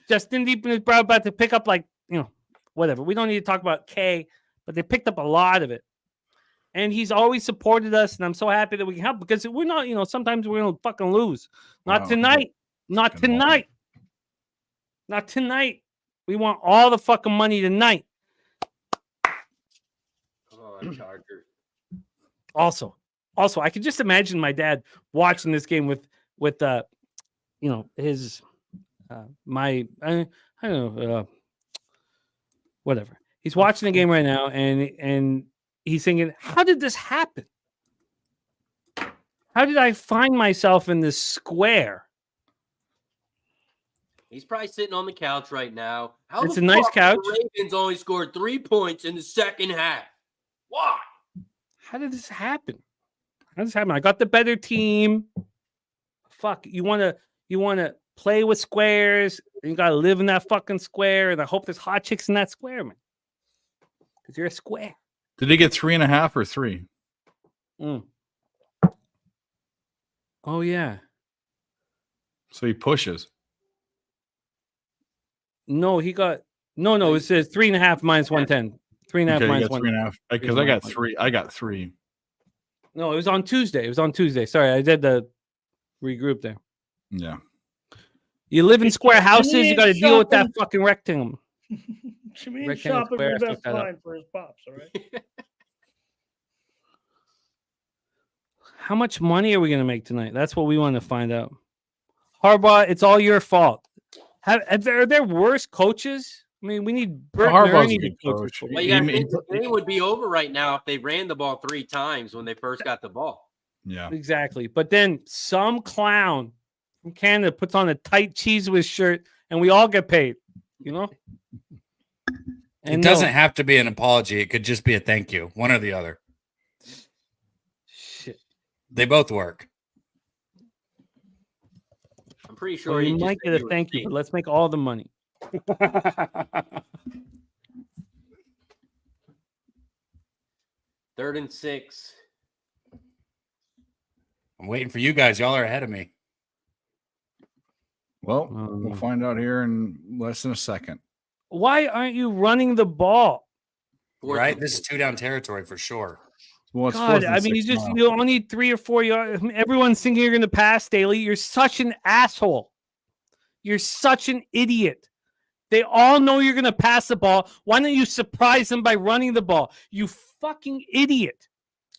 Justin Deep and his brother about to pick up whatever. We don't need to talk about K, but they picked up a lot of it. And he's always supported us, and I'm so happy that we can help because we're not, sometimes we're going to fucking lose. Not tonight. Not tonight. Not tonight. We want all the fucking money tonight. Come on, Chargers. Also, I could just imagine my dad watching this game with his I don't know whatever. He's watching the game right now and he's thinking, how did this happen? How did I find myself in this square? He's probably sitting on the couch right now. It's a nice couch. The Ravens only scored 3 points in the second half. Why? How did this happen? I got the better team. Fuck, you want to play with squares. You got to live in that fucking square, and I hope there's hot chicks in that square, man. Because you're a square. Did he get 3.5 or 3? Oh yeah. So he pushes. No, he got no. It says 3.5 minus 110. 3.5 minus 110. 3.5. Because I got 3. I got 3. No, it was on Tuesday. Sorry, I did the regroup there. Yeah. You live in square houses. You got to deal with that fucking rectangle. Jimmy Rectangle shopping square, for I the best fucked that up. line for his pops, all right? How much money are we going to make tonight? That's what we want to find out. Harbaugh, it's all your fault. Are there worse coaches? I mean, we need Bert Harbaugh's a Nerney to good coach. coach. Well, you got to think the game would be over right now if they ran the ball 3 times when they first got the ball. Yeah, Exactly. But then some clown from Canada puts on a tight cheese whiz shirt, and we all get paid. You know. And it doesn't have to be an apology. It could just be a thank you, one or the other. Shit. They both work. I'm pretty sure We might get a thank you, but let's make all the money. 3rd and 6. I'm waiting for you guys. Y'all are ahead of me. well, we'll find out here in less than a second. Why aren't you running the ball? Right? This is 2 down territory for sure. Well, it's God, I mean, you only need 3 or 4 yards. I mean, everyone's thinking you're going to pass, Daly. You're such an asshole. You're such an idiot. They all know you're going to pass the ball. Why don't you surprise them by running the ball? You fucking idiot.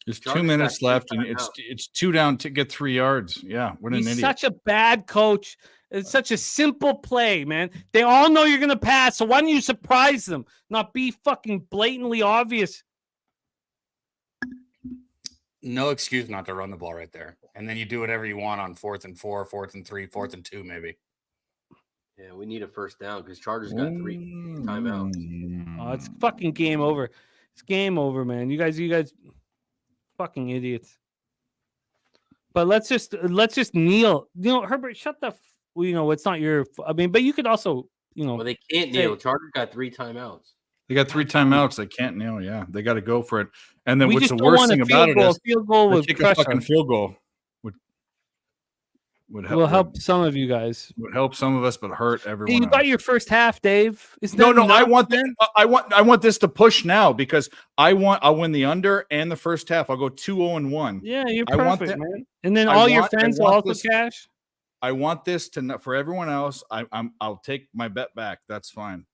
There's 2 minutes left, and it's 2 down to get 3 yards. Yeah, what an He's idiot. such a bad coach. It's such a simple play, man. They all know you're going to pass, so why don't you surprise them? Not be fucking blatantly obvious. No excuse not to run the ball right there. And then you do whatever you want on 4th and 4, 4th and 3, 4th and 2, maybe. Yeah, we need a first down because Chargers got 3 timeouts. Oh, it's fucking game over. It's game over, man. You guys, fucking idiots. But let's just kneel. You know, Herbert, shut the. It's not your. I mean, but you could also, Well, they can't kneel. Chargers got 3 timeouts. They got 3 timeouts. They can't kneel. Yeah, they got to go for it. And then we what's just the don't worst want thing a about field goal. it is Field goal they would kick a crush fucking us. field goal would help. Will help some of you guys. Would help some of us, but hurt everyone. Hey, you got else. your first half, Dave. No. I want this to push now because I'll win the under and the first half. I'll go 2-0-1. Yeah, you're I want perfect, man. And then all your fans will also cash. I want this to for everyone else. I'll take my bet back. That's fine.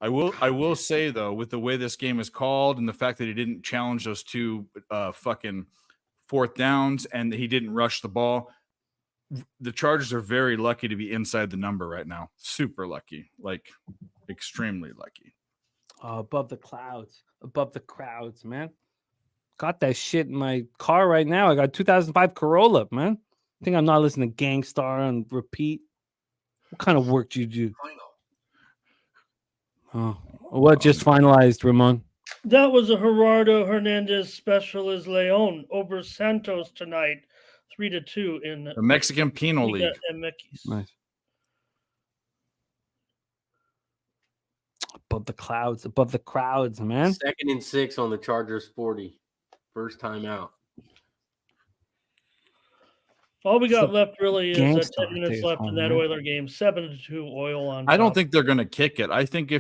I will say though, with the way this game is called and the fact that he didn't challenge those 2 fucking 4th downs and he didn't rush the ball, the Chargers are very lucky to be inside the number right now. Super lucky, like extremely lucky. Above the clouds, above the crowds, man. Got that shit in my car right now. I got 2005 Corolla, man. I think I'm not listening to Gangstar on repeat. What kind of work do you do? Oh, what just finalized, Ramon? That was a Gerardo Hernandez special is Leon over Santos tonight, 3-2 in the Mexican Penal League. Nice. Above the clouds, above the crowds, man. 2nd and 6 on the Chargers 40. First time out. All we got left really is 10 minutes days left in that Oiler game. 7-2 Oil on top. I don't think they're going to kick it. I think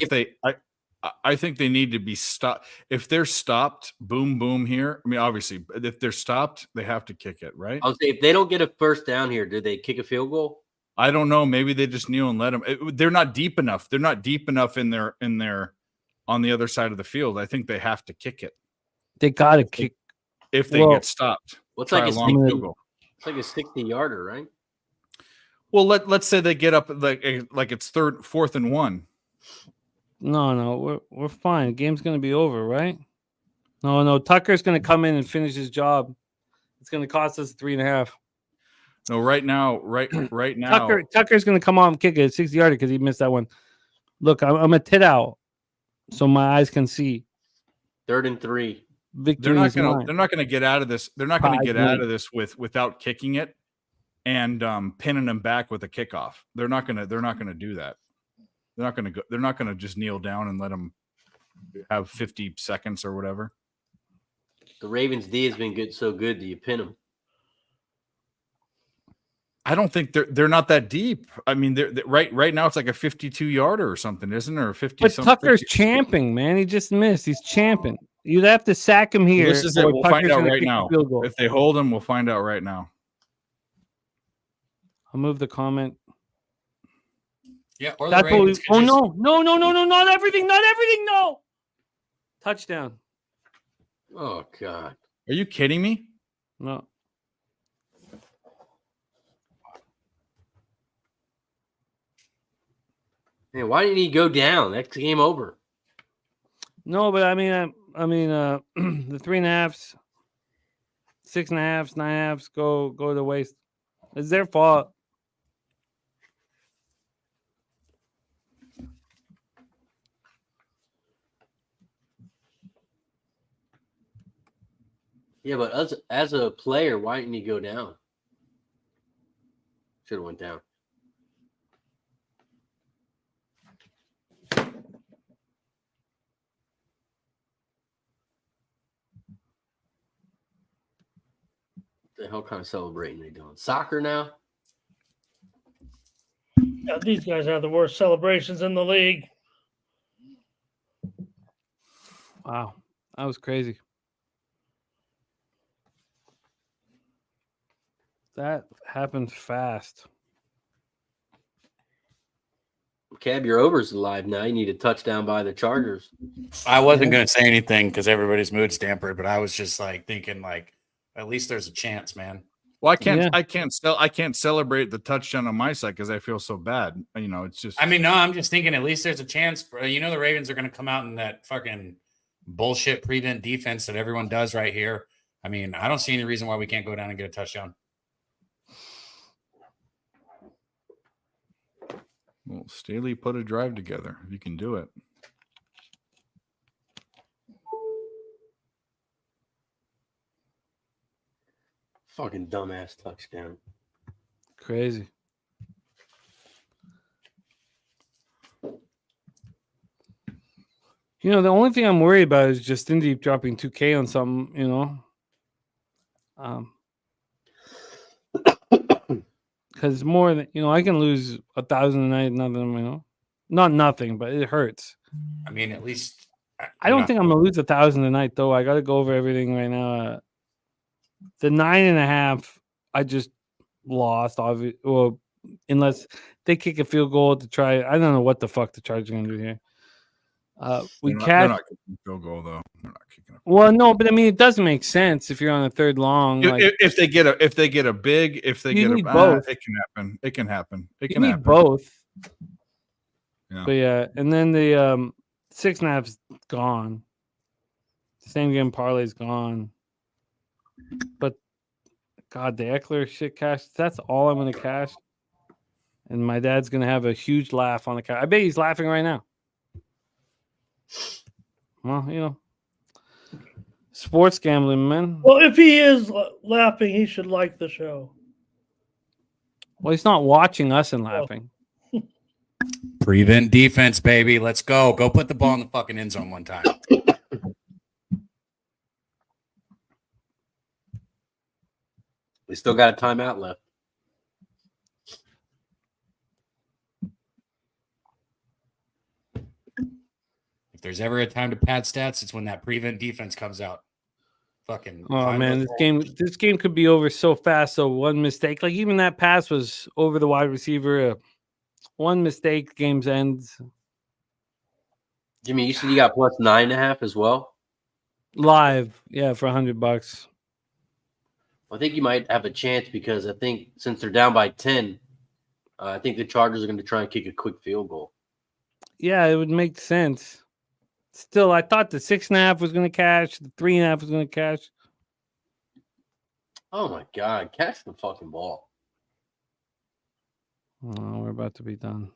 I think they need to be stopped. If they're stopped, boom, boom here. I mean, obviously, if they're stopped, they have to kick it, right? I'll say if they don't get a first down here, do they kick a field goal? I don't know. Maybe they just kneel and let them. They're not deep enough. They're not deep enough in their on the other side of the field. I think they have to kick it. They got to kick if they get stopped. What's like a long field goal? It's like a 60-yarder, right? Well, let's say they get up like it's 4th and 1. No, we're fine. Game's gonna be over, right? No. Tucker's gonna come in and finish his job. It's gonna cost us 3.5. No, right now. Tucker's gonna come on and kick it 60-yarder because he missed that one. Look, I'm a tit out, so my eyes can see. 3rd and 3. They're not gonna get out of this. They're not gonna get out of this without kicking it and pinning them back with a kickoff. They're not gonna do that. They're not gonna just kneel down and let them have 50 seconds or whatever. The Ravens D has been so good. Do you pin them? I don't think they're not that deep. I mean, they're right now it's like a 52-yarder or something, isn't it? Or 50. But Tucker's champing, man. He just missed. He's champing. You'd have to sack him here. This is it. We'll find out right now. If they hold him, we'll find out right now. I'll move the comment. Yeah, or That's what we. Oh no, not everything, no. Touchdown. Oh God. Are you kidding me? No. Man, why didn't he go down? That's game over. No, but I mean, the 3.5s, 6.5s, 9.5s go to waste. It's their fault. Yeah, but as a player, why didn't he go down? Should have went down. What the hell kind of celebrating they doing? Soccer now? Yeah, these guys have the worst celebrations in the league. Wow, that was crazy. That happened fast. Cab, your over's alive now. You need a touchdown by the Chargers. I wasn't going to say anything because everybody's mood's dampered, but I was just like thinking, like, at least there's a chance, man. Well, I can't celebrate the touchdown on my side because I feel so bad. You know, it's just. I mean, no, I'm just thinking at least there's a chance. You know, the Ravens are going to come out in that fucking bullshit prevent defense that everyone does right here. I mean, I don't see any reason why we can't go down and get a touchdown. Well, Staley put a drive together. You can do it. Fucking dumbass touchdown. Crazy. You know, the only thing I'm worried about is just Indy dropping 2K on something, you know. Because more than, you know, I can lose 1,000 a night, nothing, you know. Not nothing, but it hurts. I mean, at least I don't think I'm gonna lose 1,000 a night though. I gotta go over everything right now. The 9.5, I just lost, obviously. Well, unless they kick a field goal to try. I don't know what the fuck the Chargers are gonna do here. They're not kicking a field goal though. They're not kicking a well, no, but I mean, it doesn't make sense if you're on a third long. If they get a big, both. It can happen. It can happen. It You can need happen. both. Yeah. But yeah, and then the 6.5's gone. Same game parlay's gone. But God, the Eckler shit cash. That's all I'm gonna cash. And my dad's gonna have a huge laugh on the cash. I bet he's laughing right now. Well, you know, sports gambling, man. Well, if he is laughing, he should like the show. Well, he's not watching us and laughing. Prevent defense, baby. Let's go. Go put the ball in the fucking end zone one time. We still got a timeout left. If there's ever a time to pad stats, it's when that prevent defense comes out. Fucking. Oh man, this game could be over so fast. So one mistake, like even that pass was over the wide receiver. One mistake, game's ends. Jimmy, you said you got plus 9.5 as well. Live, yeah, for $100. I think you might have a chance because I think since they're down by 10, I think the Chargers are going to try and kick a quick field goal. Yeah, it would make sense. Still, I thought the 6.5 was going to cash. The 3.5 was going to cash. Oh my God! Catch the fucking ball. Oh, we're about to be done.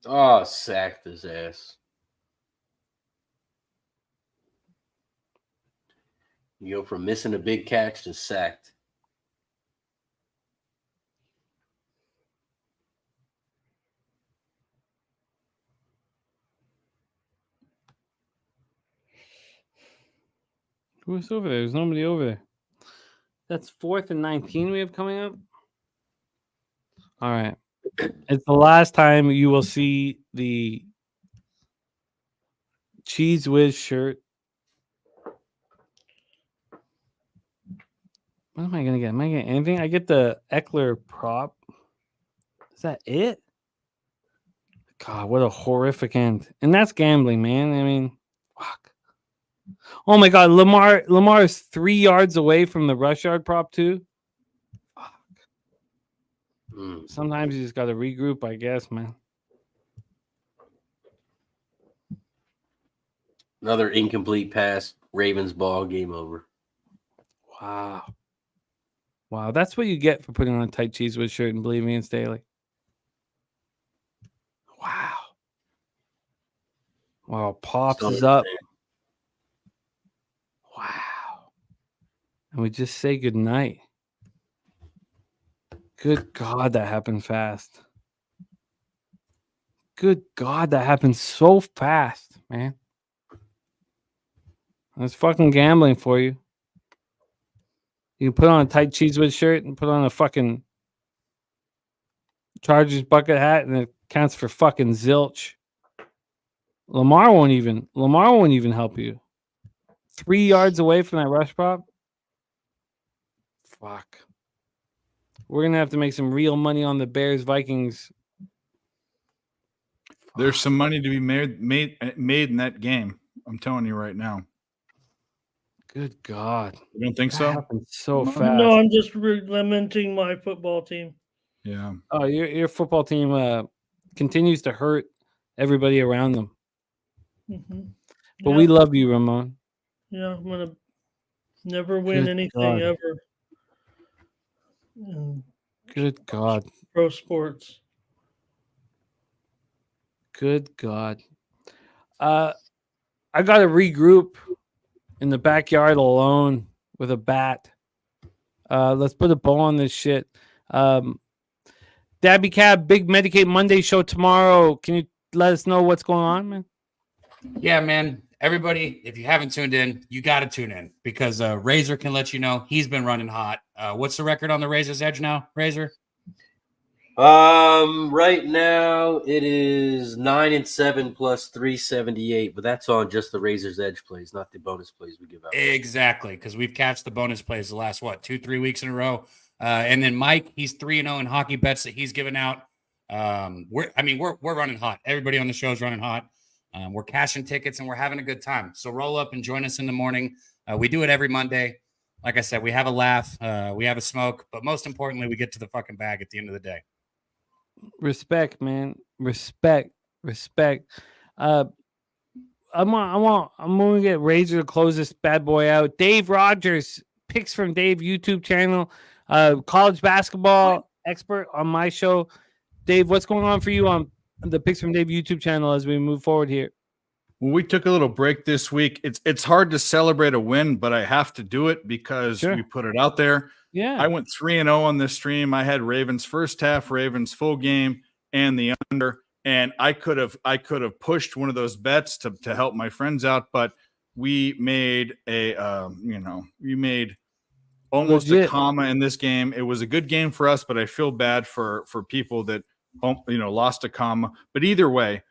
Oh, sacked his ass. You go from missing a big catch to sacked. Who's over there? There's nobody over there. That's 4th and 19 we have coming up. All right. It's the last time you will see the Cheese Whiz shirt. What am I going to get? Am I getting anything? I get the Eckler prop. Is that it? God, what a horrific end. And that's gambling, man. I mean, fuck. Oh my God, Lamar is 3 yards away from the rush yard prop too. Fuck. Sometimes you just got to regroup, I guess, man. Another incomplete pass. Ravens ball. Game over. Wow, that's what you get for putting on a tight Cheesewood shirt and believing in Staley. Wow, Pops is up. Wow. And we just say goodnight. Good God, that happened fast. Good God, that happened so fast, man. That's fucking gambling for you. You can put on a tight Cheesewood shirt and put on a fucking Chargers bucket hat, and it counts for fucking zilch. Lamar won't even help you. 3 yards away from that rush prop. Fuck. We're gonna have to make some real money on the Bears Vikings. There's some money to be made in that game. I'm telling you right now. Good God. You don't think that so? Happened so fast. No, I'm just lamenting my football team. Yeah. Oh, your football team continues to hurt everybody around them. Mm-hmm. But we love you, Ramon. Yeah, I'm gonna never win anything ever. Good God. Pro sports. Good God. I got to regroup in the backyard alone with a bat. Let's put a bow on this shit. Dabby Cab, big Medicaid Monday show tomorrow. Can you let us know what's going on, man? Yeah, man. Everybody, if you haven't tuned in, you got to tune in because Razor can let you know he's been running hot. What's the record on the Razor's Edge now, Razor? Right now it is 9-7 plus 378, but that's on just the Razor's Edge plays, not the bonus plays we give out. Exactly, because we've catched the bonus plays the last 2-3 weeks in a row. And then Mike, he's 3-0 in hockey bets that he's given out. We're running hot. Everybody on the show is running hot. We're cashing tickets and we're having a good time. So roll up and join us in the morning. We do it every Monday. Like I said, we have a laugh, we have a smoke, but most importantly, we get to the fucking bag at the end of the day. Respect, man. Respect. I'm gonna get Razor to close this bad boy out. Dave Rogers, picks from Dave YouTube channel, college basketball expert on my show. Dave, what's going on for you on the Picks from Dave YouTube channel as we move forward here? Well, we took a little break this week. It's hard to celebrate a win, but I have to do it because we put it out there. Yeah. I went 3-0 on this stream. I had Ravens first half, Ravens full game, and the under. And I could have pushed one of those bets to help my friends out, but we made almost a comma in this game. It was a good game for us, but I feel bad for people that lost a comma. But either way,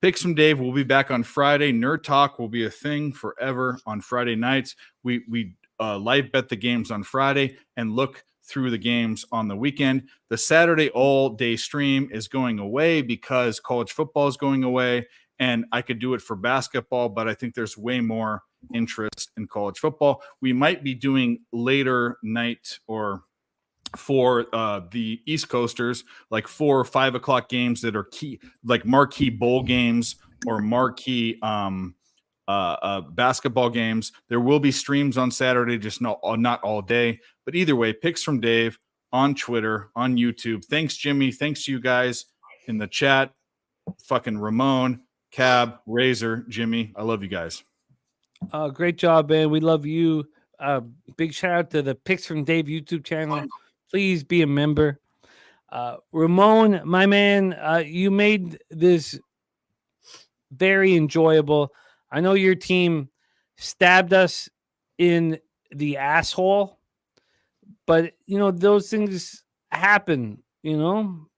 Picks from Dave will be back on Friday. Nerd Talk will be a thing forever on Friday nights. We live bet the games on Friday and look through the games on the weekend. The Saturday all-day stream is going away because college football is going away, and I could do it for basketball, but I think there's way more interest in college football. We might be doing later night or for the East Coasters, like 4 or 5 o'clock games that are key, like marquee bowl games or marquee basketball games. There will be streams on Saturday, just not all day. But either way, Picks from Dave on Twitter, on YouTube. Thanks, Jimmy. Thanks to you guys in the chat. Fucking Ramon, Cab, Razor, Jimmy. I love you guys. Great job, man. We love you. Big shout out to the Picks from Dave YouTube channel. Please be a member. Ramon, my man, you made this very enjoyable. I know your team stabbed us in the asshole, but those things happen,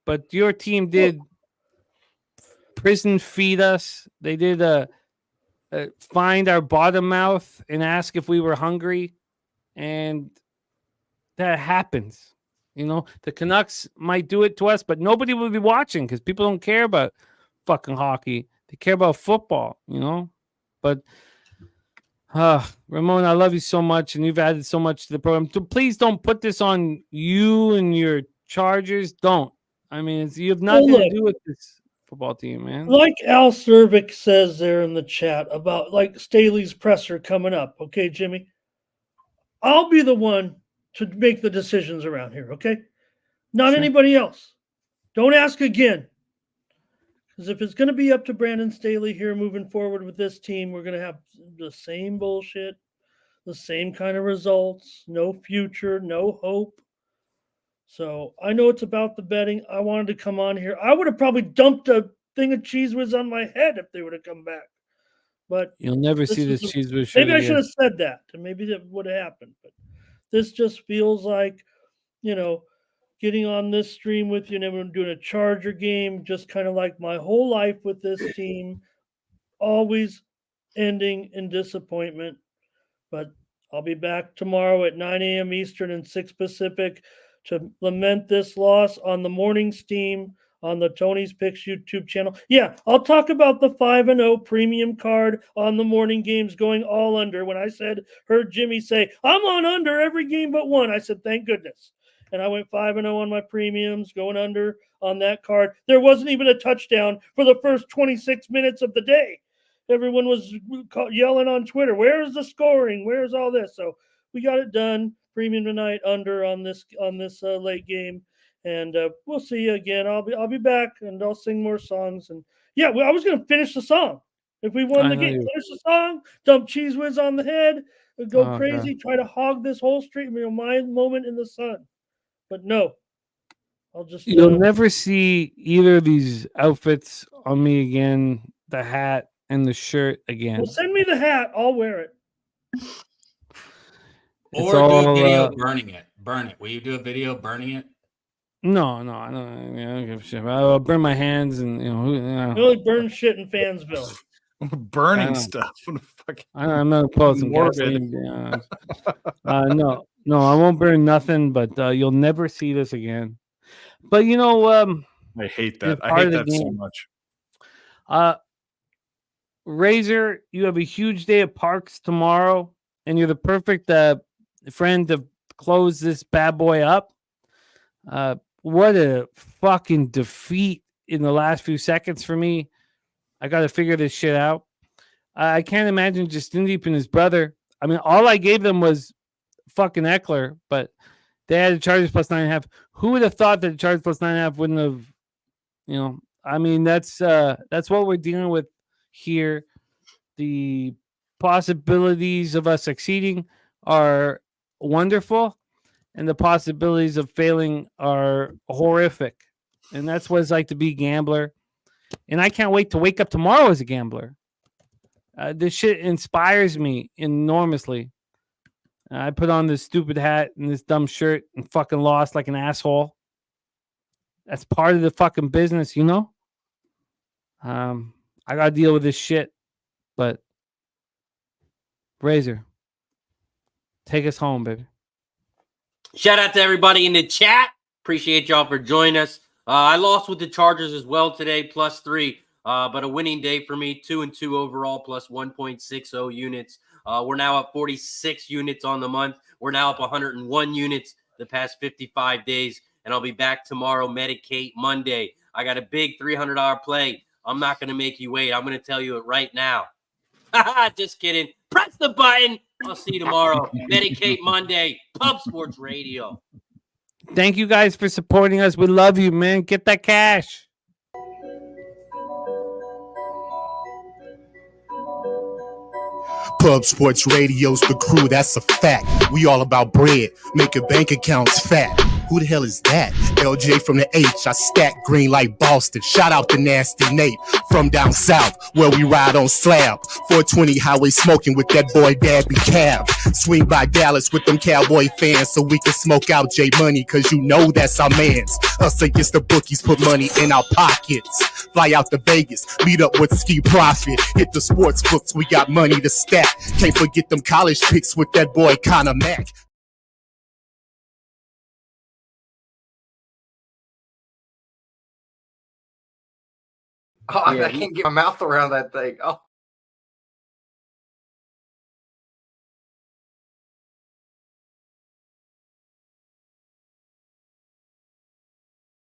but your team did prison feed us. They did find our bottom mouth and ask if we were hungry, and that happens. You know, the Canucks might do it to us, but nobody will be watching because people don't care about fucking hockey. They care about football, you know? But Ramon, I love you so much, and you've added so much to the program. Please don't put this on you and your Chargers. Don't. I mean, you have nothing to do with this football team, man. Like Al Cervic says there in the chat about like Staley's presser coming up. Okay, Jimmy? I'll be the one to make the decisions around here, okay? Not anybody else. Don't ask again. Because if it's going to be up to Brandon Staley here moving forward with this team, we're going to have the same bullshit, the same kind of results, no future, no hope. So I know it's about the betting. I wanted to come on here. I would have probably dumped a thing of Cheese Whiz on my head if they would have come back. But you'll never see this Cheese Whiz. Maybe I should have said that, and maybe that would have happened. But this just feels like, you know, getting on this stream with you and everyone doing a Charger game, just kind of like my whole life with this team, always ending in disappointment. But I'll be back tomorrow at 9 a.m. Eastern and 6 Pacific to lament this loss on the morning steam on the Tony's Picks YouTube channel. Yeah, I'll talk about the 5-0 premium card on the morning games going all under. When I heard Jimmy say, I'm on under every game but one, I said, thank goodness. And I went 5-0 on my premiums, going under on that card. There wasn't even a touchdown for the first 26 minutes of the day. Everyone was yelling on Twitter, where's the scoring? Where's all this? So we got it done. Premium tonight under on this late game. And we'll see you again. I'll be back, and I'll sing more songs. And yeah, I was going to finish the song. If we won the game, finish the song, dump Cheese Whiz on the head, go crazy, try to hog this whole street, my moment in the sun. But no, I'll just. You'll never see either of these outfits on me again. The hat and the shirt again. Well, send me the hat. I'll wear it. Or do a video burning it. Burn it. Will you do a video burning it? No, I don't give a shit. I'll burn my hands and You only burn shit in Fansville. Burning stuff. I'm not opposed to gasoline. No, I won't burn nothing. But you'll never see this again. But you know, I hate that. I hate that so much. Razor, you have a huge day at Parks tomorrow, and you're the perfect friend to close this bad boy up. What a fucking defeat in the last few seconds for me. I got to figure this shit out. I can't imagine Justindeep and his brother. I mean, all I gave them was fucking Eckler, but they had the Chargers plus 9.5. Who would have thought that the Chargers plus 9.5 wouldn't have, I mean, that's what we're dealing with here. The possibilities of us succeeding are wonderful, and the possibilities of failing are horrific. And that's what it's like to be a gambler. And I can't wait to wake up tomorrow as a gambler. This shit inspires me enormously. I put on this stupid hat and this dumb shirt and fucking lost like an asshole. That's part of the fucking business, you know? I got to deal with this shit. But, Razor, take us home, baby. Shout out to everybody in the chat. Appreciate y'all for joining us. I lost with the Chargers as well today, +3. But a winning day for me, 2-2 overall, plus 1.60 units. We're now up 46 units on the month. We're now up 101 units the past 55 days. And I'll be back tomorrow, Medicate Monday. I got a big $300 play. I'm not going to make you wait. I'm going to tell you it right now. Just kidding. Press the button. I'll see you tomorrow. Medicate Monday, Pub Sports Radio. Thank you guys for supporting us. We love you, man. Get that cash. Pub Sports Radio's the crew, that's a fact. We all about bread, making bank accounts fat. Who the hell is that? LJ from the H, I stack green like Boston. Shout out to Nasty Nate from down south, where we ride on slab. 420 highway smoking with that boy Dabby Cab. Swing by Dallas with them Cowboy fans so we can smoke out J Money, cause you know that's our mans. Us against the bookies, put money in our pockets. Fly out to Vegas, meet up with Ski Profit. Hit the sports books, we got money to stack. Can't forget them college picks with that boy Conor Mack. Oh, I can't get my mouth around that thing. Oh,